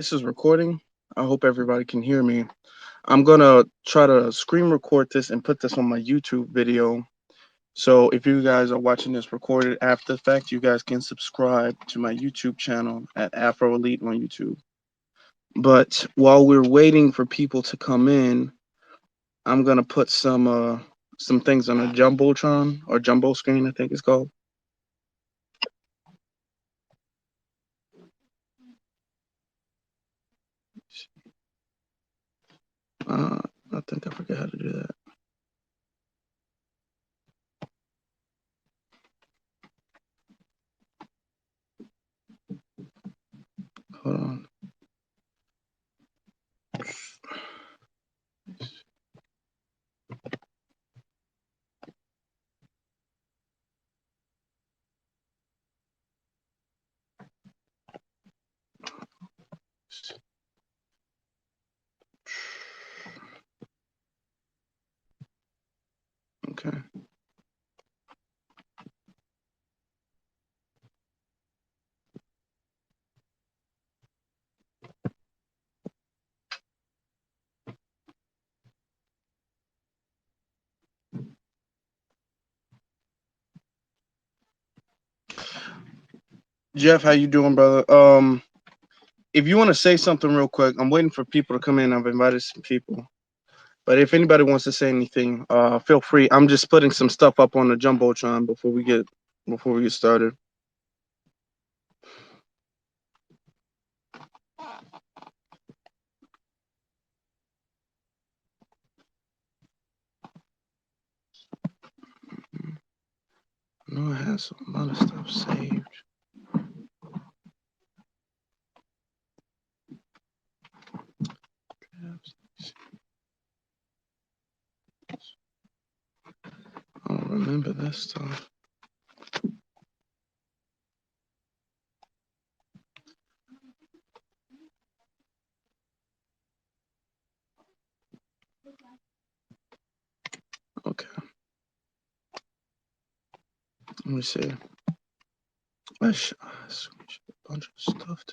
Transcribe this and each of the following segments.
This is recording. I hope everybody can hear me. I'm gonna try to screen record this and put this on my YouTube video. So if you guys are watching this recorded after the fact, you guys can subscribe to my YouTube channel at Afro Elite on YouTube. But while we're waiting for people to come in, I'm gonna put some things on a Jumbotron or Jumbo screen, I think it's called. Uh, I think I forget how to do that. Hold on. Okay. Jeff, how you doing, brother? If you want to say something real quick, I'm waiting for people to come in. I've invited some people, but if anybody wants to say anything, feel free. I'm just putting some stuff up on the jumbotron before we get started. I know I have some other stuff saved. I don't remember this stuff. Okay, let me see. I should a bunch of stuff.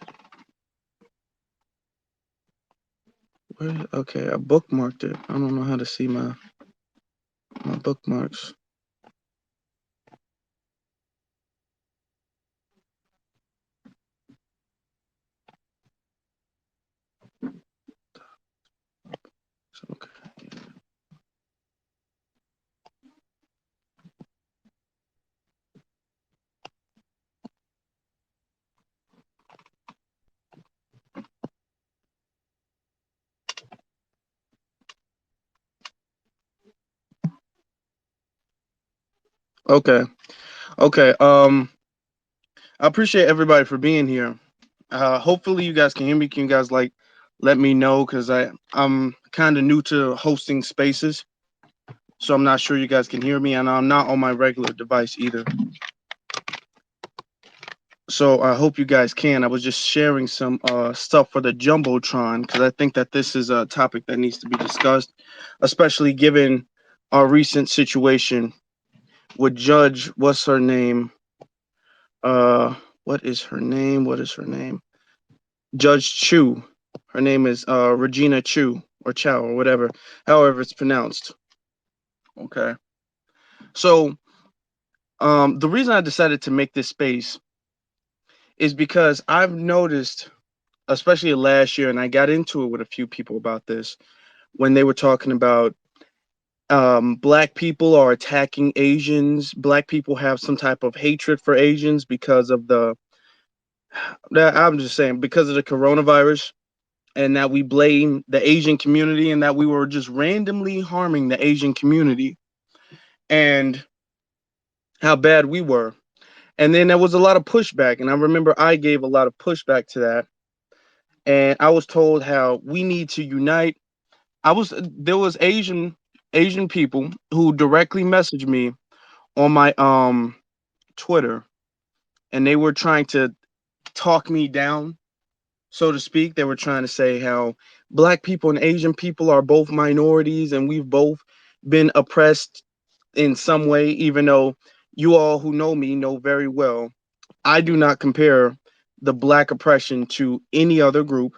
Okay, I bookmarked it. I don't know how to see my bookmarks. Okay. Okay. Okay. I appreciate everybody for being here. Hopefully you guys can hear me. Can you guys let me know, because I'm kind of new to hosting spaces, so I'm not sure you guys can hear me, and I'm not on my regular device either. So I hope you guys can. I was just sharing some stuff for the Jumbotron, because I think that this is a topic that needs to be discussed, especially given our recent situation with Judge, what's her name? What is her name? What is her name? Judge Chu. Her name is Regina Chu or Chow or whatever, however it's pronounced. Okay. So the reason I decided to make this space is because I've noticed, especially last year, and I got into it with a few people about this when they were talking about black people are attacking Asians. Black people have some type of hatred for Asians because of I'm just saying, because of the coronavirus, and that we blame the Asian community, and that we were just randomly harming the Asian community, and how bad we were. And then there was a lot of pushback, and I remember I gave a lot of pushback to that. And I was told how we need to unite. There was Asian people who directly messaged me on my Twitter, and they were trying to talk me down, so to speak. They were trying to say how black people and Asian people are both minorities, and we've both been oppressed in some way, even though you all who know me know very well I do not compare the black oppression to any other group.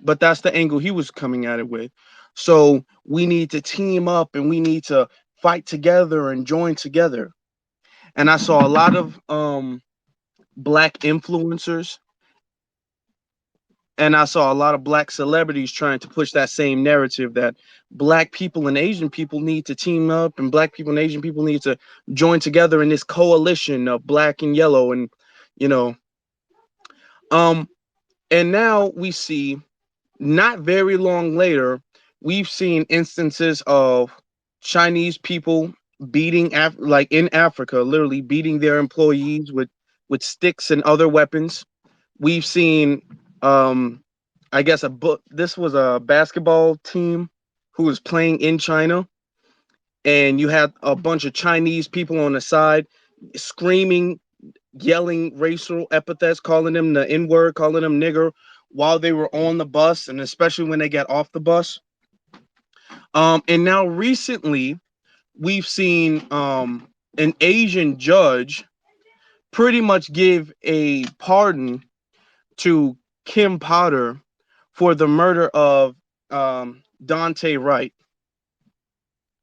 But that's the angle he was coming at it with. So we need to team up and we need to fight together and join together. And I saw a lot of black influencers, and I saw a lot of black celebrities trying to push that same narrative that black people and Asian people need to team up and black people and Asian people need to join together in this coalition of black and yellow. And you know um and now we see, not very long later, we've seen instances of Chinese people beating like in Africa, literally beating their employees with sticks and other weapons. We've seen, um, I guess a book. This was a basketball team who was playing in China, and you had a bunch of Chinese people on the side screaming, yelling racial epithets, calling them the N word, calling them nigger while they were on the bus, and especially when they got off the bus. And now recently, we've seen an Asian judge pretty much give a pardon to Kim Potter for the murder of Dante Wright.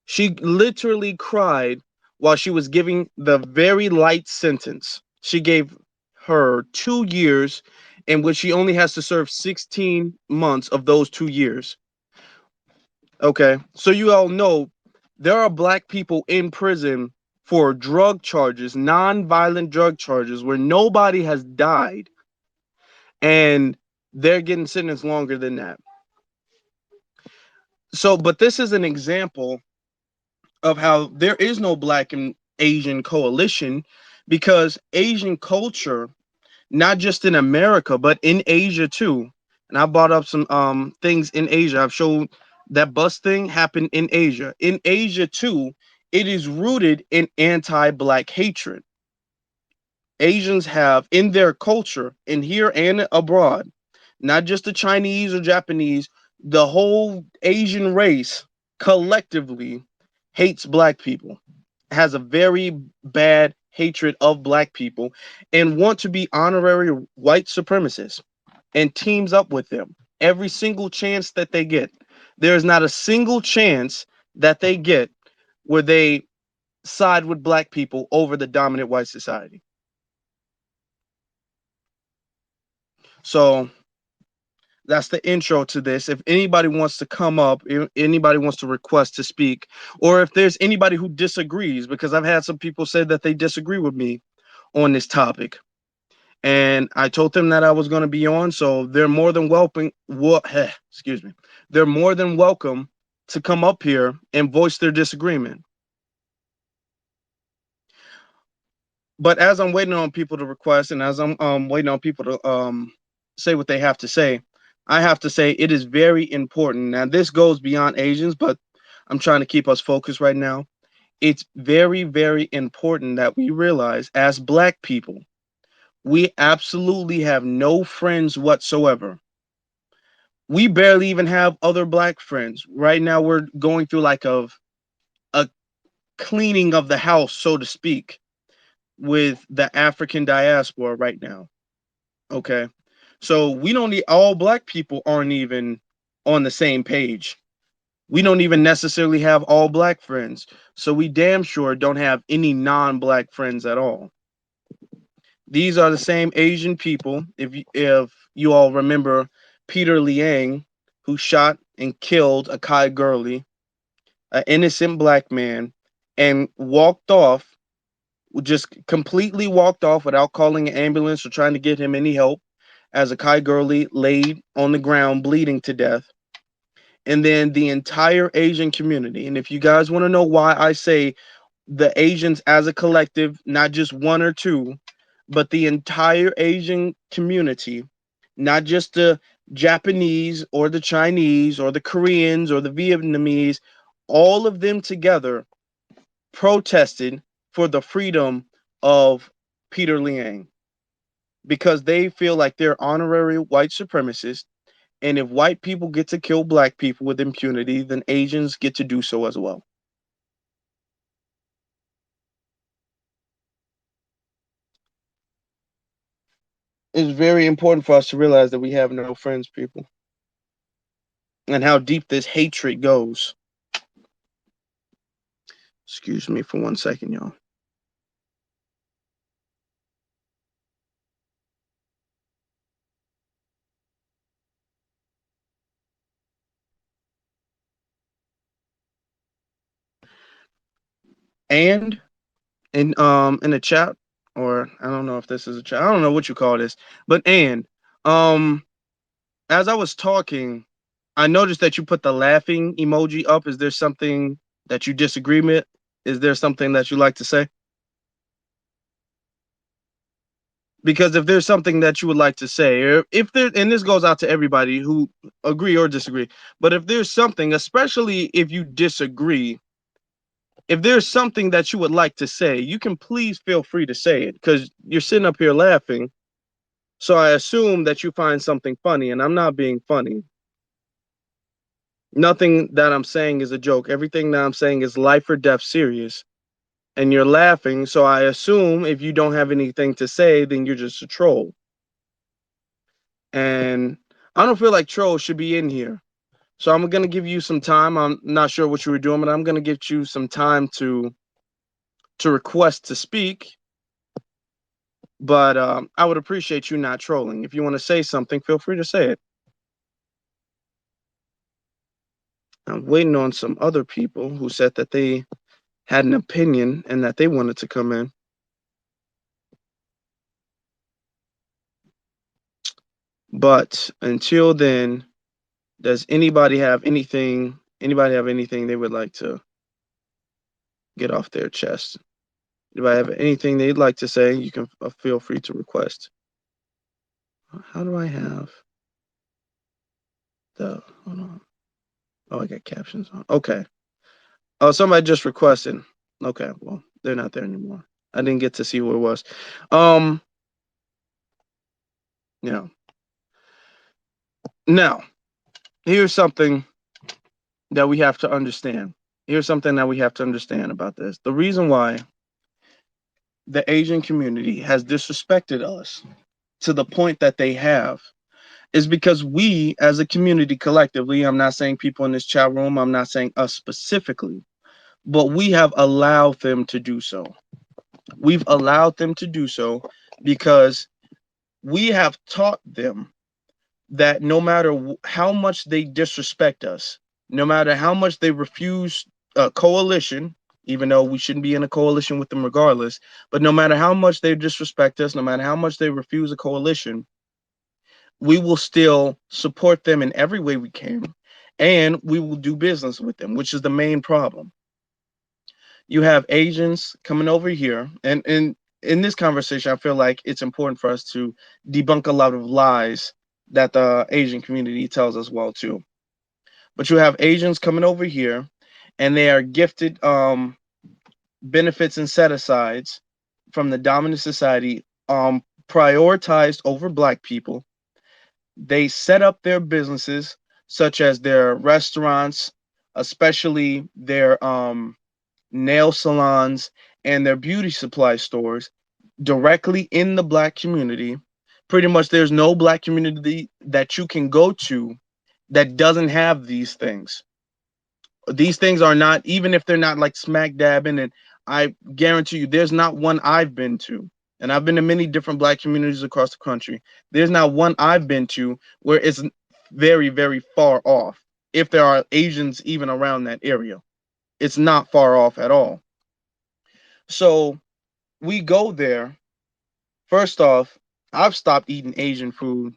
She literally cried while she was giving the very light sentence. She gave her 2 years, in which she only has to serve 16 months of those 2 years. Okay, so you all know there are black people in prison for drug charges, non-violent drug charges, where nobody has died, and they're getting sentenced longer than that. So, but this is an example of how there is no black and Asian coalition, because Asian culture, not just in America, but in Asia too. And I brought up some things in Asia. I've shown that bus thing happened in Asia. In Asia too, it is rooted in anti-black hatred. Asians have in their culture, in here and abroad, not just the Chinese or Japanese, the whole Asian race collectively hates black people, has a very bad hatred of black people, and want to be honorary white supremacists, and teams up with them every single chance that they get. There is not a single chance that they get where they side with black people over the dominant white society. So that's the intro to this. If anybody wants to come up, if anybody wants to request to speak, or if there's anybody who disagrees, because I've had some people say that they disagree with me on this topic, and I told them that I was going to be on, so they're more than welcome. Excuse me. They're more than welcome to come up here and voice their disagreement. But as I'm waiting on people to request, and as I'm waiting on people to say what they have to say, I have to say it is very important. Now this goes beyond Asians, but I'm trying to keep us focused right now. It's very, very important that we realize, as black people, we absolutely have no friends whatsoever. We barely even have other black friends. Right now we're going through like a cleaning of the house, so to speak, with the African diaspora right now. Okay. So we don't need, all black people aren't even on the same page. We don't even necessarily have all black friends. So we damn sure don't have any non-black friends at all. These are the same Asian people. If you all remember Peter Liang, who shot and killed Akai Gurley, an innocent black man, and walked off, just completely walked off without calling an ambulance or trying to get him any help, as Akai Gurley laid on the ground bleeding to death. And then the entire Asian community. And if you guys want to know why I say the Asians as a collective, not just one or two, but the entire Asian community, not just the Japanese or the Chinese or the Koreans or the Vietnamese, all of them together protested for the freedom of Peter Liang, because they feel like they're honorary white supremacists. And if white people get to kill black people with impunity, then Asians get to do so as well. It's very important for us to realize that we have no friends, people. and how deep this hatred goes. Excuse me for 1 second, y'all. And in the chat, or I don't know if this is a chat. I don't know what you call this, but um as I was talking, I noticed that you put the laughing emoji up. Is there something that you disagree with? Is there something that you like to say? Because if there's something that you would like to say, or if there, and this goes out to everybody who agree or disagree, but if there's something, especially if you disagree, if there's something that you would like to say, you can please feel free to say it, because you're sitting up here laughing. So I assume that you find something funny, and I'm not being funny. Nothing that I'm saying is a joke. Everything that I'm saying is life or death serious. And you're laughing, so I assume if you don't have anything to say, then you're just a troll. And I don't feel like trolls should be in here. So I'm gonna give you some time. I'm not sure what you were doing, but I'm gonna give you some time to request to speak. But I would appreciate you not trolling. If you want to say something, feel free to say it. I'm waiting on some other people who said that they had an opinion and that they wanted to come in. But until then, does anybody have anything? Anybody have anything they would like to get off their chest? If I have anything they'd like to say, you can feel free to request. How do I have the? Hold on. Oh, I got captions on. Okay. Oh, somebody just requested. Okay. Well, they're not there anymore. I didn't get to see who it was. Um. Yeah. Now, here's something that we have to understand. Here's something that we have to understand about this. The reason why the Asian community has disrespected us to the point that they have is because we, as a community collectively, I'm not saying people in this chat room, I'm not saying us specifically, but we have allowed them to do so. We've allowed them to do so because we have taught them that no matter how much they disrespect us, no matter how much they refuse a coalition, even though we shouldn't be in a coalition with them regardless, but no matter how much they disrespect us, no matter how much they refuse a coalition, we will still support them in every way we can, and we will do business with them, which is the main problem. You have Asians coming over here, and in this conversation, I feel like it's important for us to debunk a lot of lies that the Asian community tells us well too. But you have Asians coming over here, and they are gifted benefits and set asides from the dominant society, prioritized over Black people. They set up their businesses, such as their restaurants, especially their nail salons and their beauty supply stores, directly in the Black community. Pretty much there's no Black community that you can go to that doesn't have these things. These things are not, even if they're not like smack dab in it, I guarantee you there's not one I've been to. And I've been to many different Black communities across the country. There's not one I've been to where it's very, very far off. If there are Asians even around that area, it's not far off at all. So we go there. First off, I've stopped eating Asian food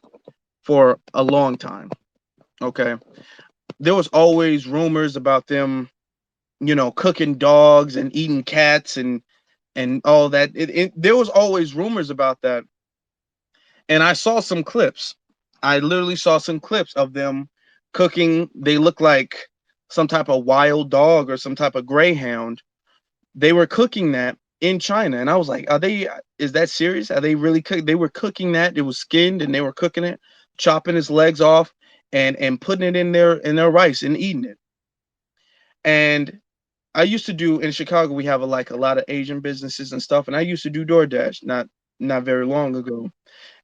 for a long time. Okay. There was always rumors about them, cooking dogs and eating cats and all that. There was always rumors about that. And I saw some clips. I literally saw some clips of them cooking. They look like some type of wild dog or some type of greyhound. They were cooking that in China, and I was like, is that serious? Are they really cook? They were cooking that. It was skinned, and they were cooking it, chopping his legs off, and putting it in their rice and eating it. And I used to do in Chicago. We have a lot of Asian businesses and stuff, and I used to do DoorDash not very long ago.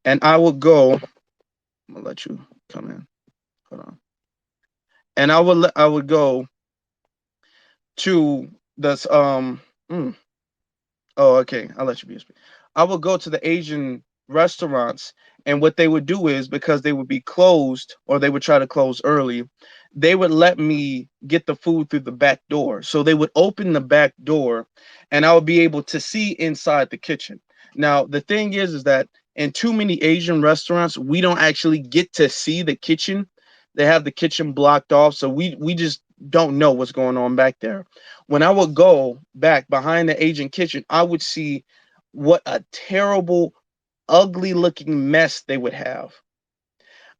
And I would go. I'm gonna let you come in. Hold on. and I would go to this mm, oh, okay. I'll let you be. I would go to the Asian restaurants, and what they would do is, because they would be closed or they would try to close early, they would let me get the food through the back door. So they would open the back door, and I would be able to see inside the kitchen. Now, the thing is that in too many Asian restaurants, we don't actually get to see the kitchen. They have the kitchen blocked off, so we just don't know what's going on back there. When I would go back behind the Asian kitchen, I would see what a terrible, ugly looking mess they would have.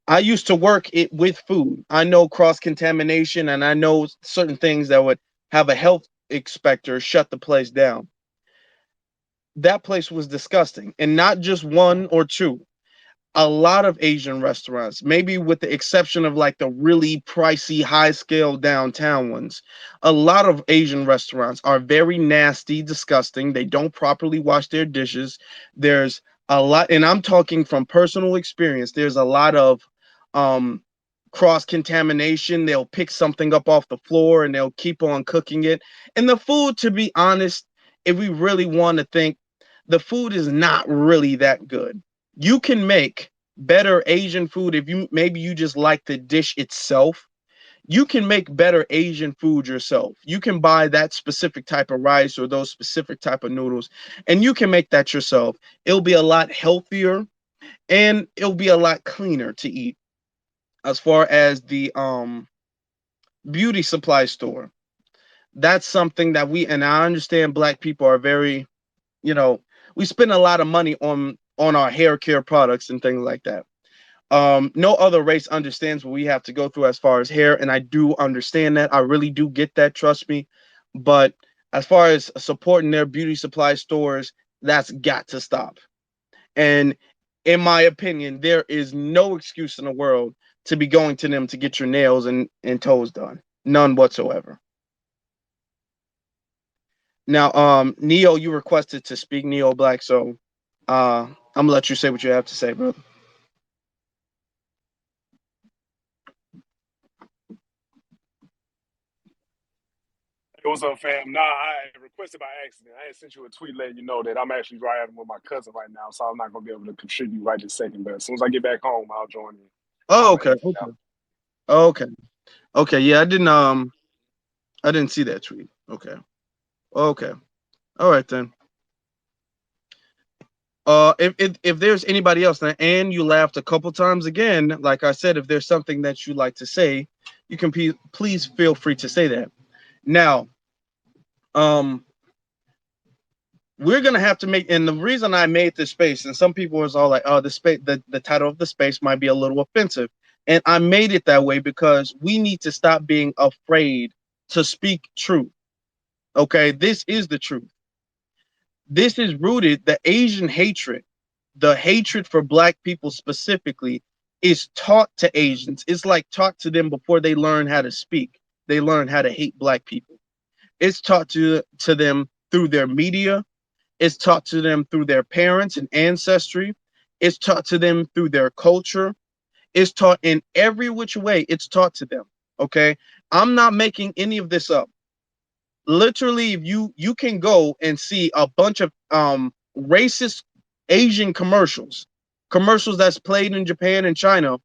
I used to work it with food. I know cross contamination, and I know certain things that would have a health inspector shut the place down. That place was disgusting, and not just one or two. A lot of Asian restaurants, maybe with the exception of like the really pricey, high scale downtown ones, a lot of Asian restaurants are very nasty, disgusting. They don't properly wash their dishes. There's a lot, and I'm talking from personal experience, there's a lot of um, cross contamination. They'll pick something up off the floor and they'll keep on cooking it. And the food, to be honest, if we really want to think, the food is not really that good. You can make better Asian food if you maybe you just like the dish itself. You can make better Asian food yourself. You can buy that specific type of rice or those specific type of noodles, and you can make that yourself. It'll be a lot healthier and it'll be a lot cleaner to eat. As far as the beauty supply store, that's something that we, and I understand black people are very, you know, we spend a lot of money on our hair care products and things like that. No other race understands what we have to go through as far as hair, and I do understand that. I really do get that, trust me. But as far as supporting their beauty supply stores, that's got to stop. And in my opinion, there is no excuse in the world to be going to them to get your nails and toes done. None whatsoever. Now, Neo, you requested to speak, Neo Black, so I'm gonna let you say what you have to say, bro. Hey, what's up, fam? Nah, I requested by accident. I had sent you a tweet letting you know that I'm actually riding with my cousin right now, so I'm not gonna be able to contribute right this second. But as soon as I get back home, I'll join you. Oh, okay, Exit okay, out. okay, okay. Yeah, I didn't see that tweet. Okay, okay, all right then. If there's anybody else, and you laughed a couple times again, like I said, if there's something that you like to say, you can please feel free to say that. Now, um, we're gonna have to make, and the reason I made this space, and some people was all like, "Oh, the space, the title of the space might be a little offensive," and I made it that way because we need to stop being afraid to speak truth. Okay, this is the truth. This is rooted, the Asian hatred, the hatred for black people specifically, is taught to Asians. It's like taught to them before they learn how to speak. They learn how to hate black people. It's taught to them through their media. It's taught to them through their parents and ancestry. It's taught to them through their culture. It's taught in every which way. It's taught to them. Okay, I'm not making any of this up. Literally, if you can go and see a bunch of racist Asian commercials that's played in Japan and China,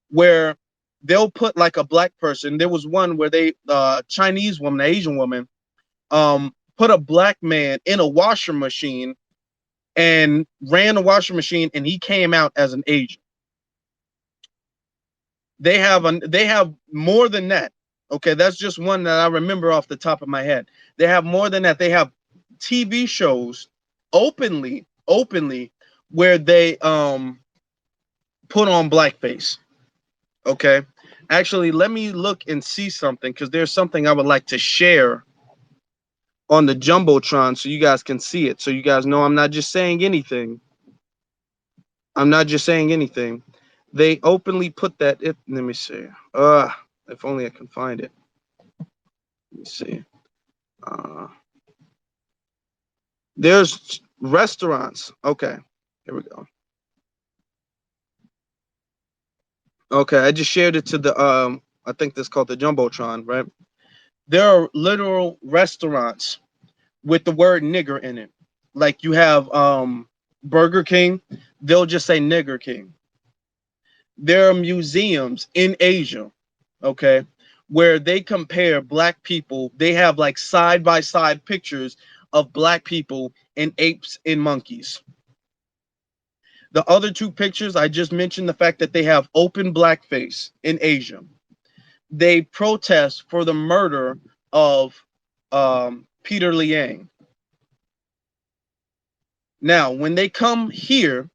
where they'll put like a black person. There was one where they Chinese woman, Asian woman, put a black man in a washer machine and ran the washer machine, and he came out as an Asian. They have more than that. Okay, that's just one that I remember off the top of my head. They have more than that. They have TV shows openly where they put on blackface. Okay, actually, let me look and see something because there's something I would like to share on the Jumbotron so you guys can see it. So you guys know I'm not just saying anything. I'm not just saying anything. They openly put that. Let me see. If only I can find it. Let me see. Uh, there's restaurants. Okay, here we go. Okay, I just shared it to the I think that's called the Jumbotron, right? There are literal restaurants with the word nigger in it. Like you have Burger King, they'll just say nigger king. There are museums in Asia, okay, where they compare black people. They have like side by side pictures of black people and apes and monkeys. The other two pictures, I just mentioned the fact that they have open blackface in Asia. They protest for the murder of Peter Liang. Now, when they come here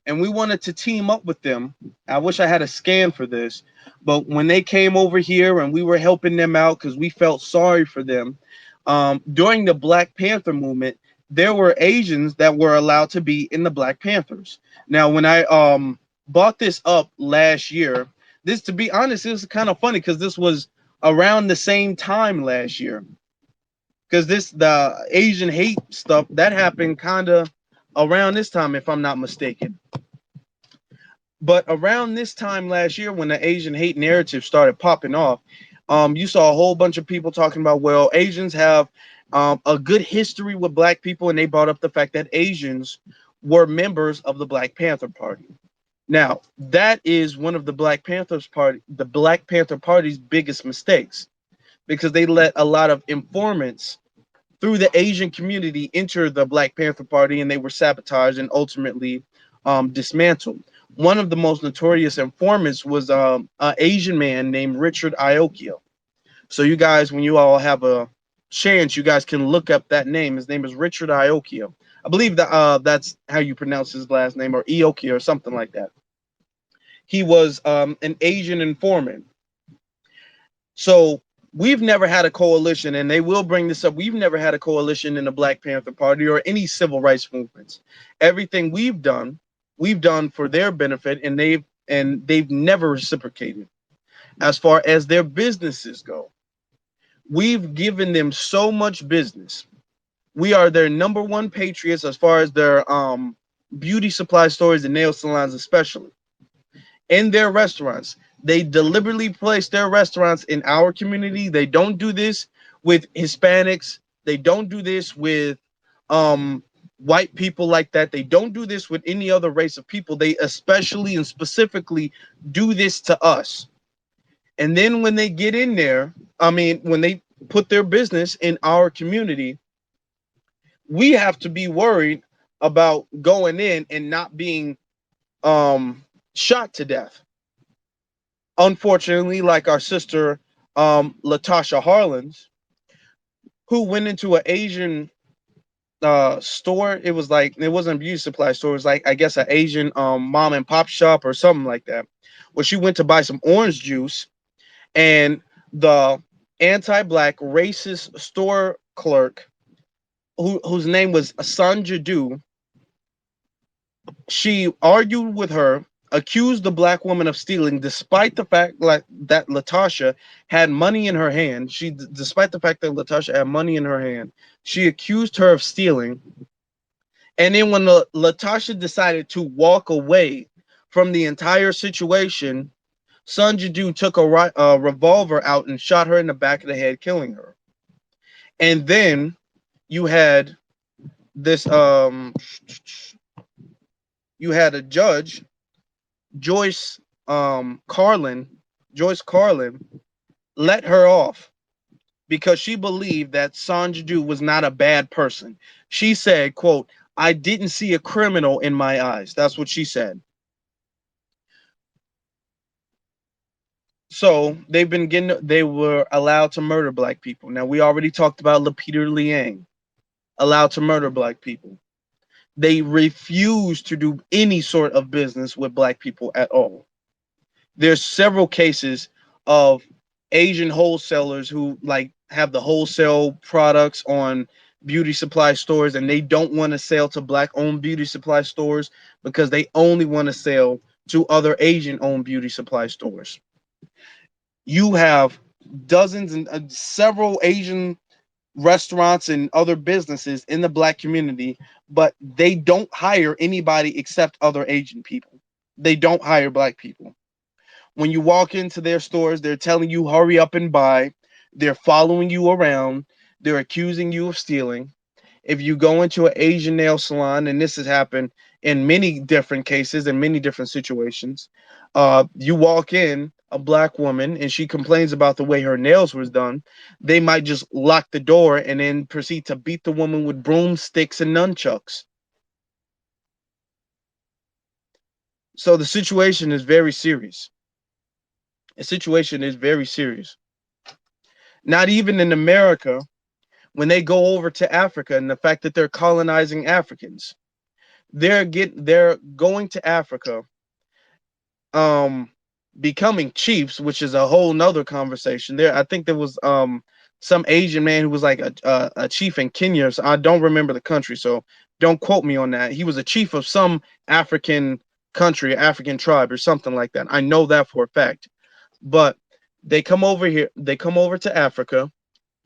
and we wanted to team up with them, I wish I had a scan for this, but when they came over here and we were helping them out because we felt sorry for them, during the Black Panther movement, there were Asians that were allowed to be in the Black Panthers. Now, when I bought this up last year, this, to be honest, it was kind of funny because this was around the same time last year. Because this, the Asian hate stuff, that happened kind of around this time, if I'm not mistaken. But around this time last year, when the Asian hate narrative started popping off, you saw a whole bunch of people talking about, well, Asians have a good history with black people, and they brought up the fact that Asians were members of the Black Panther Party. Now, that is one of the Black Panther Party's biggest mistakes, because they let a lot of informants through the Asian community enter the Black Panther Party, and they were sabotaged and ultimately dismantled. One of the most notorious informants was an Asian man named Richard Iokio. So you guys, when you all have a chance, you guys can look up that name. His name is Richard Iokio. I believe that that's how you pronounce his last name, or Iokio, or something like that. He was an Asian informant. So we've never had a coalition, and they will bring this up. We've never had a coalition in the Black Panther Party or any civil rights movements. Everything we've done for their benefit, and they've never reciprocated. As far as their businesses go, we've given them so much business. We are their number one patriots as far as their beauty supply stores and nail salons, especially in their restaurants. They deliberately place their restaurants in our community. They don't do this with Hispanics. They don't do this with um, white people like that. They don't do this with any other race of people. They especially and specifically do this to us. And then when they get in there, I mean, when they put their business in our community, we have to be worried about going in and not being shot to death. Unfortunately, like our sister Latasha Harlins, who went into an Asian store. It was like, it wasn't a beauty supply store. It was like, I guess, an Asian mom and pop shop or something like that. Well, she went to buy some orange juice, and the anti-black racist store clerk, whose name was Sanja Du, she argued with her, accused the black woman of stealing, despite the fact like that Latasha had money in her hand. Despite the fact that Latasha had money in her hand, she accused her of stealing. And then when Latasha decided to walk away from the entire situation, Sanjadu took a revolver out and shot her in the back of the head, killing her. And then you had this you had a judge, Joyce Carlin, Joyce Carlin, let her off because she believed that Sanjadu was not a bad person. She said, quote, "I didn't see a criminal in my eyes." That's what she said. So they were allowed to murder black people. Now, we already talked about Peter Liang, allowed to murder black people. They refused to do any sort of business with black people at all. There's several cases of Asian wholesalers who like have the wholesale products on beauty supply stores, and they don't want to sell to black owned beauty supply stores because they only want to sell to other Asian owned beauty supply stores. You have dozens and several Asian restaurants and other businesses in the black community, but they don't hire anybody except other Asian people. They don't hire black people. When you walk into their stores, they're telling you hurry up and buy. They're following you around. They're accusing you of stealing. If you go into an Asian nail salon, and this has happened in many different cases and many different situations, you walk in, a black woman, and she complains about the way her nails was done, they might just lock the door and then proceed to beat the woman with broomsticks and nunchucks. So the situation is very serious. The situation is very serious. Not even in America, when they go over to Africa and the fact that they're colonizing Africans, they're going to Africa, um becoming chiefs, which is a whole nother conversation. There, I think there was some Asian man who was like a chief in Kenya. So I don't remember the country, so don't quote me on that. He was a chief of some African country, African tribe, or something like that. I know that for a fact. But they come over here, they come over to Africa,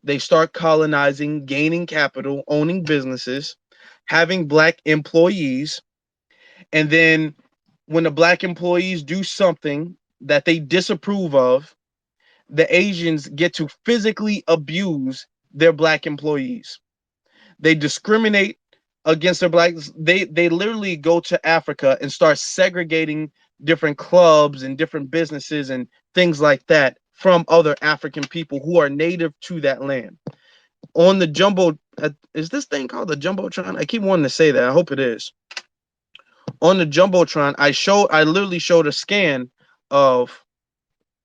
they start colonizing, gaining capital, owning businesses, having black employees, and then when the black employees do something that they disapprove of, the Asians get to physically abuse their black employees. They discriminate against their blacks. They literally go to Africa and start segregating different clubs and different businesses and things like that from other African people who are native to that land. On the is this thing called the Jumbotron? I keep wanting to say that. I hope it is. On the Jumbotron, I literally showed a scan of,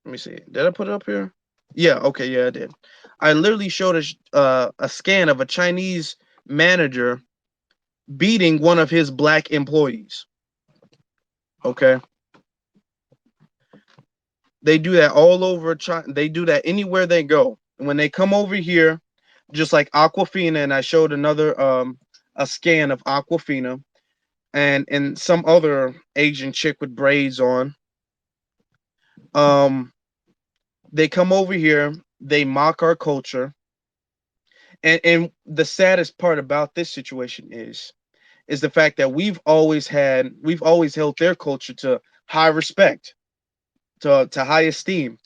let me see, did I put it up here? Yeah, okay, yeah, I did. I literally showed a scan of a Chinese manager beating one of his black employees. Okay, they do that all over China. They do that anywhere they go. And when they come over here, just like Aquafina, and I showed another a scan of Aquafina and some other Asian chick with braids on. Um, they come over here, they mock our culture, and the saddest part about this situation is the fact that we've always held their culture to high respect, to high esteem.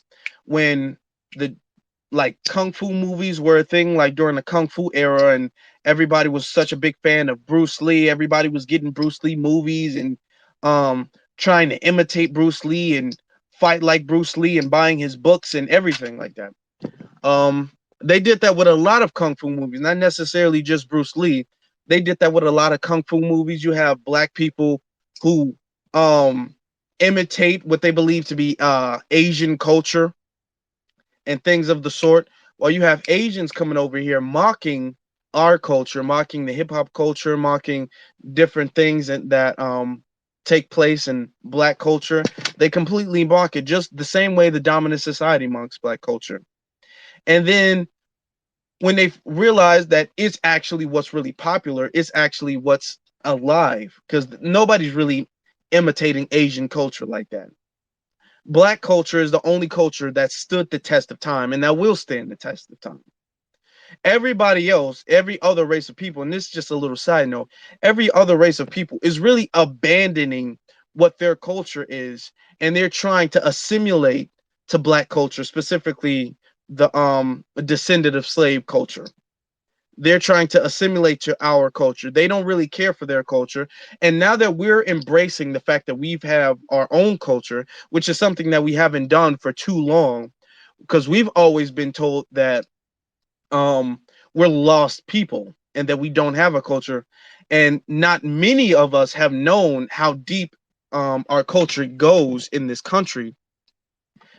When the like kung fu movies were a thing, like during the kung fu era, and everybody was such a big fan of Bruce Lee, everybody was getting Bruce Lee movies and um trying to imitate Bruce Lee and fight like Bruce Lee and buying his books and everything like that. Um, they did that with a lot of kung fu movies, not necessarily just Bruce Lee. They did that with a lot of kung fu movies. You have black people who um imitate what they believe to be Asian culture and things of the sort. While you have Asians coming over here mocking our culture, mocking the hip hop culture, mocking different things that take place in black culture. They completely mock it just the same way the dominant society mocks black culture. And then when they realize that it's actually what's really popular, it's actually what's alive, because nobody's really imitating Asian culture like that. Black culture is the only culture that stood the test of time and that will stand the test of time. Everybody else, every other race of people, and this is just a little side note, every other race of people is really abandoning what their culture is, and they're trying to assimilate to black culture, specifically the descendant of slave culture. They're trying to assimilate to our culture. They don't really care for their culture. And now that we're embracing the fact that we've have our own culture, which is something that we haven't done for too long, because we've always been told that um we're lost people and that we don't have a culture. And not many of us have known how deep our culture goes in this country.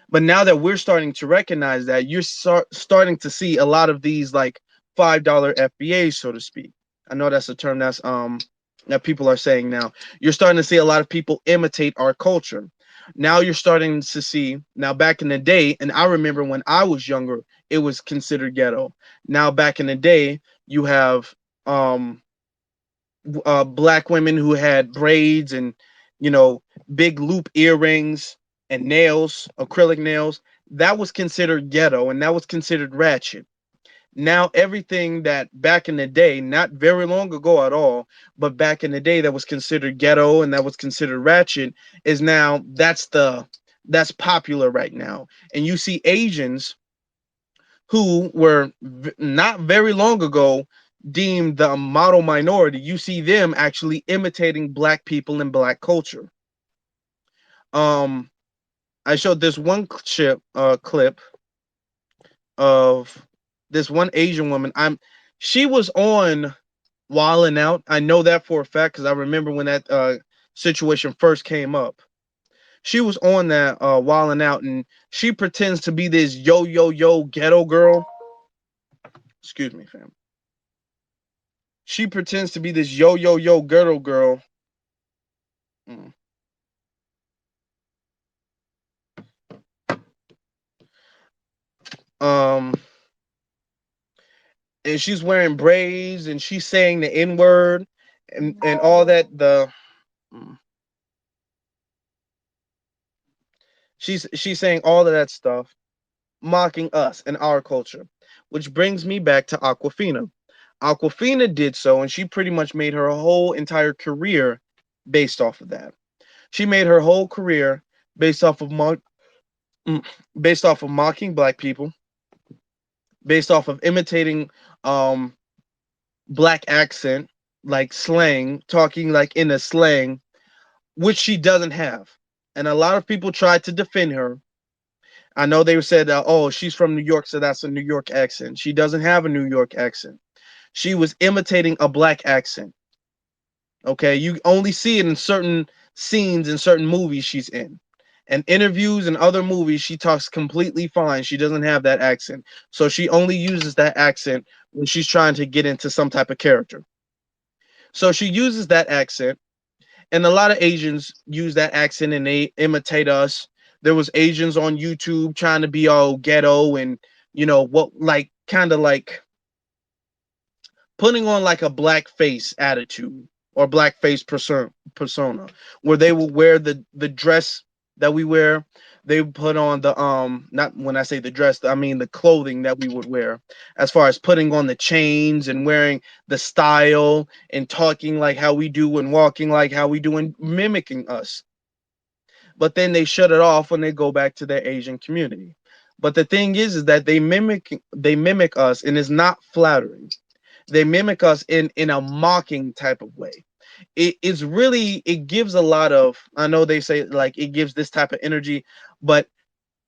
But now that we're starting to recognize that, you're starting to see a lot of these like $5 FBAs, so to speak. I know that's a term that people are saying now. You're starting to see a lot of people imitate our culture. Now you're starting to see, now back in the day, and I remember when I was younger, it was considered ghetto. Now back in the day, you have um black women who had braids and you know big loop earrings and nails, acrylic nails. That was considered ghetto and that was considered ratchet. Now everything that back in the day, not very long ago at all, but back in the day that was considered ghetto and that was considered ratchet is now that's popular right now. And you see Asians who were not very long ago deemed the model minority. You see them actually imitating black people and black culture. Um, I showed this one clip of this one Asian woman. She was on Wildin' Out. I know that for a fact because I remember when that situation first came up. She was on that Wildin' Out, and she pretends to be this yo ghetto girl. Excuse me, fam. She pretends to be this yo ghetto girl. Mm. Um, and she's wearing braids, and she's saying the N word, and all that. Mm. She's saying all of that stuff, mocking us and our culture, which brings me back to Aquafina. Aquafina did so, and she pretty much made her whole entire career based off of that. She made her whole career based off of mm, based off of mocking black people, based off of imitating um black accent, like slang, talking like in a slang, which she doesn't have. And a lot of people tried to defend her. I know they said, "Oh, she's from New York, so that's a New York accent." She doesn't have a New York accent. She was imitating a black accent. Okay, you only see it in certain scenes in certain movies she's in. And interviews and other movies, she talks completely fine. She doesn't have that accent. So she only uses that accent when she's trying to get into some type of character. So she uses that accent, and a lot of Asians use that accent and they imitate us. There was Asians on YouTube trying to be all ghetto and what, like kind of like putting on like a blackface attitude or blackface persona where they will wear the dress that we wear. They would put on the not when I say the dress, I mean the clothing that we would wear, as far as putting on the chains and wearing the style and talking like how we do and walking like how we do and mimicking us. But then they shut it off when they go back to their Asian community. But the thing is that they mimic us, and it's not flattering. They mimic us in a mocking type of way. It's really, it gives a lot of, I know they say like it gives this type of energy, but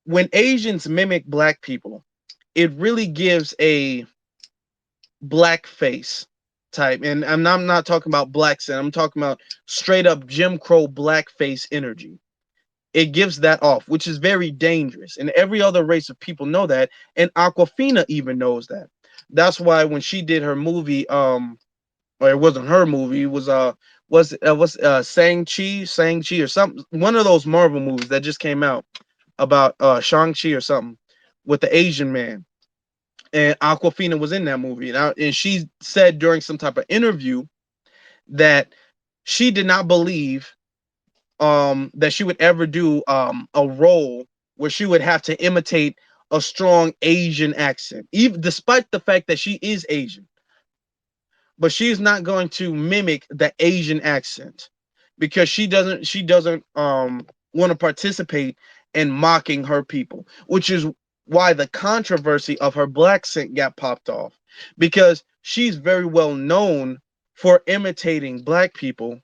when Asians mimic black people, it really gives a black face type. And I'm not talking about black sin, I'm talking about straight up Jim Crow blackface energy. It gives that off, which is very dangerous. And every other race of people know that. And Aquafina even knows that. That's why when she did her movie, or it wasn't her movie, it was Sang Chi or something, one of those Marvel movies that just came out about Shang-Chi or something with the Asian man. And Aquafina was in that movie. And she said during some type of interview that she did not believe that she would ever do a role where she would have to imitate a strong Asian accent, even despite the fact that she is Asian. But she's not going to mimic the Asian accent because she doesn't want to participate in mocking her people, which is why the controversy of her black accent got popped off, because she's very well known for imitating black people,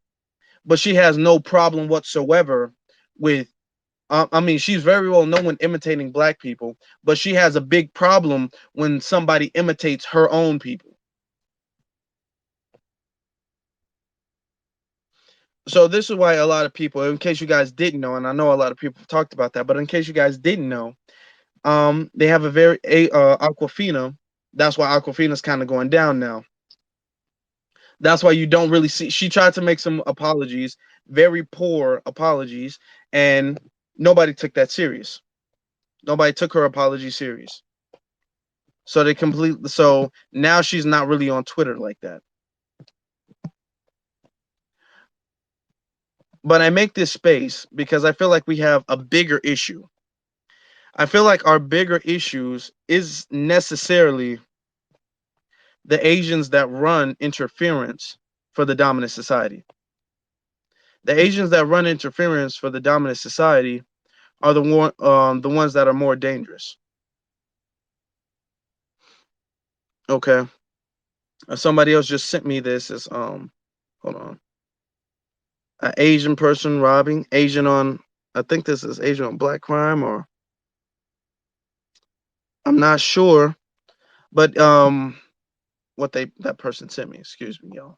but she has no problem whatsoever with. I mean, she's very well known when imitating black people, but she has a big problem when somebody imitates her own people. So this is why a lot of people, in case you guys didn't know, and I know a lot of people talked about that, but in case you guys didn't know, they have a very Aquafina. That's why Aquafina's kind of going down now. That's why you don't really see. She tried to make some apologies, very poor apologies, and nobody took that serious. Nobody took her apology serious. So they completely. So now she's not really on Twitter like that. But I make this space because I feel like we have a bigger issue. I feel like our bigger issues is necessarily the Asians that run interference for the dominant society. The Asians that run interference for the dominant society are the ones that are more dangerous. Okay. Somebody else just sent me this. As hold on, an Asian person robbing Asian on. I think this is Asian on black crime, or I'm not sure, but what they that person sent me. Excuse me, y'all.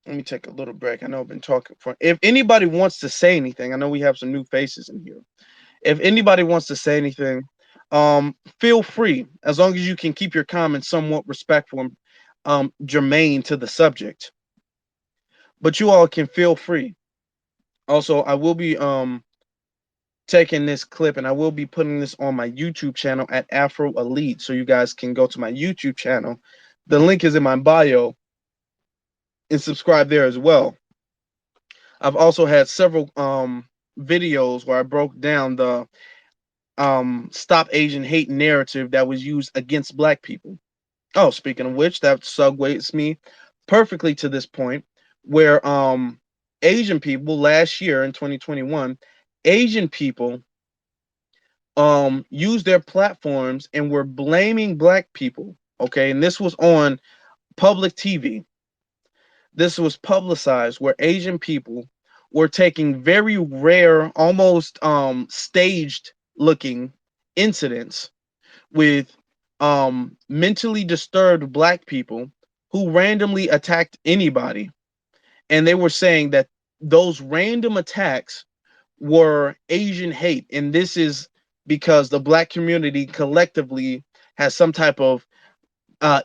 Let me take a little break. I know I've been talking for. If anybody wants to say anything, I know we have some new faces in here. If anybody wants to say anything, feel free. As long as you can keep your comments somewhat respectful and germane to the subject. But you all can feel free. Also, I will be taking this clip and I will be putting this on my YouTube channel at Afro Elite, so you guys can go to my YouTube channel. The link is in my bio and subscribe there as well. I've also had several videos where I broke down the stop Asian hate narrative that was used against black people. Oh, speaking of which, that segues me perfectly to this point where Asian people last year in 2021, Asian people used their platforms and were blaming black people. Okay, and this was on public TV. This was publicized where Asian people were taking very rare, almost staged looking incidents with mentally disturbed black people who randomly attacked anybody. And they were saying that those random attacks were Asian hate. And this is because the black community collectively has some type of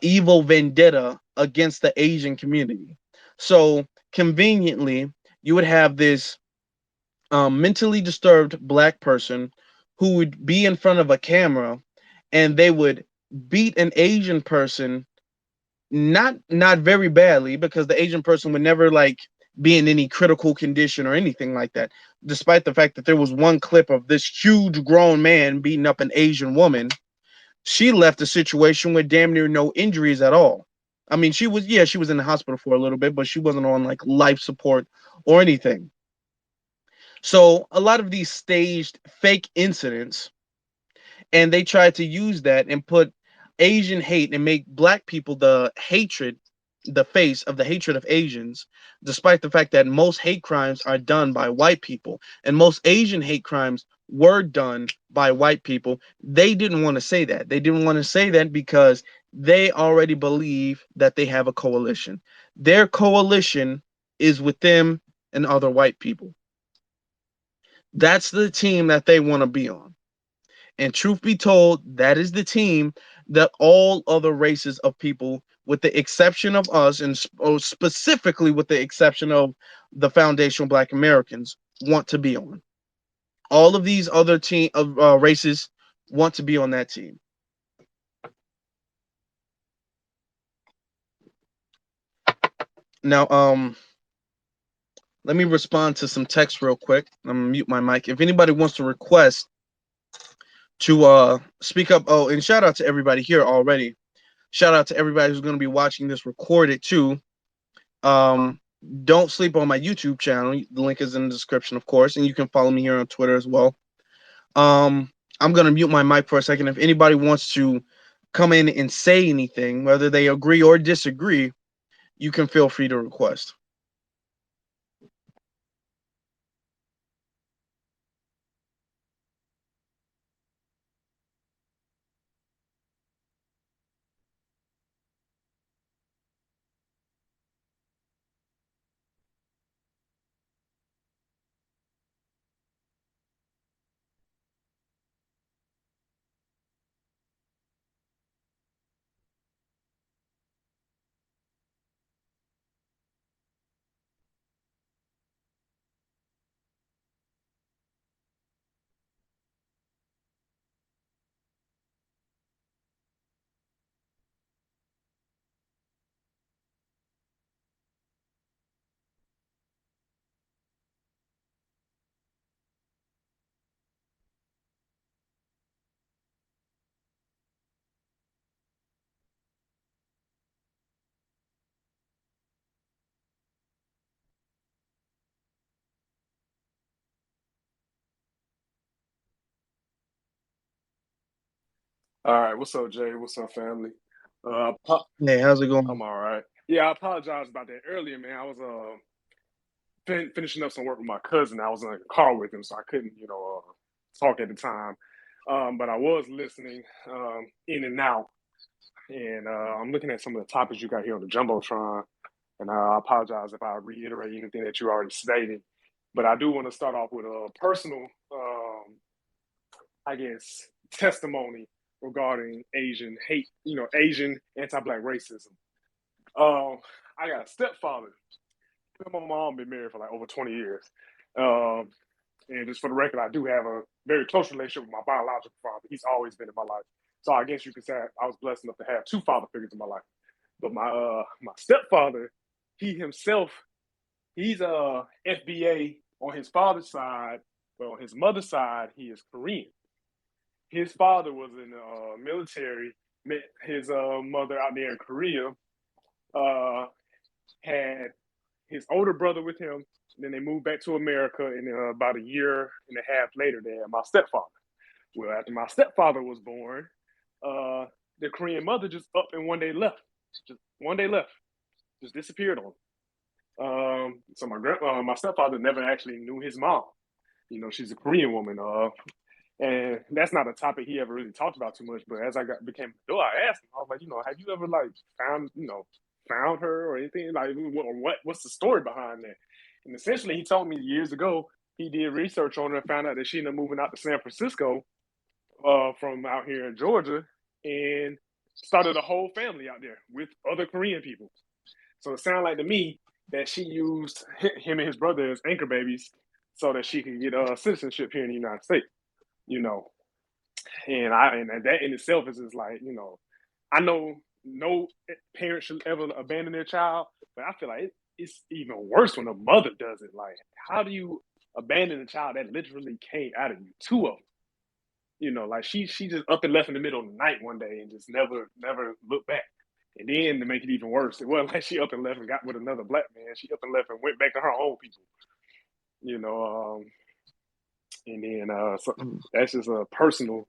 evil vendetta against the Asian community. So conveniently, you would have this mentally disturbed black person who would be in front of a camera and they would beat an Asian person, not very badly, because the Asian person would never like be in any critical condition or anything like that, despite the fact that there was one clip of this huge grown man beating up an Asian woman. She left the situation with damn near no injuries at all. I mean, she was in the hospital for a little bit, but she wasn't on like life support or anything. So a lot of these staged fake incidents, and they tried to use that and put Asian hate and make black people the face of the hatred of Asians, despite the fact that most hate crimes are done by white people and most Asian hate crimes were done by white people. They didn't want to say that. They didn't want to say that because they already believe that they have a coalition. Their coalition is with them and other white people. That's the team that they want to be on. And truth be told, that is the team that all other races of people, with the exception of us, and specifically with the exception of the foundational Black Americans, want to be on. All of these other team of races want to be on that team. Now, let me respond to some text real quick. I'm gonna mute my mic. If anybody wants to request to speak up, oh, and shout out to everybody here already. Shout out to everybody who's going to be watching this recorded too. Um, don't sleep on my YouTube channel. The link is in the description, of course, and you can follow me here on Twitter as well. Um, I'm gonna mute my mic for a second. If anybody wants to come in and say anything, whether they agree or disagree, you can feel free to request. All right, what's up, Jay? What's up, family? Hey, how's it I'm going? all right. Yeah, I apologize about that earlier, man. I was finishing up some work with my cousin. I was in a car with him, so I couldn't, talk at the time. But I was listening in and out, and I'm looking at some of the topics you got here on the Jumbotron. And I apologize if I reiterate anything that you already stated. But I do want to start off with a personal, I guess, testimony regarding Asian hate, Asian anti-black racism. Um, I got a stepfather. Me and my mom been married for like over 20 years. Um, and just for the record, I do have a very close relationship with my biological father. He's always been in my life. So I guess you could say I was blessed enough to have two father figures in my life. But my stepfather, he himself, he's a FBA on his father's side, but on his mother's side, he is Korean. His father was in the military, met his mother out there in Korea, uh, had his older brother with him. Then they moved back to America, and about a year and a half later, they had my stepfather. Well, after my stepfather was born, uh, the Korean mother just up and one day left. Just one day left, just disappeared on him. So my stepfather never actually knew his mom. She's a Korean woman. And that's not a topic he ever really talked about too much. But as became an adult, I asked him, I was like, have you ever like found her or anything? Like, what's the story behind that? And essentially, he told me years ago he did research on her and found out that she ended up moving out to San Francisco from out here in Georgia and started a whole family out there with other Korean people. So it sounded like to me that she used him and his brother as anchor babies so that she could get citizenship here in the United States. You know, and that in itself is just like I know no parent should ever abandon their child, but I feel like it's even worse when a mother does it. Like, how do you abandon a child that literally came out of you, two of them? Like she just up and left in the middle of the night one day and just never looked back. And then to make it even worse, it wasn't like she up and left and got with another black man. She up and left and went back to her own people. You know, and then so that's just a personal,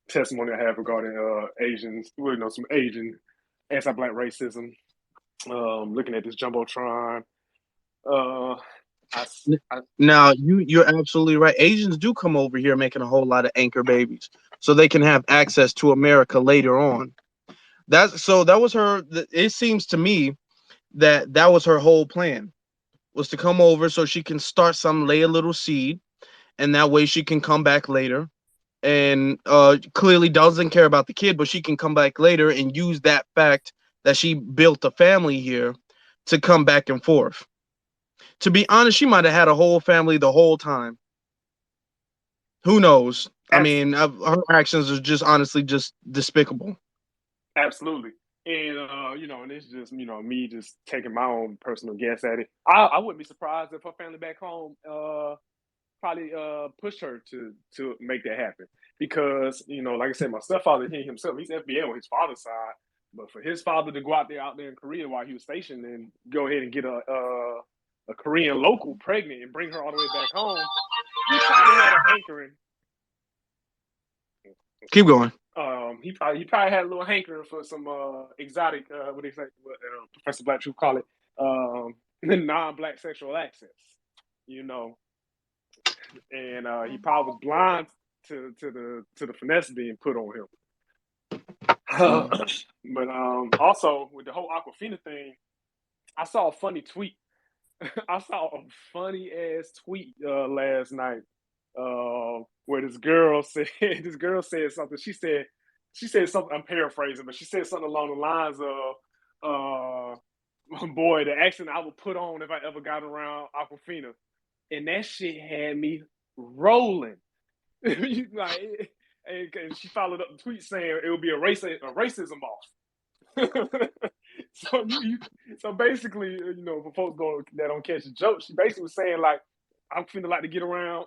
testimony I have regarding Asians, some Asian anti-black racism. Looking at this jumbotron, uh, I, I Now, you're absolutely right. Asians do come over here making a whole lot of anchor babies, so they can have access to America later on. That was her. It seems to me that that was her whole plan, was to come over so she can start some, lay a little seed, and that way she can come back later. And clearly doesn't care about the kid, but she can come back later and use that fact that she built a family here to come back and forth. To be honest, she might have had a whole family the whole time. Who knows? I abs- mean, her actions are just honestly just despicable. absolutely, and and it's just me just taking my own personal guess at it. I wouldn't be surprised if her family back home probably pushed her to make that happen because like I said, my stepfather he himself he's FBA on his father's side, but for his father to go out there in Korea while he was stationed and go ahead and get a Korean local pregnant and bring her all the way back home, he probably had a hankering. Keep going. He probably had a little hankering for some exotic what they say what Professor Black Truth call it non-black sexual access, you know, and he probably was blind to the finesse being put on him. Mm. But also with the whole Aquafina thing, I saw a funny tweet. I saw a funny ass tweet last night where this girl said this girl said something. She said something. I'm paraphrasing, but she said something along the lines of boy, the accent I would put on if I ever got around Aquafina, and that shit had me rolling. Like, and she followed up the tweet saying it would be a racism off. so so basically, for folks that don't catch the joke, she basically was saying like, I'm finna like to get around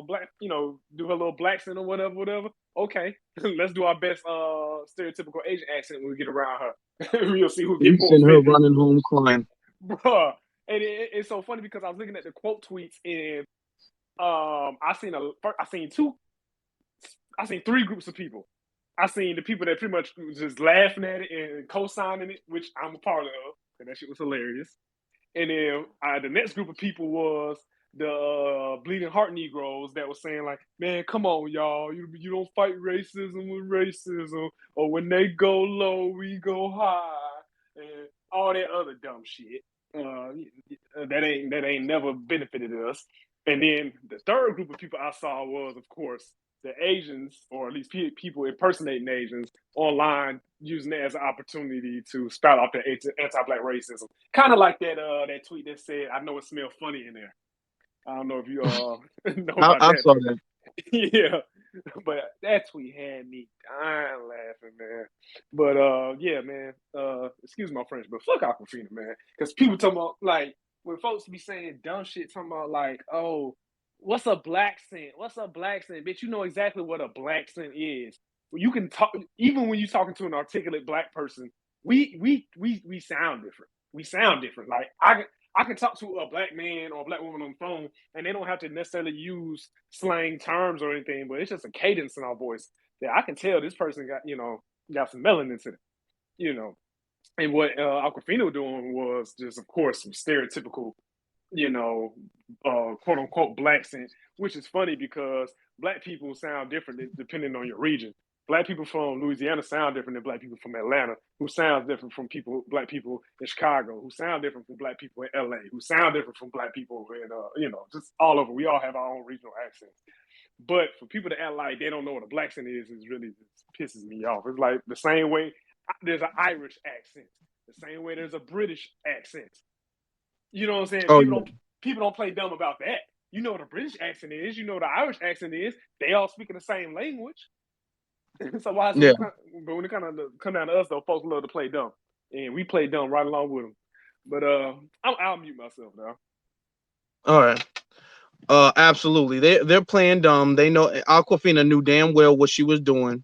black, do her little black accent or whatever. Okay, let's do our best stereotypical Asian accent when we get around her. We'll see who get You more send her offended, running home crying. bruh. And it's so funny because I was looking at the quote tweets and I seen two, I seen three groups of people. I seen the people that pretty much was just laughing at it and co-signing it, which I'm a part of, and that shit was hilarious. And then the next group of people was the bleeding heart Negroes that was saying like, "Man, come on, y'all, you don't fight racism with racism, or when they go low, we go high, and all that other dumb shit that ain't never benefited us." And then the third group of people I saw was, of course, the Asians, or at least people impersonating Asians online, using it as an opportunity to spout off the anti-black racism. Kind of like that tweet that said, "I know it smells funny in there." I don't know if you know about I that saw tweet. that. Yeah, but that tweet had me dying laughing, man. But yeah, man. Excuse my French, but fuck Aquafina, man. Because people talking about like when folks be saying dumb shit, talking about like, oh, what's a black scent? What's a black scent? Bitch, you know exactly what a black scent is. You can talk even when you're talking to an articulate black person. We sound different. We sound different. Like I can talk to a black man or a black woman on the phone, and they don't have to necessarily use slang terms or anything, but it's just a cadence in our voice that I can tell this person got some melanin to it, you know. And what Aquafina was doing was just, of course, some stereotypical, you know, quote unquote black sense, which is funny because black people sound different depending on your region. Black people from Louisiana sound different than black people from Atlanta, who sounds different from black people in Chicago, who sound different from black people in LA, who sound different from black people in, just all over. We all have our own regional accents. But for people to act like they don't know what a black accent is really just pisses me off. It's like the same way there's an Irish accent, the same way there's a British accent. You know what I'm saying? Oh People don't play dumb about that. You know what a British accent is. You know what the Irish accent is. They all speaking the same language. So why is yeah. but when it kind of come down to us though, folks love to play dumb, and we play dumb right along with them. But I'll mute myself now. All right. Absolutely. They're playing dumb. They know Aquafina knew damn well what she was doing.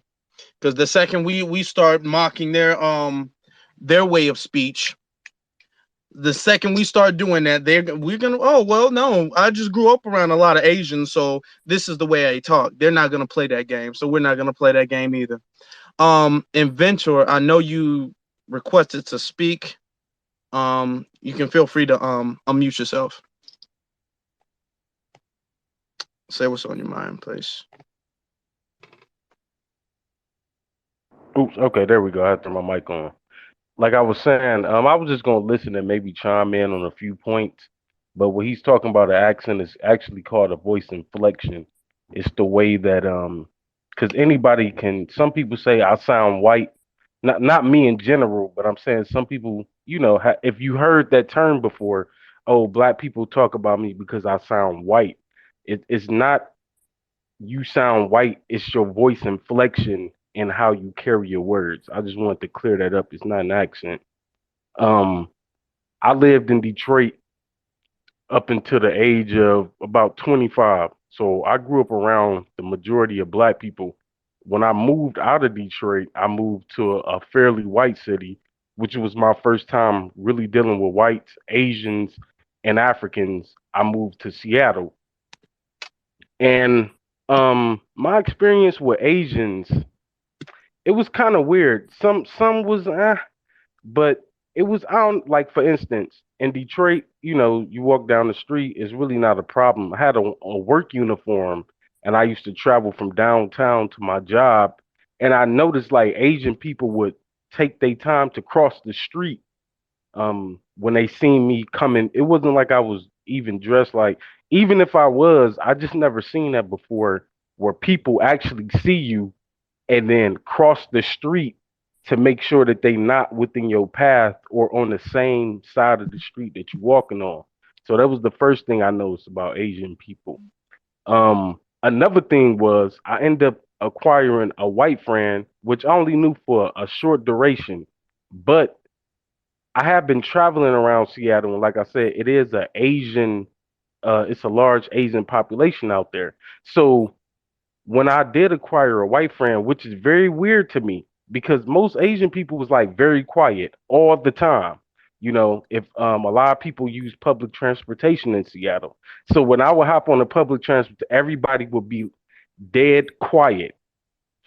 Because the second we start mocking their way of speech, the second we start doing that, we're gonna, oh well, no, I just grew up around a lot of Asians, so this is the way I talk. They're not gonna play that game, so we're not gonna play that game either. Inventor, I know you requested to speak. You can feel free to unmute yourself. Say what's on your mind, please. Oops. Okay, there we go. I had to turn my mic on. Like I was saying, I was just gonna listen and maybe chime in on a few points. But what he's talking about, an accent is actually called a voice inflection. It's the way that because anybody can. Some people say I sound white. Not me in general, but I'm saying some people. If you heard that term before, oh, black people talk about me because I sound white. It's not you sound white. It's your voice inflection and how you carry your words. I just wanted to clear that up. It's not an accent. Um, I lived in Detroit up until the age of about 25. So I grew up around the majority of black people. When I moved out of Detroit, I moved to a fairly white city, which was my first time really dealing with whites, Asians, and Africans. I moved to Seattle. And my experience with Asians, it was kind of weird. Some was but it was I don't like for instance in Detroit, you walk down the street, it's really not a problem. I had a work uniform and I used to travel from downtown to my job and I noticed like Asian people would take their time to cross the street when they seen me coming. It wasn't like I was even dressed like even if I was, I just never seen that before where people actually see you and then cross the street to make sure that they not within your path or on the same side of the street that you're walking on. So that was the first thing I noticed about Asian people. Another thing was I ended up acquiring a white friend, which I only knew for a short duration, but I have been traveling around Seattle, and like I said, it is a Asian, it's a large Asian population out there. So when I did acquire a white friend, which is very weird to me because most Asian people was like very quiet all the time. If a lot of people use public transportation in Seattle. So when I would hop on the public transport, everybody would be dead quiet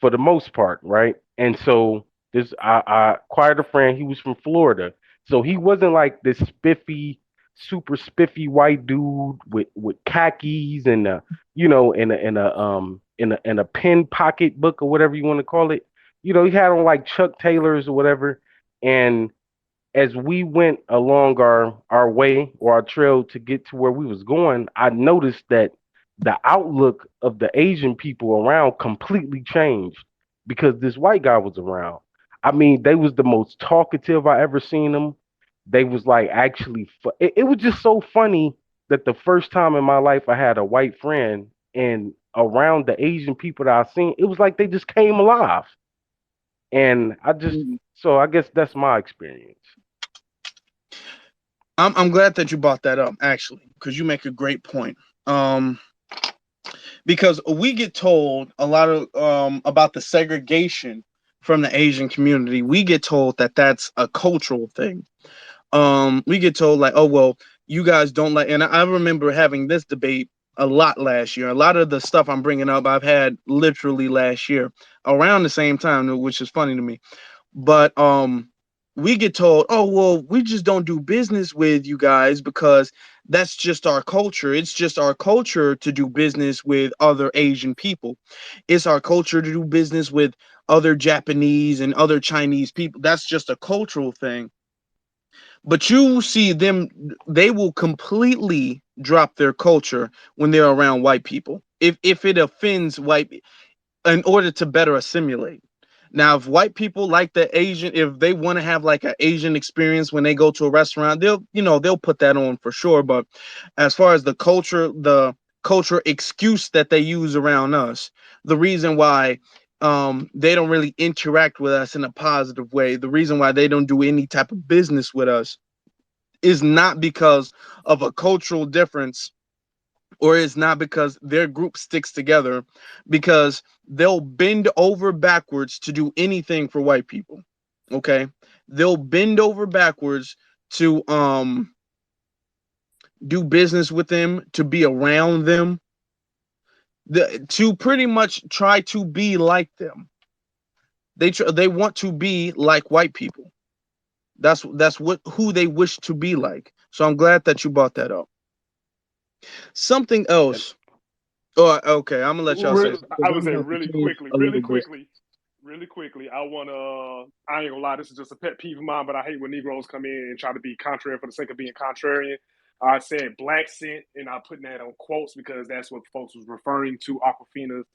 for the most part, right? And so this I acquired a friend. He was from Florida, so he wasn't like this spiffy, super spiffy white dude with khakis and in a pin pocket book or whatever you want to call it. He had on like Chuck Taylors or whatever. And as we went along our way or our trail to get to where we was going, I noticed that the outlook of the Asian people around completely changed because this white guy was around. I mean, they was the most talkative I ever seen them. They was like actually, it was just so funny that the first time in my life I had a white friend and around the Asian people that I seen, it was like they just came alive. And Mhm. so I guess that's my experience. I'm glad that you brought that up actually, because you make a great point. Um, because we get told a lot of about the segregation from the Asian community. We get told that that's a cultural thing. We get told like, oh well, you guys don't like. And I remember having this debate a lot last year. A lot of the stuff I'm bringing up, I've had literally last year around the same time, which is funny to me. But we get told, oh well, we just don't do business with you guys because that's just our culture. It's just our culture to do business with other Asian people. It's our culture to do business with other Japanese and other Chinese people. That's just a cultural thing. But you see them, they will completely drop their culture when they're around white people. If it offends white, in order to better assimilate. Now, if white people like the Asian, if they want to have like an Asian experience when they go to a restaurant, they'll put that on for sure. But as far as the culture excuse that they use around us, the reason why they don't really interact with us in a positive way, the reason why they don't do any type of business with us is not because of a cultural difference, or it's not because their group sticks together, because they'll bend over backwards to do anything for white people. Okay, they'll bend over backwards to do business with them, to be around them, to pretty much try to be like them. They want to be like white people. That's what who they wish to be like. So I'm glad that you brought that up. Something And else. Oh, okay. I'm gonna let y'all say Re- something because I would I'm say gonna have to change a little bit. really quickly. I want to. I ain't gonna lie. This is just a pet peeve of mine, but I hate when Negroes come in and try to be contrary for the sake of being contrarian. I said black scent, and I'm putting that on quotes because that's what folks was referring to Aquafina's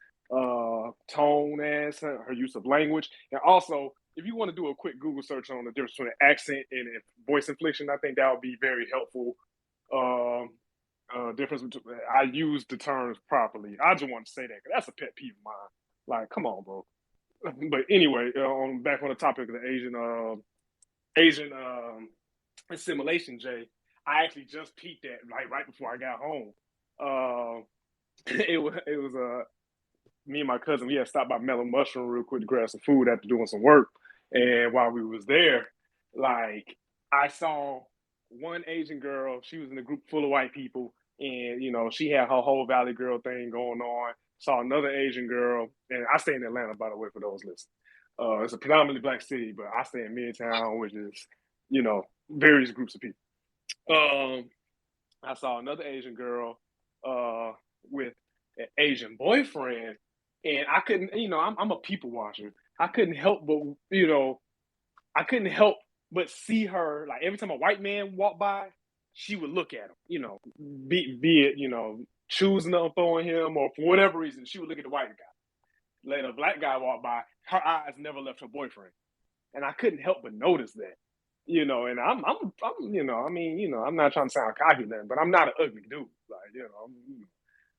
tone as her use of language, and also. If you want to do a quick Google search on the difference between accent and voice inflection, I think that would be very helpful. Um, difference between I use the terms properly. I just want to say that because that's a pet peeve of mine. Like, come on, bro. But anyway, on back on the topic of the Asian assimilation, Jay. I actually just peeped that like right before I got home. Uh, it was me and my cousin. We had stopped by Melon Mushroom real quick to grab some food after doing some work, and while we was there, like I saw one Asian girl. She was in a group full of white people, and she had her whole Valley Girl thing going on. Saw another Asian girl, and I stay in Atlanta, by the way, for those listening. It's a predominantly black city, but I stay in Midtown, which is various groups of people. Um, I saw another Asian girl uh, with an Asian boyfriend, and I couldn't, I'm a people watcher. I couldn't help but, I couldn't help but see her. Like every time a white man walked by, she would look at him. Be it choosing to throw him or for whatever reason, she would look at the white guy. Let a black guy walk by, her eyes never left her boyfriend, and I couldn't help but notice that. And I'm not trying to sound cocky then, but I'm not an ugly dude. Like,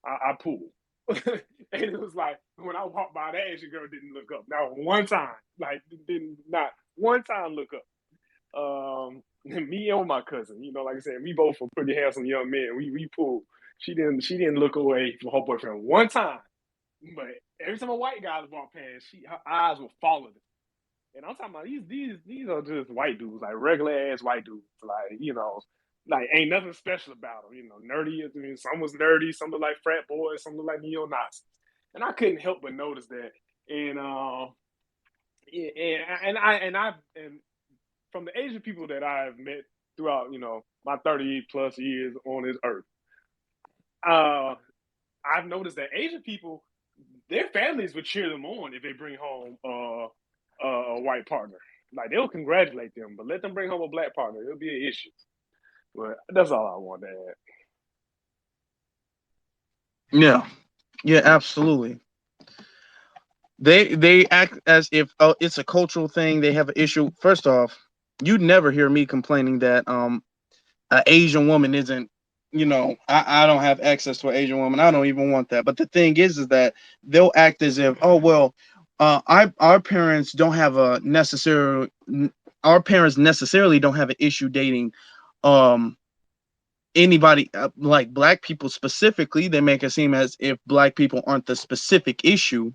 I pull. And it was like when I walked by, that Asian girl didn't look up. Now one time, like didn't not one time look up. Me and my cousin, like I said, we both were pretty handsome young men. We pulled. She didn't look away from her boyfriend one time. But every time a white guy walked past, her eyes would follow them. And I'm talking about these are just white dudes, like regular ass white dudes. Like, like ain't nothing special about them. Nerdy. I mean, some was nerdy, some look like frat boys, some look like neo Nazis. And I couldn't help but notice that. And yeah, and from the Asian people that I've met throughout, my 30 plus years on this earth, uh, I've noticed that Asian people, their families would cheer them on if they bring home a white partner. Like they'll congratulate them, but let them bring home a black partner, it'll be an issue. But that's all I want to add. Yeah, yeah, absolutely. They act as if it's a cultural thing. They have an issue. First off, you'd never hear me complaining that an Asian woman isn't, I don't have access to an Asian woman. I don't even want that. But the thing is that they'll act as if, oh well, our parents don't have a necessary, our parents necessarily don't have an issue dating, um, anybody like black people specifically. They make it seem as if black people aren't the specific issue.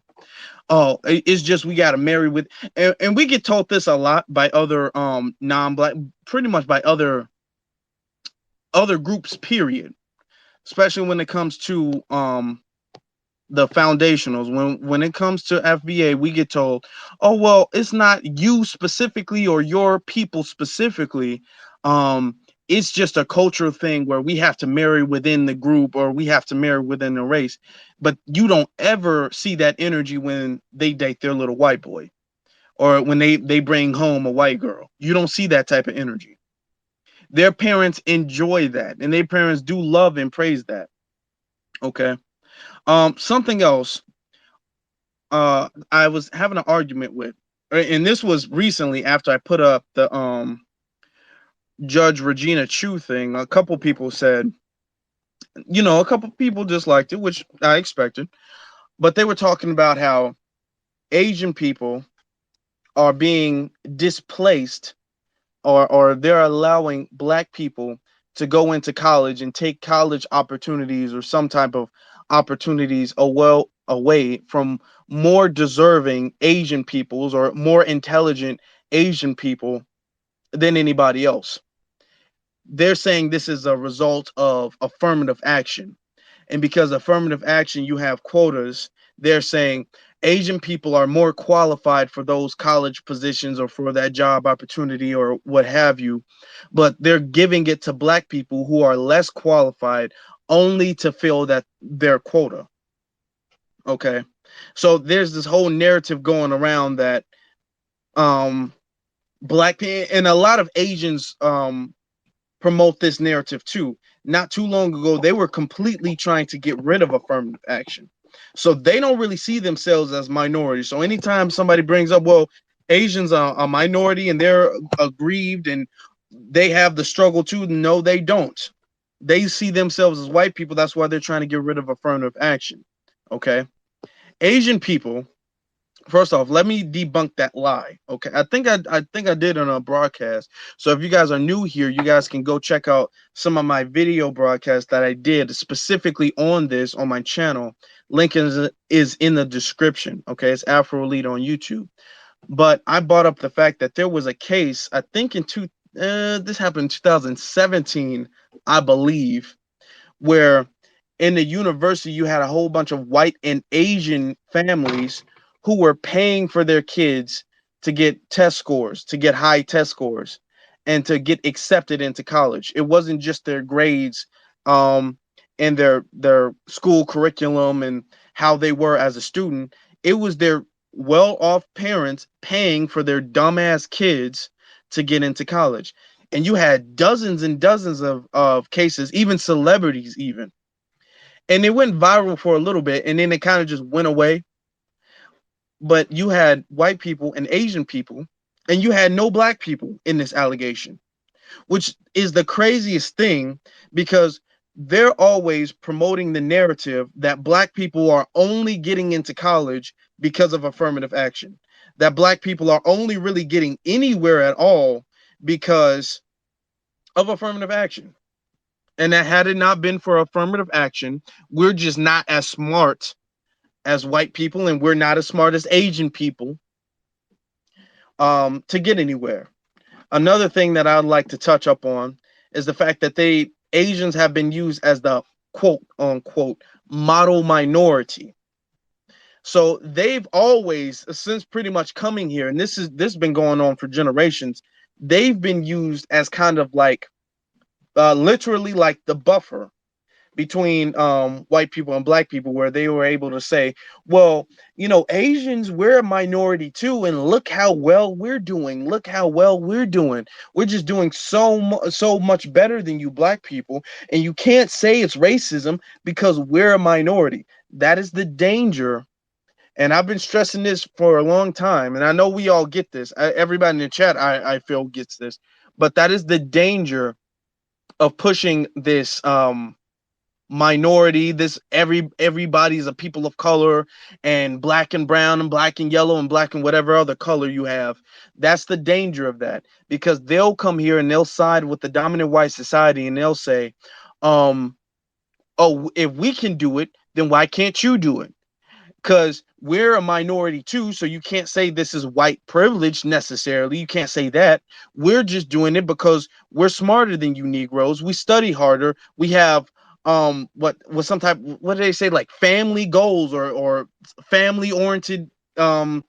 Oh, it's just we got to marry with, and we get told this a lot by other non-black, pretty much by other groups, period, especially when it comes to the foundationals. When it comes to FBA, we get told, oh well, it's not you specifically or your people specifically. um it's just a cultural thing where we have to marry within the group or we have to marry within the race. But you don't ever see that energy when they date their little white boy, or when they bring home a white girl. You don't see that type of energy. Their parents enjoy that, and their parents do love and praise that. Okay. Something else. I was having an argument with, and this was recently after I put up the Judge Regina Chu thing. A couple people said, a couple people disliked it, which I expected, but they were talking about how Asian people are being displaced, or they're allowing black people to go into college and take college opportunities or some type of opportunities away from more deserving Asian peoples or more intelligent Asian people than anybody else. They're saying this is a result of affirmative action. And because affirmative action, you have quotas, they're saying Asian people are more qualified for those college positions or for that job opportunity or what have you, but they're giving it to black people who are less qualified only to fill that their quota. Okay. So there's this whole narrative going around that um black people and a lot of Asians promote this narrative too. Not too long ago, they were completely trying to get rid of affirmative action. So they don't really see themselves as minorities. So anytime somebody brings up, well, Asians are a minority and they're aggrieved and they have the struggle too, no, they don't. They see themselves as white people. That's why they're trying to get rid of affirmative action. Okay. Asian people, first off, let me debunk that lie. Okay, I think I did on a broadcast. So if you guys are new here, you guys can go check out some of my video broadcasts that I did specifically on this on my channel. Link is in the description. Okay, it's Afro Elite on YouTube. But I brought up the fact that there was a case. I think this happened in 2017, I believe, where in the university you had a whole bunch of white and Asian families who were paying for their kids to get test scores, to get high test scores, and to get accepted into college. It wasn't just their grades, um, and their school curriculum and how they were as a student. It was their well-off parents paying for their dumbass kids to get into college. And you had dozens and dozens of cases, even celebrities, even. And it went viral for a little bit, and then it kind of just went away. But you had white people and Asian people, and you had no black people in this allegation, which is the craziest thing because they're always promoting the narrative that black people are only getting into college because of affirmative action, that black people are only really getting anywhere at all because of affirmative action. And that had it not been for affirmative action, we're just not as smart as white people, and we're not as smart as Asian people to get anywhere. Another thing that I'd like to touch up on is the fact that Asians have been used as the quote unquote model minority. So they've always, since pretty much coming here, and this has been going on for generations, they've been used as kind of like literally like the buffer between white people and black people, where they were able to say, well, Asians, we're a minority too, and look how well we're doing. Look how well we're doing. We're just doing so much better than you black people, and you can't say it's racism because we're a minority. That is the danger. And I've been stressing this for a long time, and I know we all get this. Everybody in the chat, I feel, gets this. But that is the danger of pushing this minority, this everybody's a people of color, and black and brown and black and yellow and black and whatever other color you have. That's the danger of that, because they'll come here and they'll side with the dominant white society, and they'll say, oh, if we can do it, then why can't you do it? Because we're a minority too, so you can't say this is white privilege necessarily. You can't say that. We're just doing it because we're smarter than you Negroes. We study harder. We have what some type, what do they say, like family goals, or family oriented um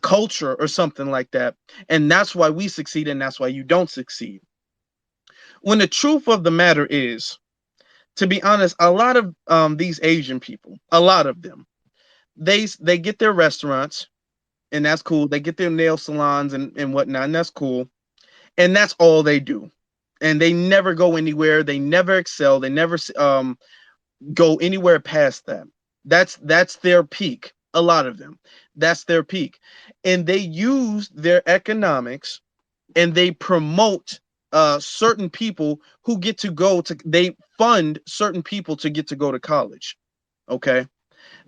culture or something like that. And that's why we succeed, and that's why you don't succeed. When the truth of the matter is, to be honest, a lot of these Asian people, a lot of them, they get their restaurants, and that's cool. They get their nail salons and whatnot, and that's cool. And that's all they do. And they never go anywhere. They never excel. They never go anywhere past that. That's their peak. A lot of them. That's their peak. And they use their economics, and they promote certain people who get to go to, they fund certain people to get to go to college. Okay.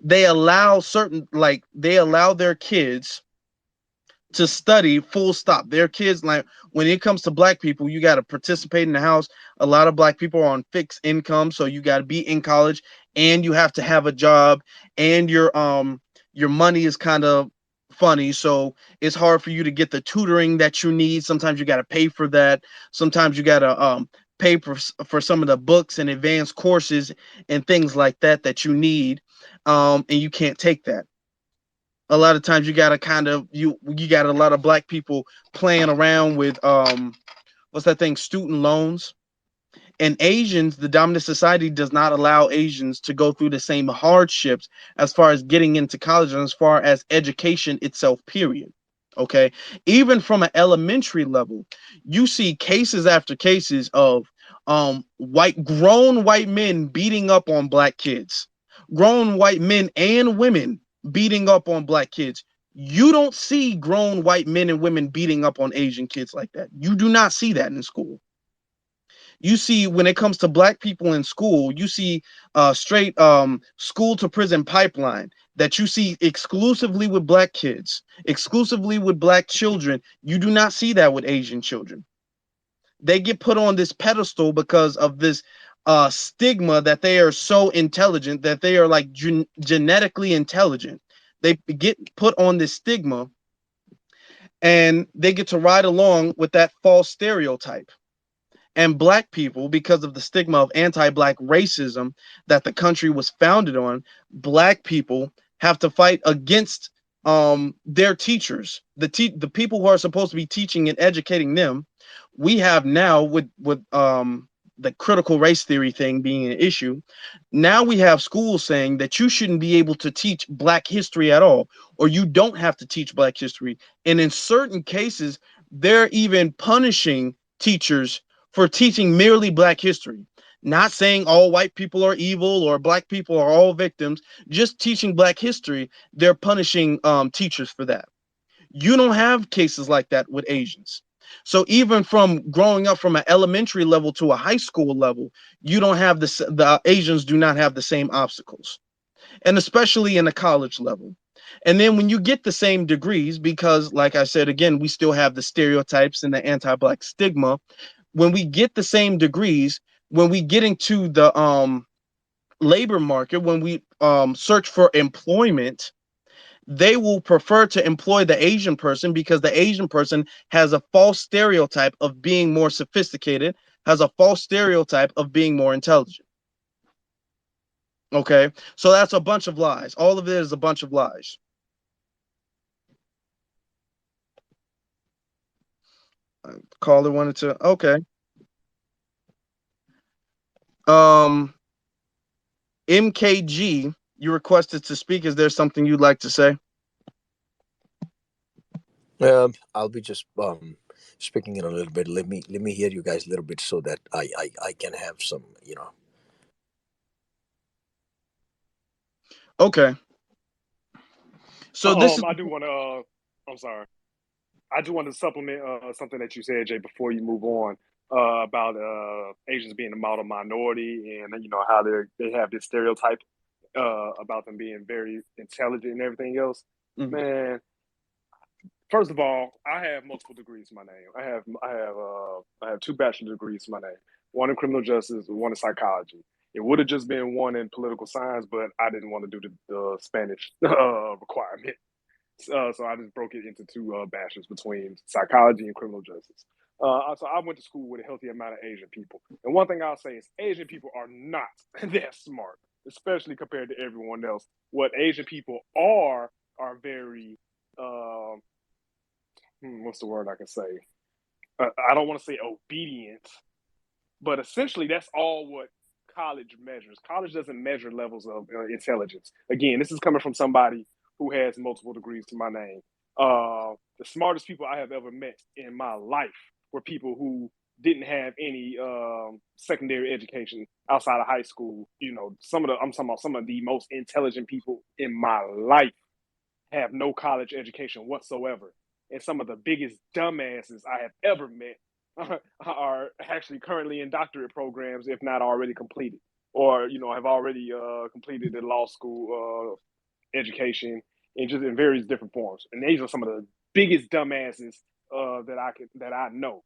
They allow certain, like, they allow their kids to study, full stop. Their kids, like, when it comes to black people, you got to participate in the house. A lot of black people are on fixed income, so you got to be in college, and you have to have a job, and your money is kind of funny, so it's hard for you to get the tutoring that you need. Sometimes you got to pay for that. Sometimes you got to pay for some of the books and advanced courses and things like that that you need, and you can't take that. A lot of times you gotta kind of, you got a lot of black people playing around with what's that thing, student loans. And Asians, the dominant society does not allow Asians to go through the same hardships as far as getting into college and as far as education itself, period. Okay. Even from an elementary level, you see cases after cases of grown white men beating up on black kids, grown white men and women beating up on black kids. You don't see grown white men and women beating up on Asian kids like that. You do not see that in school. You see, when it comes to black people in school, you see straight school to prison pipeline that you see exclusively with black kids, exclusively with black children. You do not see that with Asian children. They get put on this pedestal because of this stigma that they are so intelligent, that they are like genetically intelligent. They get put on this stigma, and they get to ride along with that false stereotype. And black people, because of the stigma of anti-black racism that the country was founded on, black people have to fight against their teachers, the people who are supposed to be teaching and educating them. We have now, with the critical race theory thing being an issue, now we have schools saying that you shouldn't be able to teach black history at all, or you don't have to teach black history. And in certain cases, they're even punishing teachers for teaching merely black history. Not saying all white people are evil or black people are all victims, just teaching black history. They're punishing teachers for that. You don't have cases like that with Asians. So even from growing up from an elementary level to a high school level, you don't have the Asians do not have the same obstacles, and especially in the college level. And then when you get the same degrees, because like I said again, we still have the stereotypes and the anti-black stigma. When we get the same degrees, when we get into the labor market, when we search for employment, they will prefer to employ the Asian person because the Asian person has a false stereotype of being more sophisticated, has a false stereotype of being more intelligent. Okay, so that's a bunch of lies. All of it is a bunch of lies. Caller wanted to. Okay. Um, MKG, you requested to speak. Is there something you'd like to say? I'll be just speaking in a little bit. Let me hear you guys a little bit so that I can have some, Okay. So this is I do want to. I'm sorry. I just wanted to supplement something that you said, Jay, before you move on about Asians being a model minority, and how they have this stereotype about them being very intelligent and everything else. Mhm. Man, first of all, I have multiple degrees in my name. I have two bachelor degrees in my name. One in criminal justice, one in psychology. It would have just been one in political science, but I didn't want to do the Spanish requirement. So I just broke it into two bachelors between psychology and criminal justice. So I went to school with a healthy amount of Asian people. And one thing I'll say is Asian people are not that smart, especially compared to everyone else. What Asian people are very, uh, what's the word I can say? I don't want to say obedient, but essentially that's all what college measures. College doesn't measure levels of intelligence. Again, this is coming from somebody who has multiple degrees to my name. The smartest people I have ever met in my life were people who didn't have any secondary education outside of high school. I'm talking about some of the most intelligent people in my life have no college education whatsoever. And some of the biggest dumbasses I have ever met are actually currently in doctorate programs, if not already completed, or have already completed the law school education, and just in various different forms. And these are some of the biggest dumbasses that I know.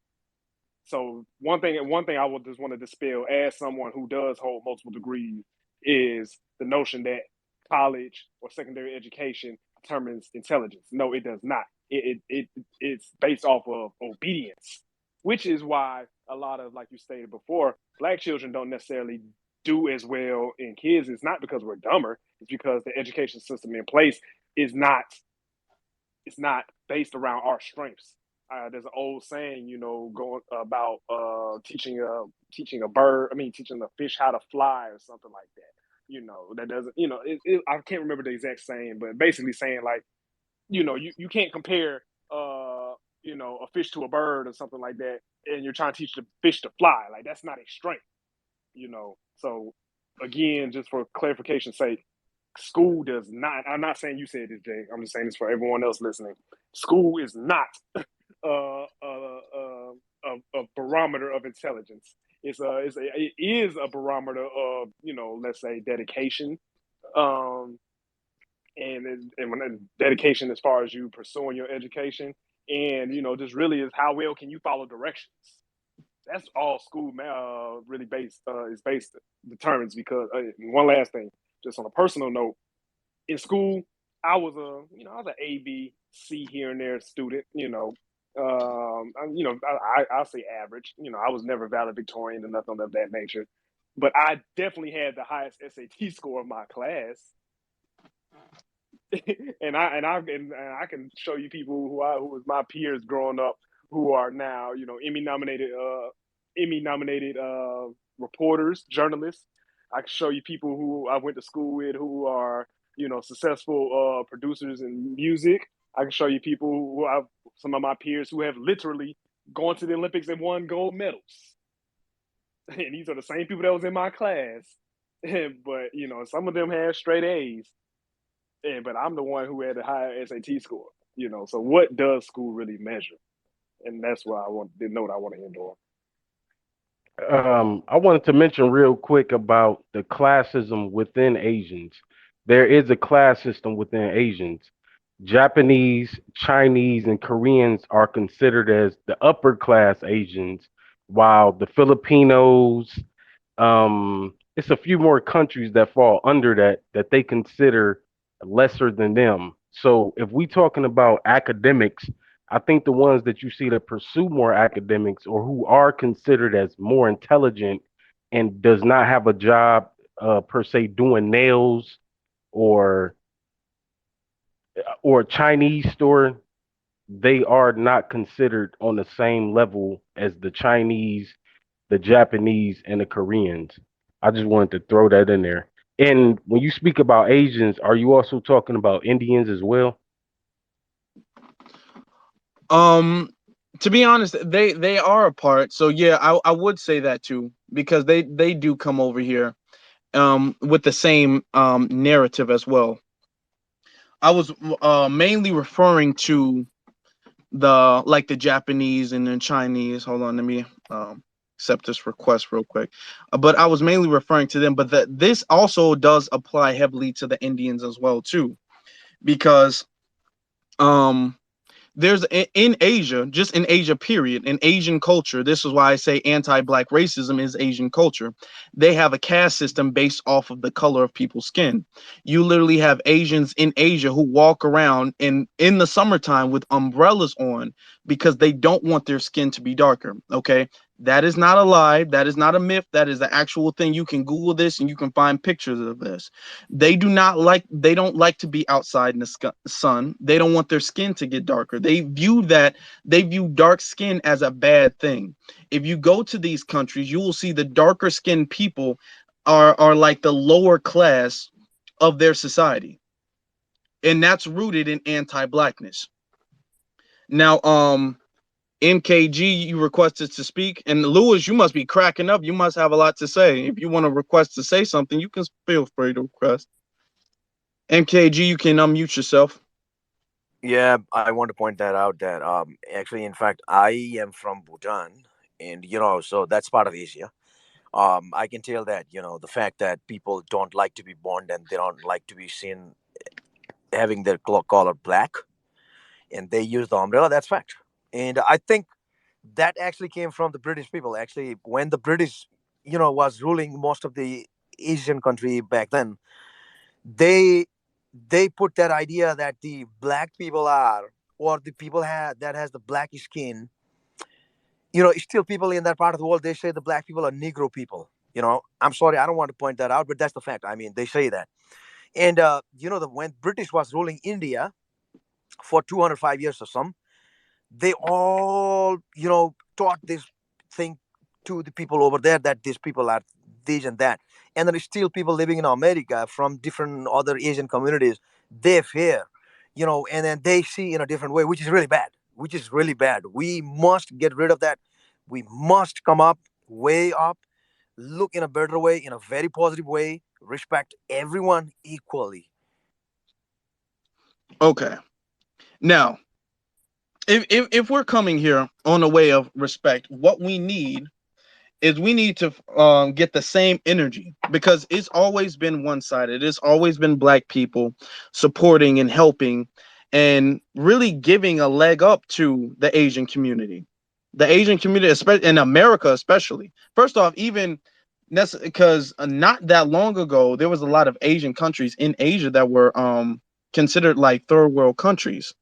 So one thing I would just want to dispel as someone who does hold multiple degrees is the notion that college or secondary education determines intelligence. No, it does not. It's based off of obedience, which is why a lot of, like you stated before, black children don't necessarily do as well in kids. It's not because we're dumber. It's because the education system in place is not it's not based around our strengths. There's an old saying, going about teaching a bird. I mean, teaching a fish how to fly or something like that. That doesn't. I can't remember the exact saying, but basically saying like, you can't compare, a fish to a bird or something like that, and you're trying to teach the fish to fly. Like that's not a strength. So again, just for clarification's sake, school does not. I'm not saying you said this, Jay. I'm just saying this for everyone else listening. School is not a barometer of intelligence. It is a barometer of let's say dedication, um, and when dedication as far as you pursuing your education, and just really is how well can you follow directions. That's all school really based determines. Because one last thing, just on a personal note, in school, I was an A, B, C here and there student. I'll say average. I was never valedictorian or nothing of that nature, but I definitely had the highest SAT score of my class. And I can show you people who was my peers growing up who are now Emmy nominated reporters, journalists. I can show you people who I went to school with who are successful producers in music. I can show you people who have some of my peers who have literally gone to the Olympics and won gold medals. And these are the same people that was in my class. But some of them had straight A's, but I'm the one who had a higher SAT score. So what does school really measure? And that's what I want the note I want to end on. I wanted to mention real quick about the classism within Asians. There is a class system within Asians. Japanese, Chinese, and Koreans are considered as the upper class Asians, while the Filipinos, it's a few more countries that fall under that they consider lesser than them. So if we talking about academics, I think the ones that you see that pursue more academics or who are considered as more intelligent and does not have a job per se doing nails or a Chinese store, they are not considered on the same level as the Chinese, the Japanese, and the Koreans. I just wanted to throw that in there. And when you speak about Asians, are you also talking about Indians as well? Um, to be honest, they are a part. So yeah, I would say that too because they do come over here with the same narrative as well. I was mainly referring to the like the Japanese and the Chinese. Hold on, let me accept this request real quick. But I was mainly referring to them, but that this also does apply heavily to the Indians as well too, because um there's in Asia, just in Asia, period, in Asian culture. This is why I say anti-black racism is Asian culture. They have a caste system based off of the color of people's skin. You literally have Asians in Asia who walk around in the summertime with umbrellas on because they don't want their skin to be darker. Okay. That is not a lie. That is not a myth. That is the actual thing. You can Google this and you can find pictures of this. They don't like to be outside in the sun. They don't want their skin to get darker. They view dark skin as a bad thing. If you go to these countries, you will see the darker skinned people are like the lower class of their society. And that's rooted in anti-blackness. Now, MKG, you requested to speak, and Lewis, you must be cracking up. You must have a lot to say. If you want to request to say something, you can feel free to request. MKG, you can unmute yourself. Yeah, I want to point that out that actually, in fact, I am from Bhutan, and so that's part of Asia. I can tell that the fact that people don't like to be born and they don't like to be seen having their color black, and they use the umbrella. That's fact, and I think that actually came from the British people. Actually, when the British, was ruling most of the Asian country back then, they they put that idea that the black people are, or the people that has the black skin, still people in that part of the world, they say the black people are Negro people. I'm sorry, I don't want to point that out, but that's the fact. I mean, they say that. And when British was ruling India for 205 years or some, they all taught this thing to the people over there, that these people are this and that. And there is still people living in America from different other Asian communities, they fear, and then they see in a different way, which is really bad, we must get rid of that. We must come up, way up, look in a better way, in a very positive way, respect everyone equally. Okay. Now, if we're coming here on a way of respect, what we need is we need to get the same energy because it's always been one-sided. It's always been black people supporting and helping and really giving a leg up to the Asian community. The Asian community, especially in America, especially. First off, even because not that long ago, there was a lot of Asian countries in Asia that were considered like third world countries,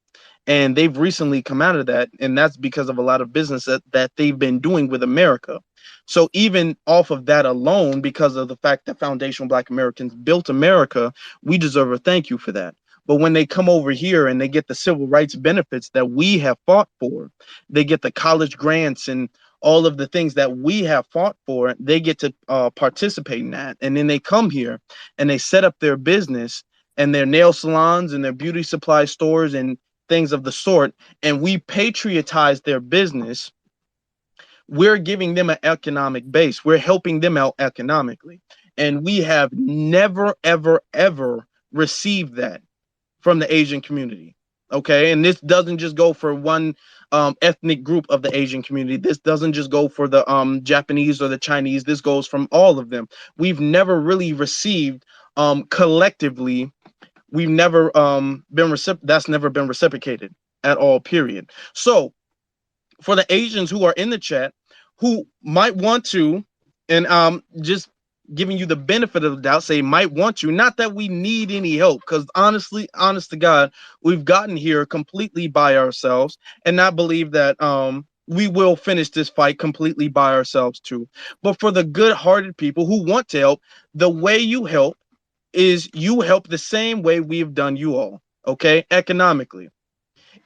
and they've recently come out of that, and that's because of a lot of business that they've been doing with America. So even off of that alone, because of the fact that foundational black Americans built America, we deserve a thank you for that. But when they come over here and they get the civil rights benefits that we have fought for, they get the college grants and all of the things that we have fought for, they get to participate in that. And then they come here and they set up their business and their nail salons and their beauty supply stores and things of the sort, and we patriotize their business. We're giving them an economic base. We're helping them out economically. And we have never, ever, ever received that from the Asian community. Okay. And this doesn't just go for one ethnic group of the Asian community. This doesn't just go for the Japanese or the Chinese. This goes from all of them. We've never really received collectively. We've never that's never been reciprocated at all, period. So for the Asians who are in the chat who might want to, and just giving you the benefit of the doubt, say might want to, not that we need any help, because honestly, honest to God, we've gotten here completely by ourselves, and not believe that we will finish this fight completely by ourselves too. But for the good-hearted people who want to help, the way you help is you help the same way we've done you all, okay? Economically.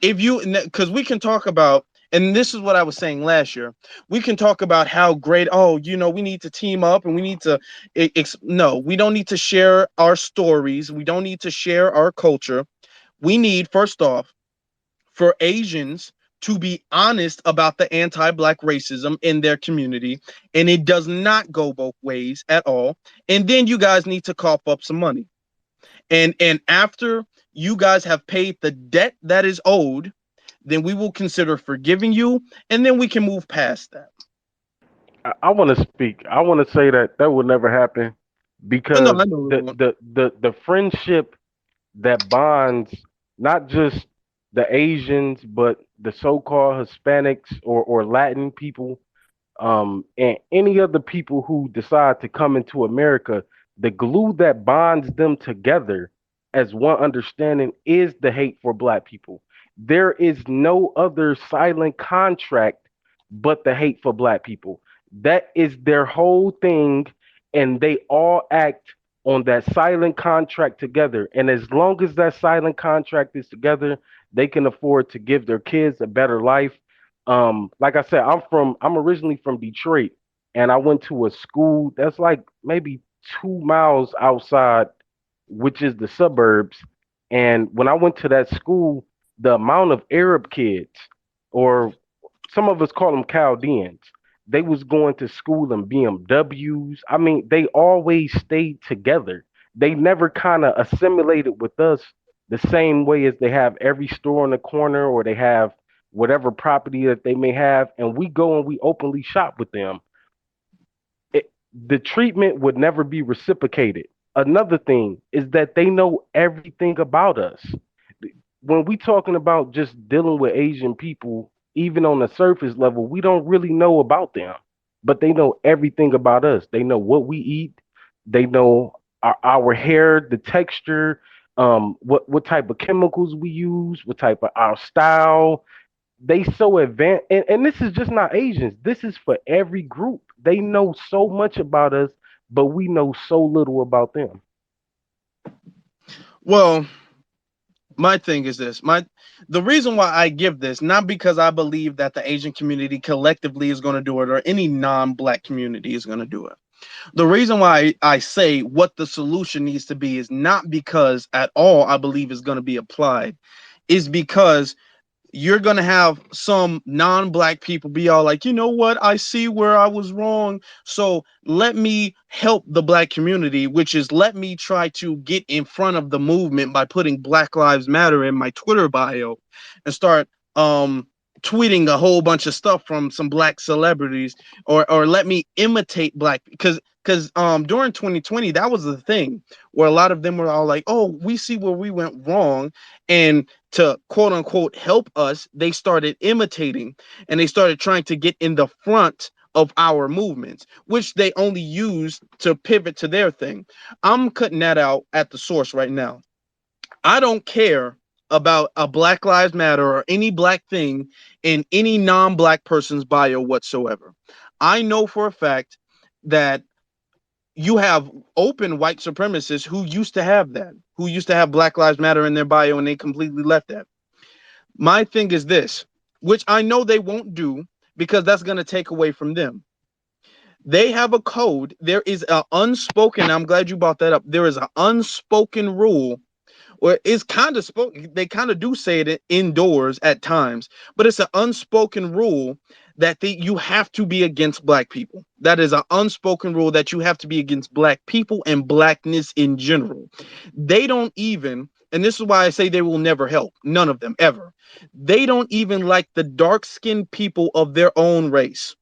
If you, because we can talk about, and this is what I was saying last year, we can talk about how great, oh, we need to team up and we need to, no, we don't need to share our stories. We don't need to share our culture. We need, first off, for Asians to be honest about the anti-black racism in their community, and it does not go both ways at all. And then you guys need to cough up some money. And after you guys have paid the debt that is owed, then we will consider forgiving you, and then we can move past that. I want to speak. I want to say that that would never happen Oh, no, because I know it won't. the friendship that bonds not just the Asians but the so-called Hispanics or Latin people, and any other people who decide to come into America, the glue that bonds them together as one understanding is the hate for black people. There is no other silent contract but the hate for black people. That is their whole thing, and they all act on that silent contract together. And as long as that silent contract is together, they can afford to give their kids a better life. Like I said, I'm originally from Detroit, and I went to a school that's like maybe 2 miles outside, which is the suburbs. And when I went to that school, the amount of Arab kids, or some of us call them Chaldeans, they was going to school in BMWs. I mean, they always stayed together. They never kind of assimilated with us the same way as they have every store on the corner, or they have whatever property that they may have, and we go and we openly shop with them. The treatment would never be reciprocated. Another thing is that they know everything about us. When we talking about just dealing with Asian people, even on the surface level, we don't really know about them, but they know everything about us. They know what we eat. They know our hair, the texture, what type of chemicals we use, what type of our style. They so advanced, and this is just not Asians. This is for every group. They know so much about us, but we know so little about them. Well, my thing is this. The reason why I give this, not because I believe that the Asian community collectively is going to do it or any non-black community is going to do it. The reason why I say what the solution needs to be is not because at all I believe is going to be applied, is because you're going to have some non-black people be all like, you know what, I see where I was wrong, so let me help the black community, which is let me try to get in front of the movement by putting Black Lives Matter in my Twitter bio and start tweeting a whole bunch of stuff from some black celebrities, or let me imitate black, because during 2020 that was the thing where a lot of them were all like, oh, we see where we went wrong, and to quote unquote help us, they started imitating and they started trying to get in the front of our movements, which they only use to pivot to their thing. I'm cutting that out at the source right now. I don't care about a Black Lives Matter or any black thing in any non-black person's bio whatsoever. I know for a fact that you have open white supremacists who used to have that, who used to have Black Lives Matter in their bio, and they completely left that. My thing is this, which I know they won't do because that's going to take away from them. They have a code. There is an unspoken, I'm glad you brought that up. There is an unspoken rule, or it's kind of spoken. They kind of do say it indoors at times, but it's an unspoken rule that you have to be against black people. That is an unspoken rule that you have to be against black people and blackness in general. They don't even, and this is why I say they will never help. None of them ever. They don't even like the dark skinned people of their own race.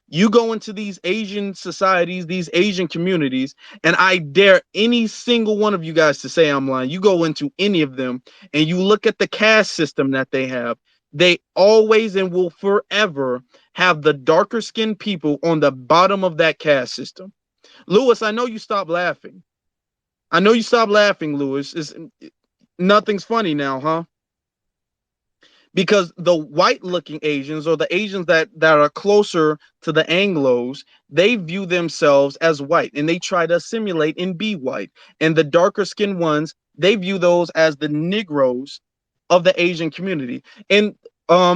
You go into these Asian societies, these Asian communities, and I dare any single one of you guys to say I'm lying. You go into any of them and you look at the caste system that they have, they always and will forever have the darker skinned people on the bottom of that caste system. Lewis, I know you stopped laughing. I know you stopped laughing, Lewis. Nothing's funny now, huh? because the white looking Asians, or the Asians that are closer to the Anglos, they view themselves as white and they try to assimilate and be white. And the darker skinned ones, they view those as the Negroes of the Asian community. And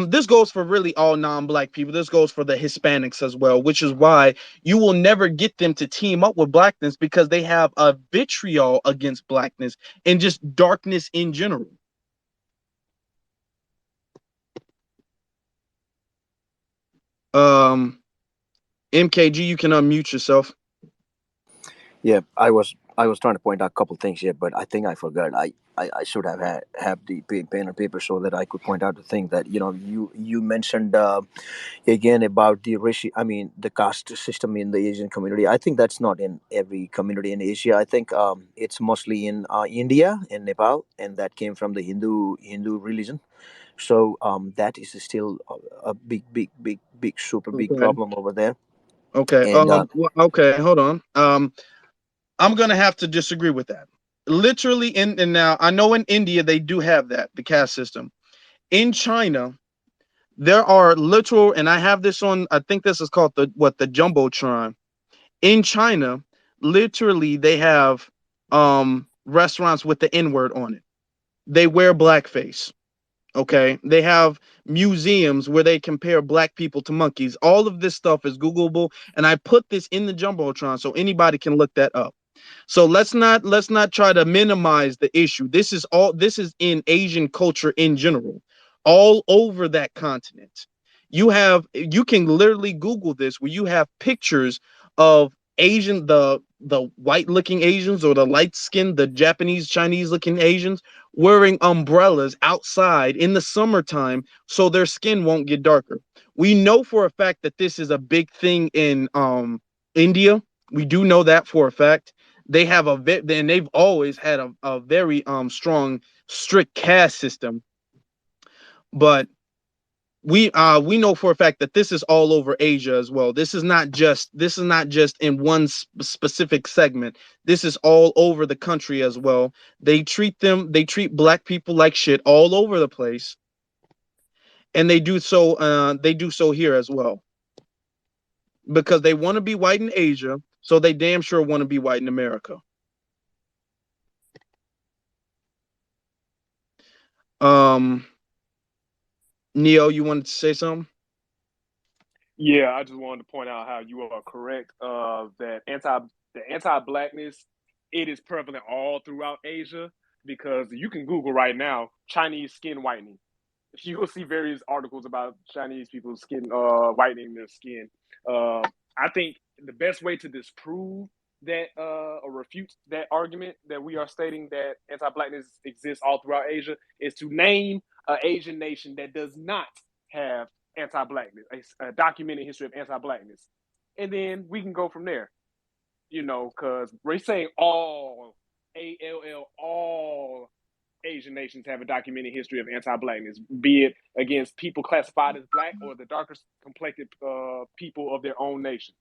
this goes for really all non-black people. This goes for the Hispanics as well, which is why you will never get them to team up with blackness, because they have a vitriol against blackness and just darkness in general. Um, MKG, you can unmute yourself. Yeah, I was trying to point out a couple things here, but I think I forgot. I should have the pen and paper so that I could point out the thing that you mentioned again about the racial. I mean, the caste system in the Asian community. I think that's not in every community in Asia. I think it's mostly in India and Nepal, and that came from the Hindu religion. So that is still a big super big Okay. problem over there. Okay. And Okay. Hold on. I'm gonna have to disagree with that. Literally, in and now I know in India they do have that, the caste system. In China, there are literal, and I have this on. I think this is called the Jumbotron. In China, literally, they have restaurants with the N word on it. They wear blackface. Okay, they have museums where they compare black people to monkeys. All of this stuff is Googleable, and I put this in the Jumbotron so anybody can look that up. So let's not try to minimize the issue. This is in Asian culture in general, all over that continent. You can literally Google this, where you have pictures of the white looking Asians, or the light skinned, the Japanese, Chinese looking Asians, wearing umbrellas outside in the summertime so their skin won't get darker. We know for a fact that this is a big thing in India. We do know that for a fact. They've always had a very strong, strict caste system. But we know for a fact that this is all over Asia as well. This is not just in one specific segment. This is all over the country as well. They treat black people like shit all over the place, and they do so here as well, because they want to be white in Asia, so they damn sure want to be white in America. um Neo, you wanted to say something? Yeah, I just wanted to point out how you are correct. That the anti-blackness, it is prevalent all throughout Asia, because you can Google right now Chinese skin whitening. You will see various articles about Chinese people's skin whitening their skin. I think the best way to disprove that or refute that argument that we are stating that anti-blackness exists all throughout Asia is to name an Asian nation that does not have anti-blackness, a documented history of anti-blackness, and then we can go from there. Because we're saying all Asian nations have a documented history of anti-blackness, be it against people classified as black or the darker complected people of their own nation.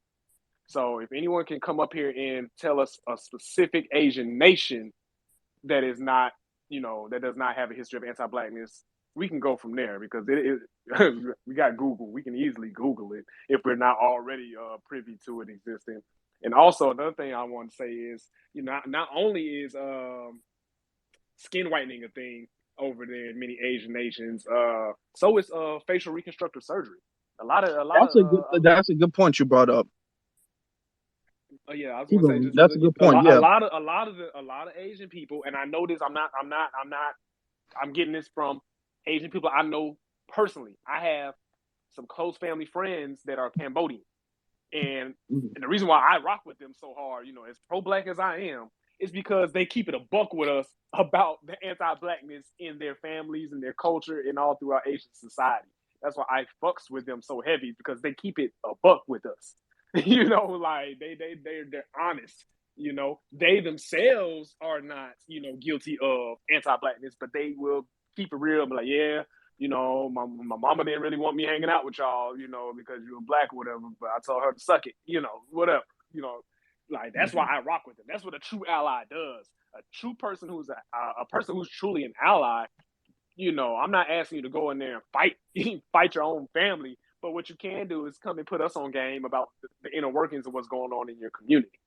So if anyone can come up here and tell us a specific Asian nation that is not, that does not have a history of anti-blackness, we can go from there, because we got Google. We can easily Google it if we're not already privy to it existing. And also another thing I want to say is, not only is skin whitening a thing over there in many Asian nations, so is facial reconstructive surgery. That's a good point you brought up. Yeah, I was gonna say just That's a good a point. lot, a Yeah. lot of a lot of Asian people, and I know this. I'm getting this from Asian people I know personally. I have some close family friends that are Cambodian, and Mhm. the reason why I rock with them so hard, as pro-black as I am, is because they keep it a buck with us about the anti-blackness in their families and their culture and all throughout Asian society. That's why I fucks with them so heavy, because they keep it a buck with us. Like they're honest. They themselves are not guilty of anti-blackness, but they will keep it real. Be like, yeah, my mama didn't really want me hanging out with y'all, because you were black or whatever, but I told her to suck it, whatever, you know. Like, that's why I rock with them. That's what a true ally does. A true person who's a person who's truly an ally I'm not asking you to go in there and fight fight your own family, but what you can do is come and put us on game about the inner workings of what's going on in your community.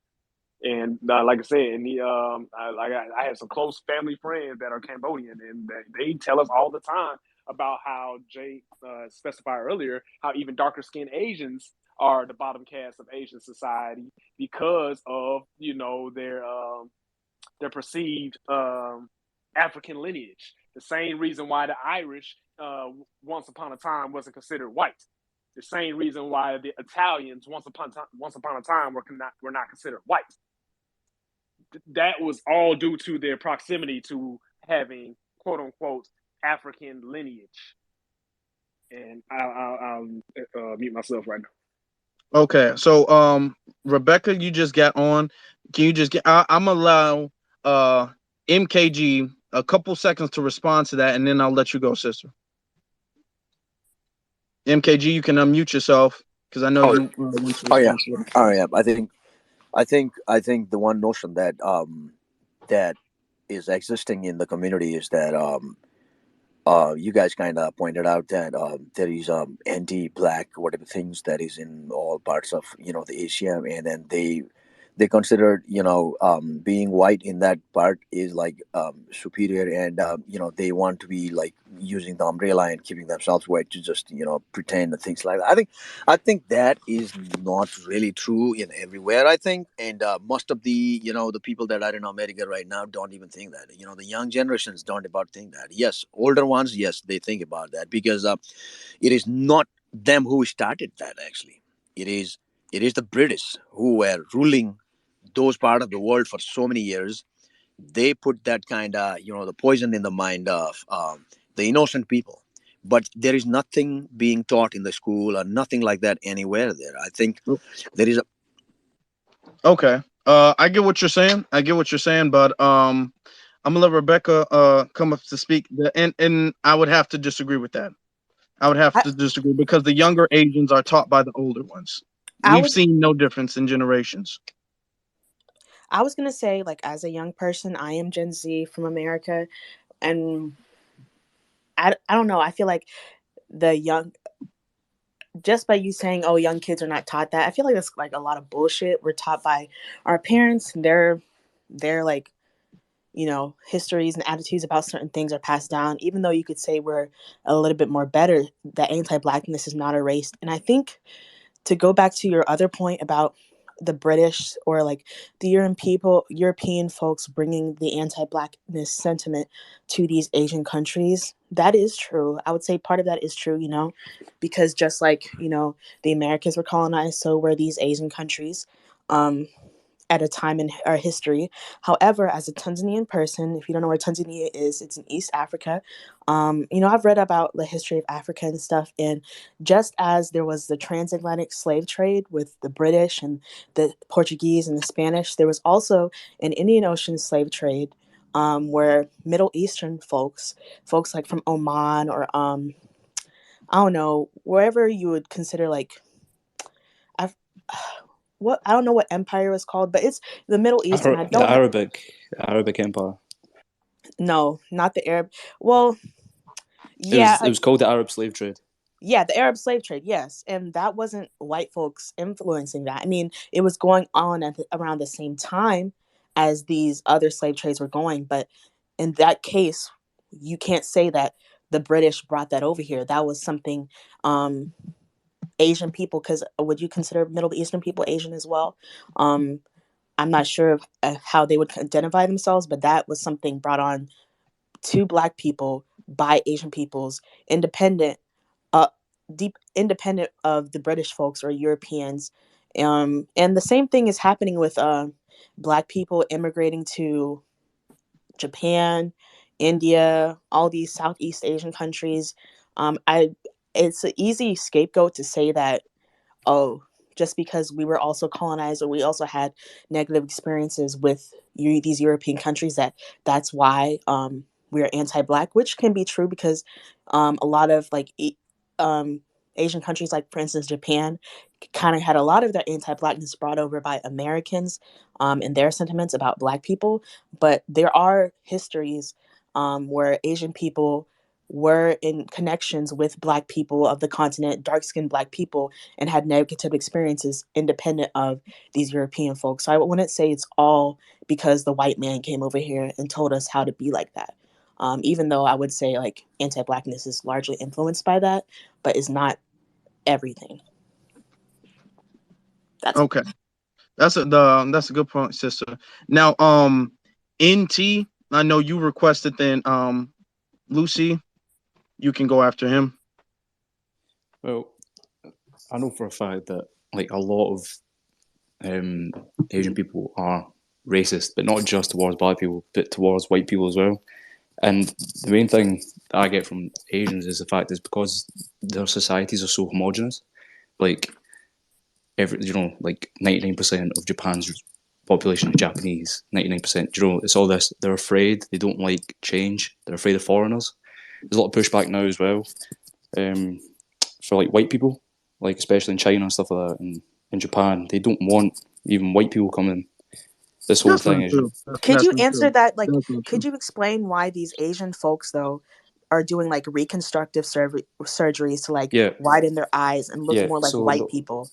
And like I said, I have some close family friends that are Cambodian, and they tell us all the time about how Jay specified earlier, how even darker skinned Asians are the bottom caste of Asian society because of their perceived African lineage. The same reason why the Irish once upon a time wasn't considered white. The same reason why the Italians once upon a time were not considered white. That was all due to their proximity to having quote unquote African lineage. And I'll mute myself right now. Okay, so Rebecca, you just got on. Can you just get? I'm allow uh MKG a couple seconds to respond to that, and then I'll let you go, sister. MKG, you can unmute yourself because I know Oh, you want to oh yeah. respond to it. Oh yeah. I think the one notion that is existing in the community is that you guys kind of pointed out that there is anti-black whatever things that is in all parts of the Asia, and then they considered being white in that part is like superior, and they want to be like using the umbrella and keeping themselves white to just pretend and things like that. I think that is not really true in everywhere, I think, and most of the people that are in America right now don't even think that. The young generations don't about think that. Yes, older ones, yes, they think about that because it is not them who started that. Actually, it is the British who were ruling those part of the world for so many years. They put that kind of the poison in the mind of the innocent people, but there is nothing being taught in the school or nothing like that anywhere there. I think there is a Okay. I get what you're saying. I get what you're saying, but I'm gonna let Rebecca come up to speak. And I would have to disagree with that. I would have I, to disagree because the younger Asians are taught by the older ones. I We've would seen no difference in generations. I was gonna say, like, as a young person, I am Gen Z from America, and I don't know. I feel like the young, just by you saying, "Oh, young kids are not taught that," I feel like that's like a lot of bullshit. We're taught by our parents. They're like, histories and attitudes about certain things are passed down. Even though you could say we're a little bit more better, that anti-blackness is not erased. And I think, to go back to your other point about the British, or like the European folks bringing the anti-blackness sentiment to these Asian countries, that is true. I would say part of that is true, because just like, the Americans were colonized, so were these Asian countries. Um, at a time in our history. However, as a Tanzanian person, if you don't know where Tanzania is, it's in East Africa. I've read about the history of Africa and stuff, and just as there was the transatlantic slave trade with the British and the Portuguese and the Spanish, there was also an Indian Ocean slave trade, where Middle Eastern folks like from Oman, or I don't know, wherever you would consider like, I've, what, I don't know what empire was called, but it's the Middle East, and I The don't know. Arabic Empire. No, not the Arab. Well, It yeah, was it was called the Arab slave trade. yeah, the Arab slave trade, yes, and that wasn't white folks influencing that. I mean, it was going on around the same time as these other slave trades were going, but in that case, you can't say that the British brought that over here. That was something, um, Asian people, because would you consider Middle Eastern people Asian as well? Um, I'm not sure how they would identify themselves, but that was something brought on to Black people by Asian peoples, independent, uh, deep independent of the British folks or Europeans. And the same thing is happening with Black people immigrating to Japan, India, all these Southeast Asian countries. I It's an easy scapegoat to say that, oh, just because we were also colonized, or we also had negative experiences with these European countries, that's why we're anti-black, which can be true because a lot of like um, Asian countries, like for instance Japan, kind of had a lot of their anti-blackness brought over by Americans, and their sentiments about Black people. But there are histories where Asian people were in connections with Black people of the continent, dark skinned Black people, and had negative experiences independent of these European folks. So I wouldn't say it's all because the white man came over here and told us how to be like that. Even though I would say like anti-Blackness is largely influenced by that, but it's not everything. That's Okay. That's a good point, sister. Now, NT, I know you requested. Then, Lucy, you can go after him. Well, I know for a fact that like a lot of Asian people are racist, but not just towards Black people, but towards white people as well. And the main thing that I get from Asians is the fact is because their societies are so homogenous. Like like 99% of Japan's population is Japanese. 99%. It's all this. They're afraid. They don't like change. They're afraid of foreigners. There's a lot of pushback now as well, for like white people, like especially in China and stuff like that, and in Japan, they don't want even white people coming. This whole That's not thing is true. Could That's you not answer true. that? Like, That's not could true. you explain why these Asian folks, though, are doing like reconstructive surgeries to like yeah, widen their eyes and look yeah. more like white people,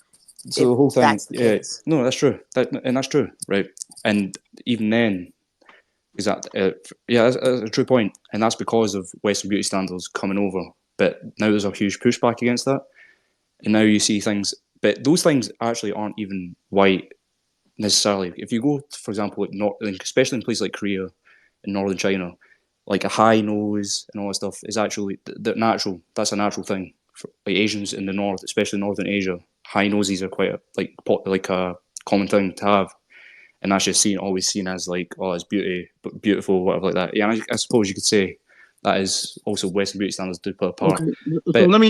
So if the whole thing, that's the yeah, case? no, that's true. And that's true, right? And even then, yeah, that's a true point, and that's because of Western beauty standards coming over. But now there's a huge pushback against that, and now you see things, but those things actually aren't even white necessarily. If you go, for example, like especially in places like Korea and northern China, like a high nose and all that stuff is actually natural. That's a natural thing. For, like Asians in the north, especially northern Asia, high noses are quite like a common thing to have, and that's just always seen as like, oh, it's beautiful, whatever like that. Yeah, I suppose you could say that is also Western beauty standards do play a part, Okay. So but let me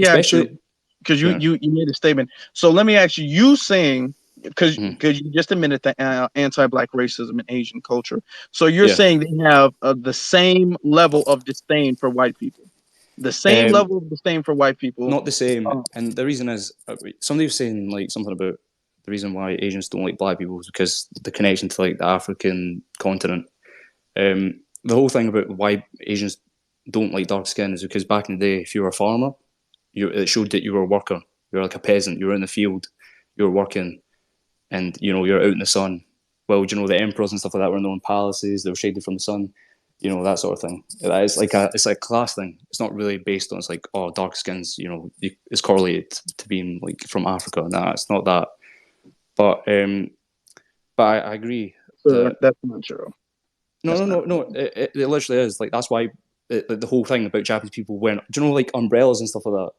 ask especially, you, because you yeah, you you made a statement. So let me ask you. You saying because mhm, you just admitted the anti-black racism in Asian culture. So you're yeah. saying they have the same level of disdain for white people, the same Um, level of disdain for white people. Not the same. Uh, And the reason is somebody was saying like something about the reason why Asians don't like black people is because the connection to like the African continent. The whole thing about why Asians don't like dark skin is because back in the day, if you were a farmer, it showed that you were a worker. You were like a peasant. You were in the field. You were working, and you're out in the sun. Well, the emperors and stuff like that were in their own palaces. They were shaded from the sun, that sort of thing. It's like a class thing. It's not really based on it's like, oh, dark skins. It's correlated to being like from Africa. Nah, it's not that. But I agree sir, that that's not true. no, That's no, not no, no. true. It literally is. Like that's why the whole thing about Japanese people wearing, like umbrellas and stuff like that.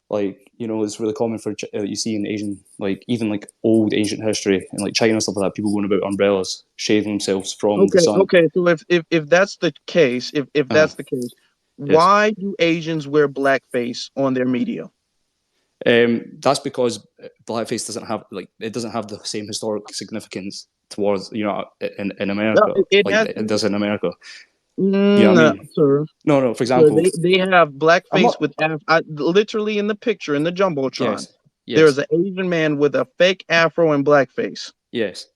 Like it's really common for you see in Asian, like even like old ancient history and like China and stuff like that. People going about umbrellas, shading themselves from the Okay, sun. okay. So if that's the case, if Uh, that's the case, yes. why do Asians wear blackface on their media? That's because blackface doesn't have the same historic significance towards in No, America it like has. it does in America. You know what I No, mean? sir. No. For So example, they have I'm blackface not. with literally in the picture in the jumbotron. Yes, There is yes, an Asian man with a fake afro and blackface. yes.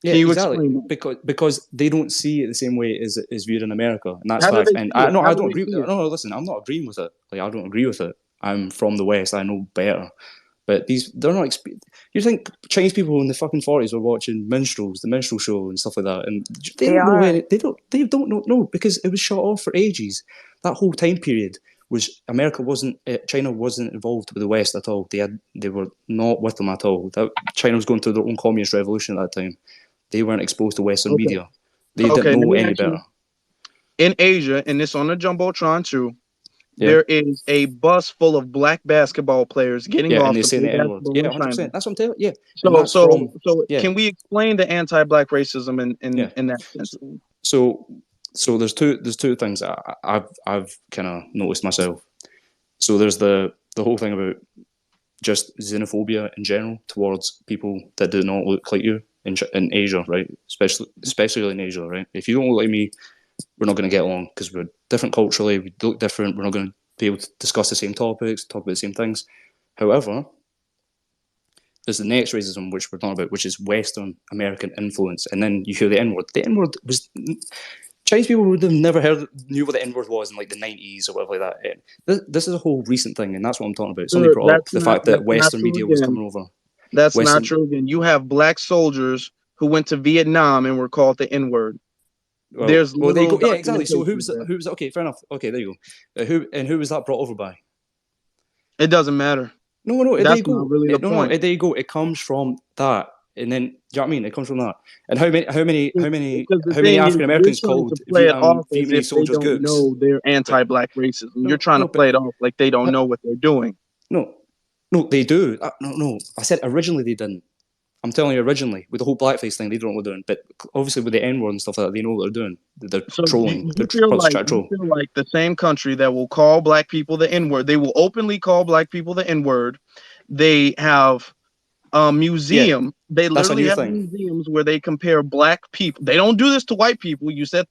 Yeah, Can you exactly. explain that? Because they don't see it the same way as it is viewed in America, and that's How do facts. they And see it? How I do don't they agree. see it? No, listen, I'm not agreeing with it. Like I don't agree with it. I'm from the West. I know better. But they're not. You think Chinese people in the fucking 40s were watching minstrels, the minstrel show, and stuff like that, and they They don't know are. any. They don't know. No, because it was shut off for ages. That whole time period was China wasn't involved with the West at all. They were not with them at all. China was going through their own communist revolution at that time. They weren't exposed to Western Okay. media. They didn't Okay. Let know me any ask better. you. In Asia, and this on the jumbotron too, Yeah, there is a bus full of black basketball players getting yeah, and off they to say play the N word. basketball Yeah, in China. 100%. That's what I'm telling you. Yeah, and So that's so from so yeah, can we explain the anti-black racism yeah. in that sense? So there's two things I've kind of noticed myself. So there's the whole thing about just xenophobia in general towards people that do not look like you in Asia, right? Especially in Asia, right? If you don't look like me, we're not going to get along because we're different culturally. We look different. We're not going to be able to discuss the same topics, talk about the same things. However, there's the next racism which we're talking about, which is Western American influence, and then you hear the N word. The N word was Chinese people would have never knew what the N-word was in like the 90s or whatever like that. This is a whole recent thing, and that's what I'm talking about. Somebody brought up the fact that That's not Western true media was again. coming over. That's not Western, true again. You have black soldiers who went to Vietnam and were called the N-word. There's well, there you literal go. Yeah, exactly. So documentation of that. who was okay? Fair enough. Okay, there you go. Who was that brought over by? It doesn't matter. No, there you That's not go. really the No, point. there you go. It comes from that, and then do you know what I mean? It comes from that. And how many Because the thing is, African you're Americans trying to called play it off as if Vietnamese they soldiers don't gooks? know they're But anti-black racism. You're trying to no, play but it off like they don't know what they're doing. no, they do. No. I said originally they didn't. I'm telling you, originally with the whole blackface thing, they don't know what they're doing. But obviously with the N-word and stuff like that, they know what they're doing. They're So trolling. They're trying to you troll. feel like the same country that will call black people the N-word, they will openly call black people the N-word. They have Yeah, museum. They that's a literally new have thing. museums where they compare black people. They don't do this to white people. You said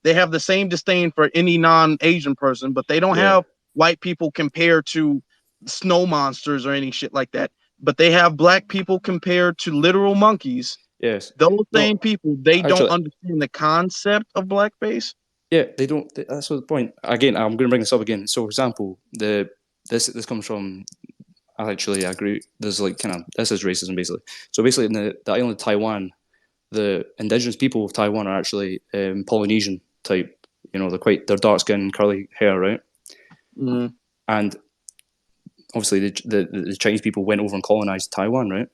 they have the same disdain for any non-Asian person, but they don't Yeah, have white people compared to snow monsters or any shit like that. But they have black people compared to literal monkeys. yes. Those same No, people, they don't actually, understand the concept of blackface. yeah, they don't. That's the point. Again, I'm going to bring this up again. So, for example, this comes from. I actually agree. There's like kind of this is racism basically. So basically, in the island of Taiwan, the indigenous people of Taiwan are actually Polynesian type. You know, they're dark skin, curly hair, right? Mm. And obviously, the Chinese people went over and colonized Taiwan, right?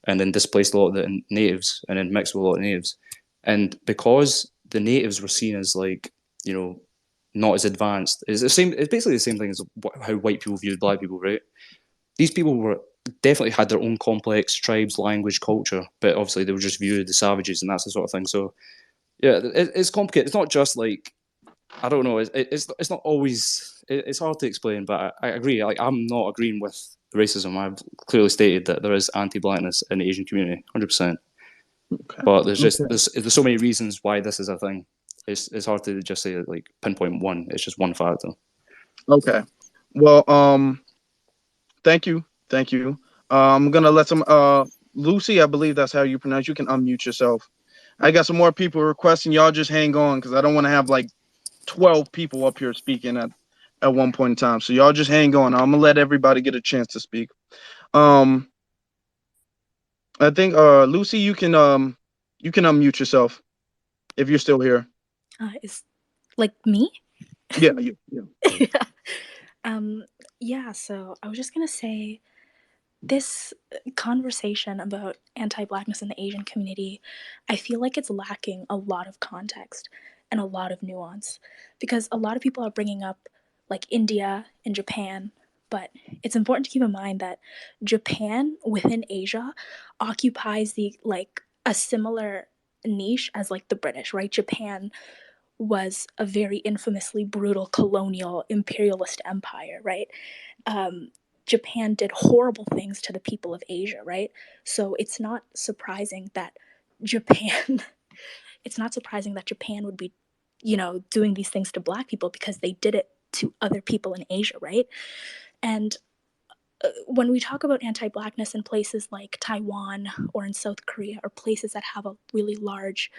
And then displaced a lot of the natives, and then mixed with a lot of natives. And because the natives were seen as like, you know, not as advanced, it's the same. It's basically the same thing as how white people viewed black people, right? These people were definitely had their own complex tribes, language, culture, but obviously they were just viewed as savages, and that's the sort of thing. So yeah, it's complicated. It's not just like I don't know. It's not always. It's hard to explain, but I agree. Like I'm not agreeing with racism. I've clearly stated that there is anti-blackness in the Asian community, 100%. Okay. But there's just Okay. there's so many reasons why this is a thing. It's hard to just say like pinpoint one. It's just one factor. Okay. Well, thank you. Thank you. I'm gonna let some Lucy, I believe that's how you pronounce. You can unmute yourself. I got some more people requesting. Y'all just hang on because I don't want to have like 12 people up here speaking at one point in time. So y'all just hang on. I'm gonna let everybody get a chance to speak. Um, I think Lucy, you can unmute yourself if you're still here. Is like me? Yeah, yeah. Yeah, so I was just gonna say this conversation about anti-blackness in the Asian community, I feel like it's lacking a lot of context and a lot of nuance because a lot of people are bringing up like India and Japan, but it's important to keep in mind that Japan within Asia occupies the like a similar niche as like the British, right? Japan was a very infamously brutal colonial imperialist empire, right? Japan did horrible things to the people of Asia, right? So it's not surprising that Japan it's not surprising that Japan would be, doing these things to black people because they did it to other people in Asia, right? And when we talk about anti-blackness in places like Taiwan or in South Korea or places that have a really large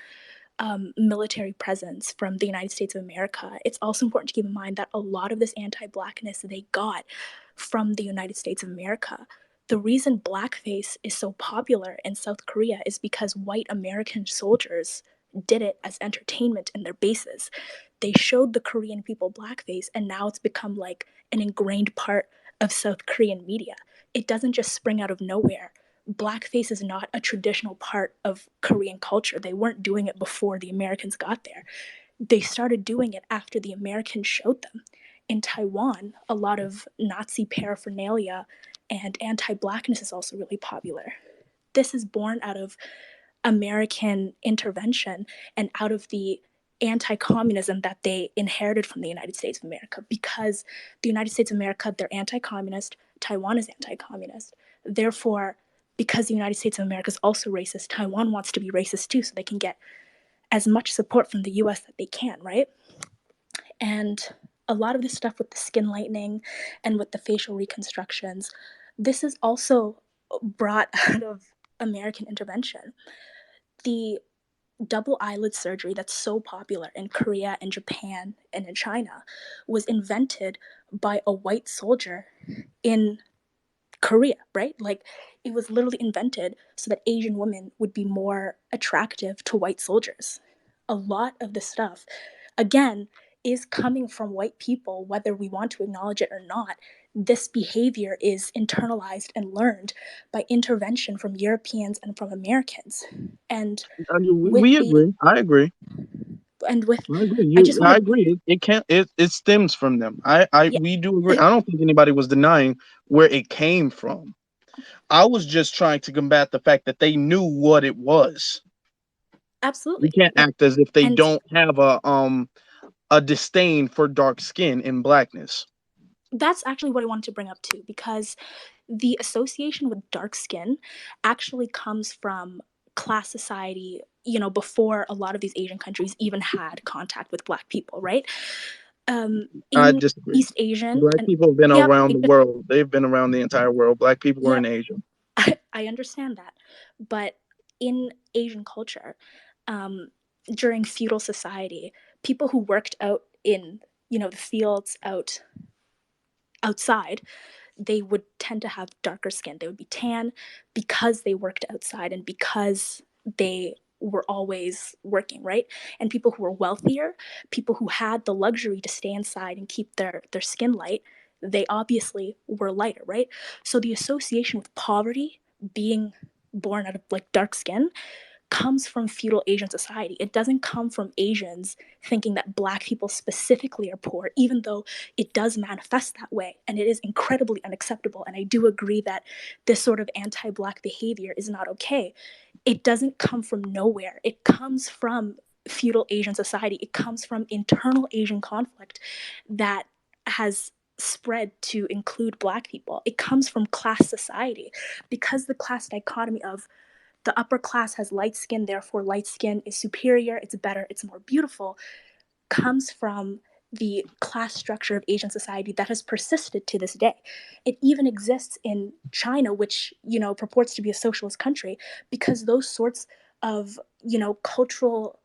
military presence from the United States of America, it's also important to keep in mind that a lot of this anti-blackness they got from the United States of America. The reason blackface is so popular in South Korea is because white American soldiers did it as entertainment in their bases. They showed the Korean people blackface, and now it's become like an ingrained part of South Korean media. It doesn't just spring out of nowhere. Blackface is not a traditional part of Korean culture. They weren't doing it before the Americans got there. They started doing it after the Americans showed them. In Taiwan, a lot of Nazi paraphernalia and anti blackness is also really popular. This is born out of American intervention and out of the anti communism that they inherited from the United States of America. Because the United States of America, they're anti communist, Taiwan is anti communist. Therefore, because the United States of America is also racist, Taiwan wants to be racist too, so they can get as much support from the US that they can, right? And a lot of this stuff with the skin lightening and with the facial reconstructions, this is also brought out of American intervention. The double eyelid surgery that's so popular in Korea and Japan and in China was invented by a white soldier in Korea, right? Like, it was literally invented so that Asian women would be more attractive to white soldiers. A lot of the stuff, again, is coming from white people, whether we want to acknowledge it or not. This behavior is internalized and learned by intervention from Europeans and from Americans. And I mean, with we the agree. I agree. and with I agree. I just I want to, agree. It can't. It stems from them. yeah, We do agree. I don't think anybody was denying where it came from. I was just trying to combat the fact that they knew what it was. We absolutely. can't act as if they And don't have a disdain for dark skin and blackness. that's actually what I wanted to bring up too, because the association with dark skin actually comes from class society, before a lot of these Asian countries even had contact with Black people, right? I In disagree. East Asian, Black and people have been yeah, around the world. They've been around the entire world. Black people are yeah, in Asia. I understand that. But in Asian culture, um, during feudal society, people who worked out in, the fields outside, they would tend to have darker skin. They would be tan because they worked outside and because they were always working, right? And people who were wealthier, people who had the luxury to stay inside and keep their skin light, they obviously were lighter, right? So the association with poverty, being born out of like dark skin, comes from feudal Asian society. It doesn't come from Asians thinking that Black people specifically are poor, even though it does manifest that way. And it is incredibly unacceptable. And I do agree that this sort of anti Black behavior is not okay. It doesn't come from nowhere, it comes from feudal Asian society, it comes from internal Asian conflict that has spread to include Black people. It comes from class society, because the class dichotomy of the upper class has light skin, therefore light skin is superior, it's better, it's more beautiful, comes from the class structure of Asian society that has persisted to this day. It even exists in China, which, purports to be a socialist country, because those sorts of, cultural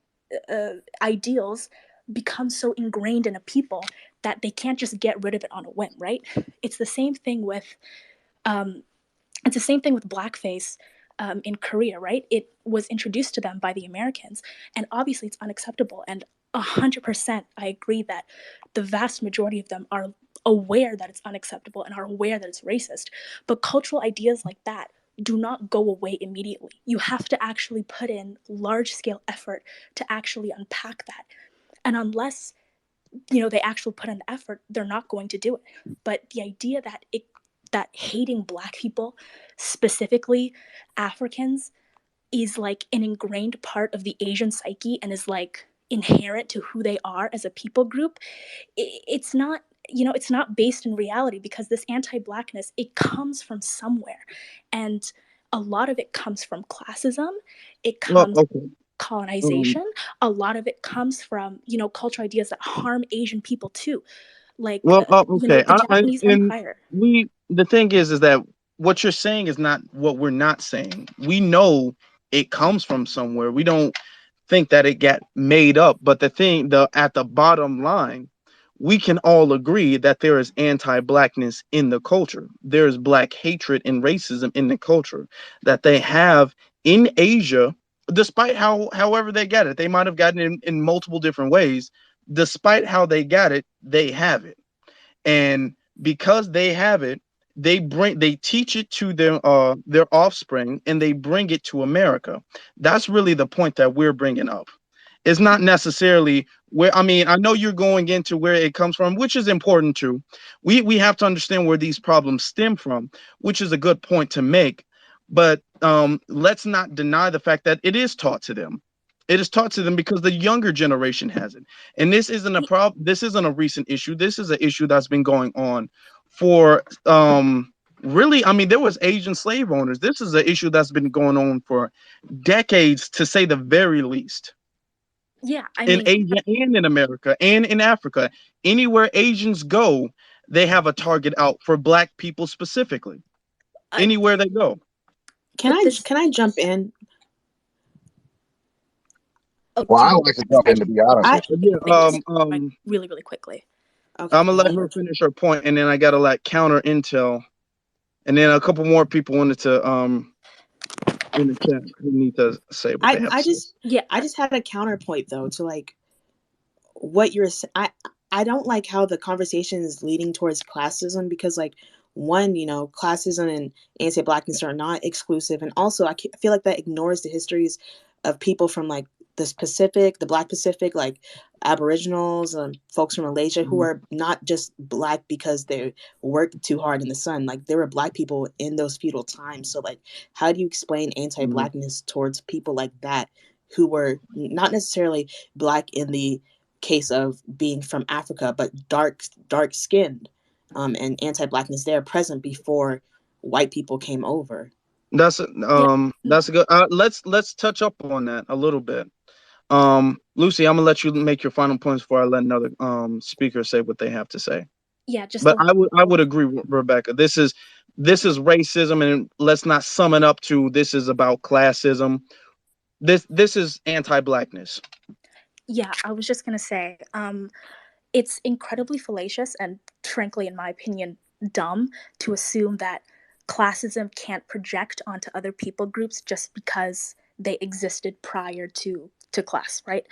ideals become so ingrained in a people that they can't just get rid of it on a whim, right? It's the same thing with um, it's the same thing with blackface in Korea, right? It was introduced to them by the Americans, and obviously it's unacceptable. And 100%, I agree that the vast majority of them are aware that it's unacceptable and are aware that it's racist. But cultural ideas like that do not go away immediately. You have to actually put in large scale effort to actually unpack that. And unless they actually put in the effort, they're not going to do it. But the idea that hating Black people, specifically Africans, is like an ingrained part of the Asian psyche and is like inherent to who they are as a people group, it's not, it's not based in reality, because this anti-Blackness, it comes from somewhere. And a lot of it comes from classism, it Well, comes okay. Um, colonization, a lot of it comes from, cultural ideas that harm Asian people too, like okay. the Japanese And Empire. the thing is that what you're saying is not what we're not saying. We know it comes from somewhere. We don't think that it got made up. But the at the bottom line, we can all agree that there is anti-blackness in the culture. There is black hatred and racism in the culture that they have in Asia, despite however they got it. They might have gotten it in multiple different ways. Despite how they got it, they have it. And because they have it, they teach it to their offspring, and they bring it to America. That's really the point that we're bringing up. It's not necessarily where, I mean, I know you're going into where it comes from, which is important too. We have to understand where these problems stem from, which is a good point to make. But let's not deny the fact that it is taught to them. It is taught to them because the younger generation has it. And this isn't a problem. This isn't a recent issue. This is an issue that's been going on for really, I mean, there was Asian slave owners. This is an issue that's been going on for decades, to say the very least, Yeah, I in mean, Asia and in America and in Africa. Anywhere Asians go, they have a target out for black people specifically. I, Anywhere they go. Can but I this can I jump in? Oh, Well, I can like to jump in, to be honest I? with you. Yeah. Like really, really quickly. Okay, I'm gonna let her finish her point, and then I gotta like counter intel, and then a couple more people wanted to in the chat who need to say what they have to say. I just had a counterpoint though to like what you're I don't like how the conversation is leading towards classism, because like one, classism and anti-blackness are not exclusive, and also I feel like that ignores the histories of people from like the Black Pacific, like Aboriginals and folks from Malaysia who are not just Black because they worked too hard in the sun. Like there were Black people in those feudal times. So like, how do you explain anti-Blackness towards people like that who were not necessarily Black in the case of being from Africa, but dark skinned, and anti-Blackness there present before white people came over? That's that's a good. Let's touch up on that a little bit. Lucy, I'm gonna let you make your final points before I let another speaker say what they have to say. Yeah, just But I would agree with Rebecca. This is racism, and let's not sum it up to this is about classism. This is anti-Blackness. Yeah, I was just gonna say, it's incredibly fallacious and, frankly, in my opinion, dumb to assume that classism can't project onto other people groups just because they existed prior to class, right?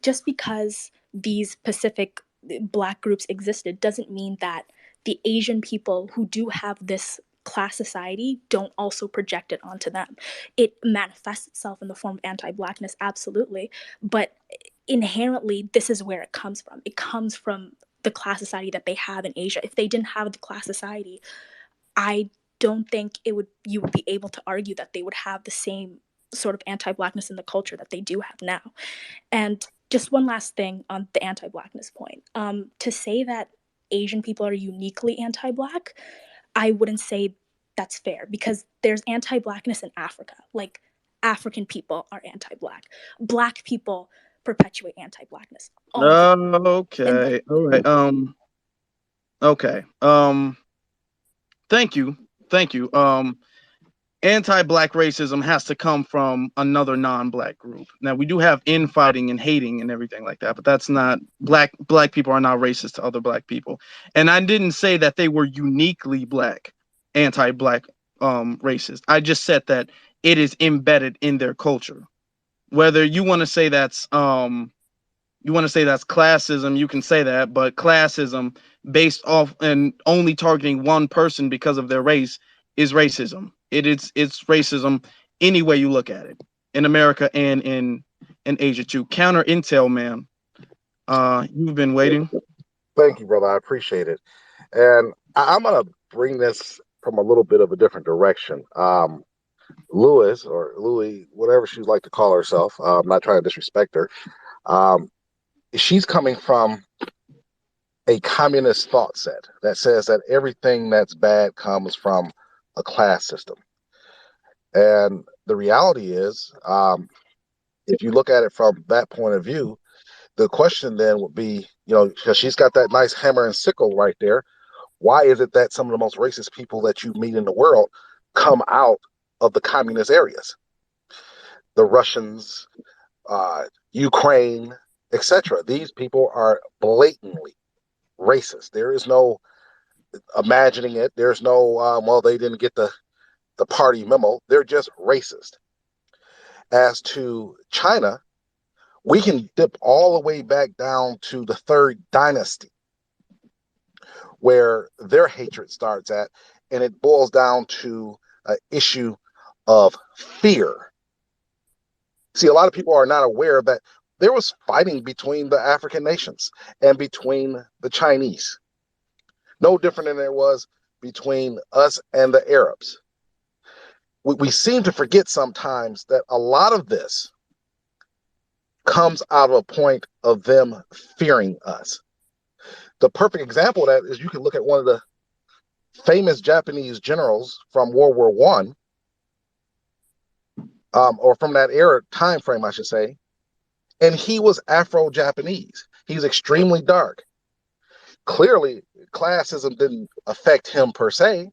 Just because these Pacific Black groups existed doesn't mean that the Asian people who do have this class society don't also project it onto them. It manifests itself in the form of anti-Blackness, absolutely, but inherently this is where it comes from. It comes from the class society that they have in Asia. If they didn't have the class society, I don't think you would be able to argue that they would have the same sort of anti-Blackness in the culture that they do have now. And just one last thing on the anti-Blackness point. To say that Asian people are uniquely anti-Black, I wouldn't say that's fair, because there's anti-Blackness in Africa. Like, African people are anti-Black. Black people perpetuate anti-Blackness all the time. Okay. All right. Okay. Thank you. Thank you. Anti-Black racism has to come from another non-Black group. Now we do have infighting and hating and everything like that, but that's not Black people are not racist to other Black people. And I didn't say that they were uniquely Black, anti-Black racist. I just said that it is embedded in their culture. Whether you want to say that's classism, you can say that, but classism based off and only targeting one person because of their race is racism. It's racism any way you look at it, in America and in Asia too. Counter intel, man. You've been waiting. Thank you, brother. I appreciate it. And I'm going to bring this from a little bit of a different direction. Lewis, or Louis, whatever she'd like to call herself, I'm not trying to disrespect her. She's coming from a communist thought set that says that everything that's bad comes from a class system. And the reality is, if you look at it from that point of view, the question then would be, because she's got that nice hammer and sickle right there, why is it that some of the most racist people that you meet in the world come out of the communist areas? The Russians, Ukraine, etc. These people are blatantly racist. There is no imagining it. There's no, they didn't get the party memo. They're just racist. As to China, we can dip all the way back down to the third dynasty, where their hatred starts at, and it boils down to an issue of fear. See, a lot of people are not aware that there was fighting between the African nations and between the Chinese. No different than there was between us and the Arabs. We seem to forget sometimes that a lot of this comes out of a point of them fearing us. The perfect example of that is you can look at one of the famous Japanese generals from World War One, or from that era time frame, I should say, and he was Afro-Japanese. He's extremely dark. Clearly, classism didn't affect him per se.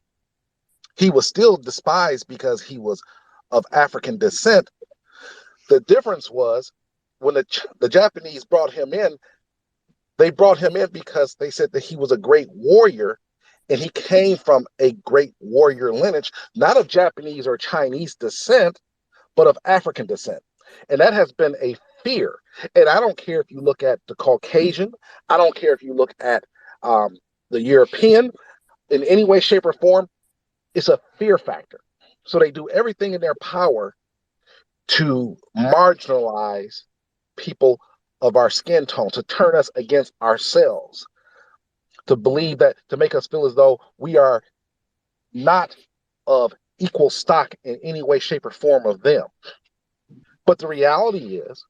He was still despised because he was of African descent. The difference was when the Japanese brought him in, they brought him in because they said that he was a great warrior, and he came from a great warrior lineage, not of Japanese or Chinese descent, but of African descent. And that has been a fear. And I don't care if you look at the Caucasian, I don't care if you look at the European in any way, shape, or form, it's a fear factor. So they do everything in their power to marginalize people of our skin tone, to turn us against ourselves, to believe that, to make us feel as though we are not of equal stock in any way, shape, or form of them. But the reality is,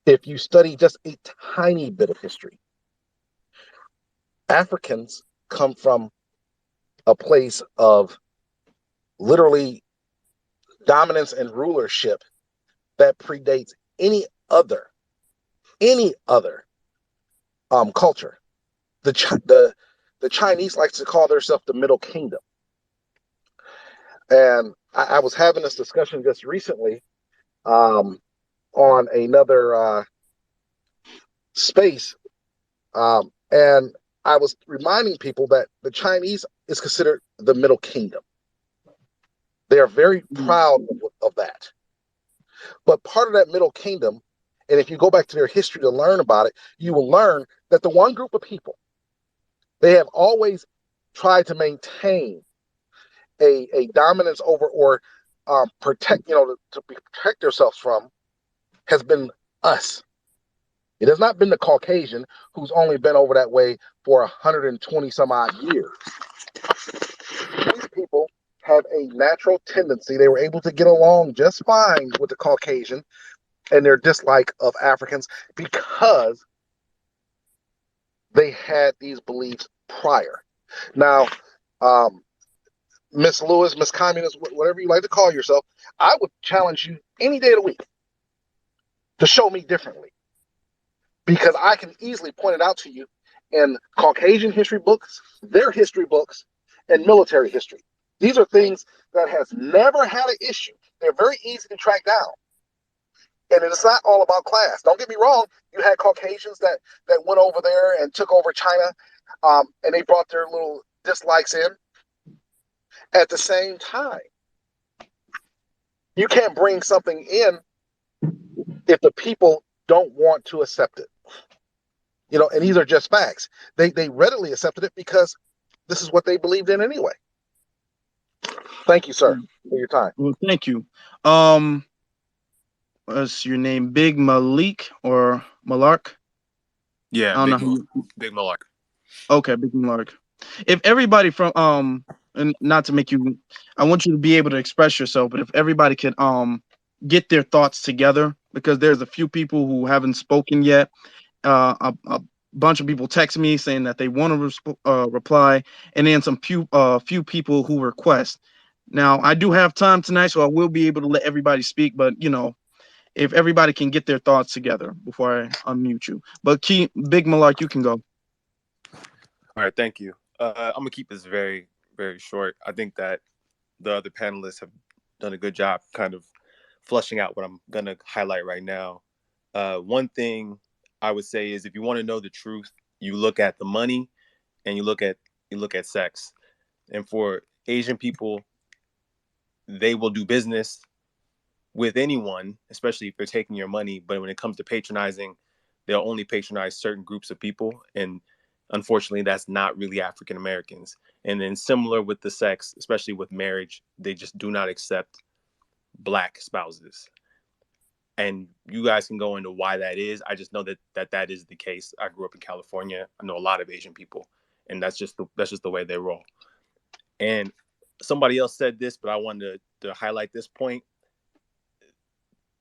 if you study just a tiny bit of history, Africans come from a place of literally dominance and rulership that predates any other culture. The Chinese like to call themselves the Middle Kingdom, and I was having this discussion just recently on another space, and I was reminding people that the Chinese is considered the Middle Kingdom. They are very proud of that. But part of that Middle Kingdom, and if you go back to their history to learn about it, you will learn that the one group of people, they have always tried to maintain a dominance over, or protect, to protect themselves from, has been us. It has not been the Caucasian, who's only been over that way for 120 some odd years. These people have a natural tendency. They were able to get along just fine with the Caucasian and their dislike of Africans because they had these beliefs prior. Now, Miss Lewis, Miss Communist, whatever you like to call yourself, I would challenge you any day of the week to show me differently, because I can easily point it out to you in Caucasian history books, their history books, and military history. These are things that has never had an issue. They're very easy to track down. And it's not all about class. Don't get me wrong. You had Caucasians that went over there and took over China, and they brought their little dislikes in. At the same time, you can't bring something in if the people don't want to accept it. And these are just facts. They readily accepted it because this is what they believed in anyway. Thank you, sir, for your time. Well, thank you. What's your name? Big Malik or Malark? Yeah, I don't know. Big Malark. Okay, Big Malark. If everybody from and not to make you, I want you to be able to express yourself, but if everybody could get their thoughts together, because there's a few people who haven't spoken yet. A bunch of people text me saying that they want to reply, and then some few people who request. Now I do have time tonight, so I will be able to let everybody speak. But if everybody can get their thoughts together before I unmute you. But Big Malark, you can go. All right, thank you. I'm gonna keep this very, very short. I think that the other panelists have done a good job kind of flushing out what I'm gonna highlight right now. One thing I would say is, if you want to know the truth, you look at the money and you look at sex. And for Asian people, they will do business with anyone, especially if they're taking your money. But when it comes to patronizing, they'll only patronize certain groups of people. And unfortunately, that's not really African Americans. And then similar with the sex, especially with marriage, they just do not accept Black spouses. And you guys can go into why that is. I just know that is the case. I grew up in California. I know a lot of Asian people, and that's just the way they roll. And somebody else said this, but I wanted to highlight this point.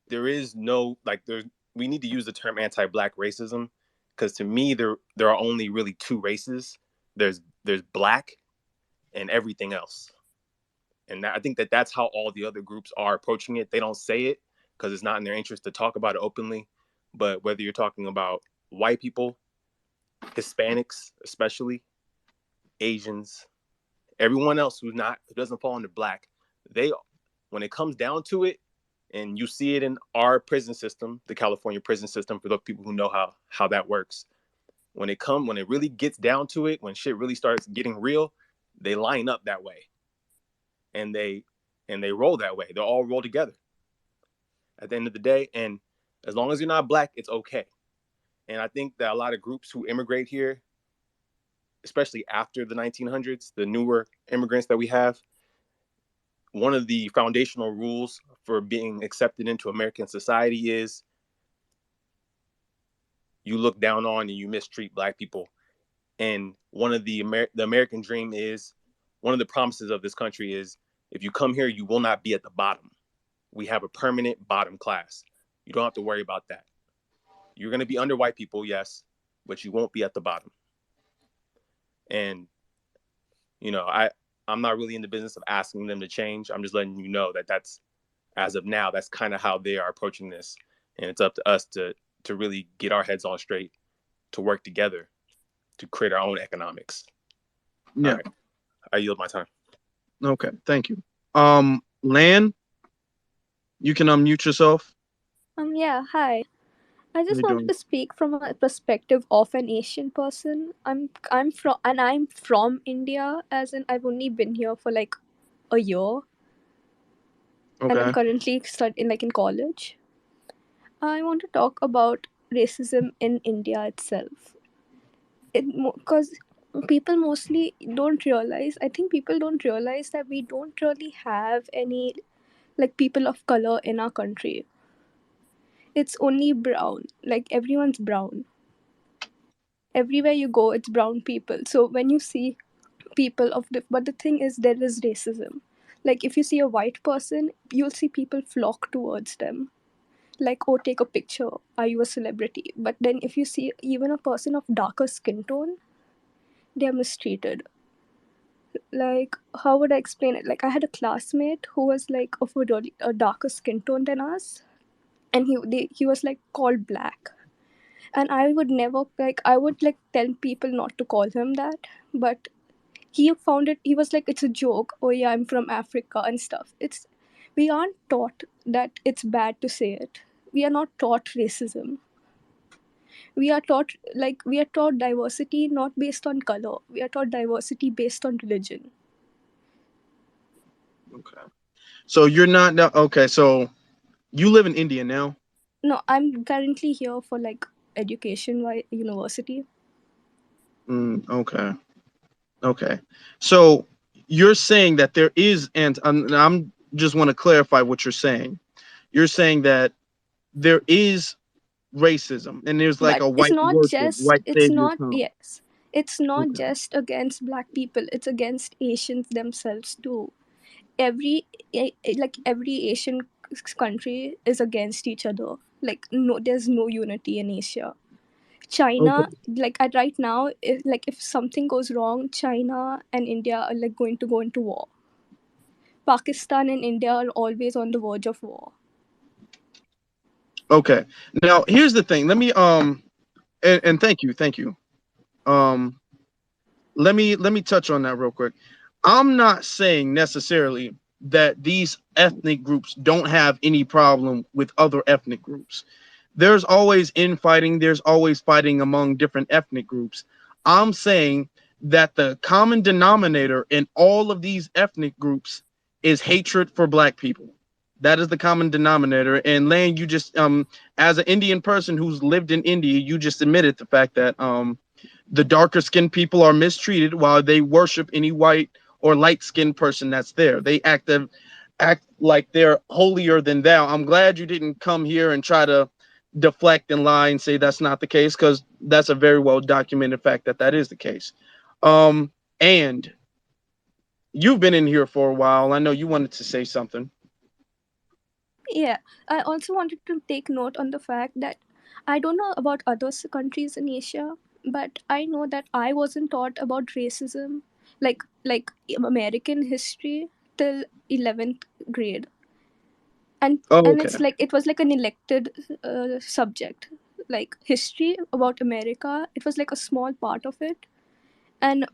There is no, we need to use the term anti-Black racism, because to me there are only really two races. There's Black and everything else. And I think that's how all the other groups are approaching it. They don't say it because it's not in their interest to talk about it openly. But whether you're talking about white people, Hispanics, especially Asians, everyone else who doesn't fall into Black, when it comes down to it, And you see it in our prison system, the California prison system, for the people who know how that works. When it really gets down to it, when shit really starts getting real, they line up that way. And they roll that way. They all roll together at the end of the day. And as long as you're not black, it's okay. And I think that a lot of groups who immigrate here, especially after the 1900s, the newer immigrants that we have, one of the foundational rules for being accepted into American society is you look down on and you mistreat black people. And one of the American dream is, one of the promises of this country is, if you come here, you will not be at the bottom. We have a permanent bottom class. You don't have to worry about that. You're going to be under white people, yes, but you won't be at the bottom. And, I'm not really in the business of asking them to change. I'm just letting you know that that's, as of now, that's kind of how they are approaching this. And it's up to us to really get our heads on straight, to work together, to create our own economics. Yeah. All right. I yield my time. Okay. Thank you. Lan, you can unmute yourself. Yeah, hi. I just wanted to speak from a perspective of an Asian person. I'm from India, as in I've only been here for like a year. Okay. And I'm currently studying in college. I want to talk about racism in India itself. Because people mostly don't realize, I think people don't realize that we don't really have any people of color in our country. It's only brown. Everyone's brown. Everywhere you go, it's brown people. So when you see people but the thing is, there is racism. If you see a white person, you'll see people flock towards them. Oh, take a picture. Are you a celebrity? But then if you see even a person of darker skin tone, they are mistreated. How would I explain it? I had a classmate who was of a darker skin tone than us, and he was called black. And I would never I would tell people not to call him that, but he found it, he was it's a joke. Oh yeah, I'm from Africa and stuff. We aren't taught that it's bad to say it. We are not taught racism. We are taught diversity not based on color. We are taught diversity based on religion. Okay. So you're not okay, so you live in India now? No, I'm currently here for education university. Okay. Okay. So you're saying that there is, and I'm just want to clarify what you're saying. You're saying that there is racism, and there's But a it's white not worship, just, white it's savior not, come. yes. It's not Okay. just against black people, it's against Asians themselves too. Every Asian country is against each other. No, there's no unity in Asia. China, right now, if something goes wrong, China and India are going to go into war. Pakistan and India are always on the verge of war. Okay. Now here's the thing. Let me and thank you. Um let me touch on that real quick. I'm not saying necessarily that these ethnic groups don't have any problem with other ethnic groups. There's always infighting, there's always fighting among different ethnic groups. I'm saying that the common denominator in all of these ethnic groups is hatred for black people. That is the common denominator. And Lane, you just as an Indian person who's lived in India, you just admitted the fact that the darker skinned people are mistreated while they worship any white or light skinned person that's there. They act like they're holier than thou. I'm glad you didn't come here and try to deflect and lie and say that's not the case, because that's a very well documented fact that is the case. And you've been in here for a while. I know you wanted to say something. Yeah, I also wanted to take note on the fact that I don't know about other countries in Asia, but I know that I wasn't taught about racism, like American history, till 11th grade. And it's it was an elected subject. History about America, it was a small part of it, and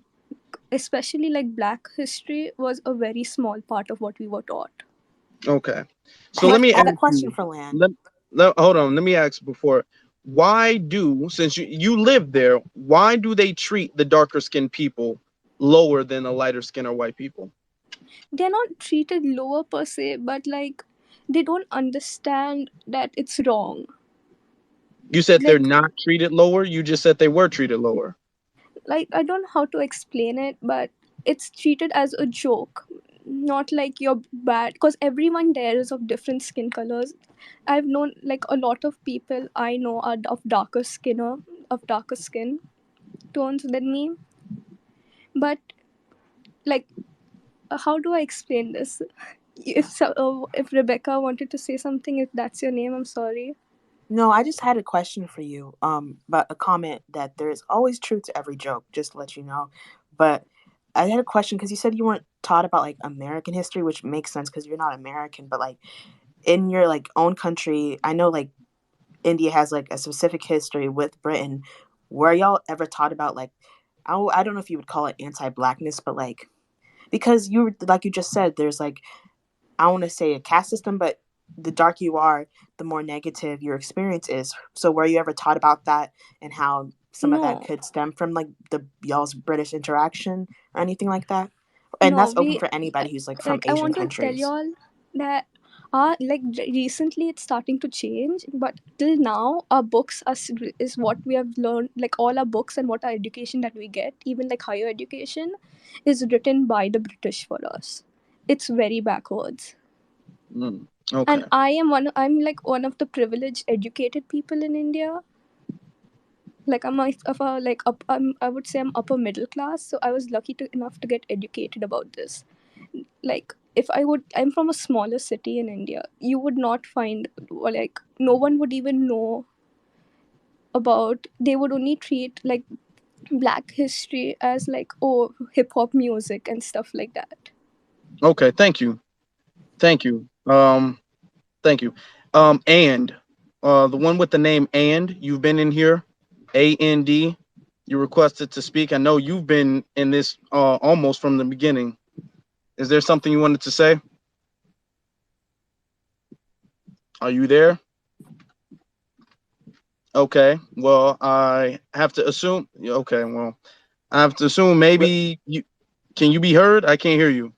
especially black history was a very small part of what we were taught. Okay. So let me I have a ask question you. for Lan. Hold on. Let me ask before. Why do, since you live there, why do they treat the darker skinned people lower than the lighter skinned or white people? They're not treated lower per se, but like they don't understand that it's wrong. You said they're Like not treated lower. You just said they were treated lower. I don't know how to explain it, but it's treated as a joke, not like you're bad. Because everyone there is of different skin colors. I've known like a lot of people I know are of darker skin tones than me. But like, how do I explain this? If Rebecca wanted to say something, if that's your name, I'm sorry. No, I just had a question for you. But a comment that there is always truth to every joke, just to let you know. But I had a question because you said you weren't taught about like American history, which makes sense because you're not American. But like in your like own country, I know like India has like a specific history with Britain. Were y'all ever taught about like I don't know if you would call it anti-blackness, but like because you like you just said, there's like I want to say a caste system, but the darker you are, the more negative your experience is. So were you ever taught about that and how some of that No, could stem from like the y'all's British interaction or anything like that? And no, that's open we for anybody who's like from I Asian want to tell countries. y'all that recently it's starting to change, but till now our books is what we have learned. Like all our books and what our education that we get, even like higher education, is written by the British for us. It's very backwards. Mm, And okay. I'm like one of the privileged educated people in India. Like I would say I'm upper middle class, so I was lucky enough to get educated about this. Like if I'm from a smaller city in India, you would not find, or like no one would even know about. They would only treat like black history as like, oh, hip hop music and stuff like that. Okay. Thank you. Thank you. Thank you. And the one with the name and you've been in here, AND. You requested to speak. I know you've been in this almost from the beginning. Is there something you wanted to say? Are you there? Okay. Well, I have to assume. Okay. Well, I have to assume But maybe you can you be heard? I can't hear you.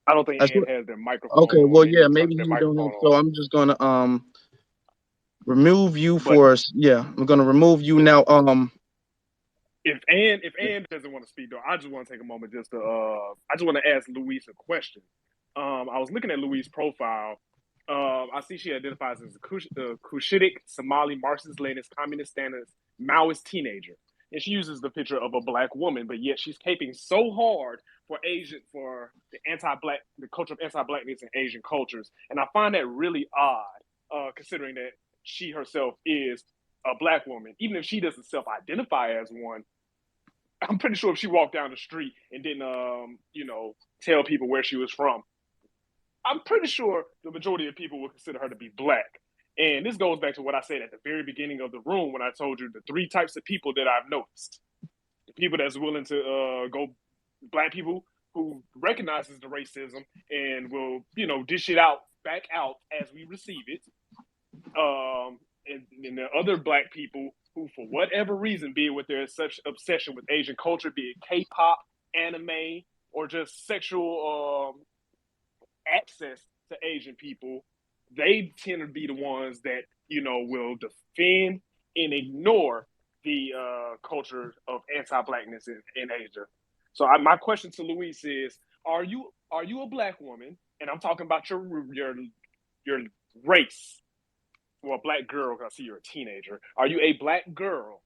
I don't think I Ann swear. has their microphone Okay. on. Well, They need yeah. to turn Maybe their he don't have. microphone So on. I'm just gonna remove you But for. Yeah. I'm gonna remove you now. if Ann doesn't want to speak though, I just want to take a moment just to I just want to ask Louise a question. I was looking at Louise's profile. I see she identifies as a Cushitic Somali Marxist Leninist communist standards Maoist teenager, and she uses the picture of a black woman, but yet she's caping so hard for the culture of anti-blackness in Asian cultures, and I find that really odd, considering that she herself is a black woman, even if she doesn't self-identify as one. I'm pretty sure if she walked down the street and didn't, tell people where she was from, I'm pretty sure the majority of people would consider her to be black. And this goes back to what I said at the very beginning of the room when I told you the three types of people that I've noticed: the people that's willing to go, black people who recognizes the racism and will, dish it out back out as we receive it. And the other black people who, for whatever reason, be it with their such obsession with Asian culture, be it K-pop, anime, or just sexual access to Asian people, they tend to be the ones that will defend and ignore the culture of anti-blackness in Asia. So my question to Luis is: Are you a black woman? And I'm talking about your race. Well, a black girl, because I see you're a teenager. Are you a black girl?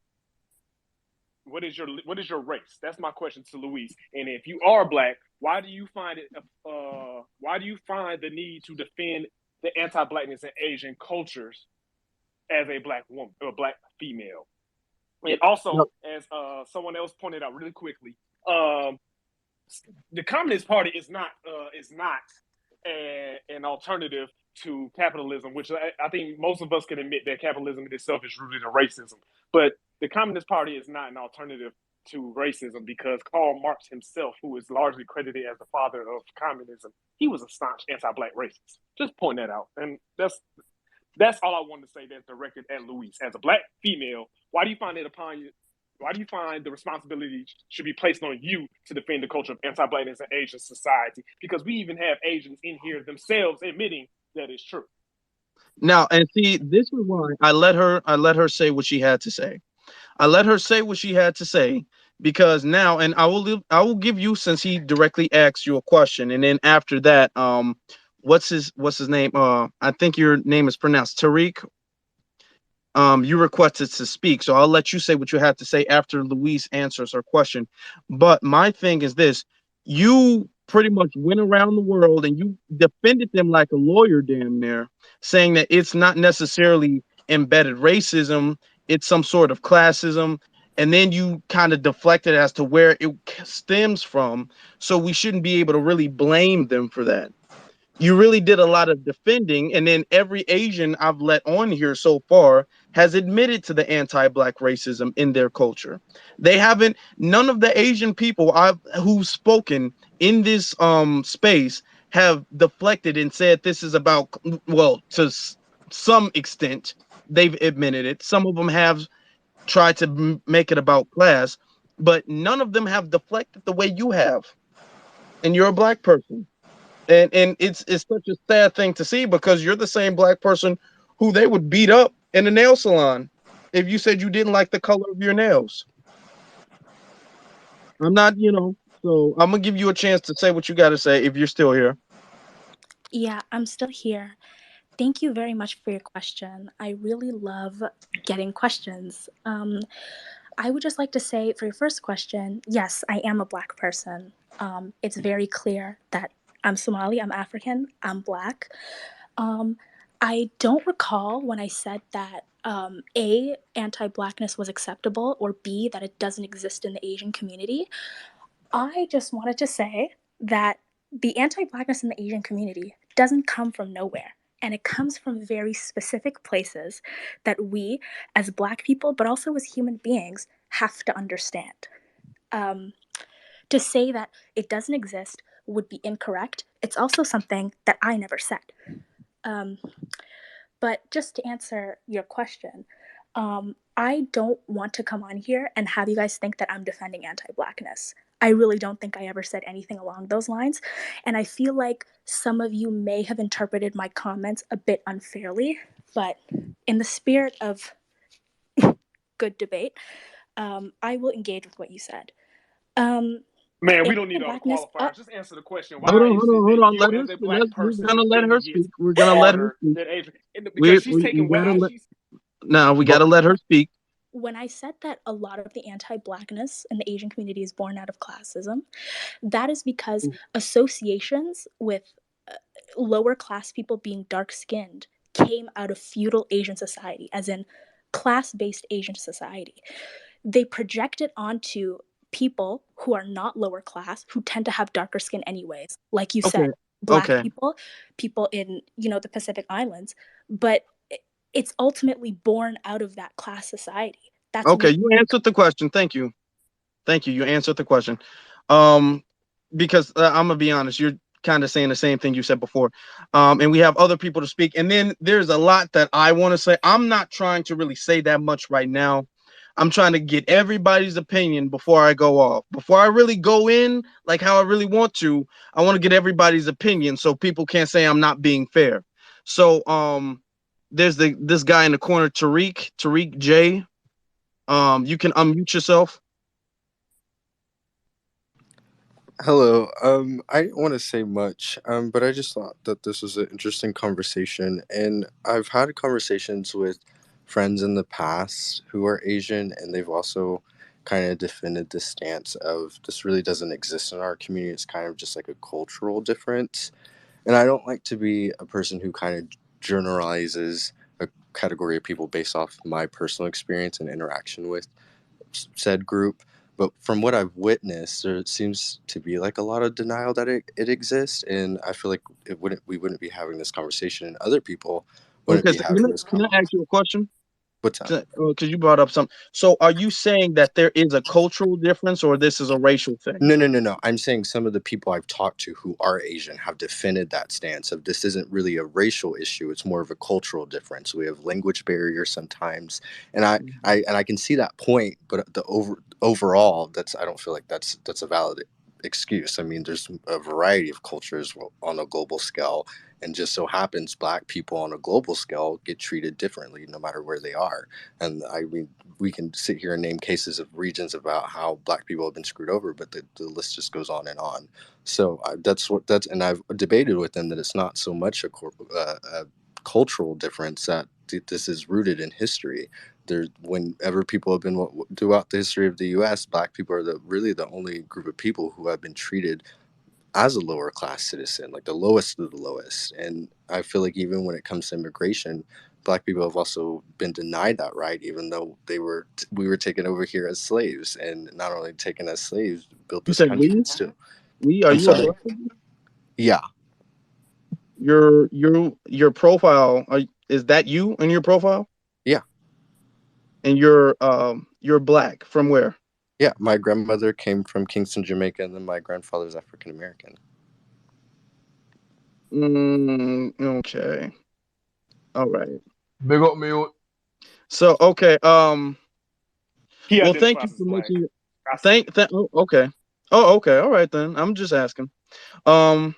What is your race? That's my question to Luis. And if you are black, why do you find it? Why do you find the need to defend the anti-blackness in Asian cultures as a black woman or a black female? And No. also, as someone else pointed out really quickly, um, the Communist Party is not an alternative to capitalism, which I think most of us can admit that capitalism in itself is rooted in racism. But the Communist Party is not an alternative to racism because Karl Marx himself, who is largely credited as the father of communism, he was a staunch anti-black racist. Just point that out, and that's all I wanted to say. That's directed at Louise as a black female. Why do you find it upon you? Why do you find the responsibility should be placed on you to defend the culture of anti-blackness in Asian society? Because we even have Asians in here themselves admitting that it's true. Now, and see, this is why I let her say what she had to say. I let her say what she had to say because now, and I will give you, since he directly asked you a question, and then after that, what's his name? I think your name is pronounced Tariq. You requested to speak, so I'll let you say what you have to say after Louise answers her question. But my thing is this: you pretty much went around the world and you defended them like a lawyer, damn near, saying that it's not necessarily embedded racism, it's some sort of classism, and then you kind of deflected as to where it stems from. So we shouldn't be able to really blame them for that. You really did a lot of defending, and then every Asian I've let on here so far has admitted to the anti-black racism in their culture. They haven't. None of the Asian people who've spoken in this space have deflected and said this is about, well, to some extent they've admitted it. Some of them have tried to make it about class, but none of them have deflected the way you have, and you're a black person. And it's such a sad thing to see because you're the same black person who they would beat up in a nail salon if you said you didn't like the color of your nails. I'm not, so I'm gonna give you a chance to say what you got to say if you're still here. Yeah, I'm still here. Thank you very much for your question. I really love getting questions. I would just like to say for your first question, yes, I am a black person. It's very clear that I'm Somali, I'm African, I'm black. Um, I don't recall when I said that A, anti blackness was acceptable, or B, that it doesn't exist in the Asian community. I just wanted to say that the anti blackness in the Asian community doesn't come from nowhere. And it comes from very specific places that we, as black people, but also as human beings, have to understand. Um, to say that it doesn't exist would be incorrect. It's also something that I never said. Um, but just to answer your question, I don't want to come on here and have you guys think that I'm defending anti blackness. I really don't think I ever said anything along those lines. And I feel like some of you may have interpreted my comments a bit unfairly, but in the spirit of good debate, I will engage with what you said. Man, we don't need all the Anti-blackness. qualifiers. Just answer the question. Hold Why on, is hold on, it hold that on. you, Let her. as a black We're person, gonna let her defending it speak. We're gonna let her harder speak. than Asian? We Because she's we taking gotta wow. let. No, we gotta let her speak. When I said that a lot of the anti-blackness in the Asian community is born out of classism, that is because associations with lower class people being dark skinned came out of feudal Asian society, as in class based Asian society. They project it onto people who are not lower class, who tend to have darker skin anyways. Like you Okay. said, black Okay. people in, the Pacific Islands, but it's ultimately born out of that class society. That's Okay. where. You answered the question. Thank you. Thank you. You answered the question. Um, because I'm gonna be honest, you're kind of saying the same thing you said before. And we have other people to speak. And then there's a lot that I want to say. I'm not trying to really say that much right now. I'm trying to get everybody's opinion before I go off. Before I really go in, like how I really want to, I want to get everybody's opinion so people can't say I'm not being fair. So there's this guy in the corner, Tariq J. You can unmute yourself. Hello. I didn't want to say much, but I just thought that this was an interesting conversation, and I've had conversations with friends in the past who are Asian, and they've also kind of defended the stance of this really doesn't exist in our community. It's kind of just like a cultural difference, and I don't like to be a person who kind of generalizes a category of people based off my personal experience and interaction with said group. But from what I've witnessed, there seems to be like a lot of denial that it exists, and I feel like we wouldn't be having this conversation, and other people wouldn't Okay, be so having this can I conversation. ask you a question? What's that? Because you brought up some. So, are you saying that there is a cultural difference, or this is a racial thing? No. I'm saying some of the people I've talked to who are Asian have defended that stance of this isn't really a racial issue. It's more of a cultural difference. We have language barriers sometimes, and I can see that point. But overall, I don't feel like that's a valid excuse. I mean, there's a variety of cultures on a global scale, and just so happens black people on a global scale get treated differently no matter where they are. And I mean, we can sit here and name cases of regions about how black people have been screwed over, but the list just goes on and on. So and I've debated with them that it's not so much a cultural difference, that this is rooted in history. Whenever people have been throughout the history of the U.S., black people are really the only group of people who have been treated as a lower class citizen, like the lowest of the lowest. And I feel like even when it comes to immigration, black people have also been denied that right, even though we were taken over here as slaves, and not only taken as slaves, built You this said country we? too. Are I'm you a sorry. black? Yeah, Your profile, is that you in your profile? yeah, And you're black from where? yeah. My grandmother came from Kingston, Jamaica, and then my grandfather's African American. Okay. All right. Big up mute. So okay. He Well, thank identifies you as for black. making. I see it. Oh, okay. Oh, okay. All right then. I'm just asking. Um.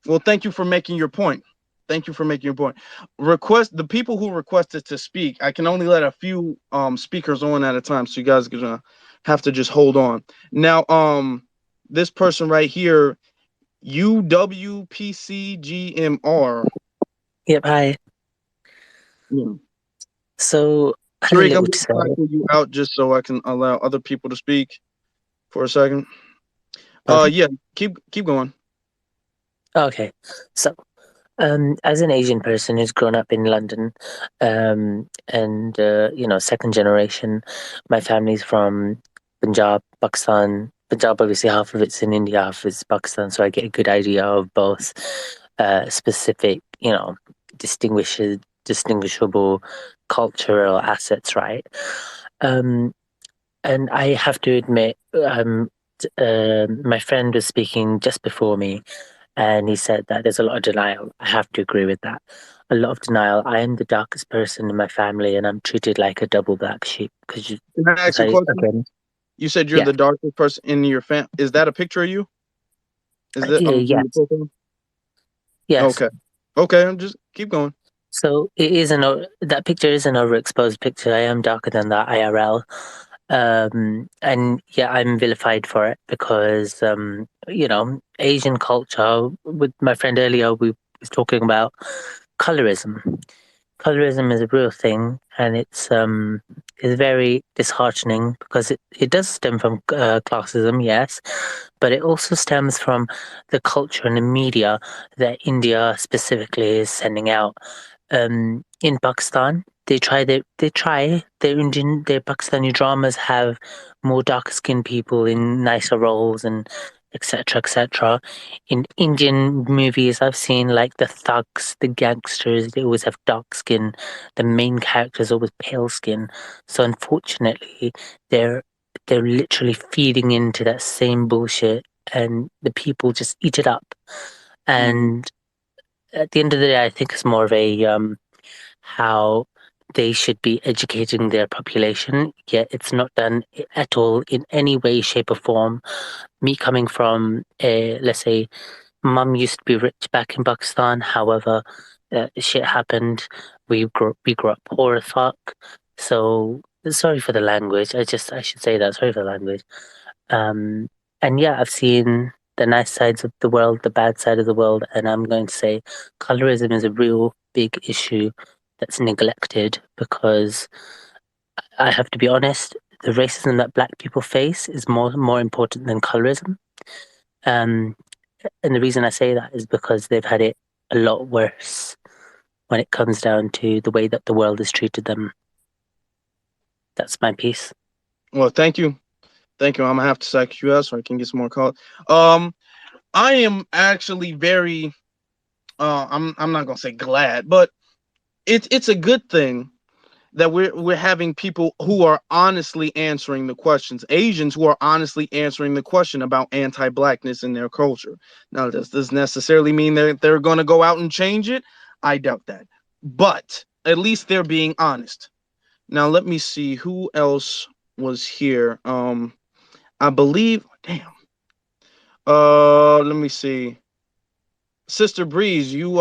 Well, thank you for making your point. Thank you for making your point. Request the people who requested to speak. I can only let a few speakers on at a time, so you guys are gonna have to just hold on. Now, this person right here, UWPCGMR. Yep, hi. Yeah. So I had a Tariq, I'm little gonna to say. cycle you out just so I can allow other people to speak for a second. Pardon? Yeah, keep going. Okay. So, as an Asian person who's grown up in London, and second generation, my family's from Punjab, Pakistan. Punjab, obviously, half of it's in India, half is Pakistan, so I get a good idea of both specific, distinguishable cultural assets, right? Um, And I have to admit, my friend was speaking just before me, and he said that there's a lot of denial. I have to agree with that. A lot of denial. I am the darkest person in my family, and I'm treated like a double black sheep. Can I ask a question? Again, You said you're yeah, the darkest person in your fam. Is that a picture of you? Is that in your yes, profile? yes. Okay. Okay. I'm just keep going. So it is that picture is an overexposed picture. I am darker than that IRL. And yeah, I'm vilified for it because Asian culture. With my friend earlier, we was talking about colorism. Colorism is a real thing, and it's very disheartening because it does stem from classism, yes, but it also stems from the culture and the media that India specifically is sending out. In Pakistan, their Pakistani dramas have more darker skinned people in nicer roles and etc. etc. In Indian movies, I've seen like the thugs, the gangsters, they always have dark skin. The main characters always pale skin. So unfortunately, they're they're literally feeding into that same bullshit, and the people just eat it up. And at the end of the day, I think it's more of a how they should be educating their population, yet it's not done at all in any way, shape, or form. Me coming from let's say, mum used to be rich back in Pakistan. However, shit happened. We grew up poor as fuck. So sorry for the language. I should say that. Sorry for the language. Um, and yeah, I've seen the nice sides of the world, the bad side of the world, and I'm going to say colorism is a real big issue that's neglected because I have to be honest, the racism that black people face is more important than colorism. Um, and the reason I say that is because they've had it a lot worse when it comes down to the way that the world has treated them. That's my piece. Well, thank you. Thank you. I'm gonna have to psych you out so I can get some more calls. I am actually very I'm not gonna say glad, but it's a good thing that we're having people who are honestly answering the questions, Asians who are honestly answering the question about anti-blackness in their culture. Now, does this necessarily mean they're going to go out and change it? I doubt that, but at least they're being honest. Now, let me see who else was here. I believe. Damn. Let me see. Sister Breeze, you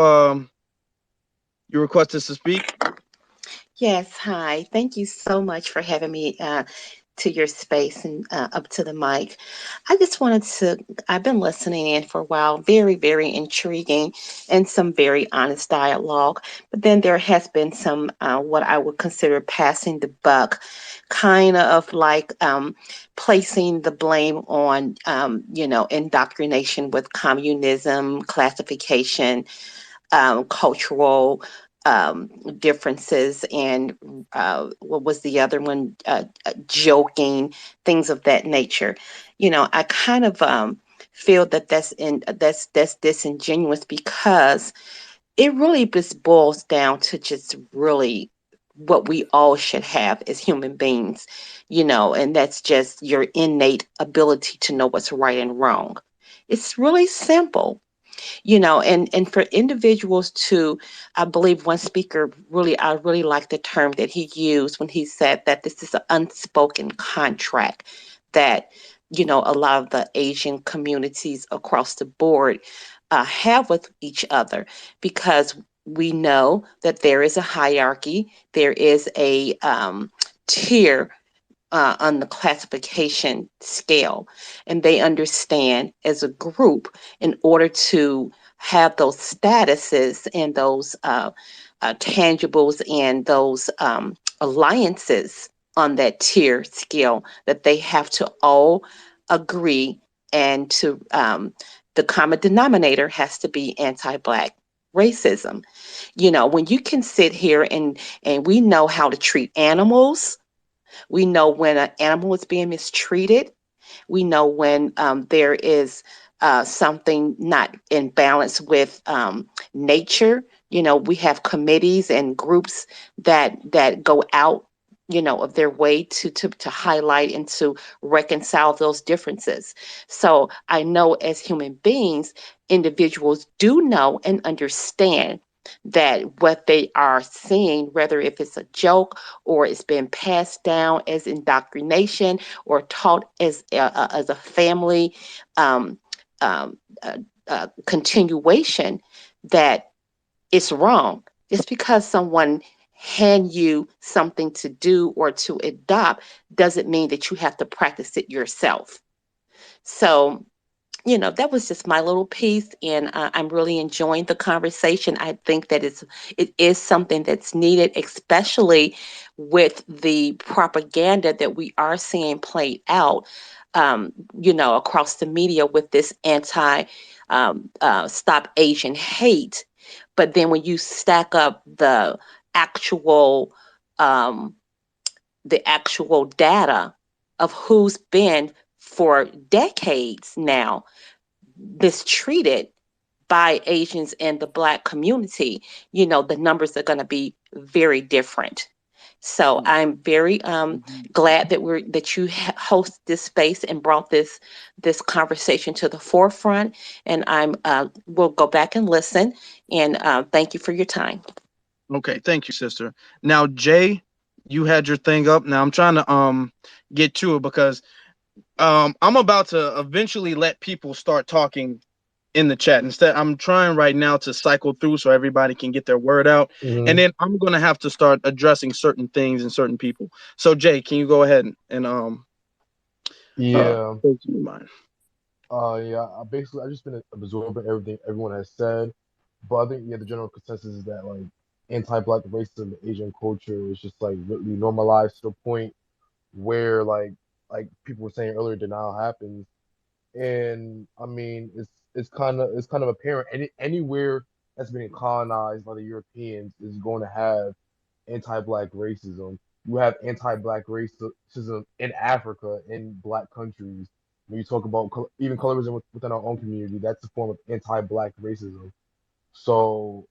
requested to speak. Yes, hi. Thank you so much for having me to your space and up to the mic. I just wanted to, I've been listening in for a while, very, very intriguing and some very honest dialogue. But then there has been some, what I would consider passing the buck, kind of like placing the blame on, indoctrination with communism, classification, cultural differences, and what was the other one? Joking, things of that nature. I kind of feel that that's disingenuous because it really just boils down to just really what we all should have as human beings, and that's just your innate ability to know what's right and wrong. It's really simple, and for individuals to, I believe one speaker really, I really like the term that he used when he said that this is an unspoken contract that, a lot of the Asian communities across the board have with each other, because we know that there is a hierarchy, there is a tier on the classification scale. And they understand as a group, in order to have those statuses and those tangibles and those alliances on that tier scale, that they have to all agree, and to the common denominator has to be anti-black racism. When you can sit here and we know how to treat animals, we know when an animal is being mistreated. We know when there is something not in balance with nature. We have committees and groups that go out, of their way to highlight and to reconcile those differences. So I know as human beings, individuals do know and understand that what they are seeing, whether if it's a joke or it's been passed down as indoctrination or taught as a family um, um, continuation, that it's wrong. Just because someone hand you something to do or to adopt doesn't mean that you have to practice it yourself. So that was just my little piece, and I'm really enjoying the conversation. I think that it is something that's needed, especially with the propaganda that we are seeing played out, across the media with this anti stop Asian hate. But then when you stack up actual um, the actual data of who's been for decades now mistreated by Asians and the Black community, the numbers are going to be very different. So I'm very glad that you host this space and brought this conversation to the forefront. And I'm will go back and listen. And thank you for your time. Okay, thank you, sister. Now, Jay, you had your thing up. Now I'm trying to get to it because I'm about to eventually let people start talking in the chat. Instead, I'm trying right now to cycle through so everybody can get their word out, and Hmm. then I'm gonna have to start addressing certain things and certain people. So, Jay, can you go ahead and Yeah, take mine? yeah. Basically, I just been absorbing everything everyone has said, but I think yeah, the general consensus is that like anti-black racism in Asian culture is just like really normalized to the point where like people were saying earlier, denial happens, and I mean it's kind of apparent anywhere that's been colonized by the Europeans is going to have anti-black racism. You have anti-black racism in Africa, in black countries. When you talk about even colorism within our own community, that's a form of anti-black racism. So,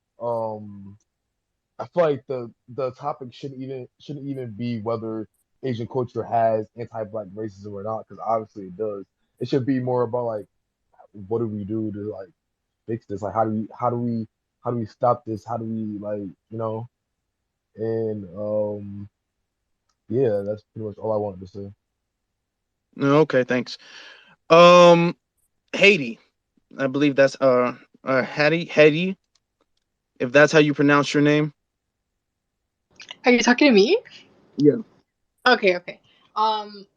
I feel like the topic shouldn't even be whether Asian culture has anti-black racism or not, because obviously it does. It should be more about like what do we do to like fix this? Like how do we stop this? How do we like and yeah, that's pretty much all I wanted to say. Okay, thanks. Haiti. I believe that's Haiti, if that's how you pronounce your name. Are you talking to me? Yeah. Okay, okay. Um,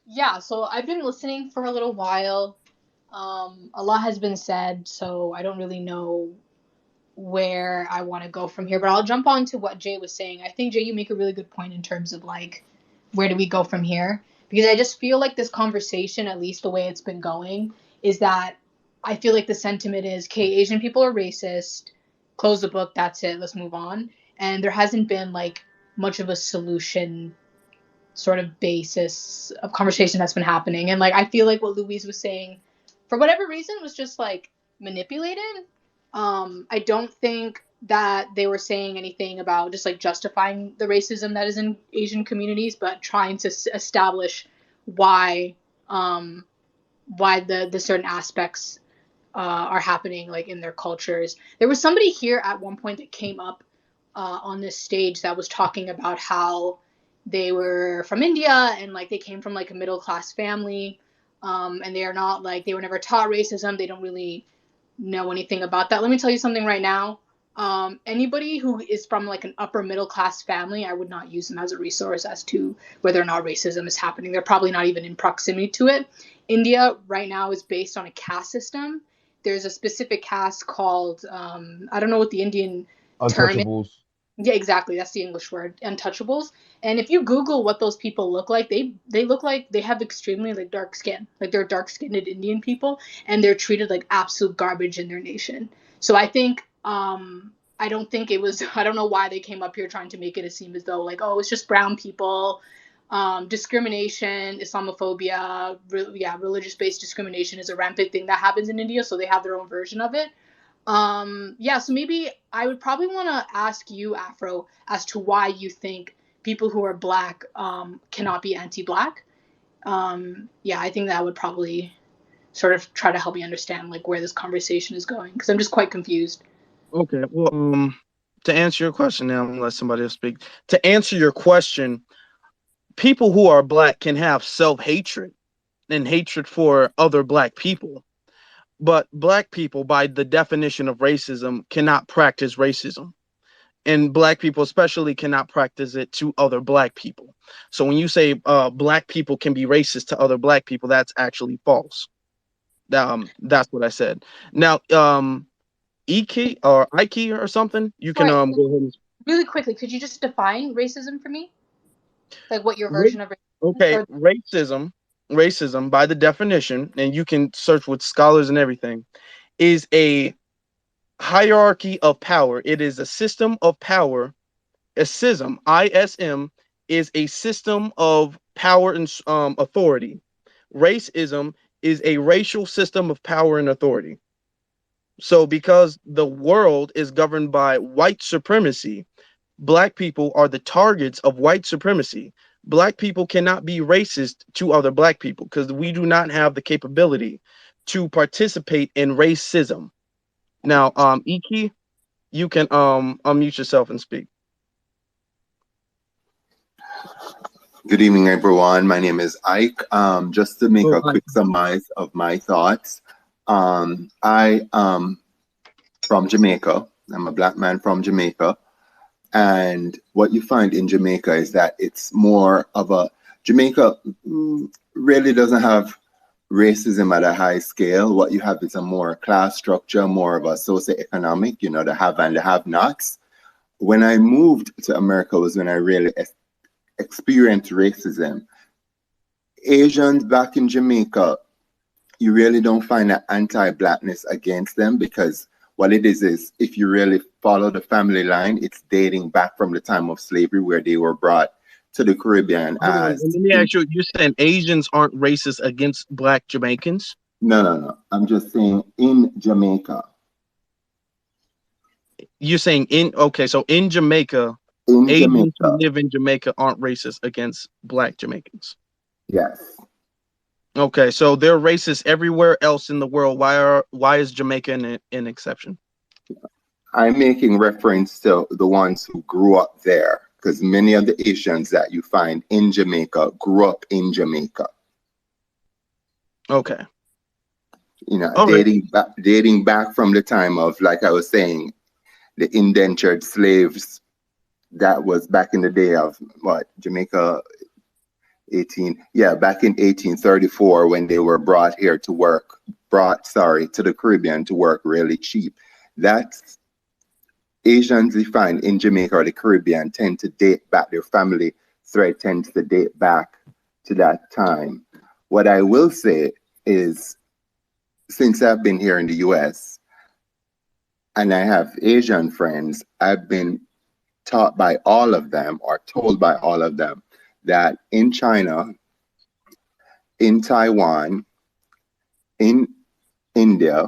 yeah, so I've been listening for a little while. A lot has been said, so I don't really know where I want to go from here, but I'll jump on to what Jay was saying. I think, Jay, you make a really good point in terms of like, where do we go from here? Because I just feel like this conversation, at least the way it's been going, is that I feel like the sentiment is, okay, Asian people are racist, close the book, that's it, let's move on. And there hasn't been like much of a solution sort of basis of conversation that's been happening. And like I feel like what Louise was saying, for whatever reason, was just like manipulated. I don't think that they were saying anything about just like justifying the racism that is in Asian communities, but trying to establish why why the certain aspects are happening like in their cultures. There was somebody here at one point that came up on this stage that was talking about how they were from India and like they came from like a middle class family, and they are not like they were never taught racism. They don't really know anything about that. Let me tell you something right now. Anybody who is from like an upper middle class family, I would not use them as a resource as to whether or not racism is happening. They're probably not even in proximity to it. India right now is based on a caste system. There's a specific caste called I don't know what the Indian term is. Untouchables. Yeah, exactly. That's the English word, untouchables. And if you Google what those people look like, they look like they have extremely like dark skin. Like they're dark skinned Indian people, and they're treated like absolute garbage in their nation. So I think I don't think it was I don't know why they came up here trying to make it seem as though like, oh, it's just brown people. Discrimination, Islamophobia, yeah, religious based discrimination is a rampant thing that happens in India, so they have their own version of it. Yeah, so maybe I would probably want to ask you, Afro, as to why you think people who are black cannot be anti-black. Yeah, I think that would probably sort of try to help me understand like where this conversation is going, because I'm just quite confused. Okay. Well, to answer your question now, I'm gonna let somebody else speak. To answer your question, people who are black can have self-hatred and hatred for other black people. But black people, by the definition of racism, cannot practice racism. And black people especially cannot practice it to other black people. So when you say black people can be racist to other black people, that's actually false. That's what I said. Now, Iki or Ike or something, you can Right. go ahead and Really quickly, could you just define racism for me? Like what your Ra- version of racism is? okay, racism by the definition, and you can search with scholars and everything, is a hierarchy of power. It is a system of power. A schism, ISM, is a system of power and authority. Racism is a racial system of power and authority. So, because the world is governed by white supremacy, black people are the targets of white supremacy. Black people cannot be racist to other black people because we do not have the capability to participate in racism. Now, Iki, you can unmute yourself and speak. Good evening, everyone. My name is Ike. Just to make a Ike. quick summarize of my thoughts, I am from Jamaica. I'm a black man from Jamaica. And what you find in Jamaica is that it's more of a Jamaica really doesn't have racism at a high scale. What you have is a more class structure, more of a socioeconomic, the have and the have nots. When I moved to America was when I really experienced racism. Asians back in Jamaica, you really don't find that anti-blackness against them, because what it is if you really follow the family line, it's dating back from the time of slavery where they were brought to the Caribbean Hold on, as let me ask you, you're saying Asians aren't racist against black no. I'm just saying in Jamaica. You're saying so in Jamaica, In Asians who Jamaica, live in Jamaica aren't racist against black Jamaicans. yes. Okay, so they're racist everywhere else in the world. Why is Jamaica an exception? I'm making reference to the ones who grew up there, because many of the Asians that you find in Jamaica grew up in Jamaica. Okay. You know, All right. dating back from the time of, like I was saying, the indentured slaves. That was back in the day of what, Jamaica back in 1834, when they were brought here to work, to the Caribbean to work really cheap. That's Asians we find in Jamaica or the Caribbean tend to date back, their family thread tends to date back to that time. What I will say is, since I've been here in the US and I have Asian friends, I've been taught by all of them or told by all of them that in China, in Taiwan, in India,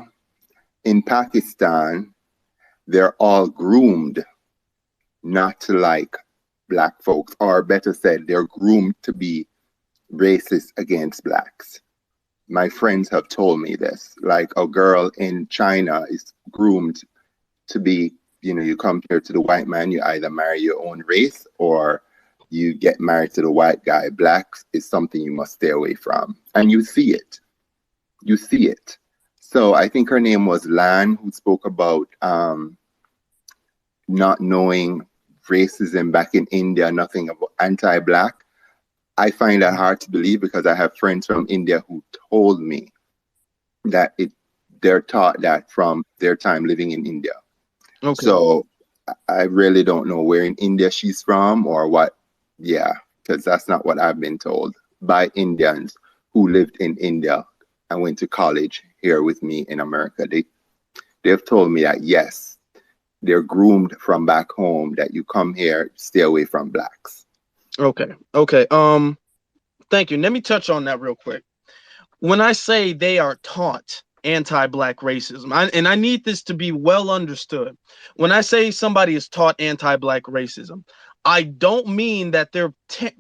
in Pakistan, they're all groomed not to like black folks, or better said, they're groomed to be racist against blacks. My friends have told me this. Like, a girl in China is groomed to be, you come here to the white man, you either marry your own race or you get married to the white guy. Blacks is something you must stay away from. And you see it. You see it. So I think her name was Lan, who spoke about not knowing racism back in India, nothing about anti-black. I find that hard to believe, because I have friends from India who told me that they're taught that from their time living in India. Okay. So I really don't know where in India she's from or what. Yeah, because that's not what I've been told by Indians who lived in India and went to college here with me in America. They've told me that, yes, they're groomed from back home, that you come here, stay away from blacks. Okay. Thank you. Let me touch on that real quick. When I say they are taught anti-black racism, and I need this to be well understood. When I say somebody is taught anti-black racism, I don't mean that their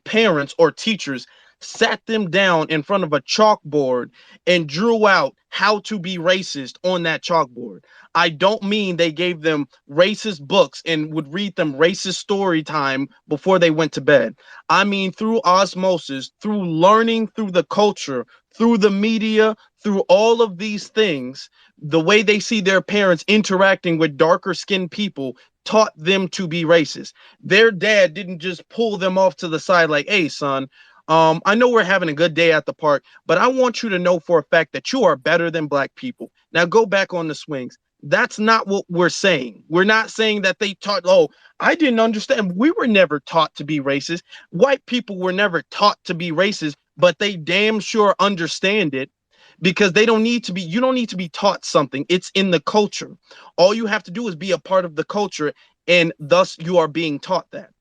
parents or teachers sat them down in front of a chalkboard and drew out how to be racist on that chalkboard. I don't mean they gave them racist books and would read them racist story time before they went to bed. I mean through osmosis, through learning, through the culture, through the media, through all of these things, the way they see their parents interacting with darker skinned people taught them to be racist. Their dad didn't just pull them off to the side like, hey, son, I know we're having a good day at the park, but I want you to know for a fact that you are better than black people. Now go back on the swings. That's not what we're saying. We're not saying that they taught, oh, I didn't understand. We were never taught to be racist. White people were never taught to be racist, but they damn sure understand it, because they don't need to be, you don't need to be taught something. It's in the culture. All you have to do is be a part of the culture, and thus you are being taught that.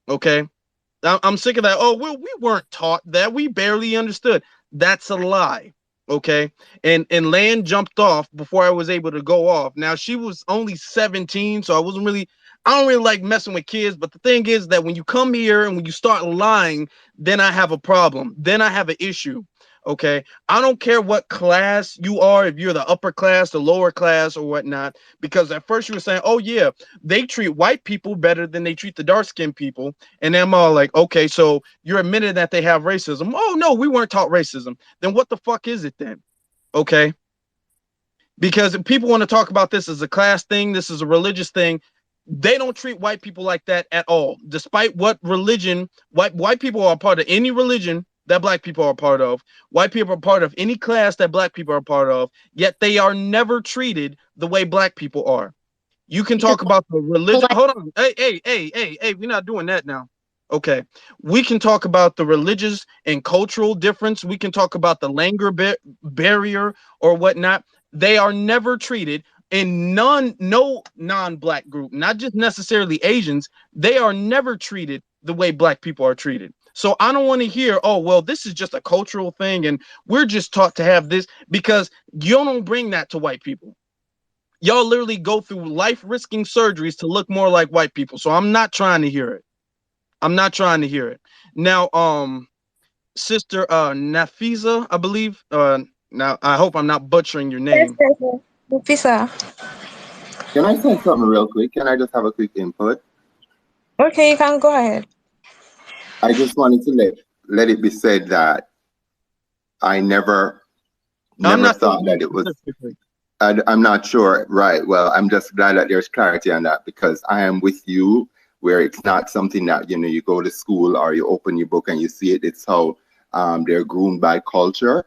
Okay. I'm sick of that. Oh, well, we weren't taught that. We barely understood. That's a lie. Okay. And Lan jumped off before I was able to go off. Now she was only 17, so I don't really like messing with kids. But the thing is that when you come here and when you start lying, then I have a problem. Then I have an issue. Okay. I don't care what class you are, if you're the upper class, the lower class, or whatnot, because at first you were saying, oh, yeah, they treat white people better than they treat the dark skinned people. And I'm all like, okay, so you're admitting that they have racism. Oh, no, we weren't taught racism. Then what the fuck is it then? Okay. Because people want to talk about this as a class thing, this is a religious thing. They don't treat white people like that at all. Despite what religion, white people are part of any religion that black people are part of. White people are part of any class that black people are part of, yet they are never treated the way black people are. You can Because talk about the religion. Hold on. Hey, we're not doing that now. Okay. We can talk about the religious and cultural difference. We can talk about the language barrier or whatnot. They are never treated in no non-black group, not just necessarily Asians. They are never treated the way black people are treated. So I don't want to hear, oh, well, this is just a cultural thing and we're just taught to have this, because you don't bring that to white people. Y'all literally go through life risking surgeries to look more like white people. So I'm not trying to hear it. I'm not trying to hear it. Now, Sister Nafisa, I believe. Now I hope I'm not butchering your Yes, name. yes, yes. Officer. Can I say something real quick? Can I just have a quick input? Okay, you can go ahead. I just wanted to let it be said that I I'm never not saying thought you that it was. specifically. I'm not sure. Right. Well, I'm just glad that there's clarity on that, because I am with you where it's not something that, you go to school or you open your book and you see it. It's how they're groomed by culture.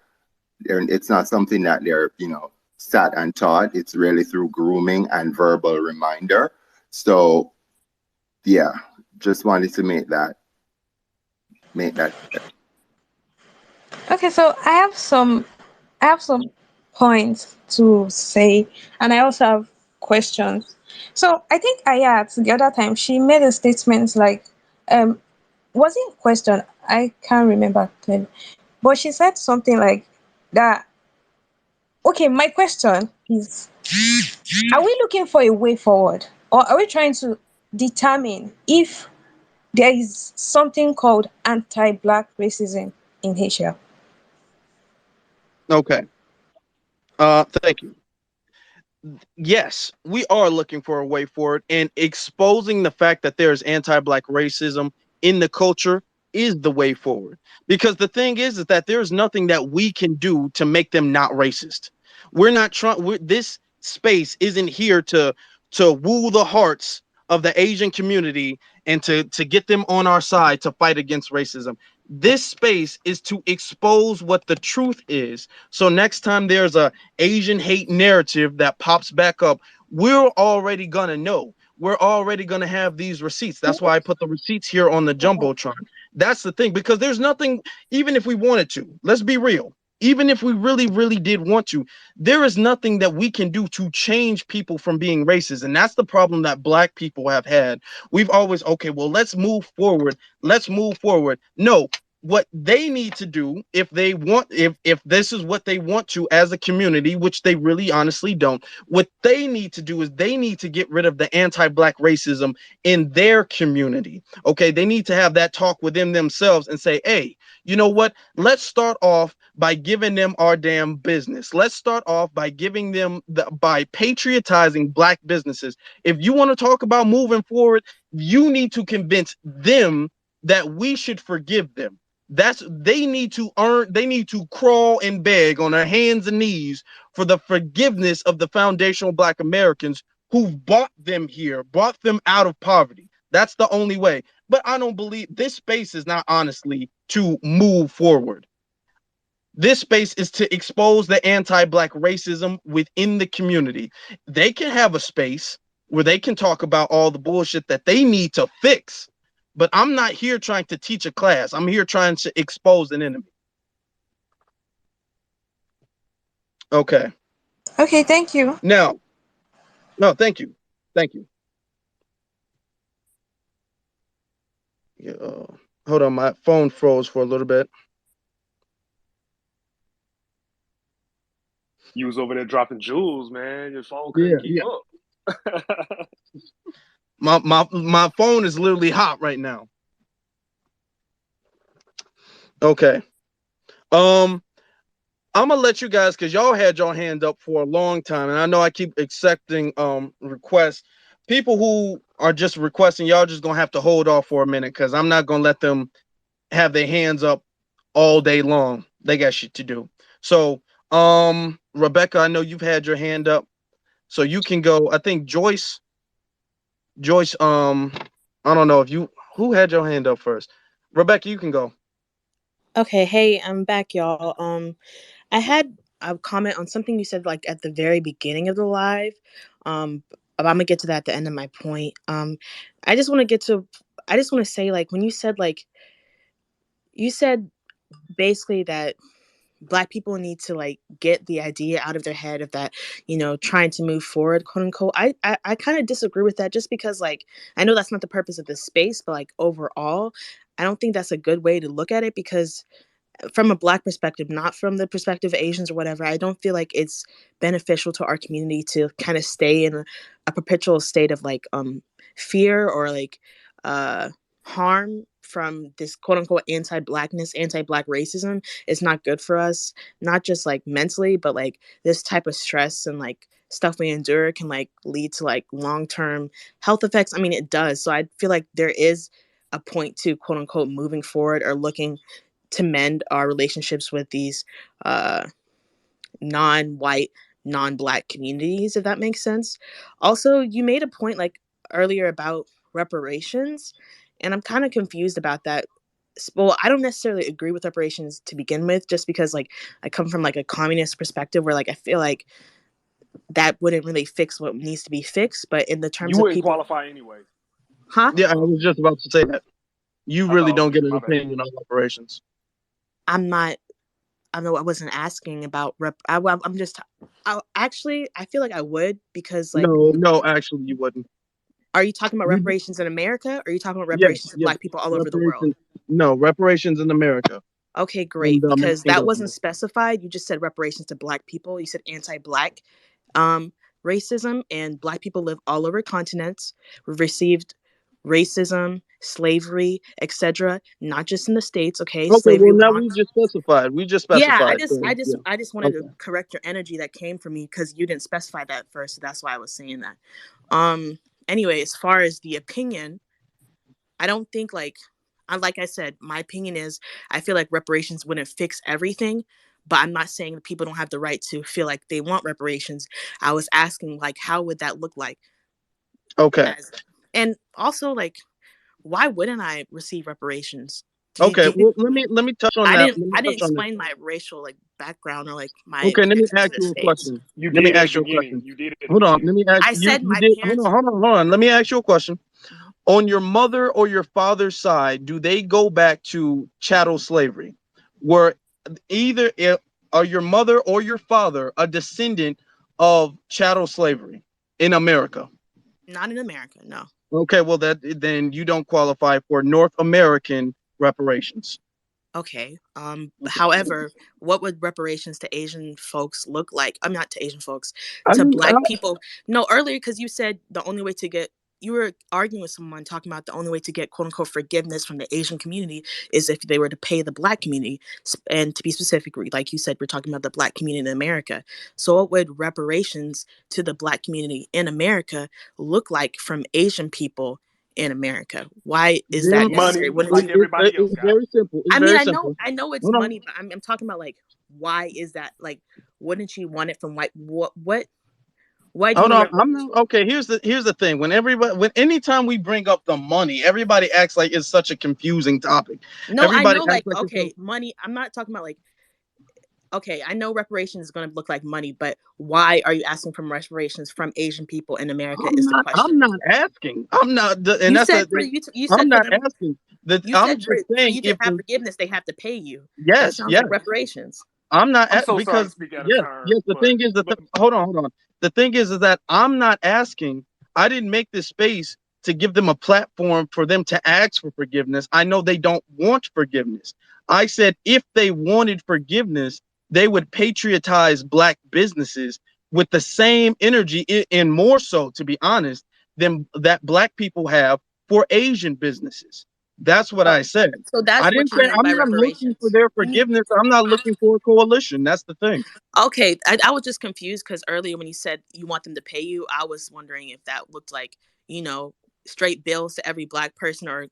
It's not something that they're, sat and taught. It's really through grooming and verbal reminder. So yeah, just wanted to make that. Okay, so I have some points to say, and I also have questions. So I think Ayat the other time she made a statement like, um, was it a question? I can't remember clearly, but she said something like that. Okay, my question is: are we looking for a way forward, or are we trying to determine if there is something called anti-black racism in Asia? Okay. Thank you. Yes, we are looking for a way forward, and exposing the fact that there's anti-black racism in the culture is the way forward. Because the thing is that there's nothing that we can do to make them not racist. We're not trying. This space isn't here to woo the hearts of the Asian community and to get them on our side to fight against racism. This space is to expose what the truth is. So next time there's a Asian hate narrative that pops back up, we're already gonna know. We're already gonna have these receipts. That's why I put the receipts here on the Jumbotron. That's the thing, because there's nothing, even if we wanted to, let's be real. Even if we really, really did want to, there is nothing that we can do to change people from being racist. And that's the problem that black people have had. We've always, okay, well, let's move forward. Let's move forward. No, what they need to do, if they want, if this is what they want to as a community, which they really honestly don't, what they need to do is they need to get rid of the anti-black racism in their community. Okay, they need to have that talk within themselves and say, hey, you know what, let's start off by giving them our damn business. Let's start off by giving them by patriotizing black businesses. If you want to talk about moving forward, you need to convince them that we should forgive them. That's they need to earn, they need to crawl and beg on their hands and knees for the forgiveness of the foundational black Americans who've brought them here, brought them out of poverty. That's the only way. But I don't believe this space is not honestly to move forward. This space is to expose the anti-black racism within the community. They can have a space where they can talk about all the bullshit that they need to fix. But I'm not here trying to teach a class. I'm here trying to expose an enemy. Okay. Okay, thank you. Now, no, thank you. Thank you. Yeah, hold on, my phone froze for a little bit. You was over there dropping jewels, man. Your phone Yeah, couldn't keep yeah. up. My phone is literally hot right now. Okay. Um, I'm gonna let you guys, because y'all had your hand up for a long time, and I know I keep accepting requests. People who are just requesting, y'all just gonna have to hold off for a minute, because I'm not gonna let them have their hands up all day long. They got shit to do. So, Rebecca, I know you've had your hand up, so you can go. I think Joyce, I don't know if you who had your hand up first. Rebecca, you can go. Okay, hey, I'm back, y'all. I had a comment on something you said like at the very beginning of the live. But I'm gonna get to that at the end of my point. I just want to get to. I just want to say like when you said basically that black people need to like get the idea out of their head of that, trying to move forward, quote unquote. I kind of disagree with that, just because like I know that's not the purpose of this space, but like overall I don't think that's a good way to look at it, because from a Black perspective, not from the perspective of Asians or whatever, I don't feel like it's beneficial to our community to kind of stay in a perpetual state of like fear or like uh harm from this quote unquote anti-blackness, anti-black racism. It's not good for us, not just like mentally, but like this type of stress and like stuff we endure can like lead to like long-term health effects. I mean, it does. So I feel like there is a point to quote unquote moving forward or looking to mend our relationships with these uh, non-white, non-black communities, if that makes sense. Also, you made a point like earlier about reparations, and I'm kind of confused about that. Well, I don't necessarily agree with reparations to begin with, just because like I come from like a communist perspective where like I feel like that wouldn't really fix what needs to be fixed. But in the You terms of wouldn't people, qualify anyway. huh? Yeah, I was just about to say that. You I thought really I was don't get muted. an My bad. opinion on reparations. I'm not. I know I wasn't asking about rep. I'm just. Actually, I feel like I would because like, No, no, actually, you wouldn't. are you talking about You, reparations in America? Or are you talking about yes, reparations to yes. Black people all over the world? Reparations. No, reparations in America. Okay, And great. Because Mexican that wasn't government. specified. You just said reparations to Black people. You said anti-Black um, racism, and Black people live all over continents. We've received racism, slavery, etc. Not just in the states. Okay, Okay, slavery well was now on. we just specified. We just Yeah, I specified. just, So I just, yeah. I just wanted to Okay. correct your energy that came from me because you didn't specify that first. So that's why I was saying that. Um. Anyway, as far as the opinion, I don't think like I said, my opinion is I feel like reparations wouldn't fix everything, but I'm not saying that people don't have the right to feel like they want reparations. I was asking like how would that look like Okay. as, and also like why wouldn't I receive reparations? Okay. Do you, Well, let me touch on I that. didn't Let me I didn't touch on that. explain my racial like background or like my Okay. Let me connection to ask the you a states. question. You Let me did at the ask you a beginning. question. You did at the Hold on. Let beginning. me ask I you. said You my did. Hold parents. on. Hold on. Hold on. Let me ask you a question. Mhm. On your mother or your father's side, do they go back to chattel slavery? Were either are your mother or your father a descendant of chattel slavery in America? Not in America, no. Okay, well that then you don't qualify for North American reparations. Okay. Okay. However, what would reparations to Asian folks look like? I'm not to Asian folks, I to mean, Black people. No, earlier because you said the only way to get, you were arguing with someone talking about the only way to get quote unquote forgiveness from the Asian community is if they were to pay the Black community. And to be specific, like you said, we're talking about the Black community in America. So what would reparations to the Black community in America look like from Asian people in America? Why is that them necessary? Money, Wouldn't like you? everybody else it's got. very simple. It's I mean, very I know, simple. I know it's Hold on. money, but I'm talking about like, why is that? Like, wouldn't you want it from white? Why do you Hold need on. I'm reparations? not okay. Here's the thing. When everybody when anytime we bring up the money, everybody acts like it's such a confusing topic. No, I Everybody know, acts like, like it's so okay, money. I'm not talking about like, okay, I know reparations is going to look like money, but why are you asking for reparations from Asian people in America? Is the I'm question. not asking. I'm not and You that's said the, for you, you I'm said for not them. asking. That You I'm said just for saying you to if have the forgiveness, they have to pay you. That yes, sounds yes. like reparations. I'm not I'm so sorry to because speak out of yes, turn, yes. The but thing is that but hold on. The thing is that I'm not asking. I didn't make this space to give them a platform for them to ask for forgiveness. I know they don't want forgiveness. I said if they wanted forgiveness, they would patriotize black businesses with the same energy and more so, to be honest, than that black people have for Asian businesses. That's what Oh, I said. so I that's didn't what you say meant I'm by not looking for reparations. their forgiveness. I'm not looking for a coalition. That's the thing. Okay, I was just confused because earlier when you said you want them to pay you, I was wondering if that looked like, you know, straight bills to every Black person or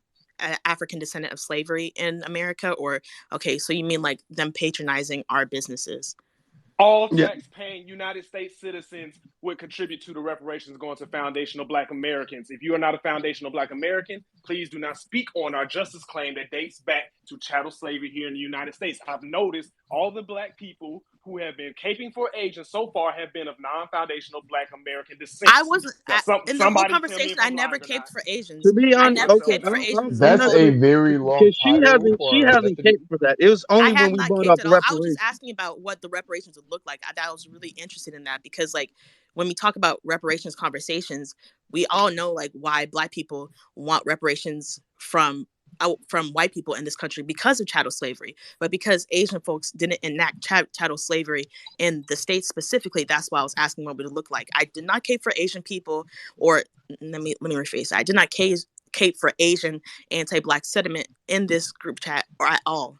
African descendant of slavery in America, or okay, so you mean like them patronizing our businesses? all Yeah. tax-paying United States citizens would contribute to the reparations going to foundational Black Americans. If you are not a foundational Black American, please do not speak on our justice claim that dates back to chattel slavery here in the United States. I've noticed all the Black people who have been caping for agents so far have been of non-foundational Black American descent. I wasn't Now, in the whole somebody tell me conversation. if I I'm never lying or caped not. for To Asians. be I Speak honest, for never okay, yourself. caped for Asians in the That's I'm not whole. a gonna very long because she title hasn't for she that's hasn't to be. caped for that. It was I only when have we not brought caped up at all. I was just reparations. asking about what the reparations would look like. I was really interested in that because, like, when we talk about reparations conversations, we all know like why Black people want reparations from from white people in this country because of chattel slavery, but because Asian folks didn't enact chattel slavery in the States specifically, that's why I was asking what it would look like. I did not cape for Asian people, or let me rephrase that. I did not cape for Asian anti-black sentiment in this group chat or at all.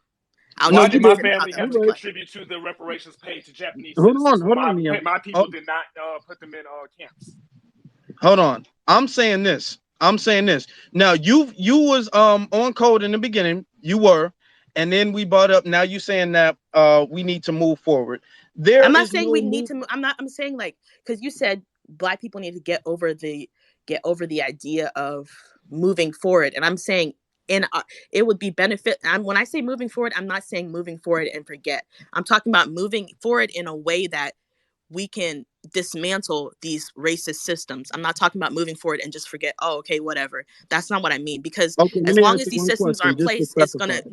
No, Why you did my didn't. family have All to right. contribute to the reparations paid to Japanese Hold citizens on, when hold on, Neil. my Oh, people did not put them in camps? hold on. I'm saying this. Now you was on code in the beginning. You were, and then we brought up. Now you saying that we need to move forward. There I'm not is saying no we need move. to. I'm saying like because you said Black people need to get over the idea of moving forward, and I'm saying it would be benefit. When I say moving forward, I'm not saying moving forward and forget. I'm talking about moving forward in a way that we can dismantle these racist systems. I'm not talking about moving forward and just forget. Oh, okay, whatever. That's not what I mean. Because Okay, let as me long ask as you these one systems question aren't just to placed, it's going specify. to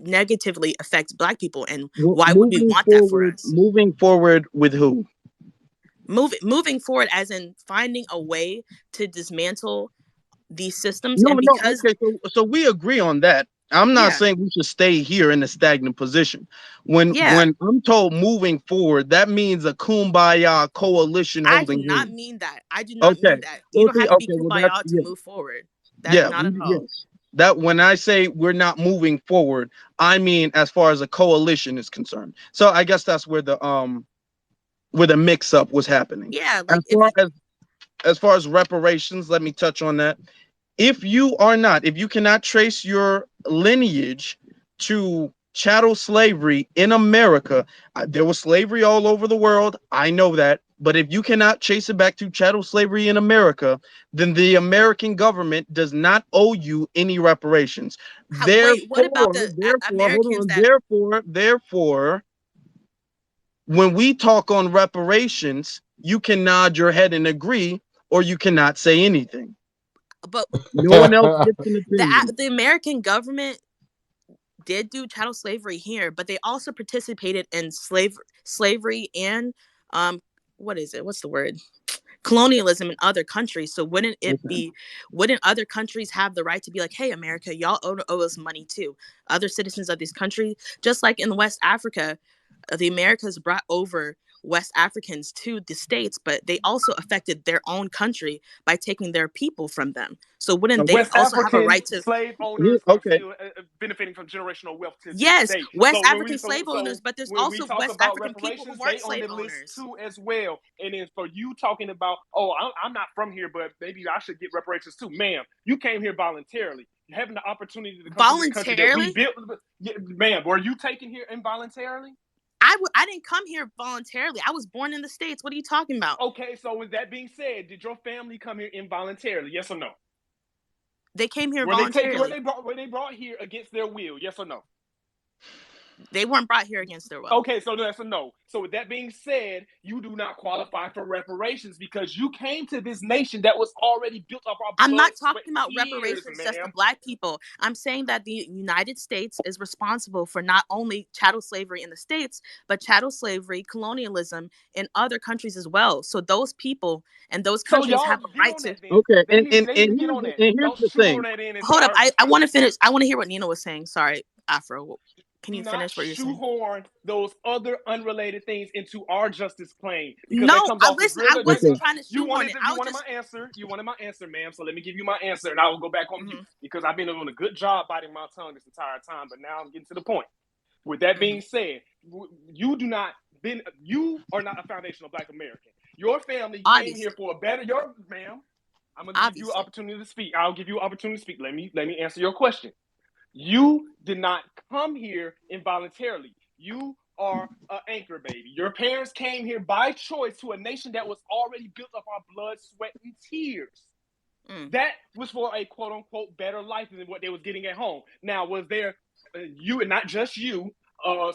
negatively affect Black people. And why would we Moving want that for forward, us? moving forward with who? Moving forward, as in finding a way to dismantle these systems, No, and no. because Okay, so we agree on that. I'm not yeah, saying we should stay here in a stagnant position. When yeah, I'm told moving forward, that means a kumbaya coalition I do holding not hands. mean that. I do not Okay. mean that. You Well, don't see, have to be okay, well that's kumbaya to yeah, move forward. That yeah, not at all. yes. That when I say we're not moving forward, I mean as far as a coalition is concerned. So I guess that's where the mix up was happening. Yeah, As like if far as reparations, let me touch on that. If you cannot trace your lineage to chattel slavery in America, there was slavery all over the world. I know that. But if you cannot trace it back to chattel slavery in America, then the American government does not owe you any reparations. wait, what about the Hold Americans on. that Therefore, when we talk on reparations, you can nod your head and agree, or you cannot say anything. but No one else gets an opinion. the American government did do chattel slavery here, but they also participated in slavery and um what is it? What's the word? Colonialism in other countries. So Okay. wouldn't other countries have the right to be like, hey, America, y'all owe us money too? Other citizens of this country, just like in West Africa, the Americas brought over West Africans to the States, but they also affected their own country by taking their people from them. So wouldn't they Okay. West also have a African right to? slave owners are Okay. still benefiting from generational wealth to this Yes, day. West So African slave owners, but there's when we also talk West about African people who reparations, they weren't on slave the list owners. too as well. And then for you talking about, oh, I'm not from here, but maybe I should get reparations too, ma'am. You came here voluntarily. You're having the opportunity to come to this country that we Voluntarily? built. Yeah, ma'am, were you taken here involuntarily? I didn't come here voluntarily. I was born in the States. What are you talking about? Okay, so with that being said, did your family come here involuntarily? Yes or no? They came here Were they taken? voluntarily. Were they brought here against their will? Yes or no? They weren't brought here against their will. Okay, so that's a no. So with that being said, you do not qualify for reparations because you came to this nation that was already built up our I'm blood, not sweat, talking and about tears, reparations just to ma'am. Black people. I'm saying that the United States is responsible for not only chattel slavery in the States, but chattel slavery, colonialism in other countries as well. So those people and those So countries y'all have a get right on to. that then. Okay. They need to get on that. Here's Don't the shoehorn thing. that in into Hold up. our. I want to finish. I want to hear what Nina was saying. Sorry, Afro. Can Do you not finish what you're saying? shoehorn those other unrelated things into our justice claim because that No, comes off as listen, real. I wasn't Okay. trying to You shoehorn wanted it. you I was wanted my just. answer. You wanted my answer, ma'am. So let me give you my answer, and I will go back on mute Mhm, because I've been doing a good job biting my tongue this entire time. But now I'm getting to the point. With that being mhm. said, you are not a foundational Black American. Your family came here Obviously, for a better. Ma'am, I'm gonna give you an obviously. opportunity to speak. I'll give you an opportunity to speak. Let me answer your question. You did not come here involuntarily. You are an anchor baby. Your parents came here by choice to a nation that was already built up our blood, sweat, and tears. Mm. That was for a quote unquote better life than what they was getting at home. Now, was there you and not just you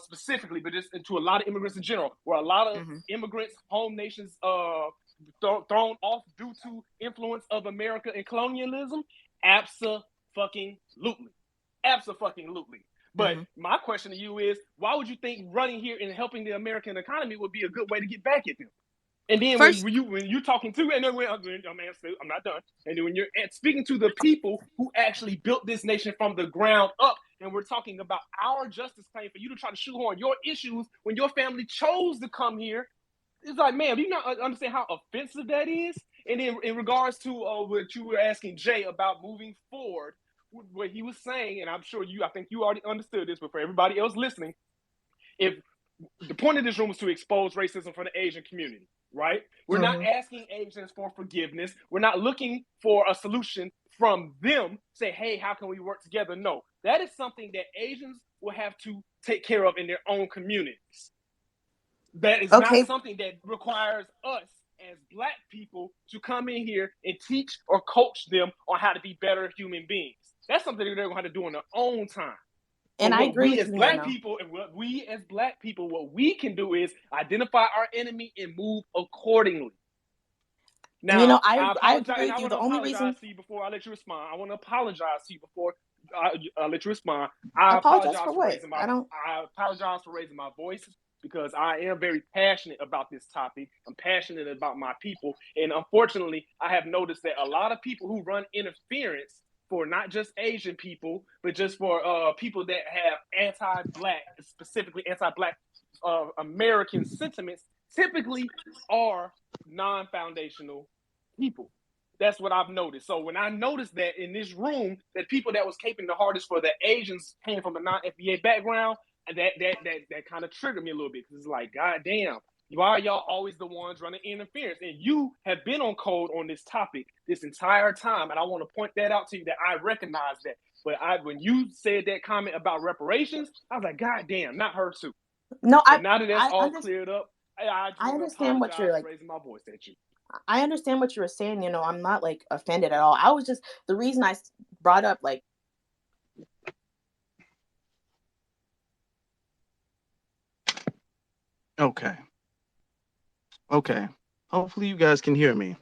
specifically, but just to a lot of immigrants in general, were a lot of Hmm. immigrants, home nations thrown off due to influence of America and colonialism? Absolutely. Absolutely. But Hmm. my question to you is, why would you think running here and helping the American economy would be a good way to get back at them? And then First, when you talking to, and then I'm not done. And then when you're speaking to the people who actually built this nation from the ground up, and we're talking about our justice claim for you to try to shoehorn your issues when your family chose to come here, it's like, man, do you not understand how offensive that is? And then in regards to what you were asking Jay about moving forward, what he was saying, and I think you already understood this, but for everybody else listening, if the point of this room is to expose racism for the Asian community, right? We're not asking Asians for forgiveness. We're not looking for a solution from them. Say, hey, how can we work together? No, that is something that Asians will have to take care of in their own communities. That is not something that requires us as Black people to come in here and teach or coach them on how to be better human beings. That's something that they're going to have to do on their own time. And I agree we with as you, Black Nino. people, and what we can do is identify our enemy and move accordingly. Now, And, I apologize, agree and with I you. want The to only apologize reason to you before I let you respond. I want to apologize to you before I let you respond. I apologize apologize for for what? raising my voice because I am very passionate about this topic. I'm passionate about my people, and unfortunately, I have noticed that a lot of people who run interference for not just Asian people, but just for people that have anti-Black, specifically anti-Black American sentiments, typically are non-foundational people. That's what I've noticed. So when I noticed that in this room, that people that was caping the hardest for the Asians came from a non-FBA background, and that kind of triggered me a little bit because it's like, God damn, why are y'all always the ones running interference? And you have been on code on this topic this entire time, and I want to point that out to you that I recognize that. But when you said that comment about reparations, I was like, God damn, not her too. No, But now that that's I, all under, cleared up, I just I want to understand what you're apologize like. for raising my voice at you. I understand what you were saying. I'm not like offended at all. I was just the reason I brought up like. Okay. Hopefully you guys can hear me.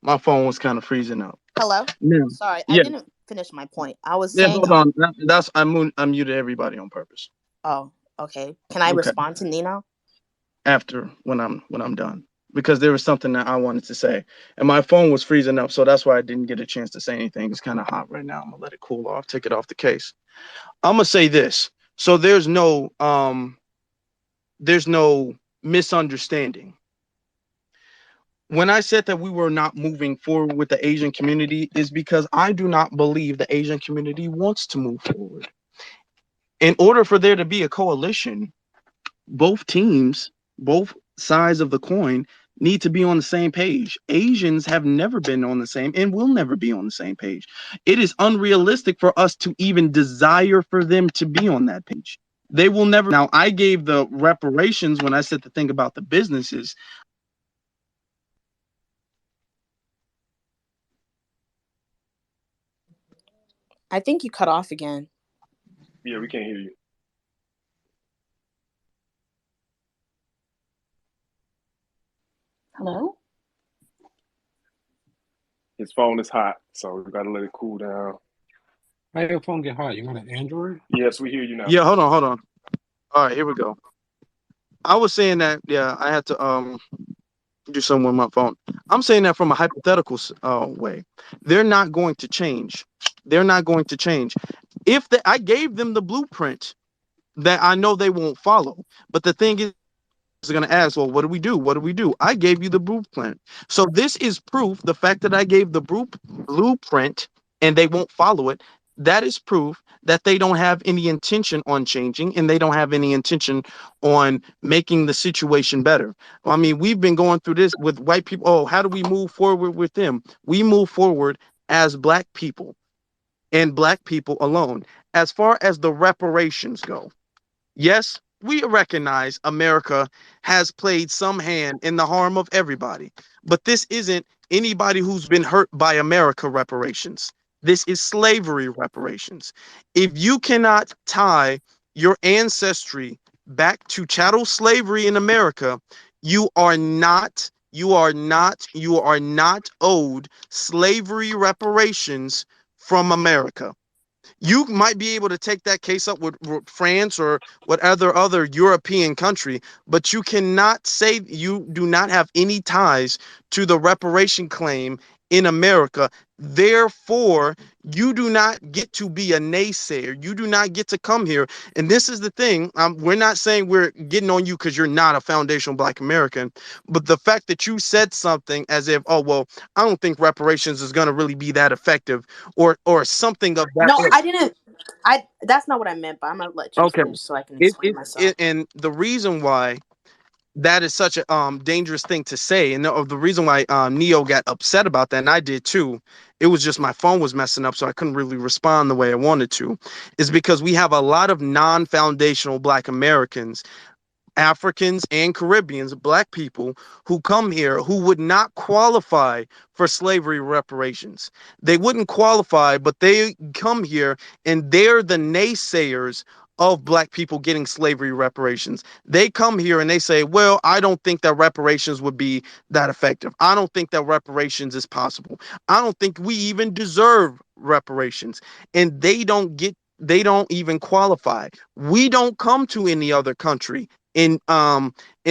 My phone was kind of freezing up. Hello. No. Sorry, I Yeah. didn't finish my point. I was Yeah. saying. Hold on. I muted everybody on purpose. Oh, okay. Can I Okay. respond to Nino? After when I'm done, because there was something that I wanted to say, and my phone was freezing up, so that's why I didn't get a chance to say anything. It's kind of hot right now. I'm gonna let it cool off. Take it off the case. I'm gonna say this. So there's no misunderstanding. When I said that we were not moving forward with the Asian community is because I do not believe the Asian community wants to move forward. In order for there to be a coalition, both teams, both sides of the coin need to be on the same page. Asians have never been on the same and will never be on the same page. It is unrealistic for us to even desire for them to be on that page. They will never. Now, I gave the reparations when I said the thing about the businesses. I think you cut off again. Yeah, we can't hear you. Hello? His phone is hot, so we gotta let it cool down. How your phone get hot? You want an Android? Yes, we hear you now. Yeah, hold on. All right, here we go. I was saying that, yeah, I had to do something with my phone. I'm saying that from a hypothetical way. They're not going to change. They're not going to change. I gave them the blueprint that I know they won't follow. But the thing is, they're going to ask, well, what do we do? What do we do? I gave you the blueprint. So this is proof. The fact that I gave the blueprint and they won't follow it, that is proof that they don't have any intention on changing and they don't have any intention on making the situation better. I mean, we've been going through this with white people. Oh, how do we move forward with them? We move forward as Black people and Black people alone. As far as the reparations go, yes, we recognize America has played some hand in the harm of everybody, but this isn't anybody who's been hurt by America reparations. This is slavery reparations. If you cannot tie your ancestry back to chattel slavery in America, you are not owed slavery reparations from America. You might be able to take that case up with France or whatever other European country, but you cannot say you do not have any ties to the reparation claim in America. Therefore, you do not get to be a naysayer. You do not get to come here. And this is the thing. We're not saying we're getting on you because you're not a foundational Black American, but the fact that you said something as if, oh, well, I don't think reparations is going to really be that effective, or something of that. No, I didn't. That's not what I meant, but I'm gonna let you Okay. finish so I can explain myself. And the reason why that is such a dangerous thing to say, and the reason why Neo got upset about that, and I did too, it was just my phone was messing up, so I couldn't really respond the way I wanted to, is because we have a lot of non-foundational Black Americans, Africans and Caribbeans, Black people who come here who would not qualify for slavery reparations. They wouldn't qualify, but they come here and they're the naysayers of Black people getting slavery reparations. They come here and they say, well, I don't think that reparations would be that effective. I don't think that reparations is possible. I don't think we even deserve reparations. And they don't even qualify. We don't come to any other country in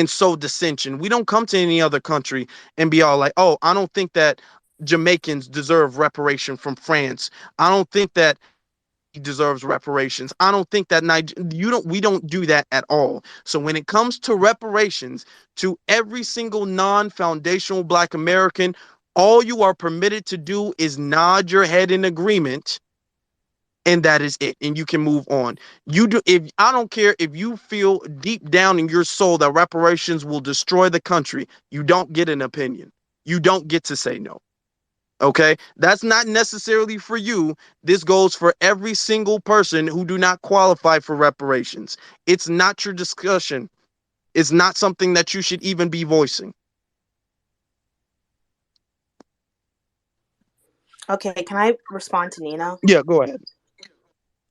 sow dissension. We don't come to any other country and be all like, oh, I don't think that Jamaicans deserve reparation from France. I don't think that he deserves reparations. I don't think that we don't do that at all. So when it comes to reparations to every single non-foundational Black American, all you are permitted to do is nod your head in agreement, and that is it, and you can move on. You do if I don't care if you feel deep down in your soul that reparations will destroy the country, you don't get an opinion. You don't get to say no. Okay, that's not necessarily for you. This goes for every single person who do not qualify for reparations. It's not your discussion. It's not something that you should even be voicing. Okay, can I respond to Nina? Yeah, go ahead.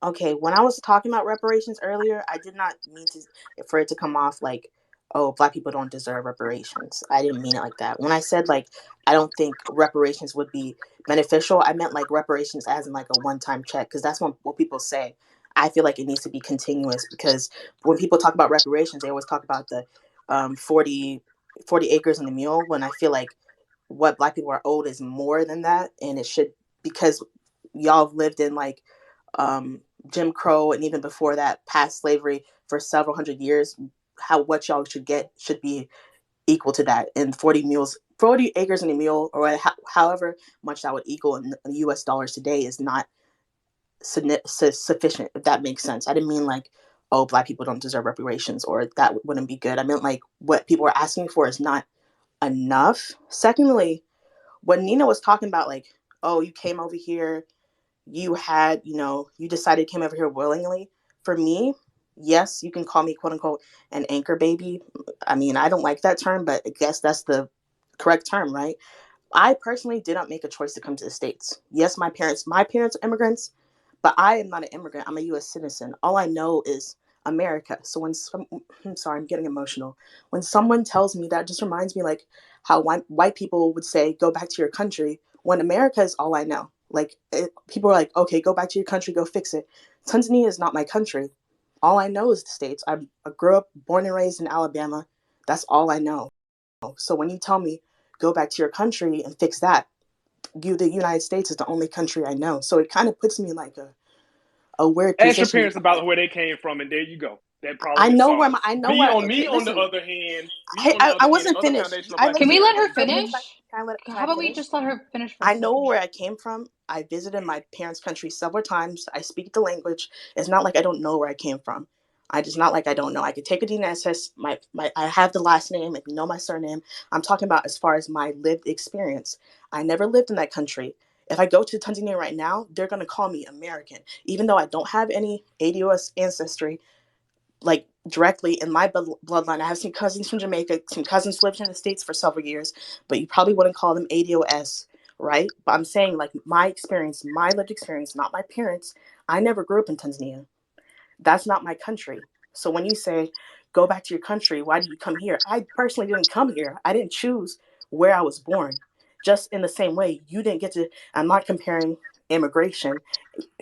Okay, when I was talking about reparations earlier, I did not mean to for it to come off like, oh, Black people don't deserve reparations. I didn't mean it like that. When I said like I don't think reparations would be beneficial, I meant like reparations as in like a one-time check, because that's what people say. I feel like it needs to be continuous, because when people talk about reparations, they always talk about the 40 acres and the mule, when I feel like what Black people are owed is more than that, and it should, because y'all have lived in like um, Jim Crow, and even before that, past slavery for several hundred years. How what y'all should get should be equal to that. And 40 acres and a mule, or however much that would equal in U.S. dollars today, is not sufficient. If that makes sense. I didn't mean like, oh, Black people don't deserve reparations, or that wouldn't be good. I meant like what people are asking for is not enough. Secondly, when Nina was talking about like, oh, you came over here, you had, you decided came over here willingly. For me, yes, you can call me quote unquote an anchor baby. I mean, I don't like that term, but I guess that's the correct term, right? I personally did not make a choice to come to the States. Yes, my parents are immigrants, but I am not an immigrant. I'm a US citizen. All I know is America. So I'm sorry, I'm getting emotional. When someone tells me that, just reminds me like how white people would say, go back to your country, when America is all I know. Like people are like, okay, go back to your country, go fix it. Tanzania is not my country. All I know is the States. I grew up, born and raised in Alabama. That's all I know. So when you tell me go back to your country and fix that, the United States is the only country I know. So it kind of puts me in like a weird Ask your position. parents about where they came from, and there you go. That I problem is know solved. I know Me where. on Okay, me on the listen. other hand, I and wasn't other finished. foundational Black Can we let her Americans. finish? Can How I about we finish? just let her finish for a I know second? where I came from. I visited my parents' country several times. I speak the language. It's not like I don't know where I came from. I just not like I don't know. I could take a DNA test. I have the last name. If you know my surname, I'm talking about as far as my lived experience. I never lived in that country. If I go to Tanzania right now, they're gonna call me American, even though I don't have any ADOS ancestry like directly in my bloodline. I have some cousins from Jamaica, some cousins lived in the States for several years, but you probably wouldn't call them ADOS, right? But I'm saying like my experience, my lived experience, not my parents. I never grew up in Tanzania. That's not my country. So when you say go back to your country, why did you come here? I personally didn't come here. I didn't choose where I was born. Just in the same way, you didn't get to. I'm not comparing immigration,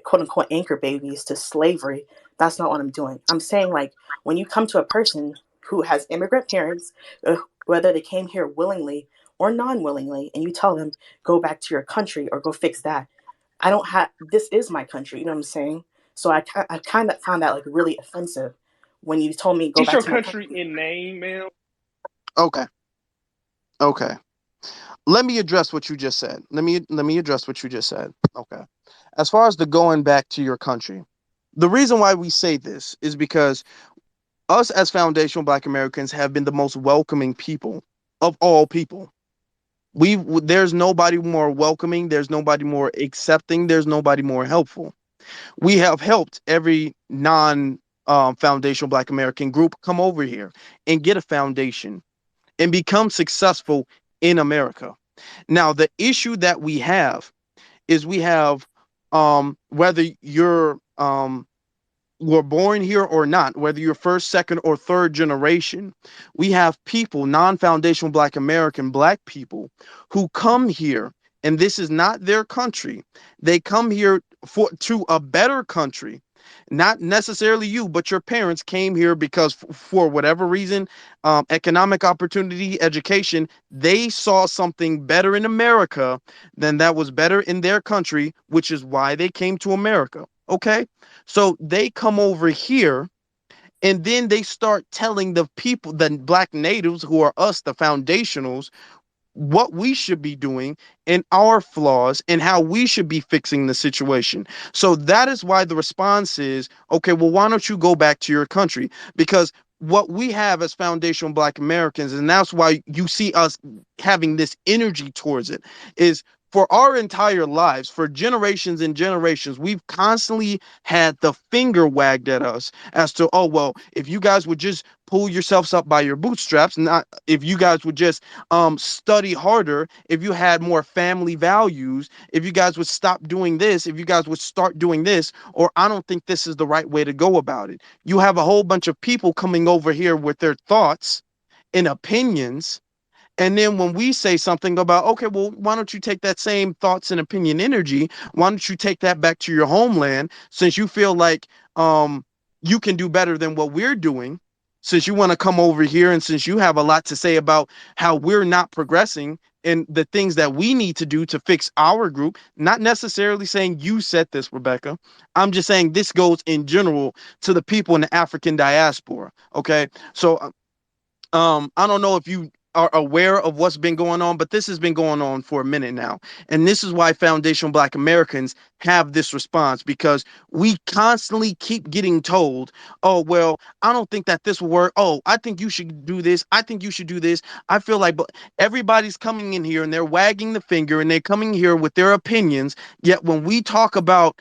quote unquote anchor babies to slavery. That's not what I'm doing. I'm saying, like, when you come to a person who has immigrant parents, whether they came here willingly or non-willingly, and you tell them go back to your country or go fix that. I don't have, this is my country, you know what I'm saying? So I kind of found that like really offensive when you told me go It's back your to my country country. in name, ma'am. Okay. Okay. Let me address what you just said. Let me address what you just said. Okay. As far as the going back to your country, the reason why we say this is because us as foundational Black Americans have been the most welcoming people of all people. There's nobody more welcoming, there's nobody more accepting, there's nobody more helpful. We have helped every non foundational Black American group come over here and get a foundation and become successful in America. Now, the issue that we have is we have whether you're were born here or not, whether you're first, second, or third generation, we have people, non foundational Black American Black people, who come here, and this is not their country. They come here to a better country. Not necessarily you, but your parents came here because, for whatever reason, economic opportunity, education, they saw something better in America than that was better in their country, which is why they came to America. Okay. So they come over here and then they start telling the people, the Black natives who are us, the foundationals, what we should be doing and our flaws and how we should be fixing the situation. So that is why the response is, okay, well, why don't you go back to your country? Because what we have as foundational Black Americans, and that's why you see us having this energy towards it, is for our entire lives, for generations and generations, we've constantly had the finger wagged at us as to, oh, well, if you guys would just pull yourselves up by your bootstraps, not if you guys would just study harder, if you had more family values, if you guys would stop doing this, if you guys would start doing this, or I don't think this is the right way to go about it. You have a whole bunch of people coming over here with their thoughts and opinions, and then when we say something about, okay, well, why don't you take that same thoughts and opinion energy? Why don't you take that back to your homeland, since you feel like you can do better than what we're doing, since you want to come over here and since you have a lot to say about how we're not progressing and the things that we need to do to fix our group. Not necessarily saying you said this, Rebecca. I'm just saying this goes in general to the people in the African diaspora. Okay. So I don't know if you are aware of what's been going on, but this has been going on for a minute now. And this is why foundational Black Americans have this response, because we constantly keep getting told, oh, well, I don't think that this will work. Oh, I think you should do this. I think you should do this. I feel like, but everybody's coming in here and they're wagging the finger and they're coming here with their opinions. Yet when we talk about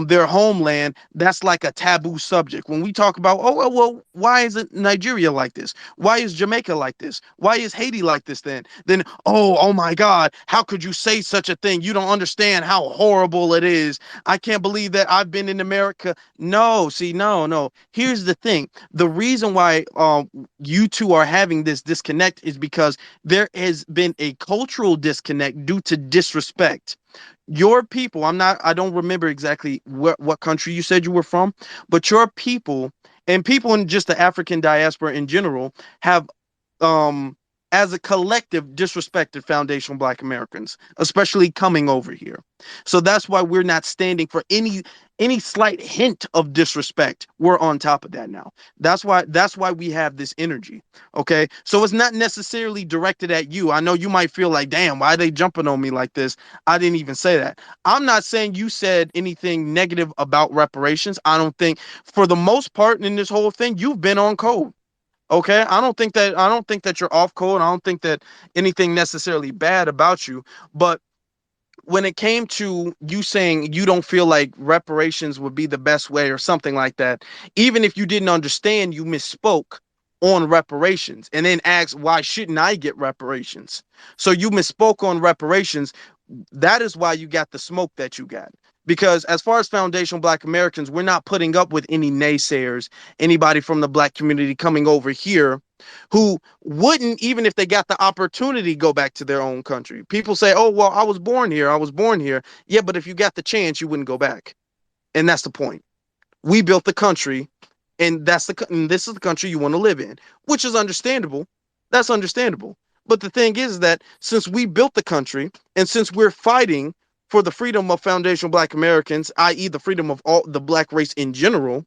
their homeland, that's like a taboo subject. When we talk about, oh, well, why is it Nigeria like this? Why is Jamaica like this? Why is Haiti like this then? Then, oh my God, how could you say such a thing? You don't understand how horrible it is. I can't believe that I've been in America. No, see, no. Here's the thing. The reason why you two are having this disconnect is because there has been a cultural disconnect due to disrespect. Your people, I don't remember exactly what country you said you were from, but your people and people in just the African diaspora in general have um as a collective disrespected foundational Black Americans, especially coming over here. So that's why we're not standing for any slight hint of disrespect. We're on top of that now. That's why we have this energy. Okay. So it's not necessarily directed at you. I know you might feel like, damn, why are they jumping on me like this? I didn't even say that. I'm not saying you said anything negative about reparations. I don't think, for the most part in this whole thing, you've been on code. Okay, I don't think that you're off code. I don't think that anything necessarily bad about you. But when it came to you saying you don't feel like reparations would be the best way or something like that, even if you didn't understand, you misspoke on reparations and then asked, why shouldn't I get reparations? So you misspoke on reparations. That is why you got the smoke that you got. Because as far as foundational Black Americans, we're not putting up with any naysayers, anybody from the Black community coming over here who wouldn't, even if they got the opportunity, go back to their own country. People say, oh, well, I was born here. I was born here. Yeah, but if you got the chance, you wouldn't go back. And that's the point. We built the country, and and this is the country you want to live in, which is understandable. That's understandable. But the thing is that since we built the country, and since we're fighting for the freedom of foundational Black Americans, i.e., the freedom of all the Black race in general,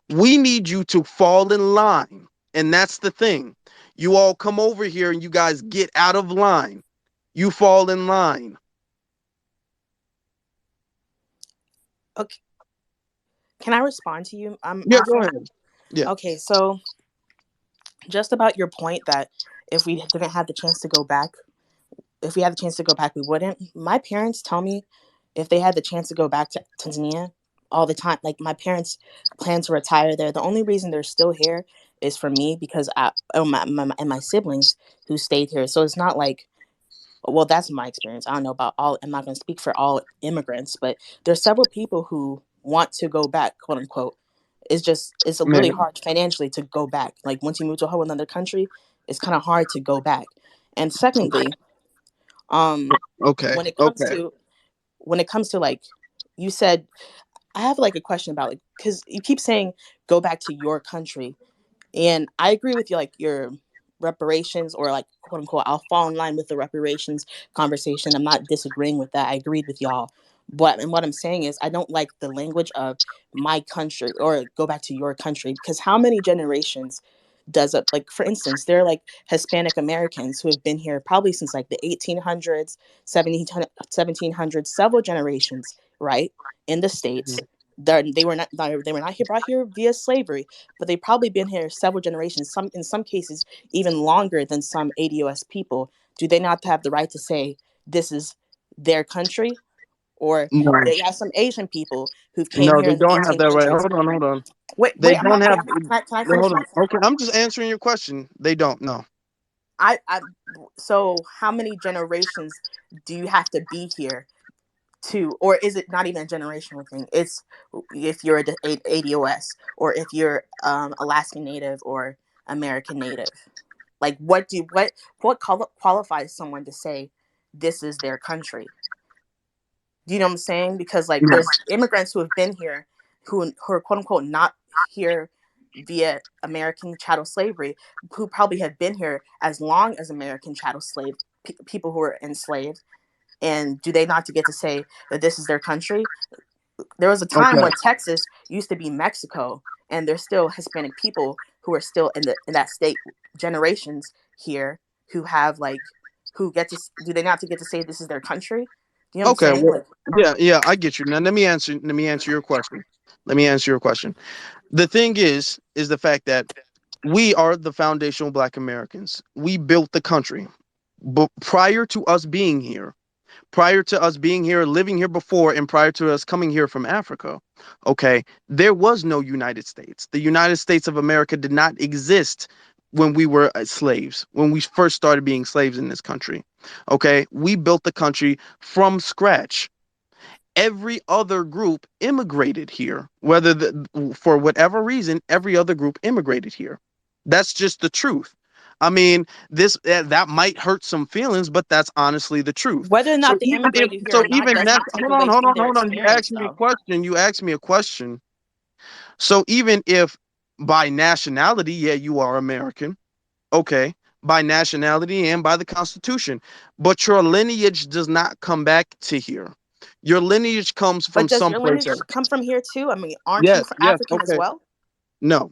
we need you to fall in line. And that's the thing. You all come over here and you guys get out of line. You fall in line. Okay, can I respond to you, Yeah, go Afro? ahead. Yeah. Okay, so just about your point that if we didn't have the chance to go back, if we had the chance to go back, we wouldn't. My parents tell me if they had the chance to go back to Tanzania all the time. Like my parents plan to retire there. The only reason they're still here is for me because and my siblings who stayed here. So it's not like, well, that's my experience. I don't know about all. I'm not going to speak for all immigrants, but there's several people who want to go back, quote unquote. It's really Man. hard financially to go back. Like once you move to a whole another country, it's kind of hard to go back. And secondly, Okay. when it comes Okay. to like you said, I have like a question about like because you keep saying go back to your country, and I agree with you, like your reparations or like quote unquote, I'll fall in line with the reparations conversation. I'm not disagreeing with that. I agreed with y'all. But and what I'm saying is I don't like the language of my country or go back to your country because how many generations does it, like for instance, there are like Hispanic Americans who have been here probably since like the 1800s, 1700s, several generations, right? In the States. They were not here brought here via slavery, but they've probably been here several generations, some in some cases even longer than some ADOS people. Do they not have the right to say this is their country? Or No. they have some Asian people who came No, here they in the don't have that right. 1800s. Hold on, hold on. They Wait, I'm don't not have. finished. Can I No, finish hold my on. Okay, I'm just answering your question. They don't. No. I so how many generations do you have to be here to, or is it not even a generational thing? It's if you're a ADOS or if you're Alaskan Native or American Native. Like, what qualifies someone to say this is their country? Do you know what I'm saying? Because like, Yeah. there's immigrants who have been here who are quote unquote not here via American chattel slavery, who probably have been here as long as American chattel slave people who were enslaved. And do they not to get to say that this is their country? There was a time Okay. when Texas used to be Mexico, and there's still Hispanic people who are still in that state generations here who have like who get to do they not to get to say this is their country? Do you know what I'm Okay. saying? Well, Like yeah, yeah, I get you. Now let me answer. Let me answer your question. Let me answer your question. The thing is the fact that we are the foundational Black Americans. We built the country, but prior to us being here, living here before, and prior to us coming here from Africa, okay, there was no United States. The United States of America did not exist when we were slaves, when we first started being slaves in this country. Okay, we built the country from scratch. Every other group immigrated here, for whatever reason, every other group immigrated here. That's just the truth. I mean, that might hurt some feelings, but that's honestly the truth. whether or So not they even if immigrated here so, or not even does that. not take Hold on, away hold on, from their hold on. You asked experience me a though. question. You asked me a question. So even if by nationality, yeah, you are American, okay, by nationality and by the Constitution, but your lineage does not come back to here. Your lineage comes from But does your someplace lineage else. come from here too? I mean, aren't you Yes, yes, African as okay. well? No,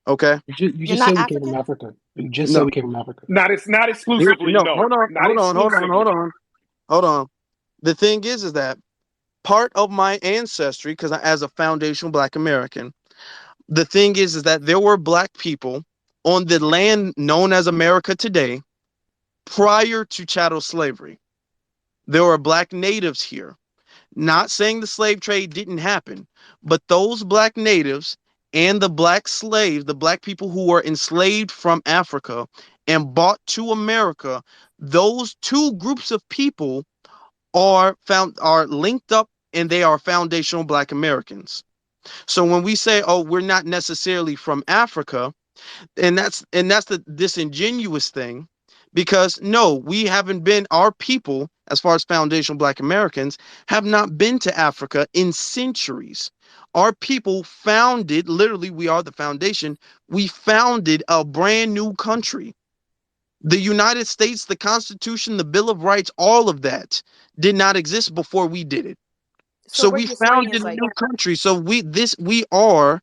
okay, You You're just not said we came from African? Africa. You just said no. we came from Africa. Not exclusively, No, no. hold on, Not hold on, hold on, hold exclusively. on, hold on. The thing is that part of my ancestry, because as a foundational Black American, the thing is that there were Black people on the land known as America today prior to chattel slavery. There were Black natives here. Not saying the slave trade didn't happen, but those Black natives and the Black slaves, the Black people who were enslaved from Africa and brought to America, those two groups of people are linked up and they are foundational Black Americans. So when we say, oh, we're not necessarily from Africa, and that's the disingenuous thing, because no, we haven't been, our people, as far as foundational Black Americans, have not been to Africa in centuries. Our people founded, literally, we are the foundation. We founded a brand new country. The United States, the Constitution, the Bill of Rights, all of that did not exist before we did it. So So what we you're saying founded is a like, new country. So we are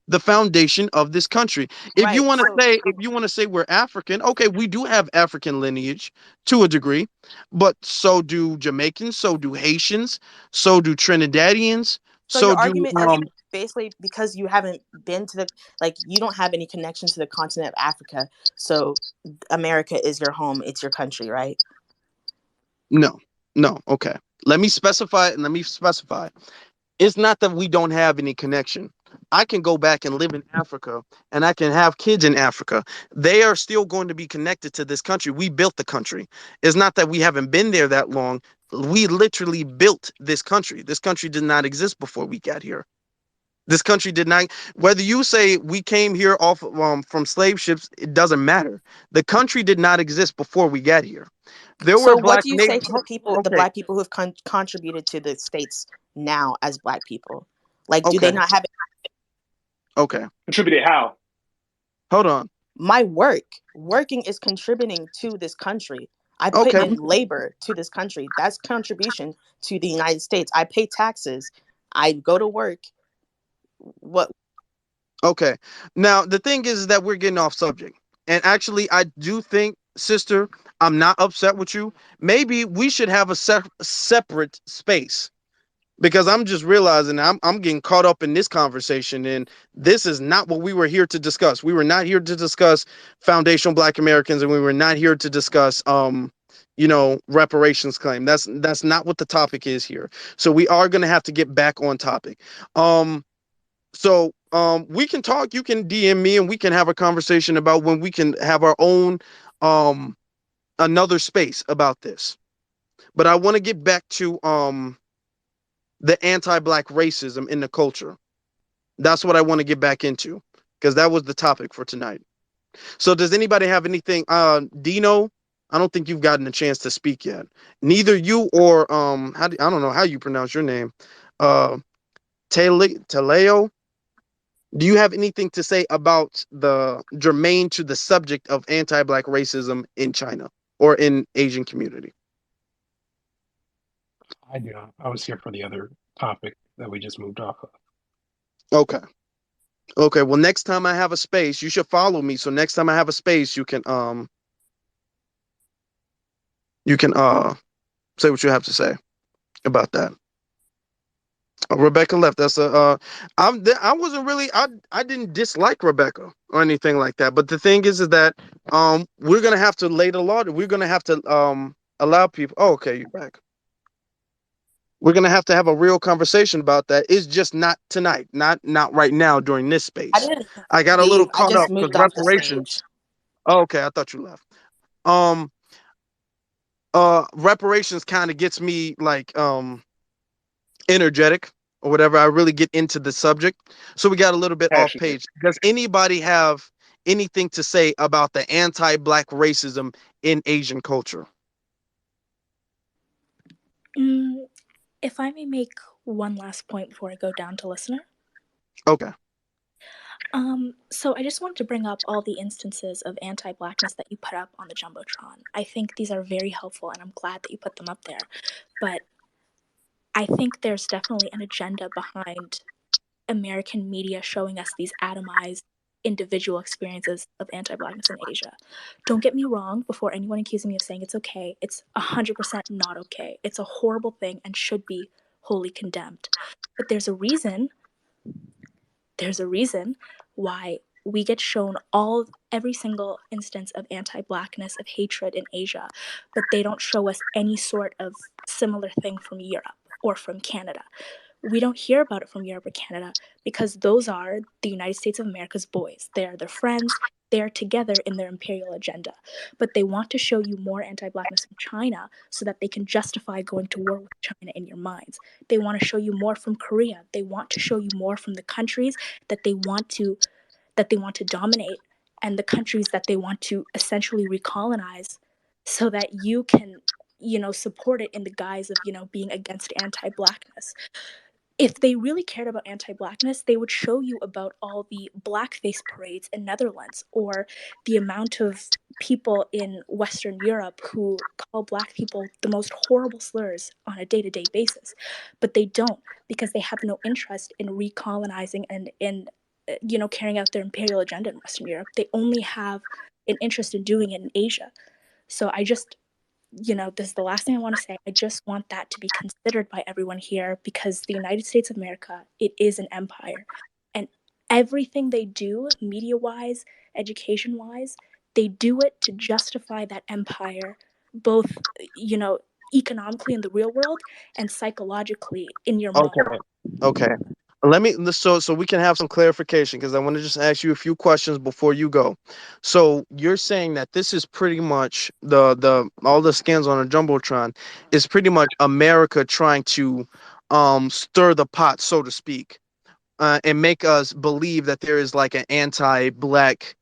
the foundation of this country. If you right. want to So say, if you want to say we're African, okay, we do have African lineage to a degree, but so do Jamaicans, so do Haitians, so do Trinidadians, so your so do argument is basically because you haven't been to the, like, you don't have any connection to the continent of Africa. So America is your home, it's your country, right? no, no, okay. Let me specify. It's not that we don't have any connection. I can go back and live in Africa and I can have kids in Africa. They are still going to be connected to this country. We built the country. It's not that we haven't been there that long. We literally built this country. This country did not exist before we got here. This country did not, whether you say we came here off from slave ships, it doesn't matter. The country did not exist before we got here. There were So what black do you say natives. to the people, the Okay, Black people who have contributed to the states now as Black people? Like, do they okay, not have okay. Contributed how? Hold on. my working is contributing to this country. I put Okay, in labor to this country. That's contribution to the United States. I pay taxes. I go to work. What? okay. Now the thing is that we're getting off subject. And actually I do think, sister, I'm not upset with you. Maybe we should have a separate space, because I'm just realizing I'm getting caught up in this conversation, and this is not what we were here to discuss. We were not here to discuss foundational Black Americans, and we were not here to discuss reparations claim. That's not what the topic is here. So we are going to have to get back on topic. We can talk, you can DM me and we can have a conversation about when we can have our own um another space about this. But I want to get back to the anti-Black racism in the culture. That's what I want to get back into, because that was the topic for tonight. So does anybody have anything? Dino, I don't think you've gotten a chance to speak yet. Neither you or I don't know how you pronounce your name. Uh Taleo. Do you have anything to say about the germane to the subject of anti-Black racism in China or in Asian community? I do not. I was here for the other topic that we just moved off of. Okay. Okay. Well, next time I have a space, you should follow me. So next time I have a space, you can say what you have to say about that. Rebecca left. That's a I wasn't really, I didn't dislike Rebecca or anything like that. But the thing is that we're gonna have to lay the law. We're gonna have to allow people. Oh, okay, you're back. We're gonna have to have a real conversation about that. It's just not tonight, not right now during this I space. didn't I got a little leave. I caught just up because moved off the reparations. stage. Oh, okay, I thought you left. Um, reparations kind of gets me like energetic or whatever. I really get into the subject. So we got a little bit off Passionate. page. Does anybody have anything to say about the anti-Black racism in Asian culture? Mm, if I may make one last point before I go down to listener. Okay. So I just wanted to bring up all the instances of anti-blackness that you put up on the Jumbotron. I think these are very helpful and I'm glad that you put them up there. But I think there's definitely an agenda behind American media showing us these atomized individual experiences of anti-blackness in Asia. Don't get me wrong, before anyone accuses me of saying it's okay, it's 100% not okay. It's a horrible thing and should be wholly condemned. But there's a reason why we get shown every single instance of anti-blackness, of hatred in Asia, but they don't show us any sort of similar thing from Europe or from Canada. We don't hear about it from Europe or Canada because those are the United States of America's boys. They're their friends. they're together in their imperial agenda. But they want to show you more anti-blackness from China so that they can justify going to war with China in your minds. They want to show you more from Korea. They want to show you more from the countries that they want to dominate, and the countries that they want to essentially recolonize, so that you can, support it in the guise of, being against anti-blackness. If they really cared about anti-blackness, they would show you about all the blackface parades in Netherlands, or the amount of people in Western Europe who call black people the most horrible slurs on a day-to-day basis. But they don't, because they have no interest in recolonizing and in carrying out their imperial agenda in Western Europe. They only have an interest in doing it in Asia. So this is the last thing I want to say. I just want that to be considered by everyone here, because the United States of America, it is an empire. And everything they do, media-wise, education-wise, they do it to justify that empire, both, economically in the real world and psychologically in your mind. Okay. Okay. So we can have some clarification, because I want to just ask you a few questions before you go. So you're saying that this is pretty much the all the scans on a jumbotron is pretty much America trying to stir the pot, so to speak, and make us believe that there is like an anti-black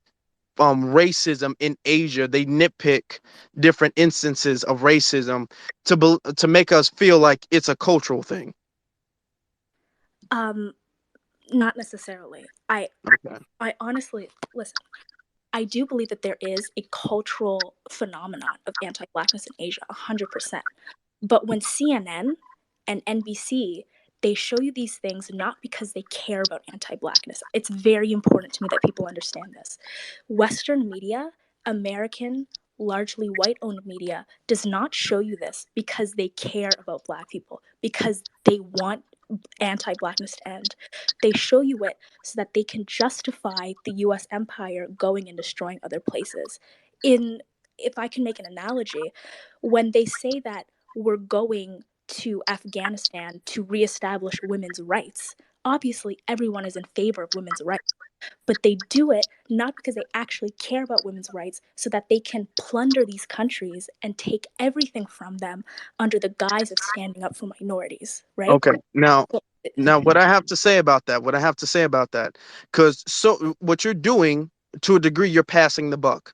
racism in Asia. They nitpick different instances of racism to make us feel like it's a cultural thing. Not necessarily. Okay. I honestly, listen, I do believe that there is a cultural phenomenon of anti-blackness in Asia, 100%. But when CNN and NBC, they show you these things not because they care about anti-blackness. It's very important to me that people understand this. Western media, American, largely white-owned media, does not show you this because they care about black people, because they want anti-blackness to end. They show you it so that they can justify the US empire going and destroying other places. If I can make an analogy, when they say that we're going to Afghanistan to reestablish women's rights, obviously everyone is in favor of women's rights. But they do it not because they actually care about women's rights, so that they can plunder these countries and take everything from them under the guise of standing up for minorities, right? Okay. Now, So, what I have to say about that, because what you're doing, to a degree, you're passing the buck.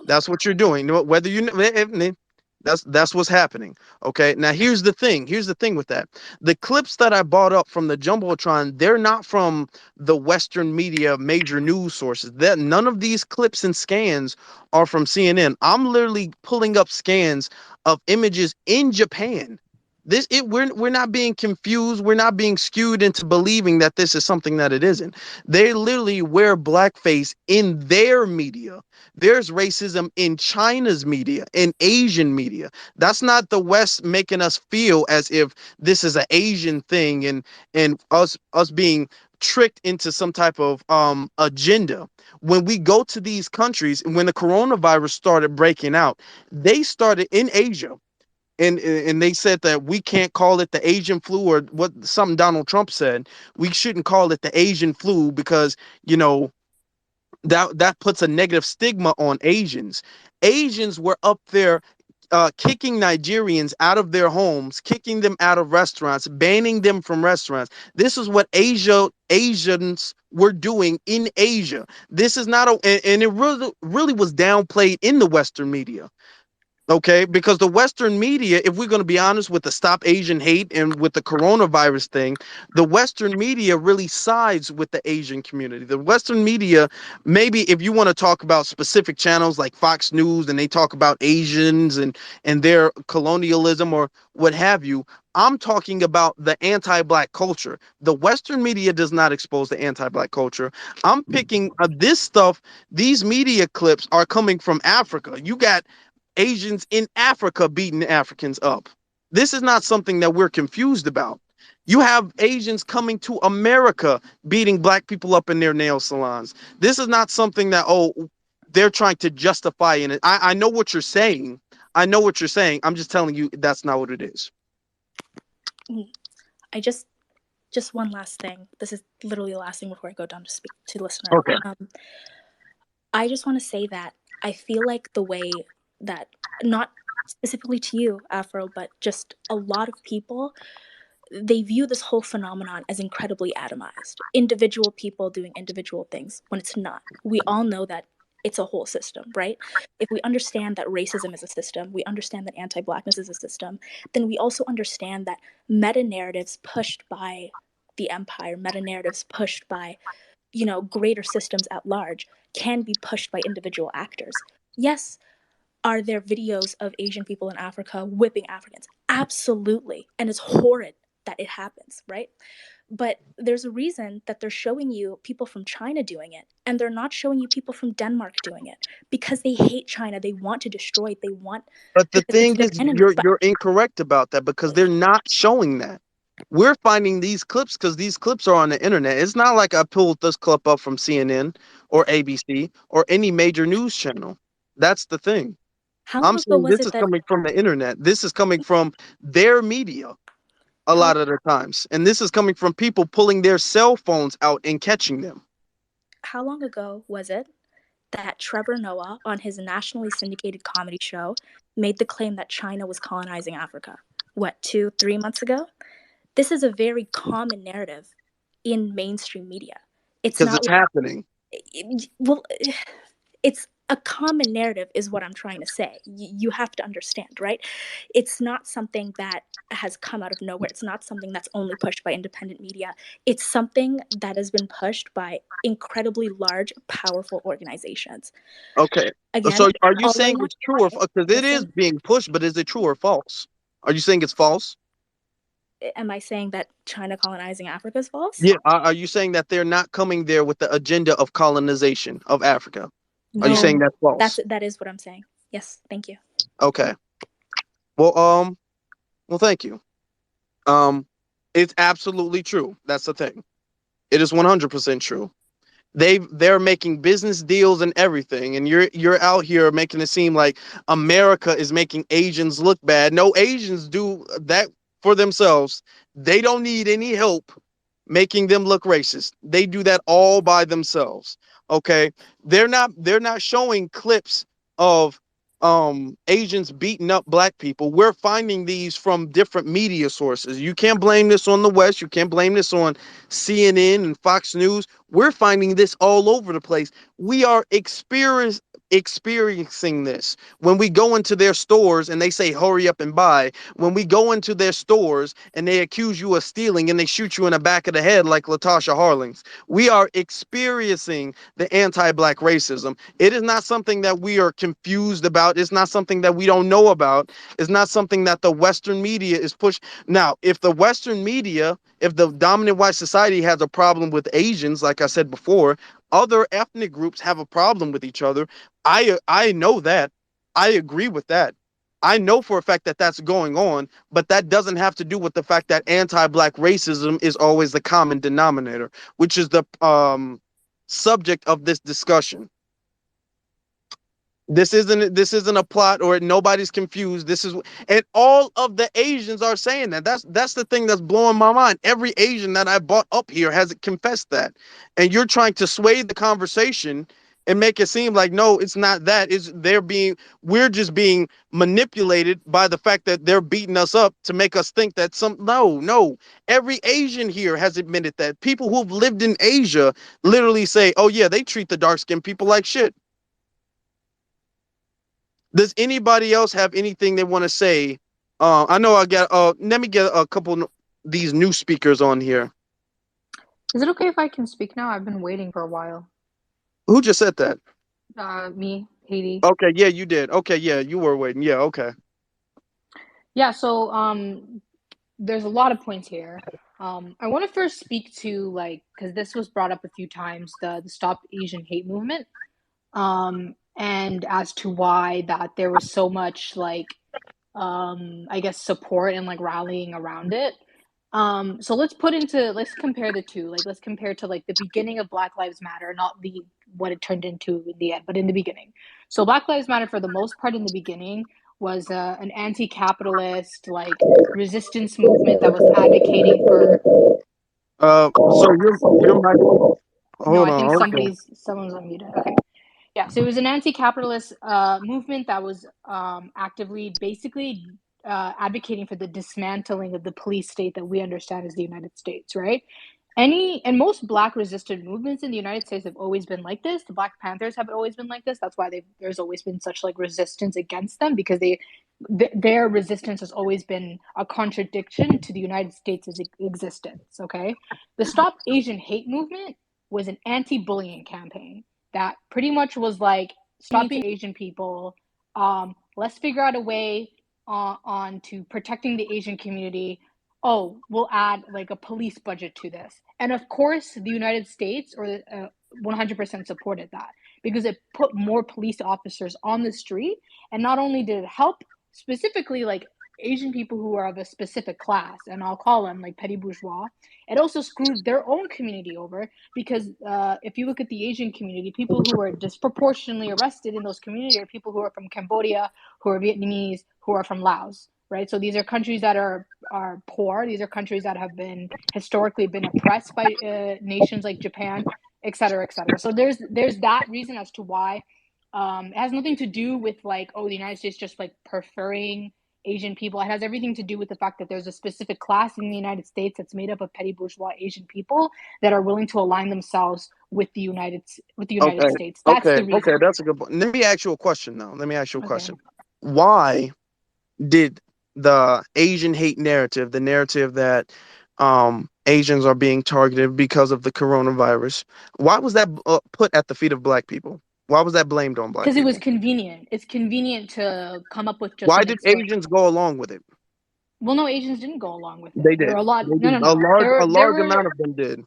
That's what you're doing. Whether that's what's happening. Okay. Now here's the thing. With that. The clips that I brought up from the Jumbotron, they're not from the Western media major news sources. That none of these clips and scans are from CNN. I'm literally pulling up scans of images in Japan. We're not being confused. We're not being skewed into believing that this is something that it isn't. They literally wear blackface in their media. There's racism in China's media, in Asian media. That's not the West making us feel as if this is an Asian thing, and us being tricked into some type of agenda. When we go to these countries, when the coronavirus started breaking out, they started in Asia. And they said that we can't call it the Asian flu, or what something Donald Trump said. We shouldn't call it the Asian flu because, that puts a negative stigma on Asians. Asians were up there kicking Nigerians out of their homes, kicking them out of restaurants, banning them from restaurants. This is what Asians were doing in Asia. This is not and it really was downplayed in the Western media. Okay, because the Western media, if we're going to be honest with the Stop Asian Hate and with the coronavirus thing, the Western media really sides with the Asian community. The Western media, maybe if you want to talk about specific channels like Fox News and they talk about Asians and their colonialism or what have you, I'm talking about the anti-black culture. The Western media does not expose the anti-black culture. I'm picking this stuff. These media clips are coming from Africa. You got Asians in Africa beating Africans up. This is not something that we're confused about. You have Asians coming to America beating black people up in their nail salons. This is not something that, they're trying to justify in it. I know what you're saying. I'm just telling you that's not what it is. I just one last thing. This is literally the last thing before I go down to speak to the listener. Okay. I just want to say that I feel like the way that, not specifically to you, Afro, but just a lot of people, they view this whole phenomenon as incredibly atomized. Individual people doing individual things when it's not. We all know that it's a whole system, right? If we understand that racism is a system, we understand that anti Blackness is a system, then we also understand that meta narratives pushed by the empire, meta narratives pushed by, greater systems at large, can be pushed by individual actors. Yes, are there videos of Asian people in Africa whipping Africans? Absolutely. And it's horrid that it happens, right? But there's a reason that they're showing you people from China doing it, and they're not showing you people from Denmark doing it because they hate China. They want to destroy it. They want, But the because it's thing their is, enemy. But you're incorrect about that because they're not showing that. We're finding these clips because these clips are on the internet. It's not like I pulled this clip up from CNN or ABC or any major news channel. That's the thing. how I'm long ago saying was this it is that, coming from the internet. This is coming from their media a how, lot of the times. And this is coming from people pulling their cell phones out and catching them. how long ago was it that Trevor Noah, on his nationally syndicated comedy show, made the claim that China was colonizing Africa? What, 2, 3 months ago? This is a very common narrative in mainstream media. It's Because not it's like, happening. well, it's a common narrative, is what I'm trying to say. You have to understand, right? It's not something that has come out of nowhere. It's not something that's only pushed by independent media. It's something that has been pushed by incredibly large, powerful organizations. Okay. Again, So are you all I saying want it's true or to say, because it is listen, being pushed, but is it true or false? Are you saying it's false? am I saying that China colonizing Africa is false? Yeah. Are you saying that they're not coming there with the agenda of colonization of Africa? Are you saying No, that's false? that is what I'm saying. Yes, thank you. Okay. Well, thank you. Um, it's absolutely true. That's the thing. It is 100% true. They're making business deals and everything, and you're out here making it seem like America is making Asians look bad. No, Asians do that for themselves. They don't need any help making them look racist. They do that all by themselves. Okay? They're not showing clips of Asians beating up black people. We're finding these from different media sources. You can't blame this on the West. You can't blame this on CNN and Fox News. We're finding this all over the place. We are experiencing this when we go into their stores and they say hurry up and buy, when we go into their stores and they accuse you of stealing and they shoot you in the back of the head like Latasha Harlings. We are experiencing the anti-black racism. It is not something that we are confused about. It's not something that we don't know about. It's not something that the Western media is pushing. Now, if the Western media, if the dominant white society has a problem with Asians, like I said before, other ethnic groups have a problem with each other. I know that. I agree with that. I know for a fact that that's going on, but that doesn't have to do with the fact that anti-black racism is always the common denominator, which is the subject of this discussion. This isn't a plot or nobody's confused. This is, and all of the Asians are saying that. That's the thing that's blowing my mind. Every Asian that I brought up here has confessed that. And you're trying to sway the conversation and make it seem like no, it's not that. We're just being manipulated by the fact that they're beating us up to make us think that no. Every Asian here has admitted that. People who've lived in Asia literally say, "Oh yeah, they treat the dark-skinned people like shit." Does anybody else have anything they want to say? I know I got. Let me get a couple of these new speakers on here. Is it okay if I can speak now? I've been waiting for a while. Who just said that? Me, Haiti. Okay, yeah, you did. Okay, yeah, you were waiting. Yeah, okay. Yeah, so there's a lot of points here. I want to first speak to like because this was brought up a few times, the Stop Asian Hate movement, and as to why that there was so much like I guess support and like rallying around it. So let's compare the two. Like let's compare to like the beginning of Black Lives Matter, not the what it turned into in the end, but in the beginning. So Black Lives Matter for the most part in the beginning was an anti-capitalist like resistance movement that was advocating for So your mic. no, Hold I think on. Okay. someone's unmuted. Okay. Yeah, so it was an anti-capitalist movement that was actively, basically advocating for the dismantling of the police state that we understand as the United States, right? And most Black resistant movements in the United States have always been like this. The Black Panthers have always been like this. That's why there's always been such like resistance against them, because their resistance has always been a contradiction to the United States' existence. Okay, the Stop Asian Hate movement was an anti-bullying campaign that pretty much was like, stop being to Asian people. Let's figure out a way on to protecting the Asian community. Oh, we'll add like a police budget to this. And of course, the United States 100% supported that, because it put more police officers on the street. And not only did it help specifically like Asian people who are of a specific class, and I'll call them like petty bourgeois, it also screwed their own community over, because if you look at the Asian community, people who are disproportionately arrested in those communities are people who are from Cambodia, who are Vietnamese, who are from Laos, right? So these are countries that are poor. These are countries that have been historically been oppressed by nations like Japan, et cetera, et cetera. So there's that reason as to why. It has nothing to do with like, oh, the United States just like preferring Asian people. It has everything to do with the fact that there's a specific class in the United States that's made up of petty bourgeois Asian people that are willing to align themselves with the United Okay, States. That's the reason. that's a good point. Let me ask you a question now. Let me ask you a Okay. question. Why did the Asian hate narrative, the narrative that Asians are being targeted because of the coronavirus, why was that put at the feet of Black people? Why was that blamed on Black Because it was people? convenient. It's convenient to come up with just Why an did explanation. Asians go along with it? Well, no, Asians didn't go along with it. They There did. were a lot. They No, did. no, no. A large amount of them did.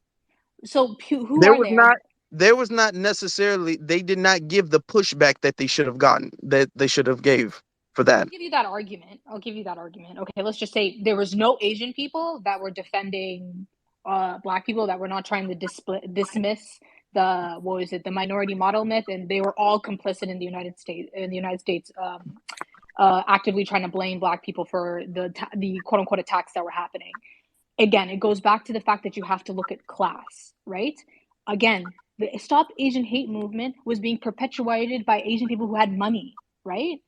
So who There are was they? not. There was not necessarily. They did not give the pushback that they should have gotten. That they should have gave for that. I'll give you that argument. Okay, let's just say there was no Asian people that were defending Black people, that were not trying to dismiss the minority model myth, and they were all complicit in the United States, actively trying to blame Black people for the quote unquote attacks that were happening. Again, it goes back to the fact that you have to look at class, right? Again, the Stop Asian Hate movement was being perpetuated by Asian people who had money, right?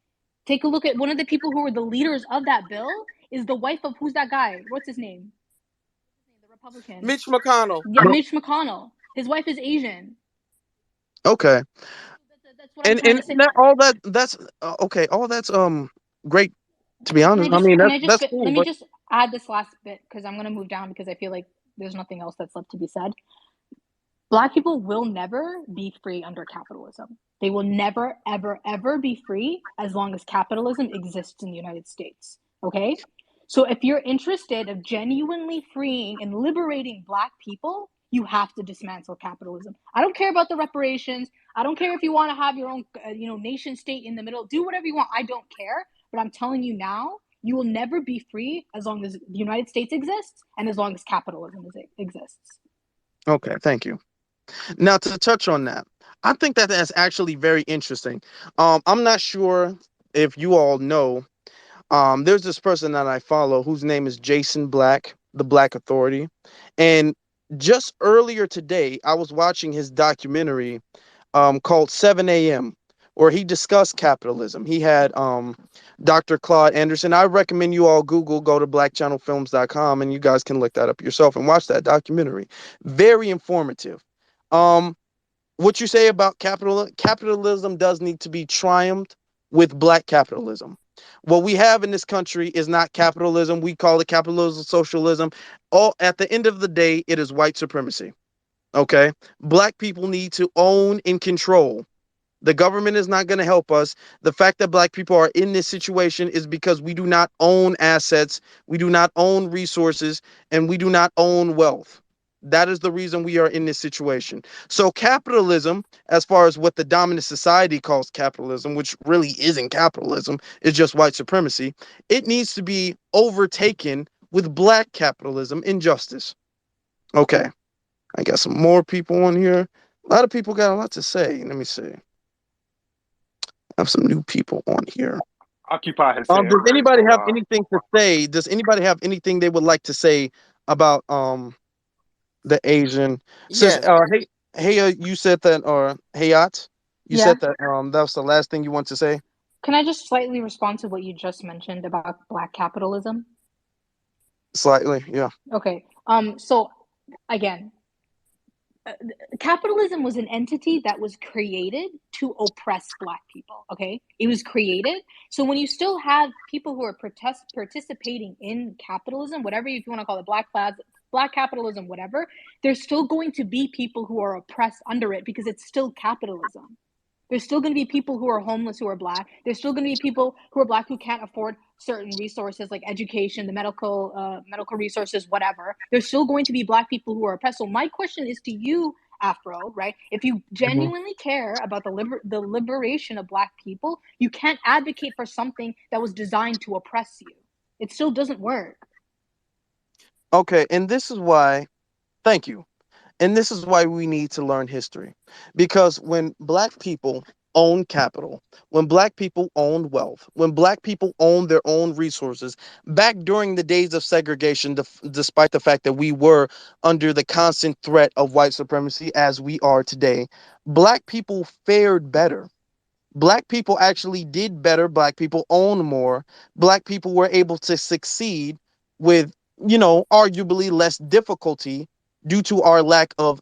Take a look at one of the people who were the leaders of that bill is the wife of, who's that guy? What's his name? The Republican. Mitch McConnell. Yeah, Mitch McConnell. His wife is Asian. Okay. That's what I'm trying to say. That's okay. All that's great. To be honest, I mean that's cool. Let me just add this last bit, because I'm gonna move down, because I feel like there's nothing else that's left to be said. Black people will never be free under capitalism. They will never, ever, ever be free as long as capitalism exists in the United States. Okay? So if you're interested of genuinely freeing and liberating Black people, you have to dismantle capitalism. I don't care about the reparations. I don't care if you want to have your own nation state in the middle. Do whatever you want. I don't care. But I'm telling you now, you will never be free as long as the United States exists and as long as capitalism exists. Okay, thank you. Now, to touch on that, I think that that's actually very interesting. I'm not sure if you all know. There's this person that I follow whose name is Jason Black, the Black Authority, and just earlier today, I was watching his documentary called 7 a.m., where he discussed capitalism. He had Dr. Claude Anderson. I recommend you all go to blackchannelfilms.com, and you guys can look that up yourself and watch that documentary. Very informative. What you say about capitalism does need to be triumphed with Black capitalism. What we have in this country is not capitalism. We call it capitalism, socialism. All at the end of the day, it is white supremacy. Okay, Black people need to own and control. The government is not going to help us. The fact that Black people are in this situation is because we do not own assets, we do not own resources, and we do not own wealth. That is the reason we are in this situation. So capitalism, as far as what the dominant society calls capitalism, which really isn't capitalism, is just white supremacy, it needs to be overtaken with Black capitalism and justice. Okay, I got some more people on here. A lot of people got a lot to say. Let me see. I have some new people on here. Occupy has said Does words anybody for a have while. anything to say? Does anybody have anything they would like to say about the Asian? Since Yes. hey you said that, or Hayat, You Yeah. said that was the last thing you want to say. Can I just slightly respond to what you just mentioned about black capitalism? Slightly, yeah. Okay. So again, capitalism was an entity that was created to oppress black people. Okay, it was created. So when you still have people who are participating in capitalism, whatever you want to call it, black capitalism, whatever, there's still going to be people who are oppressed under it because it's still capitalism. There's still going to be people who are homeless who are black. There's still going to be people who are black who can't afford certain resources like education, the medical resources, whatever. There's still going to be black people who are oppressed. So my question is to you, Afro, right? If you Mhm. genuinely care about the liberation of black people, you can't advocate for something that was designed to oppress you. It still doesn't work. Okay, and this is why. Thank you. And this is why we need to learn history. Because when black people own capital, when black people owned wealth, when black people owned their own resources, back during the days of segregation, despite the fact that we were under the constant threat of white supremacy as we are today, black people fared better. Black people actually did better. Black people owned more. Black people were able to succeed with, arguably less difficulty due to our lack of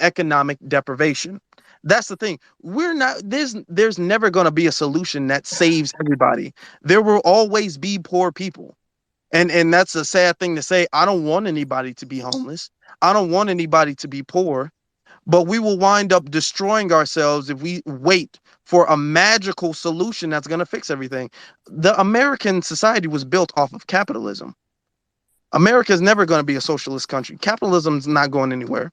economic deprivation. That's the thing. We're not there's never going to be a solution that saves everybody. There will always be poor people. And that's a sad thing to say. I don't want anybody to be homeless. I don't want anybody to be poor, but we will wind up destroying ourselves if we wait for a magical solution that's going to fix everything. The American society was built off of capitalism. America is never going to be a socialist country. Capitalism is not going anywhere.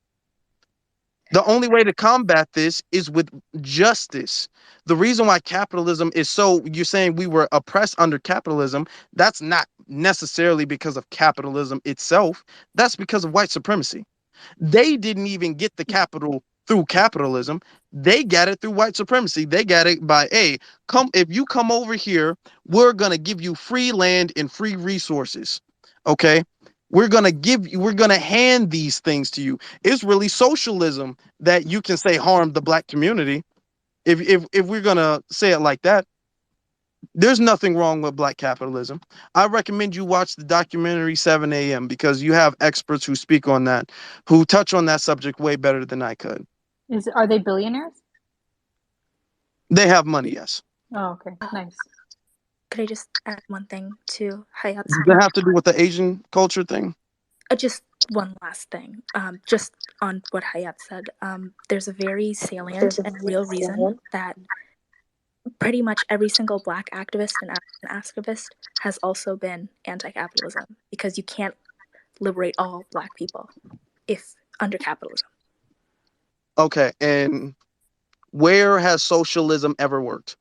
The only way to combat this is with justice. The reason why capitalism is so, you're saying we were oppressed under capitalism, that's not necessarily because of capitalism itself. That's because of white supremacy. They didn't even get the capital through capitalism. They got it through white supremacy. They got it by, hey, come if you come over here, we're gonna give you free land and free resources. Okay. We're gonna hand these things to you. It's really socialism that you can say harmed the black community. If we're gonna say it like that, there's nothing wrong with black capitalism. I recommend you watch the documentary 7 a.m. because you have experts who speak on that, who touch on that subject way better than I could. Are they billionaires? They have money, yes. Oh, okay, nice. Could I just add one thing to Hayat's Does point? that have to do with the Asian culture thing? Just one last thing. Just on what Hayat said. There's a very salient and real reason that pretty much every single black activist and activist has also been anti-capitalism, because you can't liberate all black people if under capitalism. Okay, and where has socialism ever worked?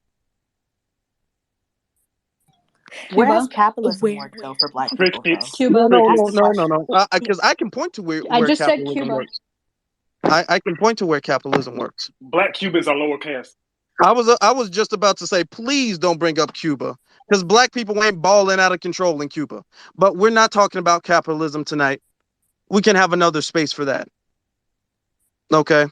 Where has Cuba. capitalism Where? worked though for black people though? Crickets. No, Cuba. no, That's no, the Crickets. no, no, question. no. Because I can point to I where just said capitalism Cuba. works. I can point to where capitalism works. Black Cubans are lower caste. I was just about to say, please don't bring up Cuba, because black people ain't balling out of control in Cuba. But we're not talking about capitalism tonight. We can have another space for that. Okay,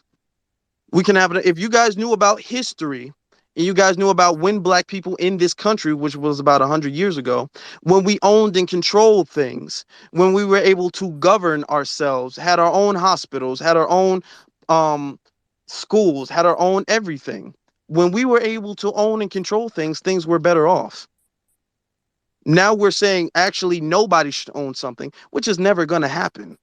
we can have it. If you guys knew about history, and you guys knew about when black people in this country, which was about 100 years ago, when we owned and controlled things, when we were able to govern ourselves, had our own hospitals, had our own um, schools, had our own everything. When we were able to own and control things, things were better off. Now we're saying actually nobody should own something, which is never going to happen.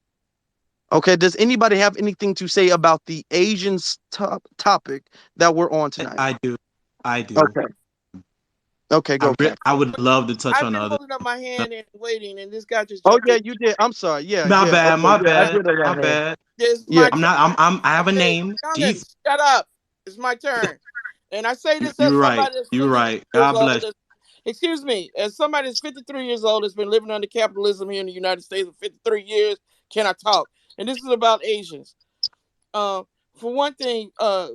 Okay, does anybody have anything to say about the Asians topic that we're on tonight? I do. I do. Okay. Okay, go, Cap. I would love to touch I've on the been other. holding up my hand and waiting, and this guy just Oh jumped yeah, in. you did. I'm sorry. Yeah, My yeah. bad. Okay, My yeah, I bad. did have My that hand. bad. It's Yeah. my I'm turn. not. I have a Okay, name. youngins, Jesus. shut up. It's my turn. And I say this as You're right. somebody that's You're 53 right. years God old. bless. Excuse me, as somebody that's 53 years old that's been living under capitalism here in the United States for 53 years, can I talk? And this is about Asians. Uh, for one thing,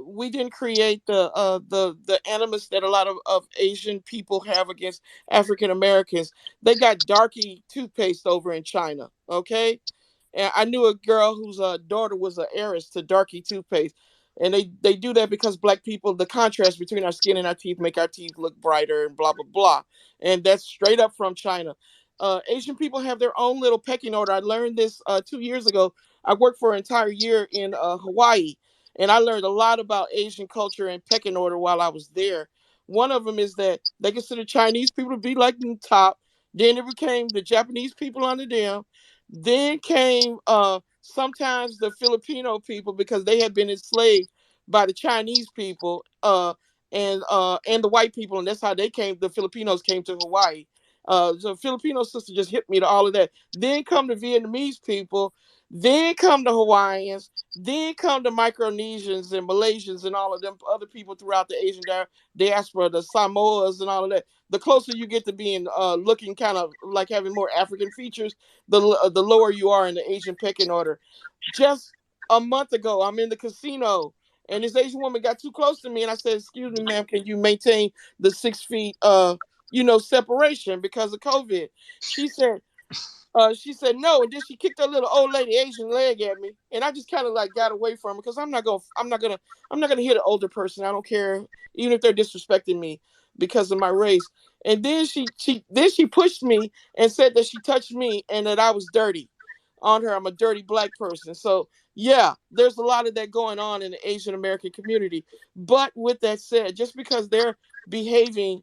we didn't create the animus that a lot of Asian people have against African Americans. They got Darky toothpaste over in China. Okay, and I knew a girl whose daughter was an heiress to Darky toothpaste. And they do that because black people, the contrast between our skin and our teeth make our teeth look brighter and blah blah blah. And that's straight up from China. Asian people have their own little pecking order. I learned this 2 years ago. I worked for an entire year in Hawaii, and I learned a lot about Asian culture and pecking order while I was there. One of them is that they consider Chinese people to be like the top. Then it became the Japanese people under them. Then came sometimes the Filipino people because they had been enslaved by the Chinese people and the white people, and that's how they came. The Filipinos came to Hawaii. So Filipino sister just hit me to all of that. Then come the Vietnamese people. Then come the Hawaiians. Then come the Micronesians and Malaysians and all of them other people throughout the Asian diaspora, the Samoas and all of that. The closer you get to being looking kind of like having more African features, the lower you are in the Asian pecking order. Just a month ago, I'm in the casino, and this Asian woman got too close to me, and I said, "Excuse me, ma'am, can you maintain the 6 feet, separation because of COVID?" She said, she said no, and then she kicked her little old lady Asian leg at me, and I just kind of like got away from her because I'm not gonna hit an older person. I don't care, even if they're disrespecting me because of my race. And then she pushed me and said that she touched me and that I was dirty on her. I'm a dirty black person. So yeah, there's a lot of that going on in the Asian American community. But with that said, just because they're behaving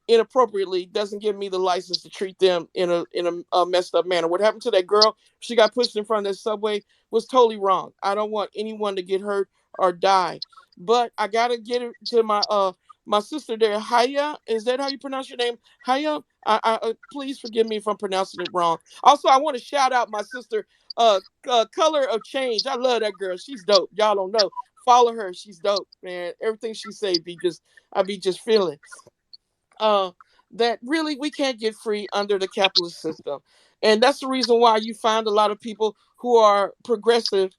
inappropriately doesn't give me the license to treat them in a messed up manner. What happened to that girl? She got pushed in front of the subway was totally wrong. I don't want anyone to get hurt or die. But I gotta get it to my sister there. Haya, is that how you pronounce your name? Haya. Please forgive me if I'm pronouncing it wrong. Also, I want to shout out my sister, Color of Change. I love that girl. She's dope. Y'all don't know. Follow her. She's dope, man. Everything she say I be just feeling uh, that really we can't get free under the capitalist system. And that's the reason why you find a lot of people who are progressive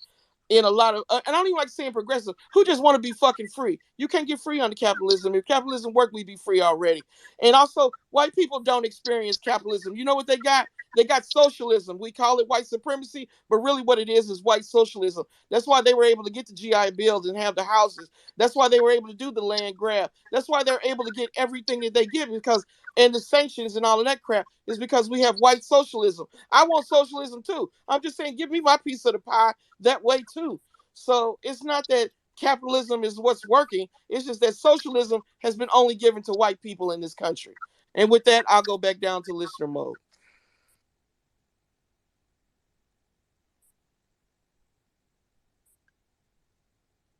in a lot of, and I don't even like saying progressive, who just want to be fucking free. You can't get free under capitalism. If capitalism worked, we'd be free already. And also, white people don't experience capitalism. You know what they got? They got socialism. We call it white supremacy, but really what it is white socialism. That's why they were able to get the GI Bills and have the houses. That's why they were able to do the land grab. That's why they're able to get everything that they get because, and the sanctions and all of that crap is because we have white socialism. I want socialism too. I'm just saying, give me my piece of the pie that way too. So it's not that capitalism is what's working. It's just that socialism has been only given to white people in this country. And with that, I'll go back down to listener mode.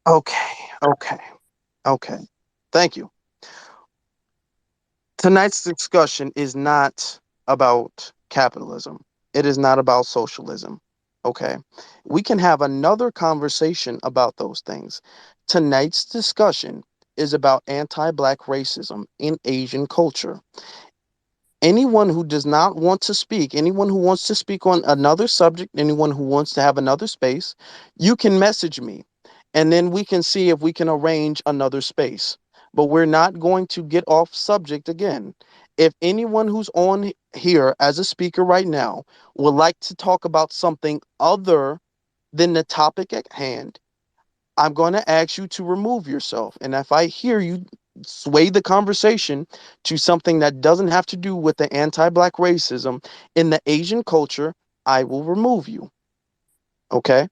Okay, okay, okay. Thank you. Tonight's discussion is not about capitalism. It is not about socialism. Okay. We can have another conversation about those things. Tonight's discussion is about anti black racism in Asian culture. Anyone who does not want to speak, anyone who wants to speak on another subject, anyone who wants to have another space, you can message me and then we can see if we can arrange another space. But we're not going to get off subject again. If anyone who's on here as a speaker right now would like to talk about something other than the topic at hand, I'm going to ask you to remove yourself. And if I hear you sway the conversation to something that doesn't have to do with the anti black racism in the Asian culture, I will remove you. Okay?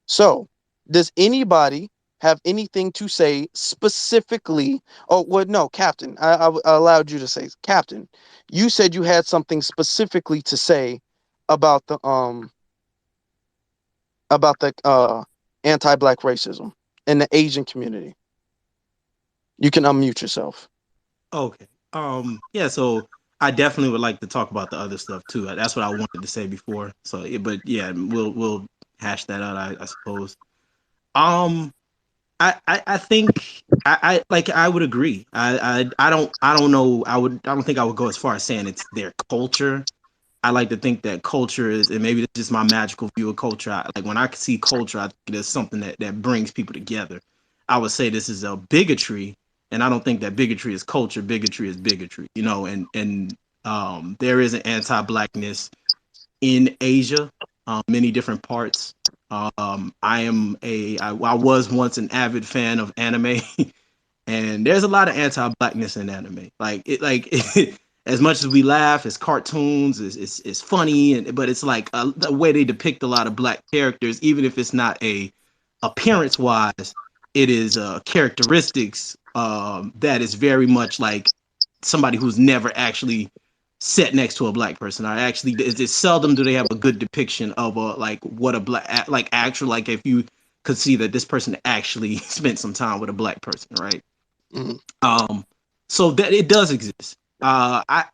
So, does anybody have anything to say specifically? Oh, well, no, Captain. I allowed you to say, Captain. You said you had something specifically to say about the anti-black racism in the Asian community. You can unmute yourself. Okay. Yeah, so I definitely would like to talk about the other stuff too. That's what I wanted to say before. So, but yeah, we'll hash that out, I suppose. Um, I think I would agree. I don't know. I don't think I would go as far as saying it's their culture. I like to think that culture is, and maybe it's just my magical view of culture. Like when I see culture, I think it's something that brings people together. I would say this is a bigotry, and I don't think that bigotry is culture. Bigotry is bigotry, and there is an anti-blackness in Asia, many different parts. I was once an avid fan of anime, and there's a lot of anti-blackness in anime. As much as we laugh, it's cartoons, it's funny, but it's like the way they depict a lot of black characters, even if it's not a appearance wise, it is characteristics that is very much like somebody who's never actually sat next to a black person. I actually, it's seldom do they have a good depiction of a like what a black like actual like if you could see that this person actually spent some time with a black person, right? Mhm. So that it does exist. I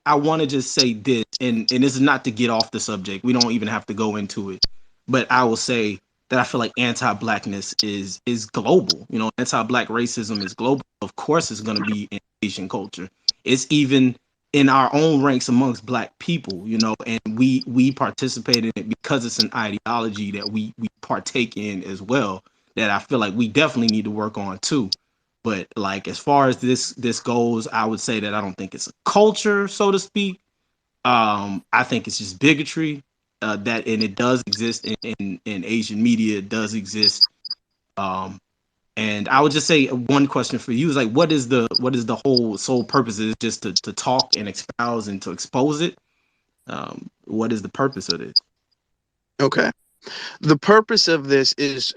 want to just say this, and this is not to get off the subject. We don't even have to go into it, but I will say that I feel like anti-blackness is global. You know, anti-black racism is global. Of course, it's going to be in Asian culture. It's even in our own ranks amongst black people. You know, and we participate in it because it's an ideology that we partake in as well. That I feel like we definitely need to work on too. But like as far as this goes, I would say that I don't think it's a culture, so to speak. I think it's just bigotry. That and it does exist in Asian media. It does exist. Um, and I would just say one question for you is like, what is the whole sole purpose? Is it just to talk and espouse and to expose it? What is the purpose of this? Okay. The purpose of this is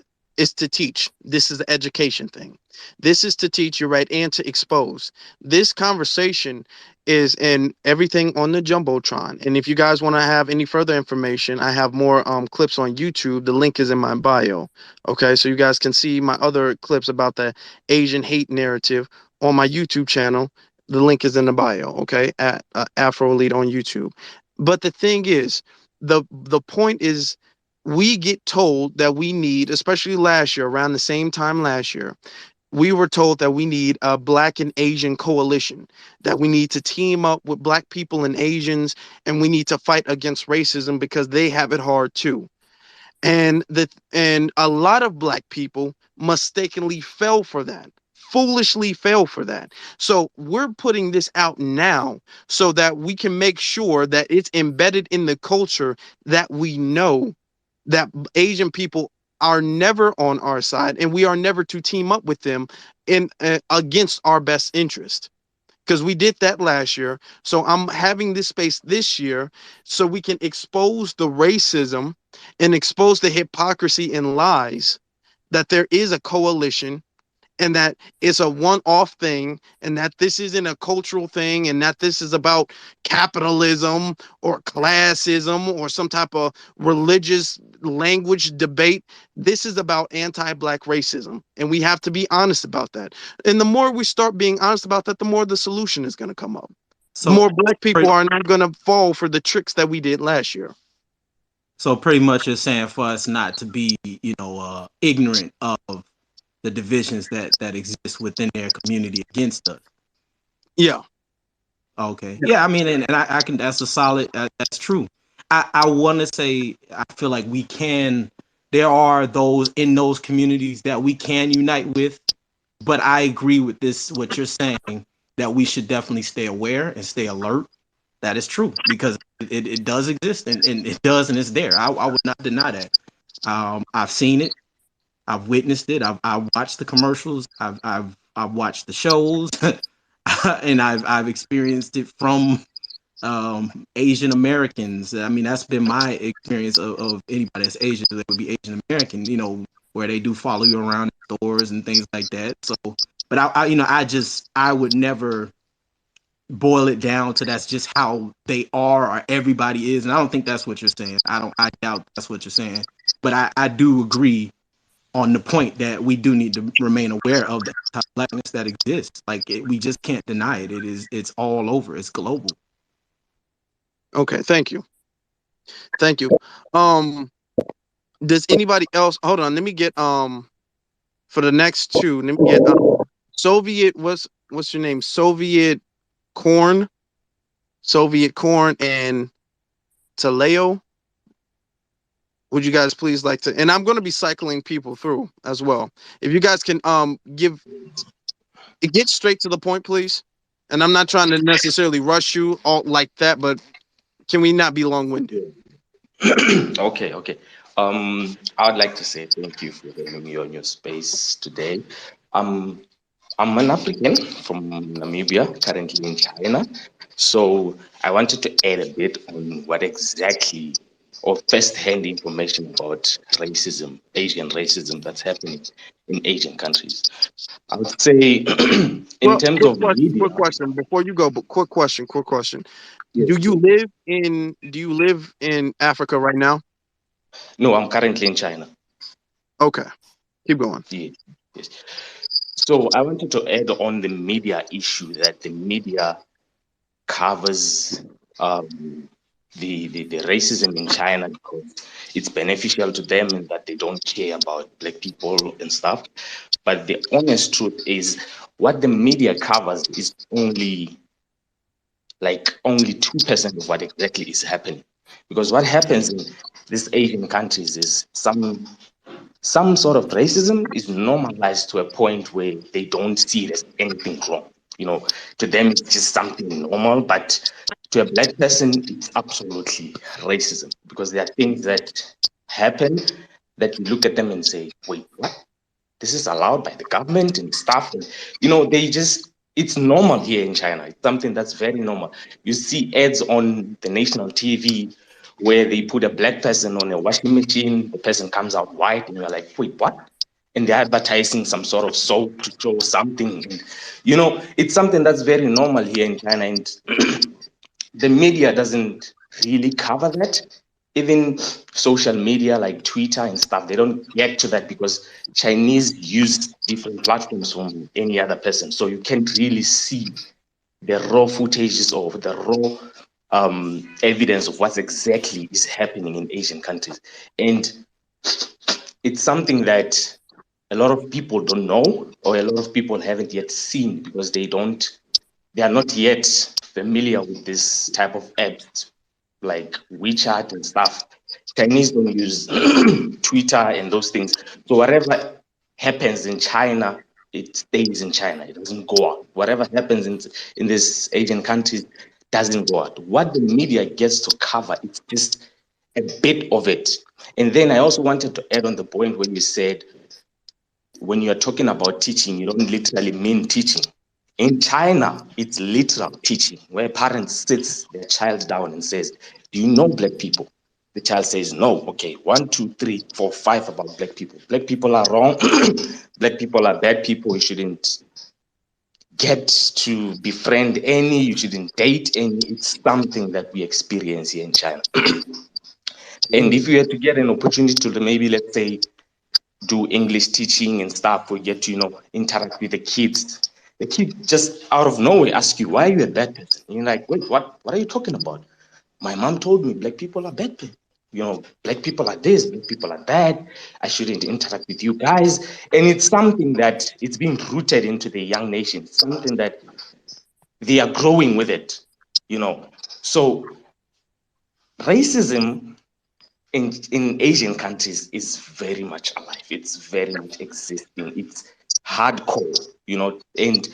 to teach. This is the education thing. This is to teach you, right, and to expose. This conversation is in everything on the Jumbotron. And if you guys want to have any further information, I have more clips on YouTube. The link is in my bio. Okay, so you guys can see my other clips about the Asian hate narrative on my YouTube channel. The link is in the bio. Okay, at Afro Elite on YouTube. But the thing is, the point is we get told that we need, especially last year, around the same time last year, we were told that we need a Black and Asian coalition, that we need to team up with Black people and Asians, and we need to fight against racism because they have it hard too. And a lot of Black people mistakenly fell for that, foolishly fell for that. So we're putting this out now so that we can make sure that it's embedded in the culture, that we know that Asian people are never on our side, and we are never to team up with them in against our best interest, because we did that last year. So I'm having this space this year so we can expose the racism and expose the hypocrisy and lies, that there is a coalition, and that it's a one-off thing, and that this isn't a cultural thing, and that this is about capitalism or classism or some type of religious language debate. This is about anti-Black racism, and we have to be honest about that. And the more we start being honest about that, the more the solution is going to come up. The So more Black people are not going to fall for the tricks that we did last year. So pretty much you're saying for us not to be, ignorant of the divisions that exist within their community against us. Yeah. Okay. Yeah, I mean, and I can. That's a solid. That's true. I want to say I feel like we can. There are those in those communities that we can unite with, but I agree with this. What you're saying, that we should definitely stay aware and stay alert. That is true because it does exist, and it does, and it's there. I would not deny that. I've seen it. I've witnessed it. I've watched the commercials. I've watched the shows, and I've experienced it from Asian Americans. I mean, that's been my experience of anybody that's Asian. That would be Asian American. Where they do follow you around in stores and things like that. So, but I would never boil it down to that's just how they are or everybody is. And I don't think that's what you're saying. I doubt that's what you're saying. But I do agree on the point that we do need to remain aware of the blackness that exists. Like we just can't deny it. It's all over. It's global. Okay, thank you. Thank you. Um does anybody else, hold on, let me get for the next two, let me get Soviet, what's your name? Corn, Soviet Corn and Taleo. Would you guys please like to, and I'm going to be cycling people through as well. If you guys can get straight to the point, please. And I'm not trying to necessarily rush you all like that, but can we not be long-winded? Okay. I would like to say thank you for having me on your space today. Um, I'm an African from Namibia, currently in China. So I wanted to add a bit on what exactly, or first-hand information about racism, Asian racism that's happening in Asian countries. I would say, in Well, terms of media, quick question before you go. But quick question. yes, sure. Do you live in Africa right now? No, I'm currently in China. Okay, keep going. Yes, yes. So I wanted to add on the media issue that the media covers the racism in China because it's beneficial to them and that they don't care about black people and stuff. But the honest truth is what the media covers is only 2% of what exactly is happening. Because what happens in these Asian countries is some sort of racism is normalized to a point where they don't see it as anything wrong. You know, to them it's just something normal, but to a black person, it's absolutely racism because there are things that happen that you look at them and say, wait, what? This is allowed by the government and stuff. And, they just, it's normal here in China. It's something that's very normal. You see ads on the national TV where they put a black person on a washing machine, the person comes out white, and you're like, wait, what? And they're advertising some sort of soap to show something. And, it's something that's very normal here in China. And the media doesn't really cover that. Even social media like Twitter and stuff, they don't get to that because Chinese use different platforms from any other person. So you can't really see the raw footages or the raw evidence of what exactly is happening in Asian countries. And it's something that a lot of people don't know or a lot of people haven't yet seen because they are not yet familiar with this type of apps like WeChat and stuff. Chinese don't use Twitter and those things. So whatever happens in China, it stays in China. It doesn't go out. Whatever happens in these Asian countries doesn't go out. What the media gets to cover, it's just a bit of it. And then I also wanted to add on the point where you said when you're talking about teaching, you don't literally mean teaching. In China, it's literal teaching, where parents sits their child down and says, "Do you know black people?" The child says, "No." Okay, one, two, three, four, five about black people. Black people are wrong. Black people are bad people. You shouldn't get to befriend any. You shouldn't date any. It's something that we experience here in China. And if you had to get an opportunity to maybe, let's say, do English teaching and stuff, we get to, interact with the kids. The kid just out of nowhere ask you, why are you a bad person? And you're like, wait, what are you talking about? My mom told me black people are bad people. Black people are this, black people are that. I shouldn't interact with you guys. And it's something that it's being rooted into the young nation. It's something that they are growing with it. So racism in Asian countries is very much alive. It's very much existing. It's hardcore. And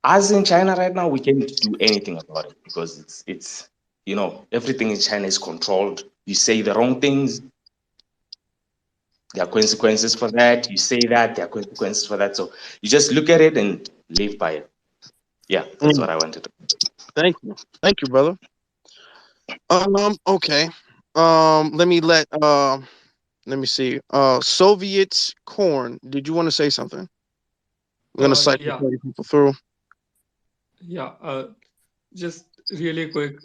as in China right now, we can't do anything about it because it's everything in China is controlled. You say the wrong things, there are consequences for that. You say that, there are consequences for that. So you just look at it and live by it. Yeah, that's Mm, what I wanted to. thank you, brother. Okay. Let me see. Soviet corn. Did you want to say something? I'm gonna cycle Yeah, 30 people through. yeah. Just really quick.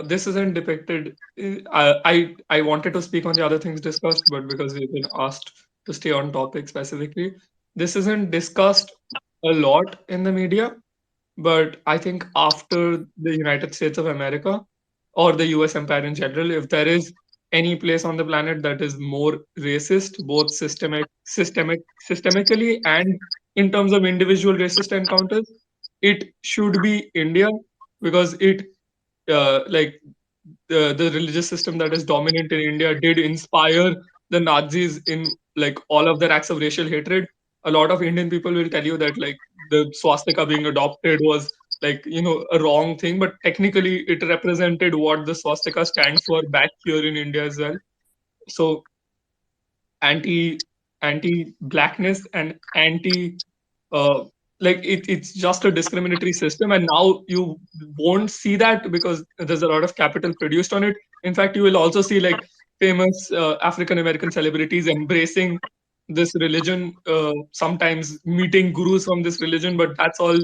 This isn't depicted. I wanted to speak on the other things discussed, but because we've been asked to stay on topic specifically, this isn't discussed a lot in the media. But I think after the United States of America or the US empire in general, if there is any place on the planet that is more racist, both systemically and in terms of individual racist encounters, it should be India because it like the religious system that is dominant in India did inspire the Nazis in like all of their acts of racial hatred. A lot of Indian people will tell you that like the swastika being adopted was like a wrong thing, but technically it represented what the swastika stands for back here in India as well. So anti blackness and anti uh, it's just a discriminatory system, and now you won't see that because there's a lot of capital produced on it. In fact, you will also see like famous African American celebrities embracing this religion, sometimes meeting gurus from this religion, but that's all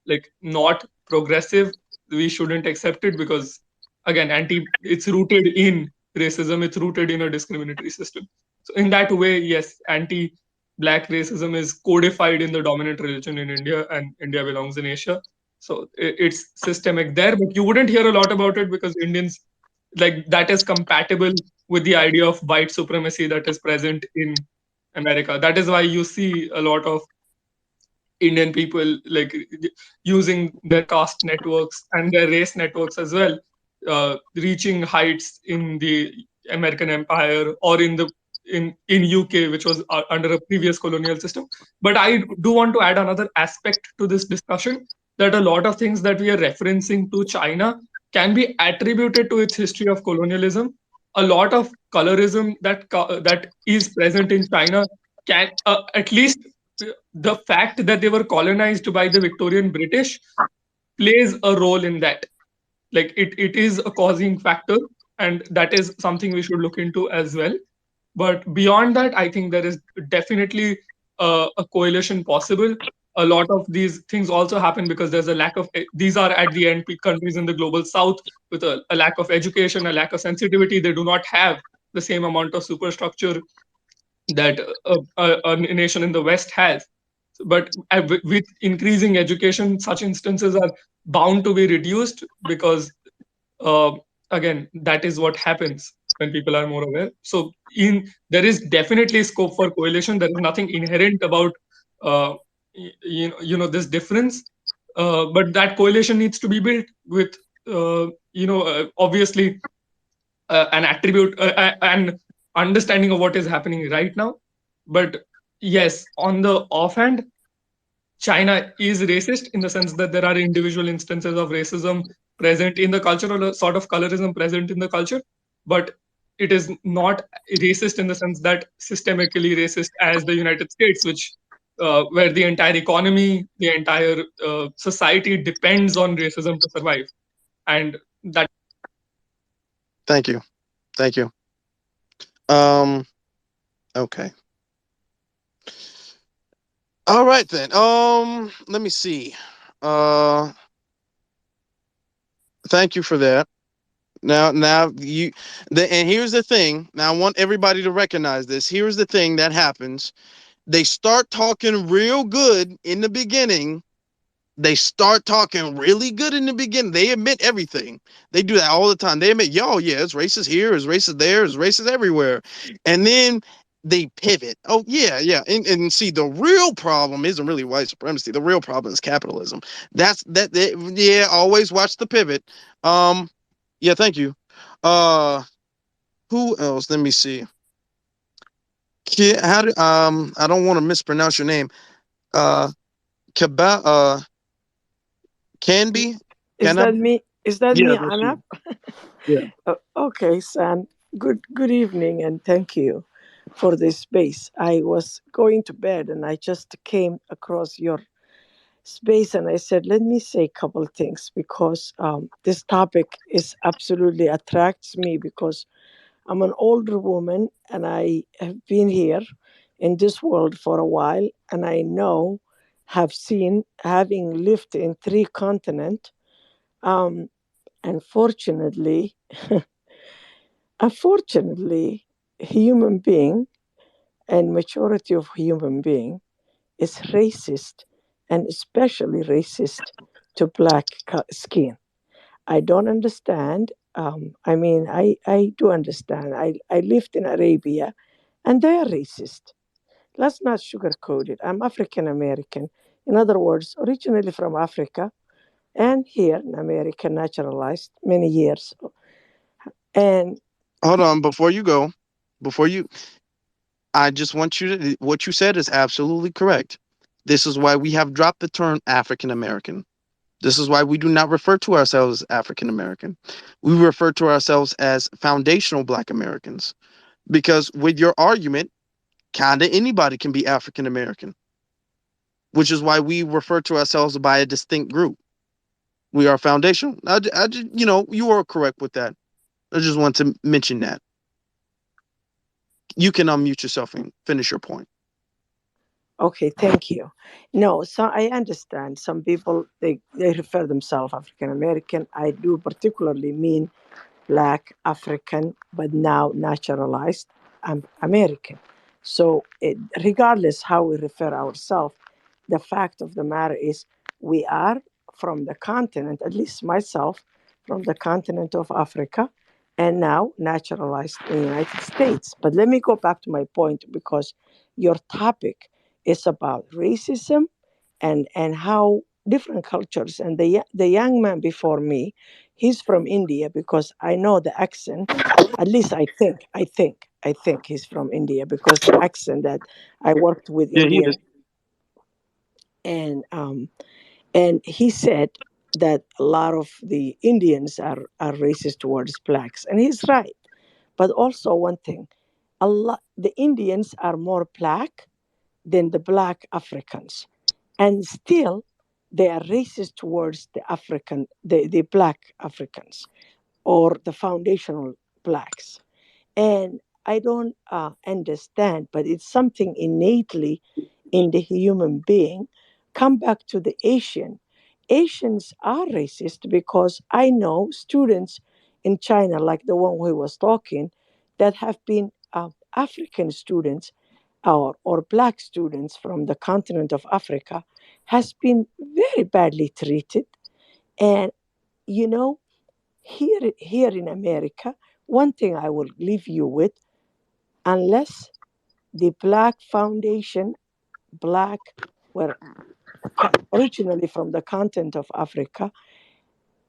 like not progressive. We shouldn't accept it because again, anti it's rooted in racism, it's rooted in a discriminatory system. So in that way, yes, anti black racism is codified in the dominant religion in India, and India belongs in Asia. So it's systemic there, but you wouldn't hear a lot about it because Indians like that is compatible with the idea of white supremacy that is present in America. That is why you see a lot of Indian people like using their caste networks and their race networks as well, reaching heights in the American Empire or in UK, which was under a previous colonial system. But I do want to add another aspect to this discussion, that a lot of things that we are referencing to China can be attributed to its history of colonialism. A lot of colorism that is present in China can at least the fact that they were colonized by the Victorian British plays a role in that. Like it is a causing factor, and that is something we should look into as well. But beyond that, I think there is definitely a coalition possible. A lot of these things also happen because there's a lack of these are at the end countries in the global south with a lack of education, a lack of sensitivity. They do not have the same amount of superstructure that a nation in the West has. But with increasing education, such instances are bound to be reduced because, uh, again, that is what happens when people are more aware. So, there is definitely scope for coalition. There is nothing inherent about, this difference. But that coalition needs to be built with, obviously an attribute an understanding of what is happening right now. But yes, on the offhand, China is racist in the sense that there are individual instances of racism present in the culture, or a sort of colorism present in the culture, but it is not racist in the sense that systemically racist as the United States, which where the entire economy, the entire society depends on racism to survive, and that. Thank you. Thank you. Um. Okay. All right then. Let me see. Uh. Thank you for that. Now and here's the thing. Now I want everybody to recognize this. Here's the thing that happens. They start talking real good in the beginning. They start talking really good in the beginning. They admit everything. They do that all the time. They admit, yo, yeah, it's racist here, it's racist there, it's racist everywhere. And then they pivot. Oh, yeah, yeah. And see, the real problem isn't really white supremacy. The real problem is capitalism. Yeah, always watch the pivot. Yeah, thank you. Uh who else? Let me see. How do I don't want to mispronounce your name. Uh Kaba can be? Is Can I? that me? Is that Yeah, me, that's Anna? you. Yeah. Okay, San. Good evening, and thank you for this space. I was going to bed, and I just came across your space, and I said, let me say a couple of things because this topic is absolutely attracts me because I'm an older woman, and I have been here in this world for a while, and I know, have seen, having lived in 3 continents. Um, Unfortunately, unfortunately, human being and majority of human being is racist, and especially racist to black skin. I don't understand. I do understand. I lived in Arabia, and they are racist. Let's not sugarcoat it. I'm African American. In other words, originally from Africa, and here in America, naturalized many years. And Hold on, before you go, before you I just want you to what you said is absolutely correct. This is why we have dropped the term African American. This is why we do not refer to ourselves as African American. We refer to ourselves as foundational Black Americans. Because with your argument, kind of anybody can be African American, which is why we refer to ourselves by a distinct group. We are foundational. You are correct with that. I just want to mention that. You can unmute yourself and finish your point. Okay, thank you. No, so I understand some people they refer themselves African American. I do particularly mean Black African, but now naturalized American. So, regardless how we refer ourselves, the fact of the matter is we are from the continent, at least myself, from the continent of Africa, and now naturalized in the United States. But let me go back to my point because your topic is about racism and how different cultures and the young man before me, he's from India because I know the accent. At least I think he's from India because the accent that I worked with Yeah, he is. Indian, and he said that a lot of the Indians are racist towards blacks, and he's right. But also one thing, a lot the Indians are more black than the black Africans, and still they are racist towards the black Africans or the foundational blacks. And I don't understand, but it's something innately in the human being. Come back to the Asian. Asians are racist because I know students in China, like the one who was talking, that have been African students or black students from the continent of Africa, has been very badly treated. And you know, here in America, one thing I will leave you with, unless the black foundation, black were originally from the continent of Africa,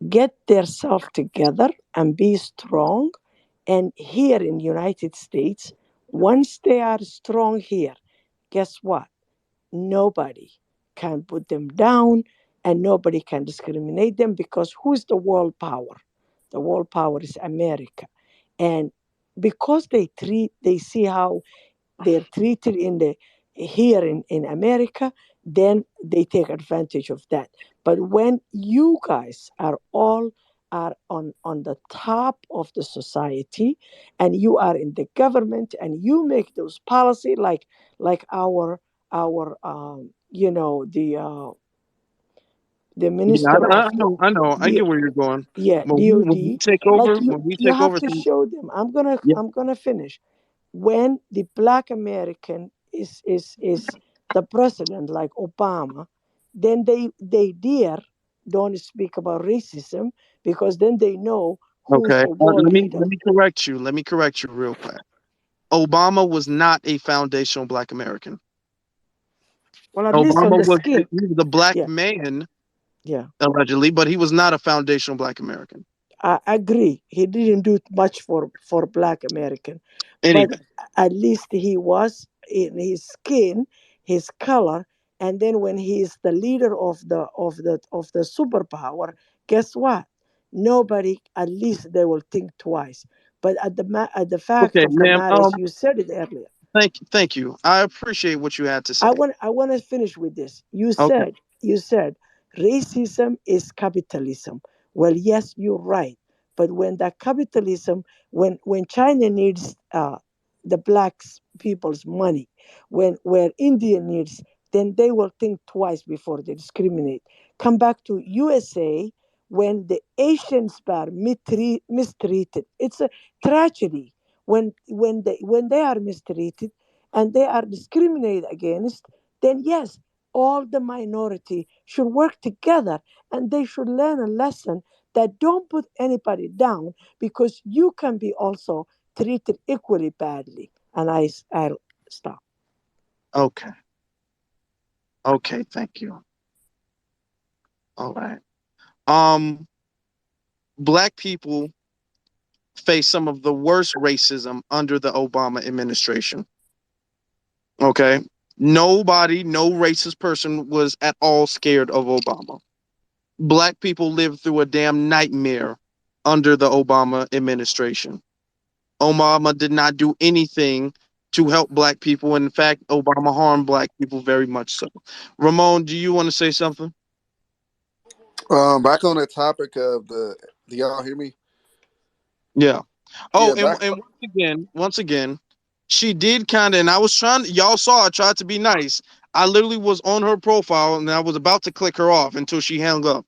get themselves together and be strong. And here in the United States, once they are strong here, guess what? Nobody can put them down and nobody can discriminate them because who's the world power? The world power is America. And because they see how they're treated here in America, then they take advantage of that. But when you guys are on the top of the society and you are in the government and you make those policy like our the Yeah, minister I of know. I know. I the get where you're going. yeah When we DOD, take like over, you when we you take have over to things. show them. Yeah. I'm gonna finish. When the black American is the president like Obama, then they dare don't speak about racism because then they know who's Okay. the world Let leader. me correct you. Let me correct you real quick. Obama was not a foundational Black American. Well, at least on Obama the was skin. he was a black Yeah, man yeah. allegedly, but he was not a foundational Black American. I agree. He didn't do much for Black American, but Anyway, at least he was in his skin, his color, and then when he is the leader of the superpower, guess what? Nobody, at least they will think twice. But at the fact okay, of the ma'am. matter is, you said it earlier. Thank you. I appreciate what you had to say. I want to finish with this. Okay. You said racism is capitalism. Well, yes, you're right. But when that capitalism, when China needs the blacks people's money, when where India needs, then they will think twice before they discriminate. Come back to USA when the Asians are mistreated. It's a tragedy when they are mistreated and they are discriminated against, then yes, all the minority should work together and they should learn a lesson that don't put anybody down because you can be also treated equally badly. And I'll stop. Okay. Okay. Thank you. All right. Um, Black people face some of the worst racism under the Obama administration. Okay. Nobody, no racist person was at all scared of Obama. Black people lived through a damn nightmare under the Obama administration. Obama did not do anything to help black people. In fact, Obama harmed black people very much so. Ramon, do you want to say something? Back on the topic of the. Do y'all hear me? Yeah. Oh, Yeah, back. and once again, she did kind of, and I was trying. Y'all saw I tried to be nice. I literally was on her profile, and I was about to click her off until she hung up.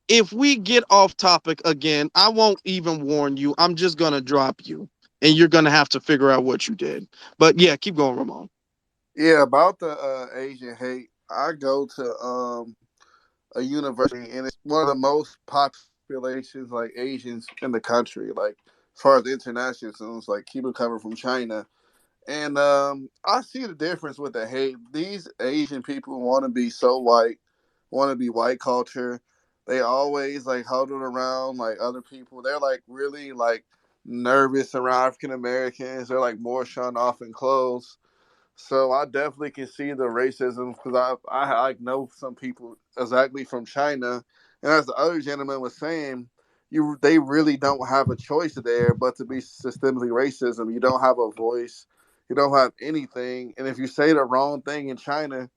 If we get off topic again, I won't even warn you. I'm just gonna drop you, and you're gonna have to figure out what you did. But yeah, keep going, Ramon. Yeah, about the Asian hate. I go to a university, and it's one of the most populations like Asians in the country. Like as far as international students, like people coming from China. And I see the difference with the hate. These Asian people want to be so white, want to be white culture. They always like huddled around like other people. They're like really like nervous around African Americans. They're like more shunned off and closed. So I definitely can see the racism because I like know some people exactly from China, and as the other gentleman was saying, they really don't have a choice there but to be systemically racism. You don't have a voice, you don't have anything, and if you say the wrong thing in China,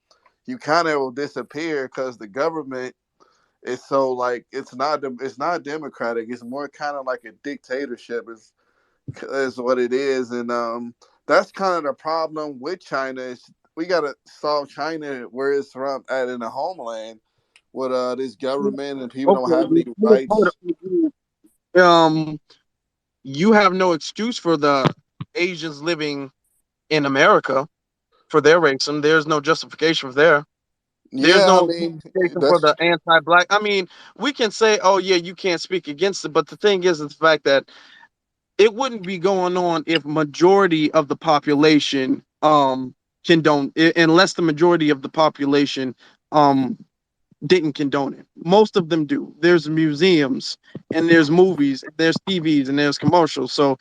you kind of will disappear because the government is so like it's not democratic. It's more kind of like a dictatorship. Is what it is, and that's kind of the problem with China. Is we gotta solve China where it's from at in the homeland with this government and people don't have any rights. Um, you have no excuse for the Asians living in America for their racism. There's no justification for there. There's Yeah, I no mean justification for that's the anti-black. I mean, we can say, "Oh yeah, you can't speak against it," but the thing is the fact that it wouldn't be going on if majority of the population condone unless the majority of the population um didn't condone it. Most of them do. There's museums and there's movies, there's TVs and there's commercials. So,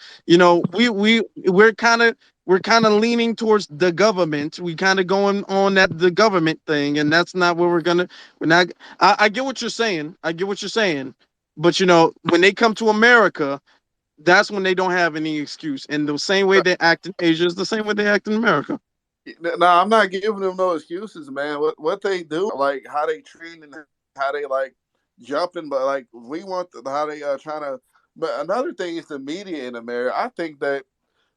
we're kind of leaning towards the government. We kind of going on that the government thing, and that's not where we're not. I get what you're saying. I get what you're saying. But when they come to America, that's when they don't have any excuse. And the same way they act in Asia is the same way they act in America. no, I'm not giving them no excuses, man. What they do, like how they treat and how they like jumping, but like we want how they trying to. But another thing is the media in America. I think that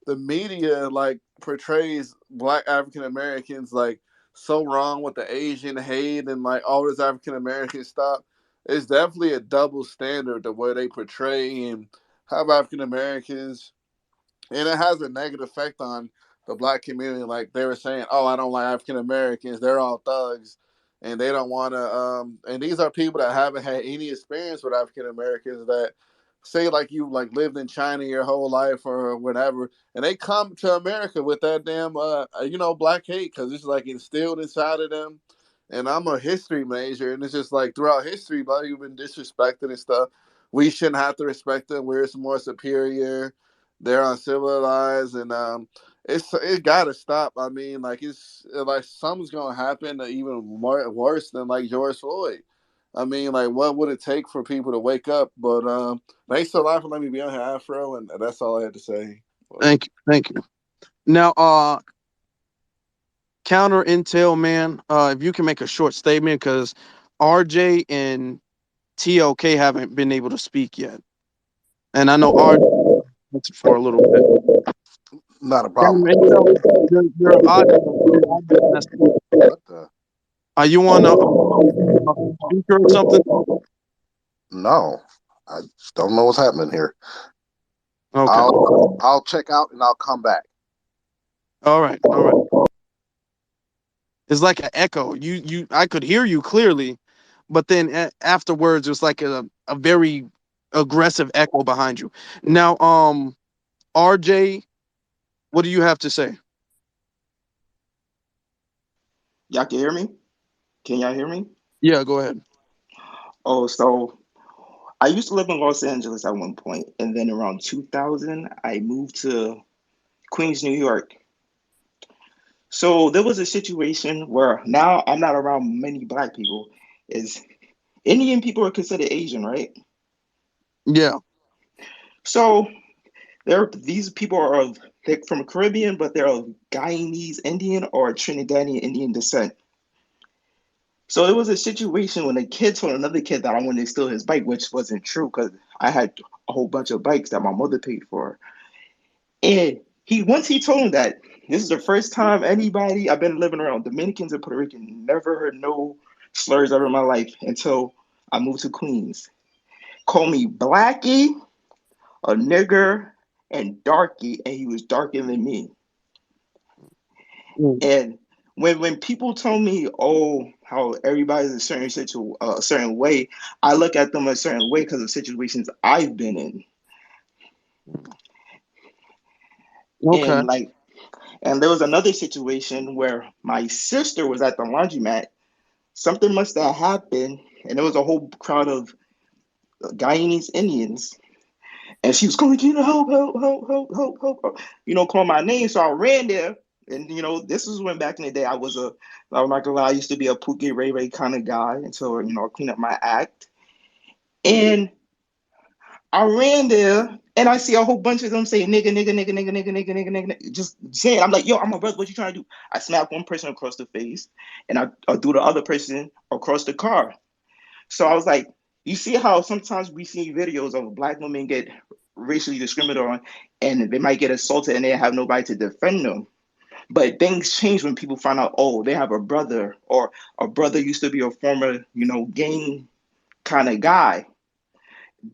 the media like portrays black African Americans like so wrong with the Asian hate and like all this African American stuff. It's definitely a double standard the way they portray and have African Americans, and it has a negative effect on the black community. Like they were saying, "Oh, I don't like African Americans; they're all thugs, and they don't want to." And these are people that haven't had any experience with African Americans. That say like you like lived in China your whole life or whatever, and they come to America with that damn black hate because it's like instilled inside of them. And I'm a history major, and it's just like throughout history, but you've been disrespected and stuff. We shouldn't have to respect them. We're more superior, they're uncivilized, and it gotta stop. I mean, like it's like something's gonna happen even more worse than like George Floyd. I mean, like what would it take for people to wake up? But thanks a lot for letting me be on here, Afro, and that's all I had to say. But, Thank you. Now, counter intel, man. If you can make a short statement, because RJ and TLK haven't been able to speak yet, and I know RJ for a little bit. Not a problem. Counter intel, your audio messed up. What the? Are you on a speaker or something? No, I don't know what's happening here. Okay. I'll check out and I'll come back. All right. All right. It's like an echo. I could hear you clearly, but then afterwards, there's like a very aggressive echo behind you. Now, RJ, what do you have to say? Y'all can hear me? Can y'all hear me? Yeah, go ahead. Oh, so I used to live in Los Angeles at one point, and then around 2000, I moved to Queens, New York. So there was a situation where now I'm not around many black people. Is Indian people are considered Asian, right? Yeah. So these people are they're from Caribbean, but they're of Guyanese Indian or Trinidadian Indian descent. So it was a situation when a kid told another kid that I wanted to steal his bike, which wasn't true because I had a whole bunch of bikes that my mother paid for. And once he told him that this is the first time anybody I've been living around Dominicans and Puerto Rican never heard no slurs ever in my life until I moved to Queens. Call me blackie, a nigger, and darky, and he was darker than me. Mm. And when people tell me, oh, how everybody's a certain way, I look at them a certain way because of situations I've been in. Okay. And there was another situation where my sister was at the laundromat. Something must have happened, and there was a whole crowd of Guyanese Indians, and she was calling, help, help, help, help, help, help, help, call my name. So I ran there, and this was when back in the day I'm not gonna lie, I used to be a Pookie Ray Ray kind of guy until I clean up my act, and I ran there. And I see a whole bunch of them saying nigga, nigga, nigga, nigga, nigga, nigga, nigga, nigga, just saying. I'm like, yo, I'm a brother. What you trying to do? I smacked one person across the face, and I threw the other person across the car. So I was like, you see how sometimes we see videos of black women get racially discriminated on, and they might get assaulted, and they have nobody to defend them. But things change when people find out, oh, they have a brother, or a brother used to be a former, gang kind of guy.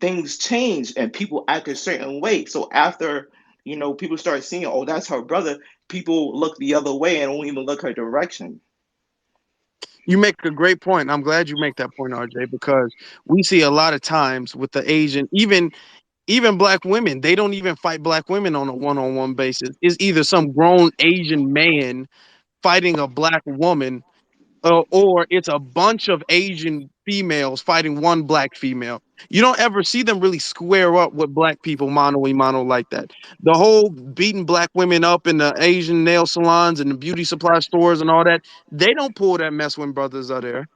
Things change and people act a certain way. So after, people start seeing, oh, that's her brother, people look the other way and won't even look her direction. You make a great point. I'm glad you make that point, RJ, because we see a lot of times with the Asian, even black women, they don't even fight black women on a one-on-one basis. It's either some grown Asian man fighting a black woman, or it's a bunch of Asian females fighting one black female. You don't ever see them really square up with black people mano a mano like that. The whole beating black women up in the Asian nail salons and the beauty supply stores and all that, they don't pull that mess when brothers are there.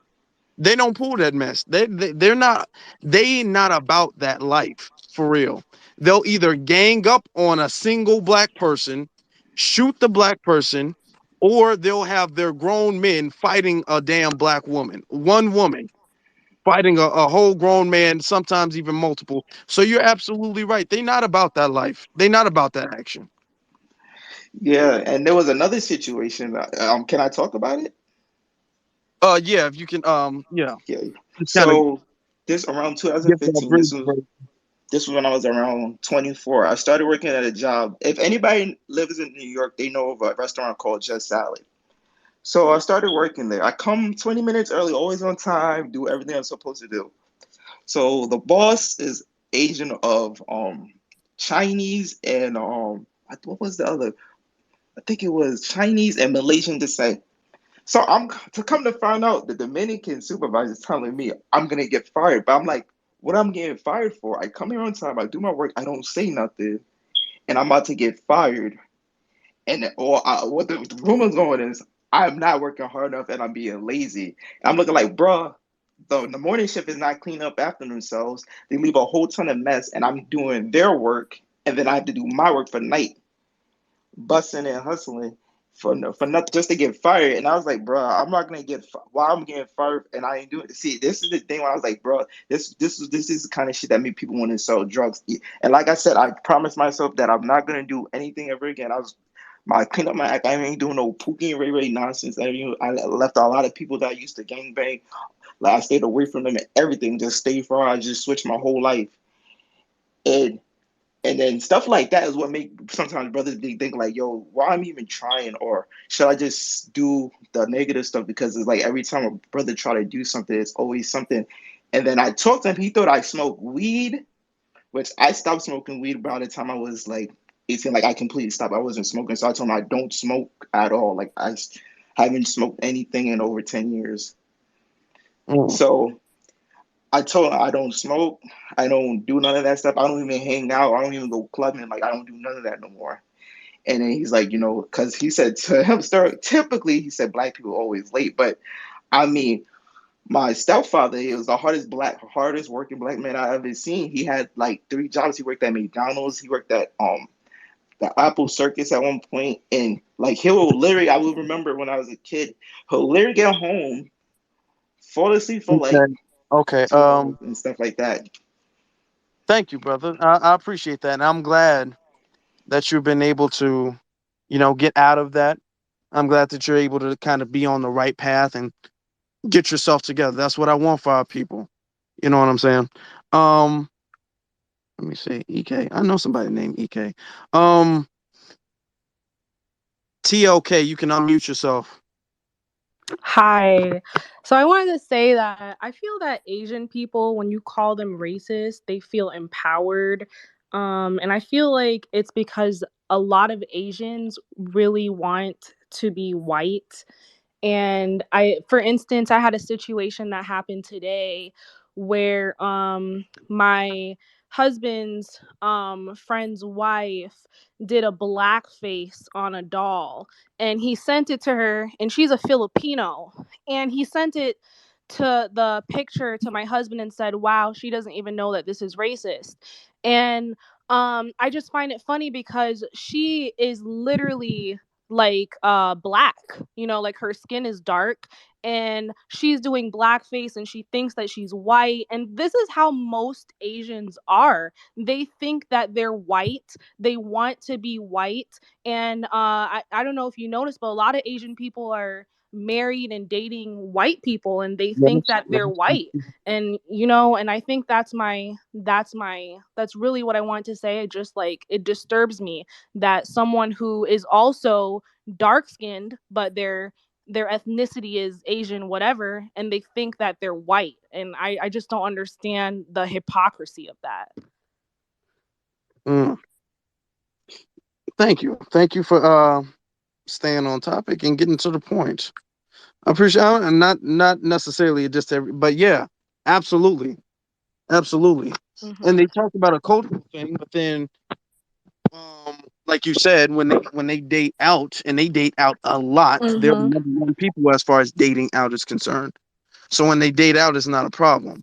They don't pull that mess. They not about that life for real. They'll either gang up on a single black person, shoot the black person, or they'll have their grown men fighting a damn black woman. One woman fighting a whole grown man, sometimes even multiple. So you're absolutely right. They're not about that life. They're not about that action. Yeah, and there was another situation. Can I talk about it? Yeah, if you can yeah. Yeah. Just kind of So this around give a 2015, brief. this was when I was around 24. I started working at a job. If anybody lives in New York, they know of a restaurant called Just Salad. So I started working there. I come 20 minutes early, always on time, do everything I'm supposed to do. So the boss is Asian of Chinese and what was the other? I think it was Chinese and Malaysian descent. So I'm to come to find out the Dominican supervisor is telling me I'm gonna get fired, but I'm like, what I'm getting fired for? I come here on time, I do my work, I don't say nothing, and I'm about to get fired. And what the rumors going is I'm not working hard enough and I'm being lazy. And I'm looking like, bruh, the morning shift is not cleaning up after themselves. They leave a whole ton of mess, and I'm doing their work, and then I have to do my work for night, busting and hustling for nothing just to get fired. And I was like, bro, I'm not gonna why I'm getting fired and I ain't doing it. See, this is the thing when I was like, bro, this is the kind of shit that make people want to sell drugs. And like I said, I promised myself that I'm not gonna do anything ever again. I cleaned up my act. I ain't doing no Pookie and Ray Ray nonsense. I left a lot of people that I used to gangbang. Like I stayed away from them and everything. Just stayed far. I just switched my whole life. And and then stuff like that is what make sometimes brothers think like, yo, why I'm even trying, or should I just do the negative stuff? Because it's like every time a brother try to do something, it's always something. And then I talked to him. He thought I smoked weed, which I stopped smoking weed by the time I was like 18. Like I completely stopped. I wasn't smoking, so I told him I don't smoke at all. Like I haven't smoked anything in over 10 years. Mm. So I told him I don't smoke. I don't do none of that stuff. I don't even hang out. I don't even go clubbing. Like I don't do none of that no more. And then he's like, because he said to him, typically he said black people are always late, but I mean, My stepfather, he was the hardest working black man I ever seen. He had like 3 jobs. He worked at McDonald's. He worked at the Apple Circus at one point, and like he'll literally, I will remember when I was a kid, he'll literally get home, fall asleep for like Okay. Okay. 2 hours and stuff like that. Thank you, brother. I appreciate that, and I'm glad that you've been able to, get out of that. I'm glad that you're able to kind of be on the right path and get yourself together. That's what I want for our people. You know what I'm saying? Um, Let me see. EK. I know somebody named EK. Um, TLK. You can unmute yourself. Hi. So I wanted to say that I feel that Asian people, when you call them racist, they feel empowered. And I feel like it's because a lot of Asians really want to be white. And for instance, I had a situation that happened today where my husband's friend's wife did a blackface on a doll, and he sent it to her, and she's a Filipino, and he sent it to the picture to my husband and said, wow, she doesn't even know that this is racist. And I just find it funny because she is literally like black, like her skin is dark, and she's doing blackface and she thinks that she's white. And this is how most Asians are. They think that they're white, they want to be white. And I don't know if you noticed, but a lot of Asian people are married and dating white people, and they think Yes. that they're white. And and I think that's really what I want to say. It just, like, it disturbs me that someone who is also dark skinned, but their ethnicity is Asian, whatever, and they think that they're white. And I just don't understand the hypocrisy of that. Mm. Thank you for staying on topic and getting to the point. I appreciate it, and not necessarily just every, but yeah, absolutely, absolutely. And Mm-hmm. they talked about a cultural thing, but then, like you said, when they date out, and they date out a lot, they're the Mm-hmm. number one people as far as dating out is concerned. So when they date out, it's not a problem.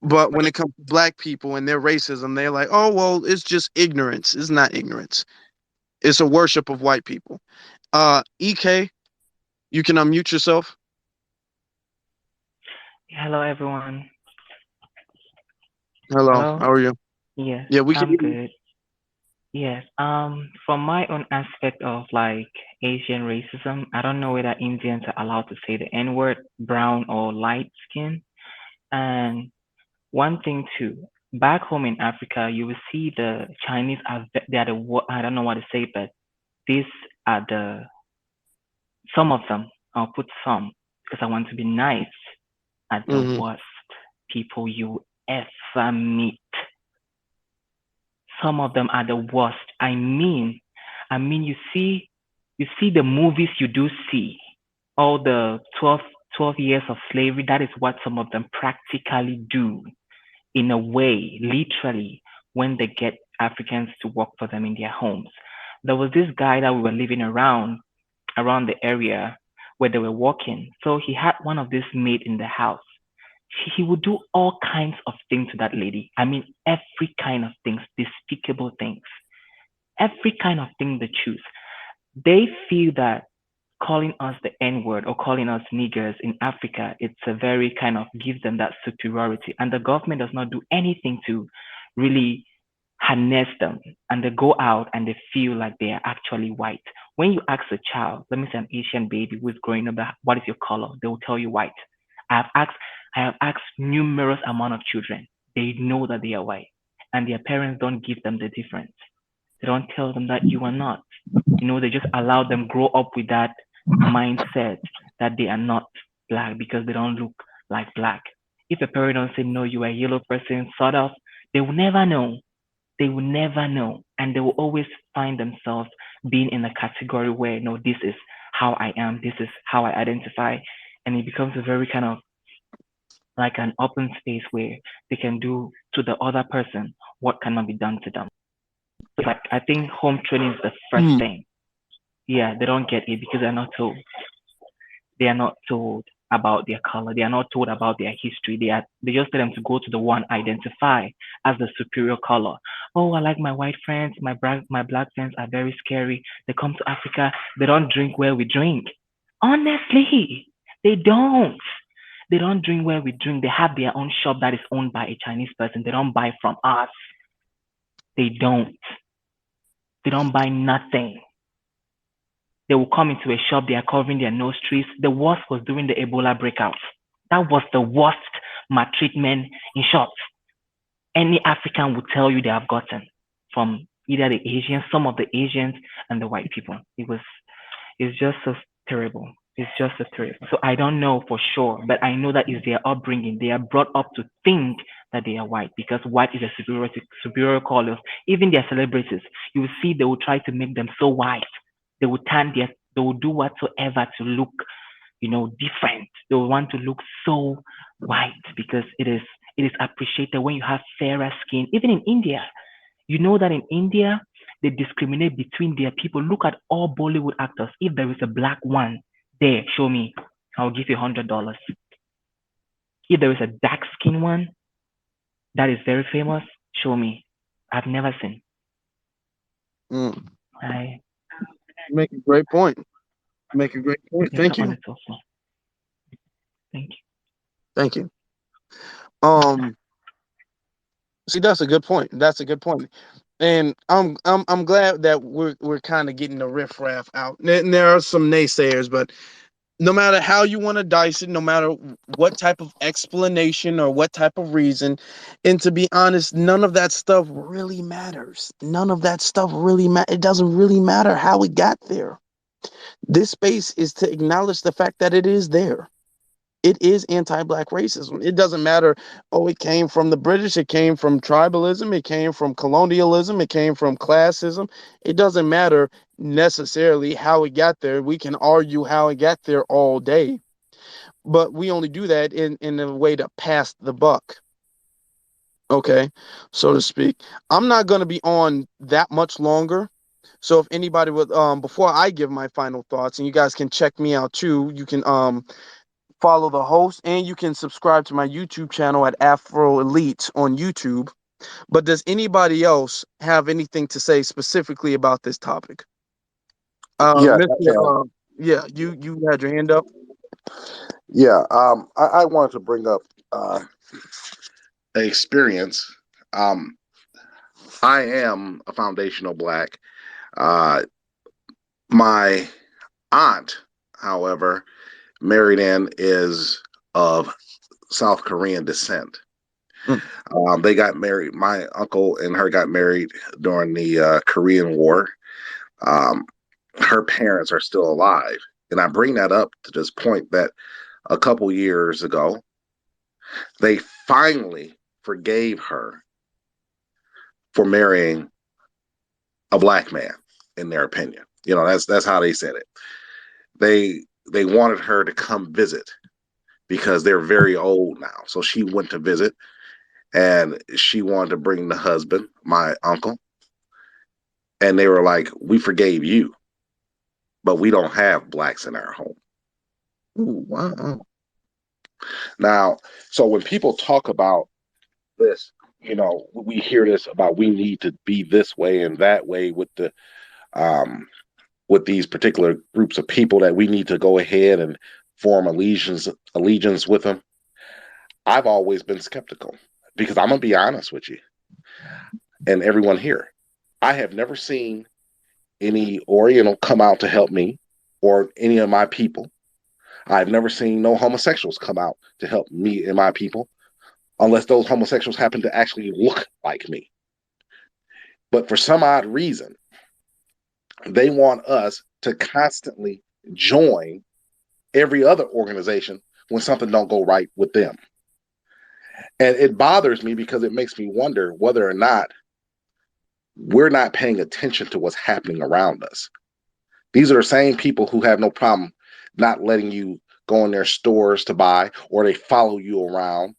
But when it comes to black people and their racism, they're like, oh well, it's just ignorance. It's not ignorance. It's a worship of white people. EK, you can unmute yourself. Hello, everyone. Hello, Hello. how are you? Yes, Yeah, we can I'm hear you. good. Yes. From my own aspect of like Asian racism, I don't know whether Indians are allowed to say the N word, brown or light skin. And one thing too, back home in Africa, you will see the Chinese are they are I don't know what to say, but these are the some of them. I'll put some because I want to be nice. Are the Mm-hmm. worst people you ever meet. Some of them are the worst. I mean, you see the movies you do see, all the 12 years of slavery. That is what some of them practically do in a way, literally, when they get Africans to work for them in their homes. There was this guy that we were living around the area where they were working. So he had one of these maid in the house. He would do all kinds of things to that lady. I mean, every kind of things, despicable things, every kind of thing they choose. They feel that calling us the N word or calling us niggers in Africa, it's a very kind of gives them that superiority. And the government does not do anything to really harness them. And they go out and they feel like they are actually white. When you ask a child, let me say an Asian baby who is growing up, what is your color? They will tell you white. I have asked I have asked numerous amount of children. They know that they are white. And their parents don't give them the difference. They don't tell them that you are not. They just allow them grow up with that mindset that they are not black because they don't look like black. If a parent don't say no, you are a yellow person, sort of, they will never know. They will never know. And they will always find themselves being in a category where no, this is how I am, this is how I identify. And it becomes a very kind of like an open space where they can do to the other person what cannot be done to them. So like I think home training is the first Mm. thing. Yeah, they don't get it because they're not told. They are not told. about their color. They are not told about their history. They just tell them to go to the one identify as the superior color. Oh, I like my white friends. My black friends are very scary. They come to Africa. They don't drink where we drink. Honestly, they don't. They don't drink where we drink. They have their own shop that is owned by a Chinese person. They don't buy from us. They don't. They don't buy nothing. They will come into a shop, they are covering their nose trees. The worst was during the Ebola breakout. That was the worst maltreatment in shops any African would tell you they have gotten from either the Asians, some of the Asians, and the white people. It's just so terrible. It's just so terrible. So I don't know for sure, but I know that is their upbringing. They are brought up to think that they are white because white is a superior color. Even their celebrities, you will see they will try to make them so white. They will they will do whatsoever to look, different. They will want to look so white because it is appreciated when you have fairer skin. Even in India, you know that in India, they discriminate between their people. Look at all Bollywood actors. If there is a black one there, show me. I'll give you $100. If there is a dark skin one that is very famous, show me. I've never seen. Mm. I You make a great point. Make a great point. Thank you. Thank you. Thank you. See, that's a good point. That's a good point. And I'm glad that we're kind of getting the riffraff out. And there are some naysayers, but no matter how you want to dice it, no matter what type of explanation or what type of reason, and to be honest, none of that stuff really matters. None of that stuff really It doesn't really matter how it got there. This space is to acknowledge the fact that it is there. It is anti-black racism. It doesn't matter, oh, it came from the British, it came from tribalism, it came from colonialism, it came from classism. It doesn't matter necessarily how it got there. We can argue how it got there all day, but we only do that in a way to pass the buck, okay, so to speak. I'm not going to be on that much longer. So if anybody would, before I give my final thoughts, and you guys can check me out too, you can follow the host, and you can subscribe to my YouTube channel at Afro Elite on YouTube. But does anybody else have anything to say specifically about this topic? Yeah, Mr. Yeah, you had your hand up. yeah. I wanted to bring up an experience. I am a foundational black. My aunt, however, married in, is of South Korean descent. They got married. My uncle and her got married during the Korean War. Her parents are still alive. And I bring that up to this point that a couple years ago, they finally forgave her for marrying a black man, in their opinion. That's how they said it. They wanted her to come visit because they're very old now. So she went to visit, and she wanted to bring the husband, my uncle. And they were like, we forgave you, but we don't have blacks in our home. Ooh, wow. Now, so when people talk about this, we hear this about we need to be this way and that way with these particular groups of people, that we need to go ahead and form allegiance with them. I've always been skeptical, because I'm gonna be honest with you and everyone here. I have never seen any Oriental come out to help me or any of my people. I've never seen no homosexuals come out to help me and my people, unless those homosexuals happen to actually look like me. But for some odd reason, they want us to constantly join every other organization when something don't go right with them. And it bothers me, because it makes me wonder whether or not we're not paying attention to what's happening around us. These are the same people who have no problem not letting you go in their stores to buy, or they follow you around,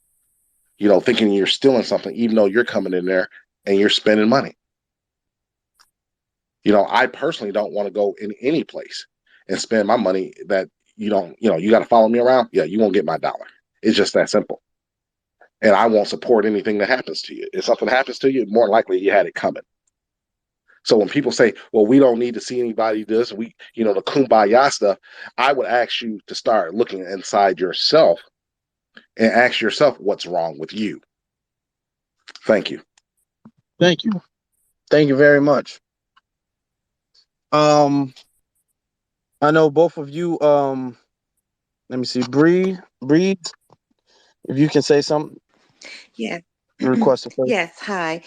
thinking you're stealing something, even though you're coming in there and you're spending money. I personally don't want to go in any place and spend my money that you don't, you got to follow me around. Yeah, you won't get my dollar. It's just that simple. And I won't support anything that happens to you. If something happens to you, more likely you had it coming. So when people say, well, we don't need to see anybody do this, the kumbaya stuff, I would ask you to start looking inside yourself and ask yourself what's wrong with you. Thank you. Thank you. Thank you very much. I know both of you. Let me see. Breathe. If you can say something, Yeah. request a favor. Yes, hi.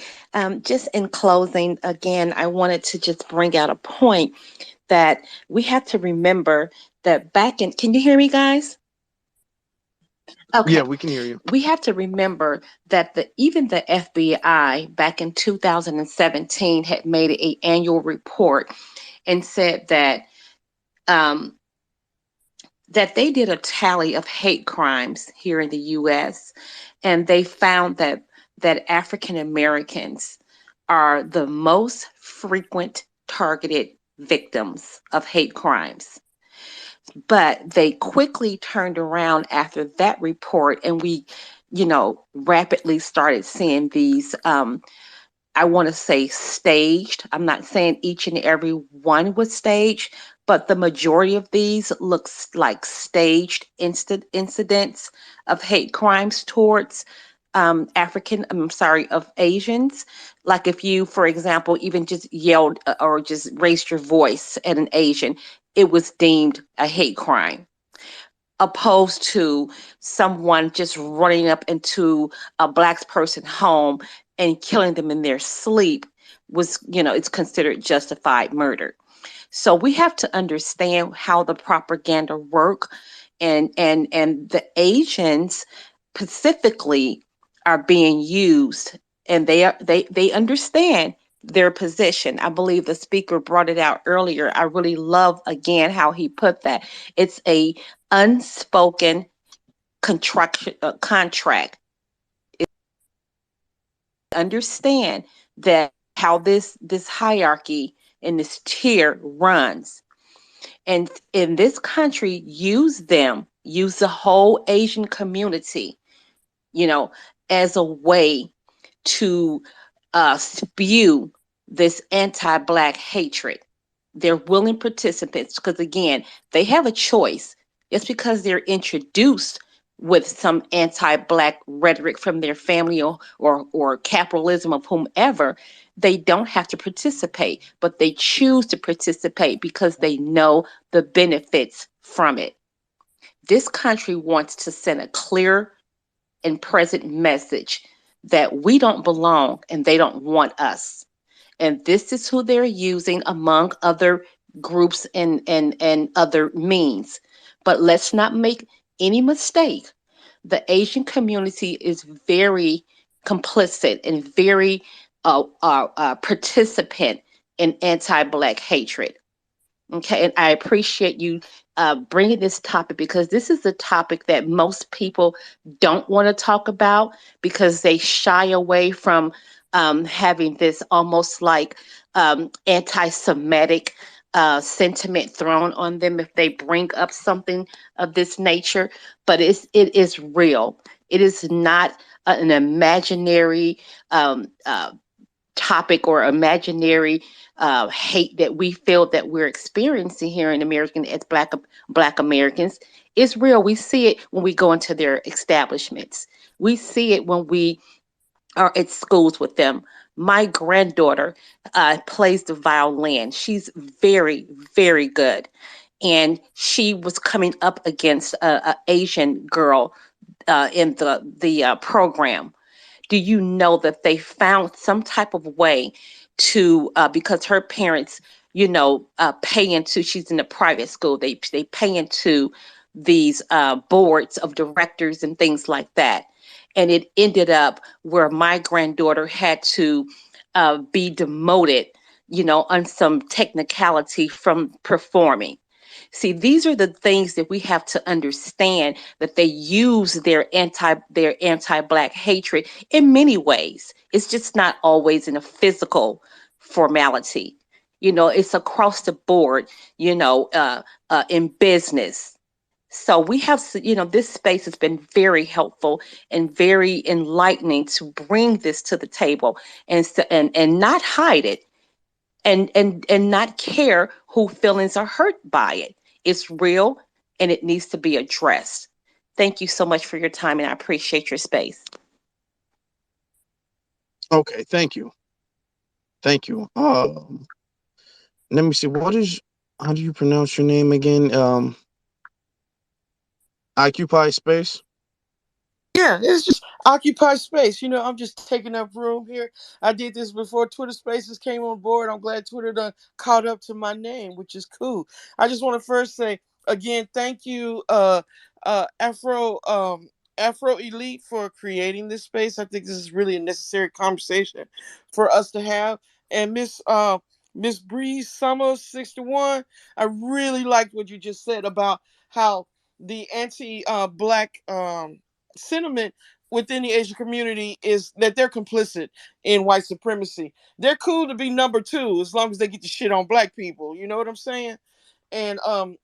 Just in closing, again, I wanted to just bring out a point that we have to remember that can you hear me, guys? Okay. Yeah, we can hear you. We have to remember that even the FBI back in 2017 had made an annual report and said um, that they did a tally of hate crimes here in the U.S. and they found that African Americans are the most frequent targeted victims of hate crimes. But they quickly turned around after that report, and we, rapidly started seeing these. I want to say staged. I'm not saying each and every one was staged, but the majority of these looks like staged incidents of hate crimes towards of Asians. Like if you, for example, even just yelled or just raised your voice at an Asian, it was deemed a hate crime, opposed to someone just running up into a black person's home and killing them in their sleep it's considered justified murder. So we have to understand how the propaganda work, and the Asians specifically are being used, and they understand their position. I believe the speaker brought it out earlier. I really love again how he put that. It's a unspoken contract. Understand that how this hierarchy and this tier runs, and in this country use the whole Asian community, you know, as a way to spew this anti-black hatred. They're willing participants because again, they have a choice. Just because they're introduced with some anti-black rhetoric from their family or capitalism of whomever, they don't have to participate, but they choose to participate because they know the benefits from it. This country wants to send a clear and present message that we don't belong and they don't want us. And this is who they're using among other groups and other means. But let's not make any mistake. The Asian community is very complicit and very participant in anti-black hatred. Okay, and I appreciate you bringing this topic because this is a topic that most people don't want to talk about because they shy away from having this almost like anti-Semitic sentiment thrown on them if they bring up something of this nature. But it is real. It is not an imaginary topic or imaginary hate that we feel that we're experiencing here in American as black Americans. It's real. We see it when we go into their establishments. We see it when we are at schools with them. My granddaughter plays the violin. She's very, very good. And she was coming up against a Asian girl in the program. Do you know that they found some type of way to because her parents pay into, she's in a private school, they pay into these boards of directors and things like that, and it ended up where my granddaughter had to be demoted, on some technicality from performing. See, these are the things that we have to understand, that they use their anti-black hatred in many ways. It's just not always in a physical formality. It's across the board, in business. So we have, this space has been very helpful and very enlightening to bring this to the table and not hide it and not care who feelings are hurt by it. It's real and it needs to be addressed. Thank you so much for your time and I appreciate your space. Okay, thank you. Thank you. Let me see. How do you pronounce your name again? Occupy space. Yeah, it's just occupy space. I'm just taking up room here. I did this before Twitter Spaces came on board. I'm glad Twitter done caught up to my name, which is cool. I just want to first say again, thank you, Afro Elite for creating this space. I think this is really a necessary conversation for us to have. And Miss Breeze Summer 61, I really liked what you just said about how the anti black sentiment within the Asian community is that they're complicit in white supremacy. They're cool to be number two as long as they get the shit on black people. You know what I'm saying? And I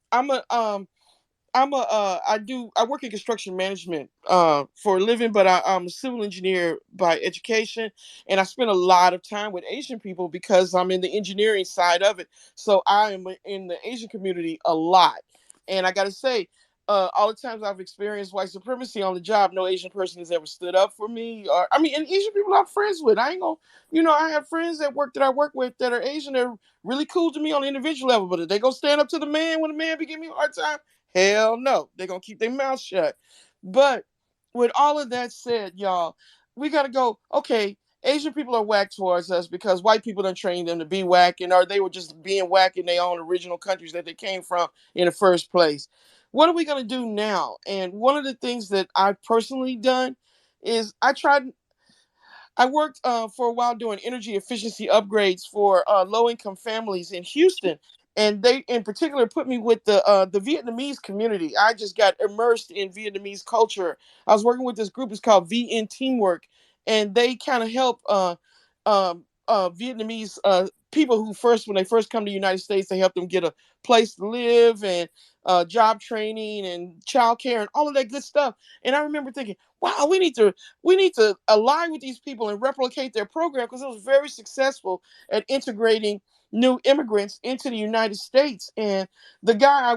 work in construction management for a living, but I'm a civil engineer by education, and I spend a lot of time with Asian people because I'm in the engineering side of it. So I am in the Asian community a lot, and I got to say, all the times I've experienced white supremacy on the job, no Asian person has ever stood up for me. Or I mean, and Asian people I'm friends with. I ain't gonna, I have friends at work that I work with that are Asian. They're really cool to me on the individual level, but if they go stand up to the man when the man be giving me a hard time, hell no, they're gonna keep their mouth shut. But with all of that said, y'all, we gotta go, okay, Asian people are whack towards us because white people done trained them to be whack, and or they were just being whack in their own original countries that they came from in the first place. What are we gonna do now? And one of the things that I've personally done is I worked for a while doing energy efficiency upgrades for low income families in Houston, and they in particular put me with the Vietnamese community. I just got immersed in Vietnamese culture. I was working with this group. It's called VN Teamwork, and they kind of help Vietnamese people who when they first come to the United States, they help them get a place to live and job training and childcare and all of that good stuff. And I remember thinking, wow, we need to align with these people and replicate their program because it was very successful at integrating new immigrants into the United States. And the guy I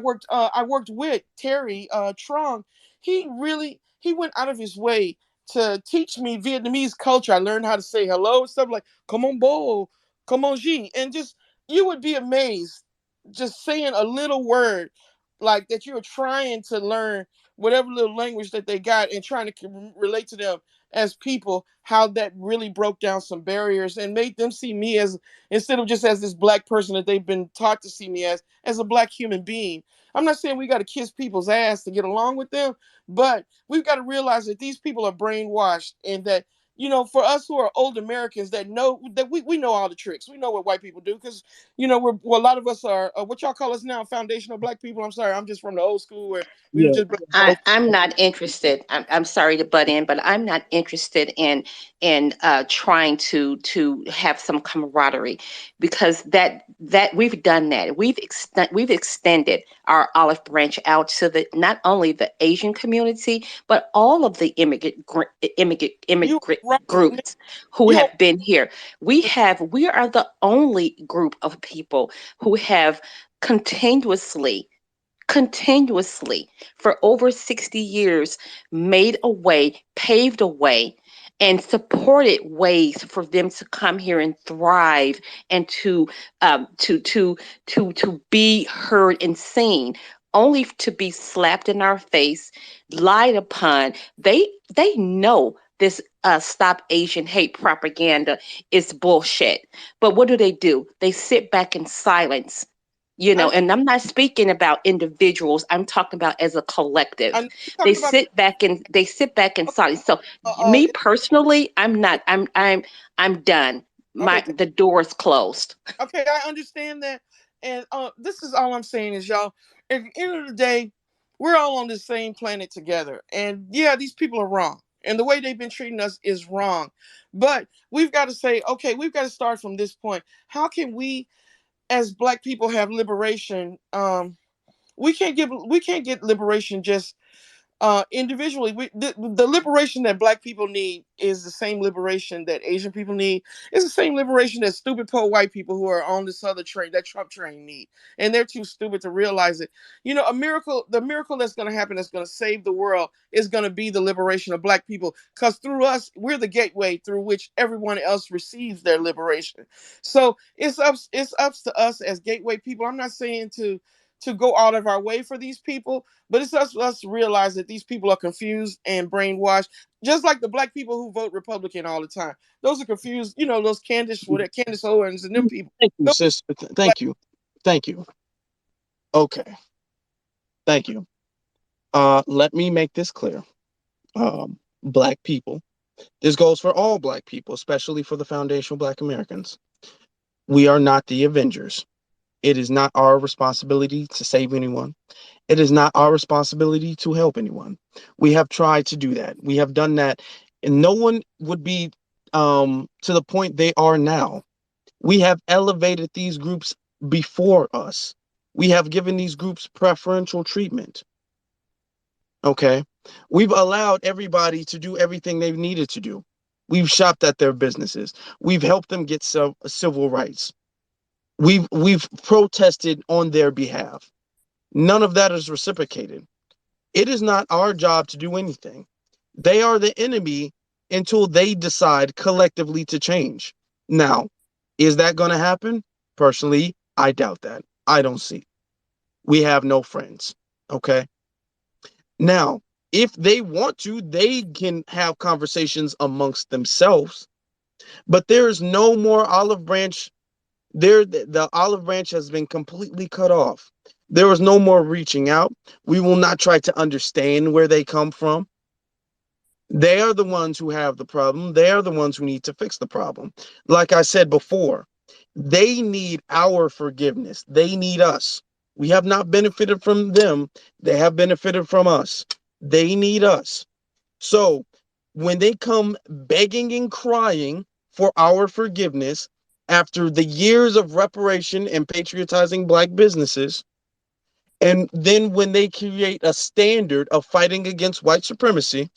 worked with, Terry Trong, he went out of his way to teach me Vietnamese culture. I learned how to say hello and stuff like "Come on, bo, come on, G," and just you would be amazed just saying a little word like that you're trying to learn whatever little language that they got and trying to relate to them as people, how that really broke down some barriers and made them see me as, instead of just as this black person that they've been taught to see me as a black human being. I'm not saying we got to kiss people's ass to get along with them, but we've got to realize that these people are brainwashed and that, for us who are old Americans that know that we know all the tricks. We know what white people do because, a lot of us are what y'all call us now, foundational black people. I'm sorry, I'm just from the old school where we was Yeah. just I'm not interested. I'm sorry to butt in, but I'm not interested in trying to have some camaraderie because that we've done that. We've extended our olive branch out to the not only the Asian community but all of the you immigrant right. groups who You have been here. We are the only group of people who have continuously continuously for over 60 years made a way, paved a way, and supported ways for them to come here and thrive and to be heard and seen, only to be slapped in our face, lied upon. They know this stop Asian hate propaganda is bullshit. But what do? They sit back in silence, I, and I'm not speaking about individuals. I'm talking about as a I collective. know you're talking about They sit back in okay, silence. So uh, uh, me personally, I'm not. I'm done. okay, The door is closed. okay, I understand that. And this is all I'm saying is, y'all, at the end of the day, we're all on the same planet together. And yeah, these people are wrong. And the way they've been treating us is wrong. But we've got to say, okay, we've got to start from this point. How can we, as black people, have liberation? we can't get liberation just individually. The liberation that black people need is the same liberation that Asian people need. It's the same liberation that stupid poor white people who are on this other train, that Trump train, need, and they're too stupid to realize it. The miracle that's going to happen, that's going to save the world, is going to be the liberation of black people, because through us, we're the gateway through which everyone else receives their liberation. So it's up to us as gateway people. I'm not saying to go out of our way for these people, but it's us to realize that these people are confused and brainwashed, just like the black people who vote Republican all the time. Those are confused. Those Candace Owens and them people. Thank you, sister. Thank you. Thank you. Okay. Thank you. Let me make this clear. Black people. This goes for all black people, especially for the foundational black Americans. We are not the Avengers. It is not our responsibility to save anyone. It is not our responsibility to help anyone. We have tried to do that. We have done that, and no one would be to the point they are now. We have elevated these groups before us. We have given these groups preferential treatment. Okay. We've allowed everybody to do everything they've needed to do. We've shopped at their businesses. We've helped them get civil rights. We've protested on their behalf. None of that is reciprocated. It is not our job to do anything. They are the enemy until they decide collectively to change. Now, is that going to happen? Personally, I doubt that. I don't see. We have no friends. Okay. Now, if they want to, they can have conversations amongst themselves, but there is no more olive branch. The olive branch has been completely cut off. There is no more reaching out. We will not try to understand where they come from. They are the ones who have the problem. They are the ones who need to fix the problem. Like I said before, they need our forgiveness. They need us. We have not benefited from them. They have benefited from us. They need us. So when they come begging and crying for our forgiveness after the years of reparation and patriotizing black businesses, and then when they create a standard of fighting against white supremacy,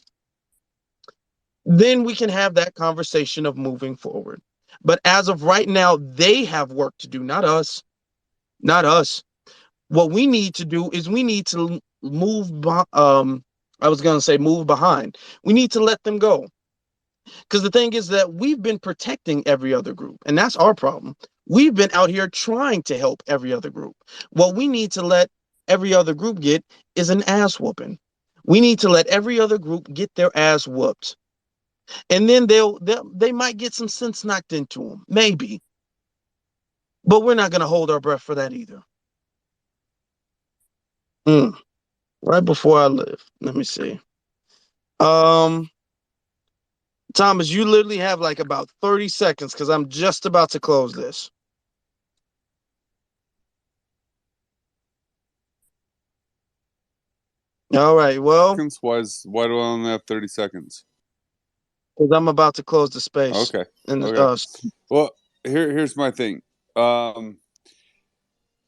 then we can have that conversation of moving forward. But as of right now, they have work to do, not us. Not us. What we need to do is we need to I was going to say move behind. We need to let them go. Because the thing is that we've been protecting every other group, and that's our problem. We've been out here trying to help every other group. What we need to let every other group get is an ass whooping. We need to let every other group get their ass whooped. And then they might get some sense knocked into them, maybe. But we're not going to hold our breath for that either. Right before I live, let me see. Thomas, you literally have like about 30 seconds because I'm just about to close this. All right. Well, why do I only have 30 seconds? Because I'm about to close the space. Okay. And Okay. Well, here's my thing.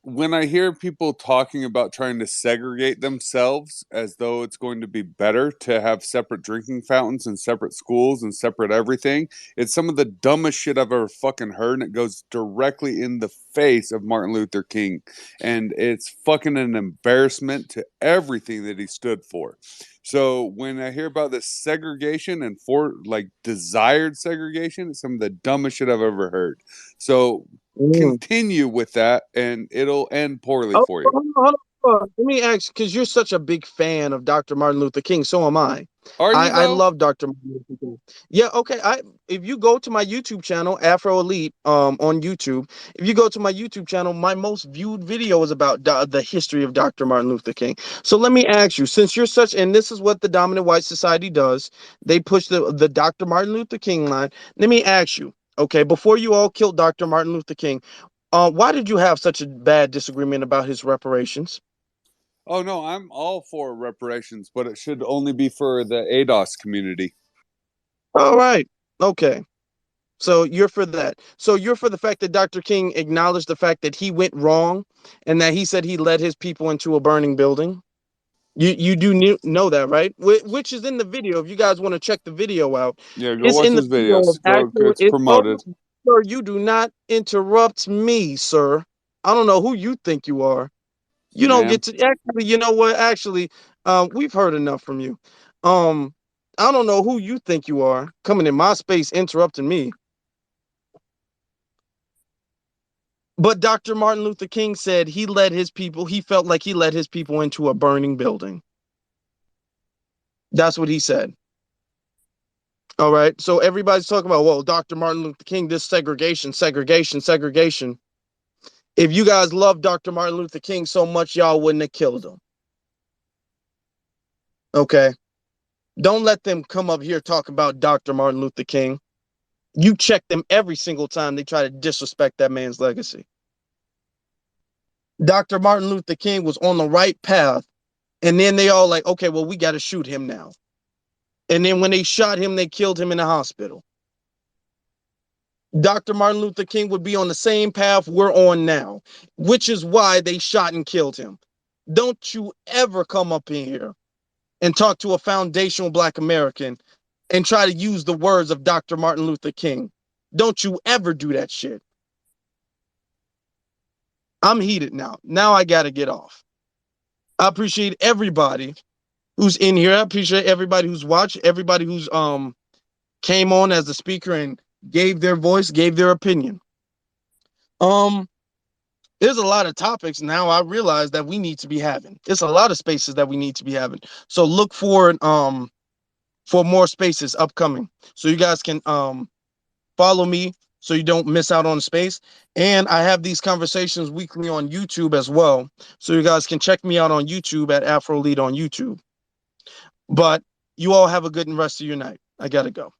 When I hear people talking about trying to segregate themselves as though it's going to be better to have separate drinking fountains and separate schools and separate everything, it's some of the dumbest shit I've ever fucking heard, and it goes directly in the face of Martin Luther King. And it's fucking an embarrassment to everything that he stood for. So when I hear about this segregation and for like desired segregation, it's some of the dumbest shit I've ever heard. So continue with that and it'll end poorly for you. Hold on. Let me ask, because you're such a big fan of Dr. Martin Luther King, so am I. Are you? I love Dr. Martin Luther King. Yeah, okay. If you go to my YouTube channel, Afro Elite, on YouTube, if you go to my YouTube channel, my most viewed video is about the history of Dr. Martin Luther King. So let me ask you, since you're such, and this is what the dominant white society does, they push the Dr. Martin Luther King line. Let me ask you, okay, before you all killed Dr. Martin Luther King, why did you have such a bad disagreement about his reparations? Oh no, I'm all for reparations, but it should only be for the ADOS community. All right. Okay. So you're for that. So you're for the fact that Dr. King acknowledged the fact that he went wrong and that he said he led his people into a burning building. You do know that, right? Which is in the video. If you guys want to check the video out, Yeah, go it's watch in the his video of videos. Go, actual. it's promoted. Sir, you do not interrupt me, sir. I don't know who you think you are. You don't Ma'am. get to actually. You know what? Actually, we've heard enough from you. I don't know who you think you are coming in my space interrupting me. But Dr. Martin Luther King said he led his people. He felt like he led his people into a burning building. That's what he said. All right. So everybody's talking about, well, Dr. Martin Luther King, this segregation, segregation, segregation. If you guys love Dr. Martin Luther King so much, y'all wouldn't have killed him. Okay. Don't let them come up here talk about Dr. Martin Luther King. You check them every single time they try to disrespect that man's legacy. Dr. Martin Luther King was on the right path. And then they all like, okay, well, we got to shoot him now. And then when they shot him, they killed him in the hospital. Dr. Martin Luther King would be on the same path we're on now, which is why they shot and killed him. Don't you ever come up in here and talk to a foundational Black American and try to use the words of Dr. Martin Luther King. Don't you ever do that shit. I'm heated now. Now I got to get off. I appreciate everybody who's in here. I appreciate everybody who's watched, everybody who's came on as a speaker and gave their voice, gave their opinion. There's a lot of topics now I realize that we need to be having. It's a lot of spaces that we need to be having. So look for more spaces upcoming. So you guys can follow me so you don't miss out on space. And I have these conversations weekly on YouTube as well. So you guys can check me out on YouTube at Afro Lead on YouTube. But you all have a good rest of your night. I gotta go.